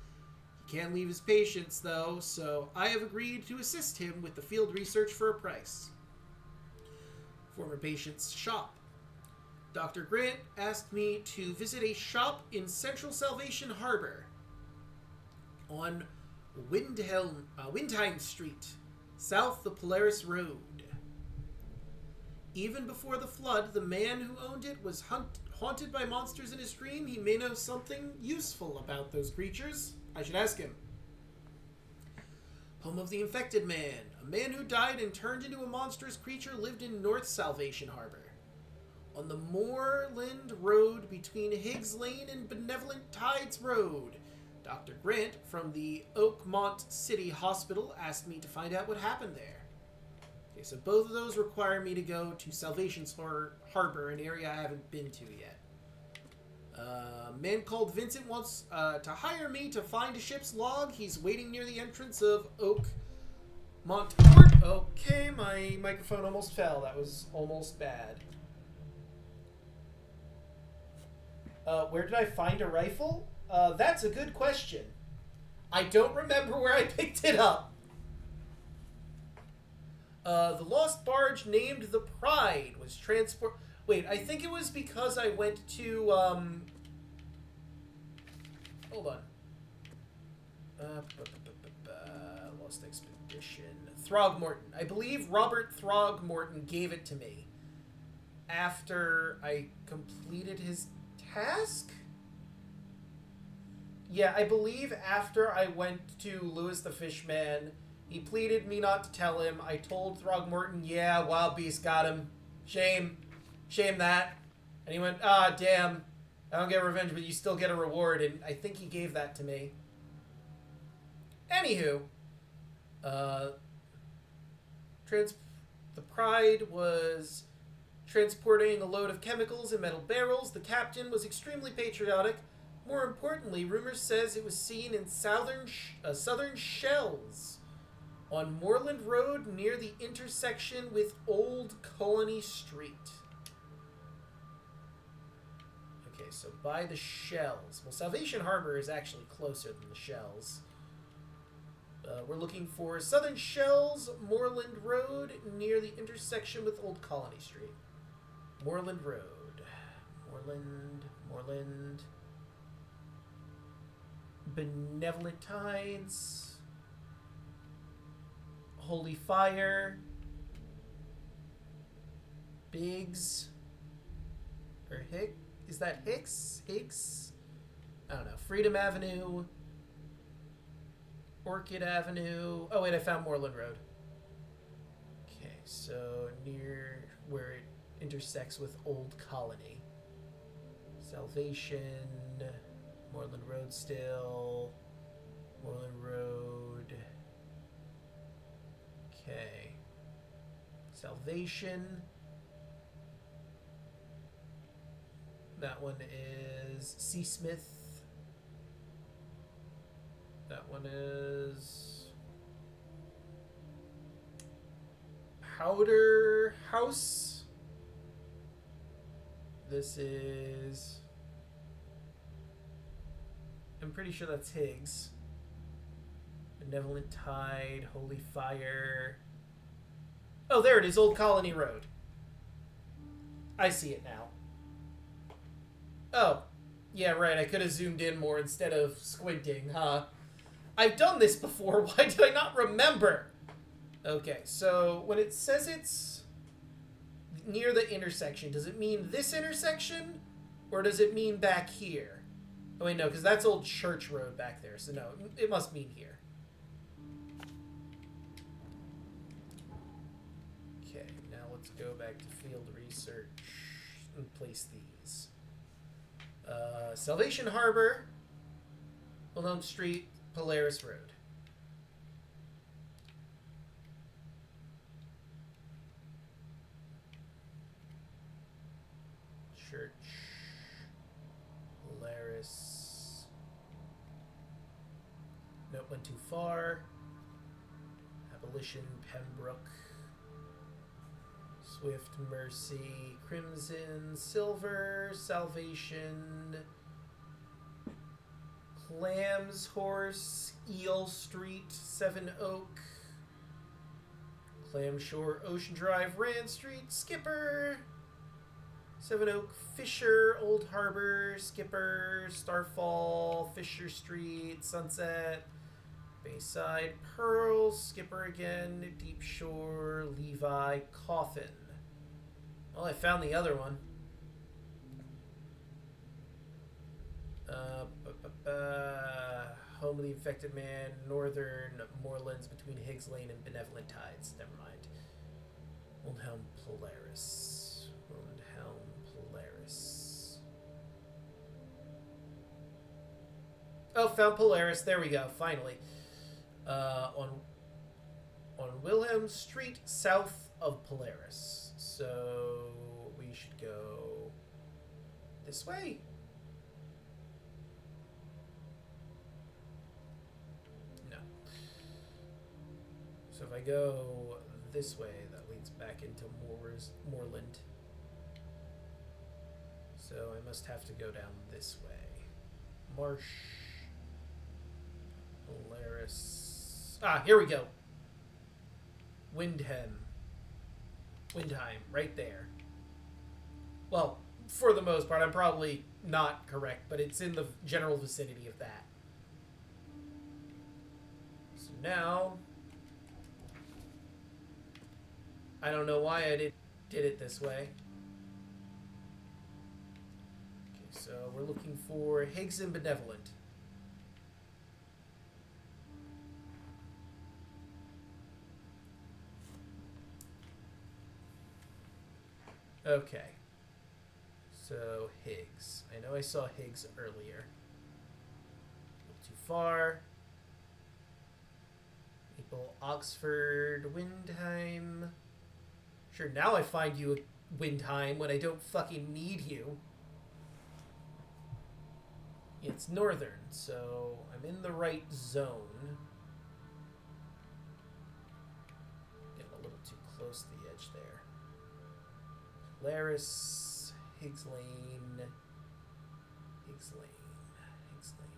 He can't leave his patients, though, so I have agreed to assist him with the field research for a price. Former patient's shop. Dr. Grant asked me to visit a shop in Central Salvation Harbor on Windheim Street, south the Polaris Road. Even before the flood, the man who owned it was haunted by monsters in his dream. He may know something useful about those creatures. I should ask him. Home of the Infected Man. A man who died and turned into a monstrous creature lived in North Salvation Harbor. On the Moorland Road between Higgs Lane and Benevolent Tides Road. Dr. Grant from the Oakmont City Hospital asked me to find out what happened there. Okay, so both of those require me to go to Salvation Harbor, an area I haven't been to yet. A man called Vincent wants to hire me to find a ship's log. He's waiting near the entrance of Oakmont Port. Okay, my microphone almost fell. That was almost bad. Where did I find a rifle? That's a good question. I don't remember where I picked it up. The lost barge named the Pride was transport... Wait, I think it was because I went to, hold on. Lost Expedition. Throgmorton. I believe Robert Throgmorton gave it to me after I completed his task? Yeah, I believe after I went to Lewis the Fishman, he pleaded me not to tell him. I told Throgmorton, yeah, Wild Beast got him. Shame. Shame that. And he went, ah, damn. I don't get revenge, but you still get a reward. And I think he gave that to me. Anywho. The Pride was transporting a load of chemicals in metal barrels. The captain was extremely patriotic. More importantly, rumors says it was seen in southern shells on Moorland Road near the intersection with Old Colony Street. Okay, so by the shells. Well, Salvation Harbor is actually closer than the shells. We're looking for southern shells, Moorland Road, near the intersection with Old Colony Street. Moorland Road. Moorland. Benevolent Tides. Holy Fire. Biggs. Or Hick? Is that Hicks? Higgs? I don't know. Freedom Avenue. Orchid Avenue. Oh, wait, I found Moorland Road. Okay, so near where it intersects with Old Colony. Salvation. Moorland Road still. Moorland Road. Okay. Salvation. That one is C. Smith. That one is Powder House. This is... I'm pretty sure that's Higgs. Benevolent Tide, Holy Fire. Oh, there it is, Old Colony Road. I see it now. Oh, yeah, right, I could have zoomed in more instead of squinting, huh? I've done this before, why did I not remember? Okay, so when it says it's near the intersection, does it mean this intersection? Or does it mean back here? Oh wait, no, because that's Old Church Road back there. So no, it must mean here. Okay, now let's go back to field research and place these. Salvation Harbor, Wilhelm Street, Polaris Road. Church, Polaris. Nope, went too far. Abolition, Pembroke. Swift, Mercy, Crimson, Silver, Salvation, Clams Horse, Eel Street, Seven Oak, Clam Shore, Ocean Drive, Rand Street, Skipper, Seven Oak, Fisher, Old Harbor, Skipper, Starfall, Fisher Street, Sunset, Bayside, Pearl, Skipper again, Deep Shore, Levi, Coffin. Well, I found the other one. Home of the Infected Man, Northern Moorlands between Higgs Lane and Benevolent Tides. Never mind. Wilhelm Polaris. Wilhelm Polaris. Oh, found Polaris. There we go. Finally. On Wilhelm Street, south of Polaris. So we should go this way. No. So if I go this way, that leads back into Moorland. So I must have to go down this way. Marsh. Polaris. Ah, here we go. Windheim, right there. Well, for the most part, I'm probably not correct, but it's in the general vicinity of that. So now, I don't know why I did it this way. Okay, so we're looking for Higgs and Benevolent. Okay. So, Higgs. I know I saw Higgs earlier. A little too far. Maple, Oxford, Windheim. Sure, now I find you a Windheim when I don't fucking need you. It's northern, so I'm in the right zone. Getting a little too close to the edge there. Polaris, Higgs Lane, Higgs Lane, Higgs Lane.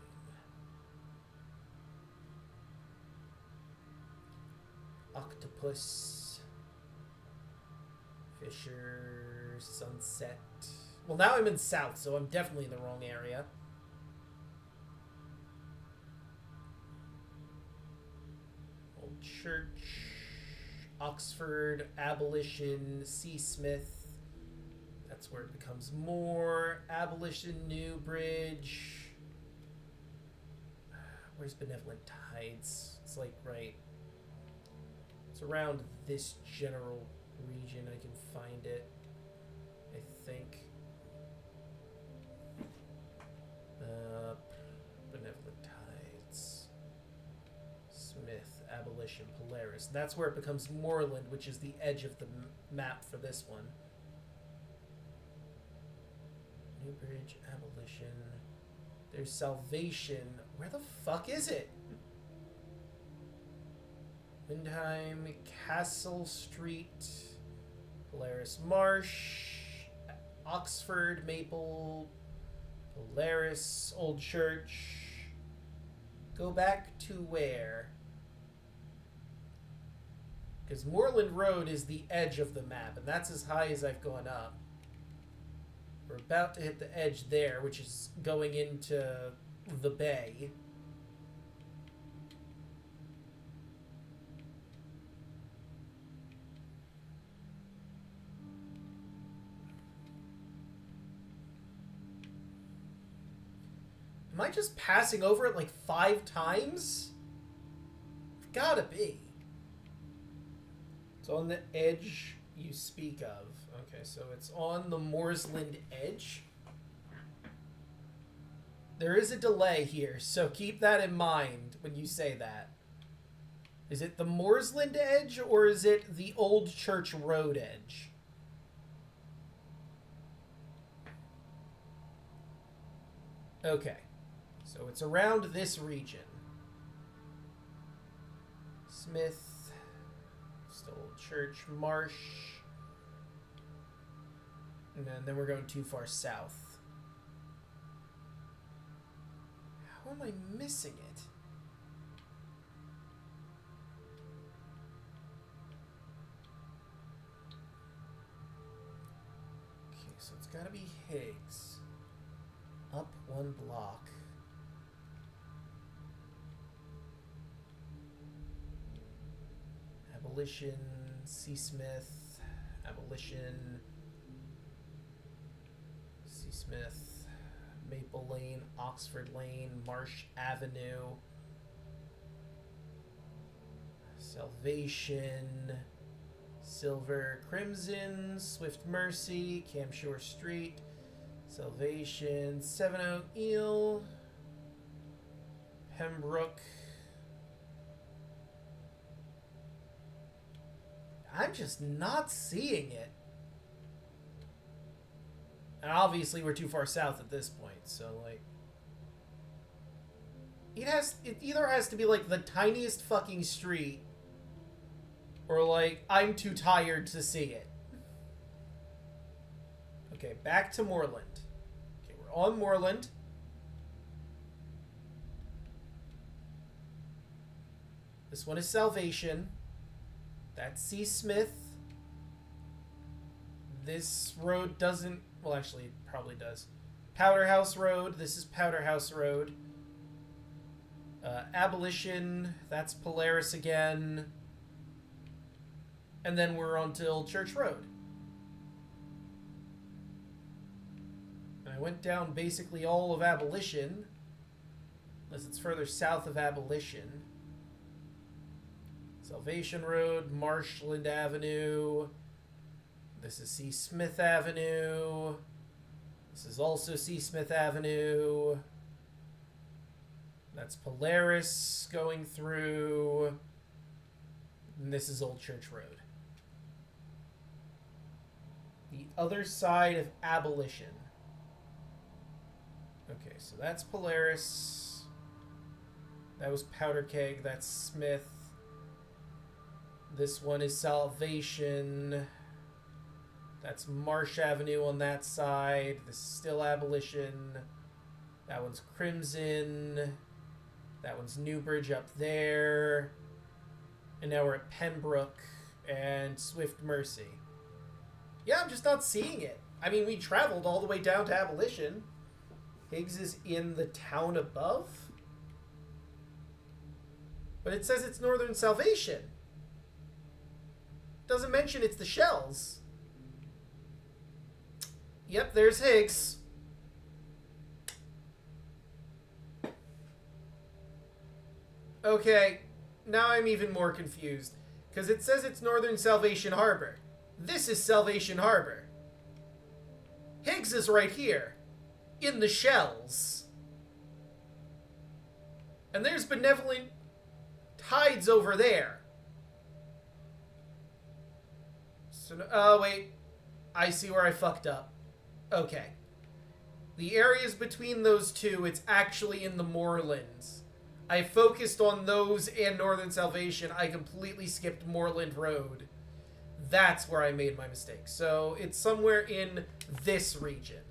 Octopus, Fisher, Sunset. Well, now I'm in south, so I'm definitely in the wrong area. Old Church, Oxford, Abolition, C. Smith. That's where it becomes more. Abolition, New Bridge. Where's Benevolent Tides? It's like right. It's around this general region. I can find it, I think. Benevolent Tides. Smith, Abolition, Polaris. That's where it becomes Moorland, which is the edge of the map for this one. New Bridge, Abolition. There's Salvation. Where the fuck is it? Windheim, Castle Street, Polaris Marsh, Oxford, Maple, Polaris, Old Church. Go back to where? Because Moorland Road is the edge of the map, and that's as high as I've gone up. We're about to hit the edge there, which is going into the bay. Am I just passing over it like 5 times? It's gotta be. It's on the edge you speak of. Okay, so it's on the Moorsland edge. There is a delay here, so keep that in mind when you say that. Is it the Moorsland edge, or is it the Old Church Road edge? Okay. So it's around this region. Smith, Old Church, Marsh. And then we're going too far south. How am I missing it? Okay, so it's gotta be Higgs. Up 1 block. Abolition, C. Smith, Abolition, C. Smith, Maple Lane, Oxford Lane, Marsh Avenue, Salvation, Silver Crimson, Swift Mercy, Camshore Street, Salvation, 70 Eel, Pembroke. I'm just not seeing it. And obviously we're too far south at this point, so like... It either has to be like the tiniest fucking street, or like, I'm too tired to see it. Okay, back to Moorland. Okay, we're on Moorland. This one is Salvation. That's C. Smith. This road doesn't... Well, actually, it probably does. Powderhouse Road. This is Powderhouse Road. Abolition. That's Polaris again. And then we're on to Old Church Road. And I went down basically all of Abolition. Unless it's further south of Abolition. Salvation Road, Marshland Avenue. This is C. Smith Avenue. This is also C. Smith Avenue. That's Polaris going through. And this is Old Church Road. The other side of Abolition. Okay, so that's Polaris. That was Powder Keg. That's Smith. This one is Salvation. That's Marsh Avenue on that side. This is still Abolition. That one's Crimson. That one's Newbridge up there. And now we're at Pembroke and Swift Mercy. Yeah, I'm just not seeing it. I mean, we traveled all the way down to Abolition. Higgs is in the town above. But it says it's Northern Salvation. Doesn't mention it's the Shells. Yep, there's Higgs. Okay, now I'm even more confused. Because it says it's Northern Salvation Harbor. This is Salvation Harbor. Higgs is right here. In the Shells. And there's Benevolent Tides over there. So, oh, wait. I see where I fucked up. Okay. The areas between those two, it's actually in the Moorlands. I focused on those and Northern Salvation. I completely skipped Moorland Road. That's where I made my mistake. So it's somewhere in this region.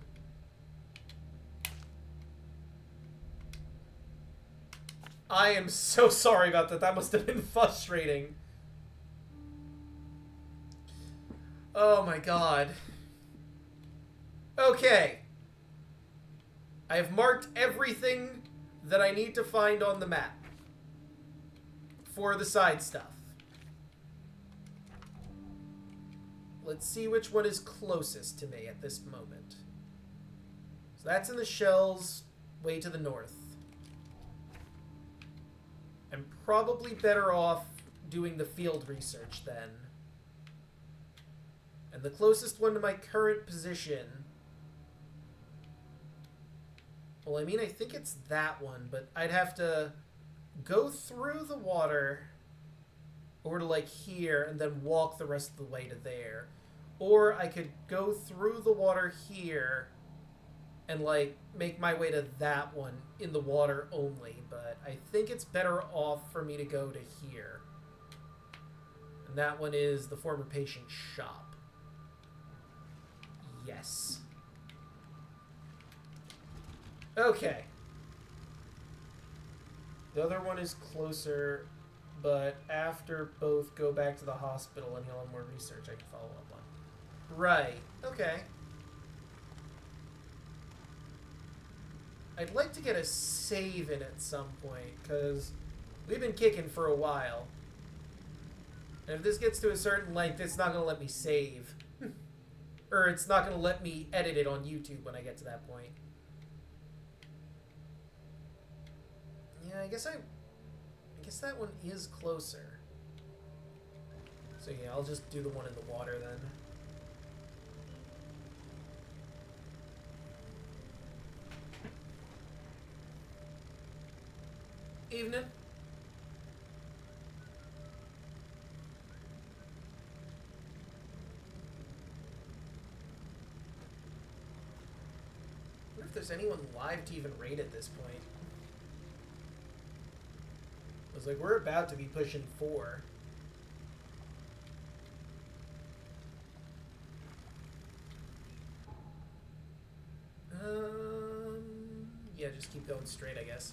I am so sorry about that. That must have been frustrating. Oh my god. Okay. I have marked everything that I need to find on the map for the side stuff. Let's see which one is closest to me at this moment. So that's in the Shells. way to the north. I'm probably better off doing the field research then. And the closest one to my current position... Well, I mean, I think it's that one, but I'd have to go through the water over to, like, here and then walk the rest of the way to there. Or I could go through the water here and, like, make my way to that one in the water only. But I think it's better off for me to go to here. And that one is the former patient shop. Yes. Okay. The other one is closer, but after both go back to the hospital and he'll have more research I can follow up on. Right. Okay. I'd like to get a save in at some point, because we've been kicking for a while. And if this gets to a certain length, it's not going to let me save. Or it's not going to let me edit it on YouTube when I get to that point. Yeah, I guess that one is closer. So yeah, I'll just do the one in the water then. Evening. I wonder if there's anyone live to even raid at this point. I was like, we're about to be pushing 4. Yeah, just keep going straight, I guess.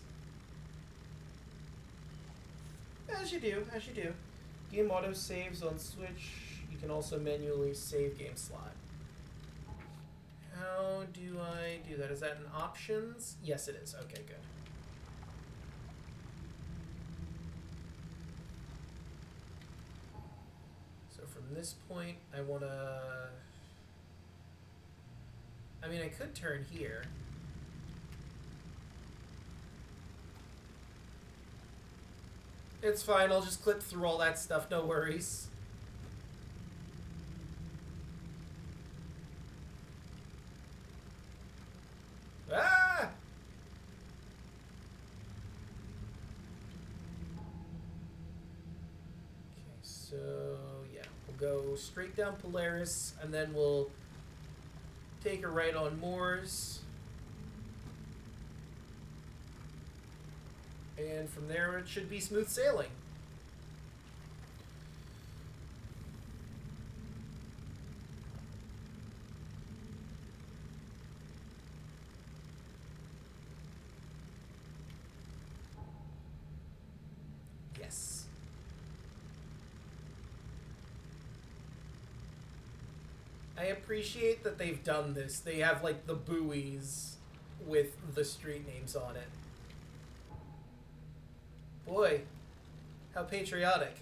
As you do, as you do. Game auto saves on Switch. You can also manually save game slot. How do I do that? Is that in options? Yes, it is. Okay, good. So from this point, I want to... I mean, I could turn here. It's fine, I'll just clip through all that stuff, no worries. Ah! Okay, so yeah, we'll go straight down Polaris, and then we'll take a right on Moors. And from there, it should be smooth sailing. Yes. I appreciate that they've done this. They have, like, the buoys with the street names on it. Boy, how patriotic.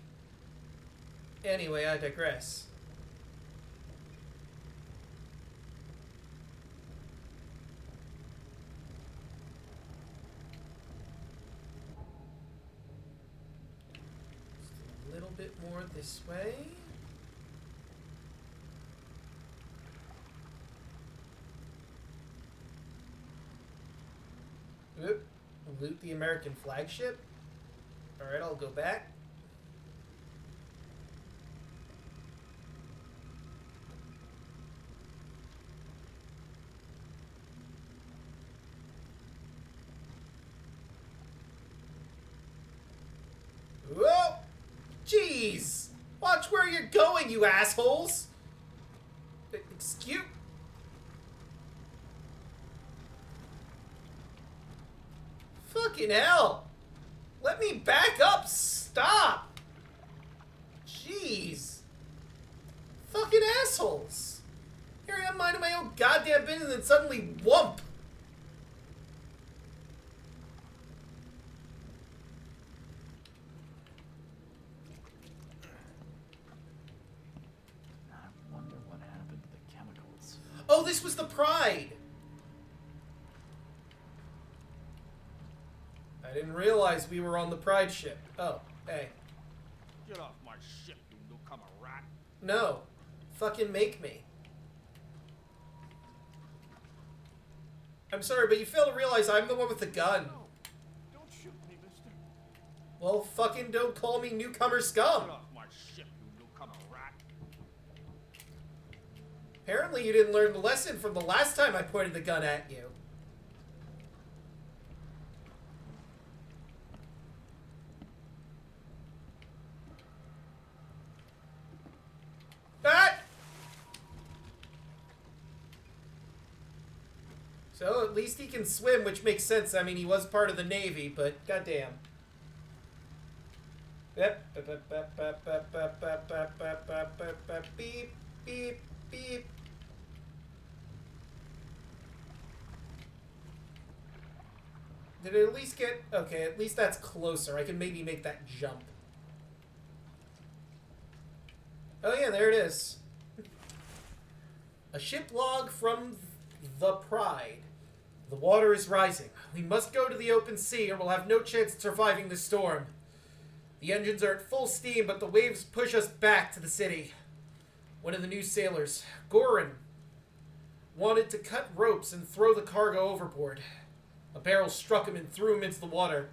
Anyway, I digress. Just a little bit more this way. Oop. Loot the American flagship. Alright, I'll go back. Whoa! Jeez! Watch where you're going, you assholes! Excuse... Fucking hell! Let me back up! Stop! Jeez. Fucking assholes. Here I am minding my own goddamn business and suddenly whoomp! I wonder what happened to the chemicals. Oh, this was the Pride! I didn't realize we were on the Pride ship. Oh, hey. Get off my ship, you newcomer rat. No. Fucking make me. I'm sorry, but you fail to realize I'm the one with the gun. No, don't shoot me, mister. Well, fucking don't call me newcomer scum. Get off my ship, you newcomer rat. Apparently you didn't learn the lesson from the last time I pointed the gun at you. Ah! So at least he can swim, which makes sense. I mean, he was part of the Navy, but goddamn. Yep. Beep, beep, beep. Did it at least get... Okay, at least that's closer. I can maybe make that jump. Oh yeah, there it is. A ship log from the Pride. The water is rising. We must go to the open sea or we'll have no chance of surviving the storm. The engines are at full steam, but the waves push us back to the city. One of the new sailors, Gorin, wanted to cut ropes and throw the cargo overboard. A barrel struck him and threw him into the water.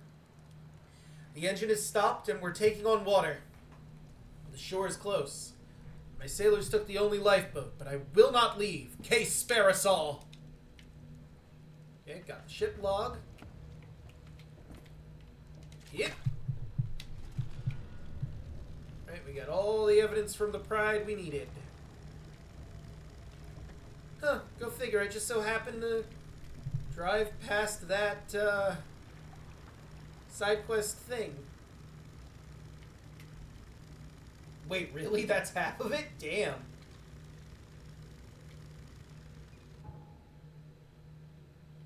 The engine is stopped and we're taking on water. The shore is close. My sailors took the only lifeboat, but I will not leave. Case spare us all. Okay, got the ship log. Yep. Alright, we got all the evidence from the Pride we needed. Huh, go figure. I just so happened to drive past that, side quest thing. Wait, really? That's half of it? Damn.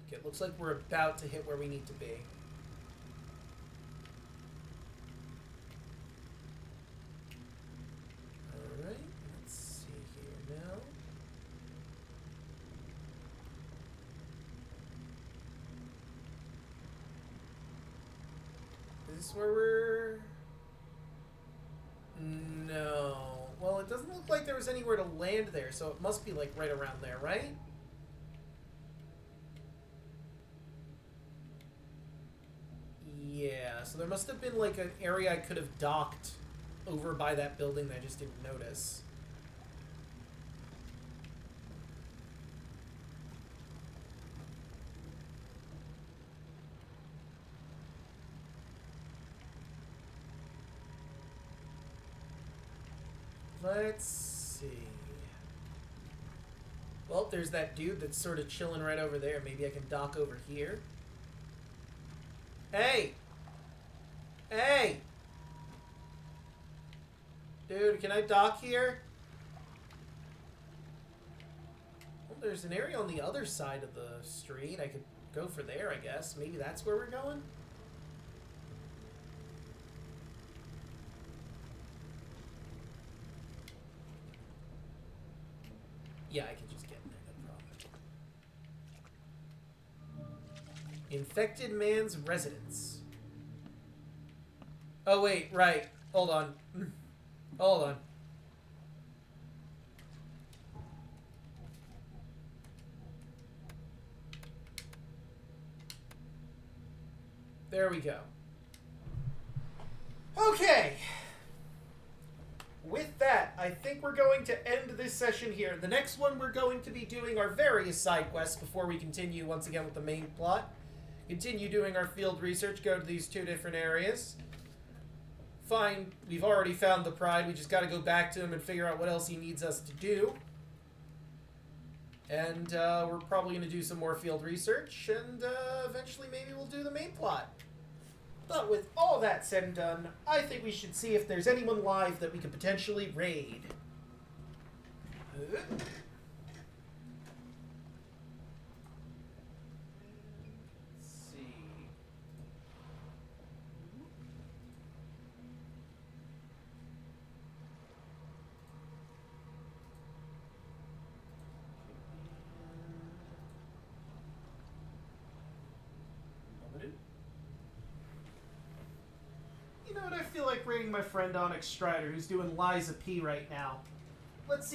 Okay, it looks like we're about to hit where we need to be. Alright, let's see here now. Is this where we're... No. Well, it doesn't look like there was anywhere to land there, so it must be, like, right around there, right? Yeah, so there must have been, like, an area I could have docked over by that building that I just didn't notice. Let's see. Well, there's that dude that's sort of chilling right over there. Maybe I can dock over here. Hey! Hey! Dude, can I dock here? Well, there's an area on the other side of the street. I could go for there, I guess. Maybe that's where we're going? Yeah, I can just get in there, no problem. Infected man's residence. Oh, wait, right. Hold on. Hold on. There we go. Okay. With that, I think we're going to end this session here. The next one, we're going to be doing our various side quests before we continue once again with the main plot. Continue doing our field research, go to these two different areas. Fine, we've already found the Pride, we just gotta go back to him and figure out what else he needs us to do. And we're probably gonna do some more field research, and eventually maybe we'll do the main plot. But with all that said and done, I think we should see if there's anyone live that we could potentially raid. Let's see. Limited. feel like rating my friend Onyx Strider, who's doing Liza P right now. Let's see.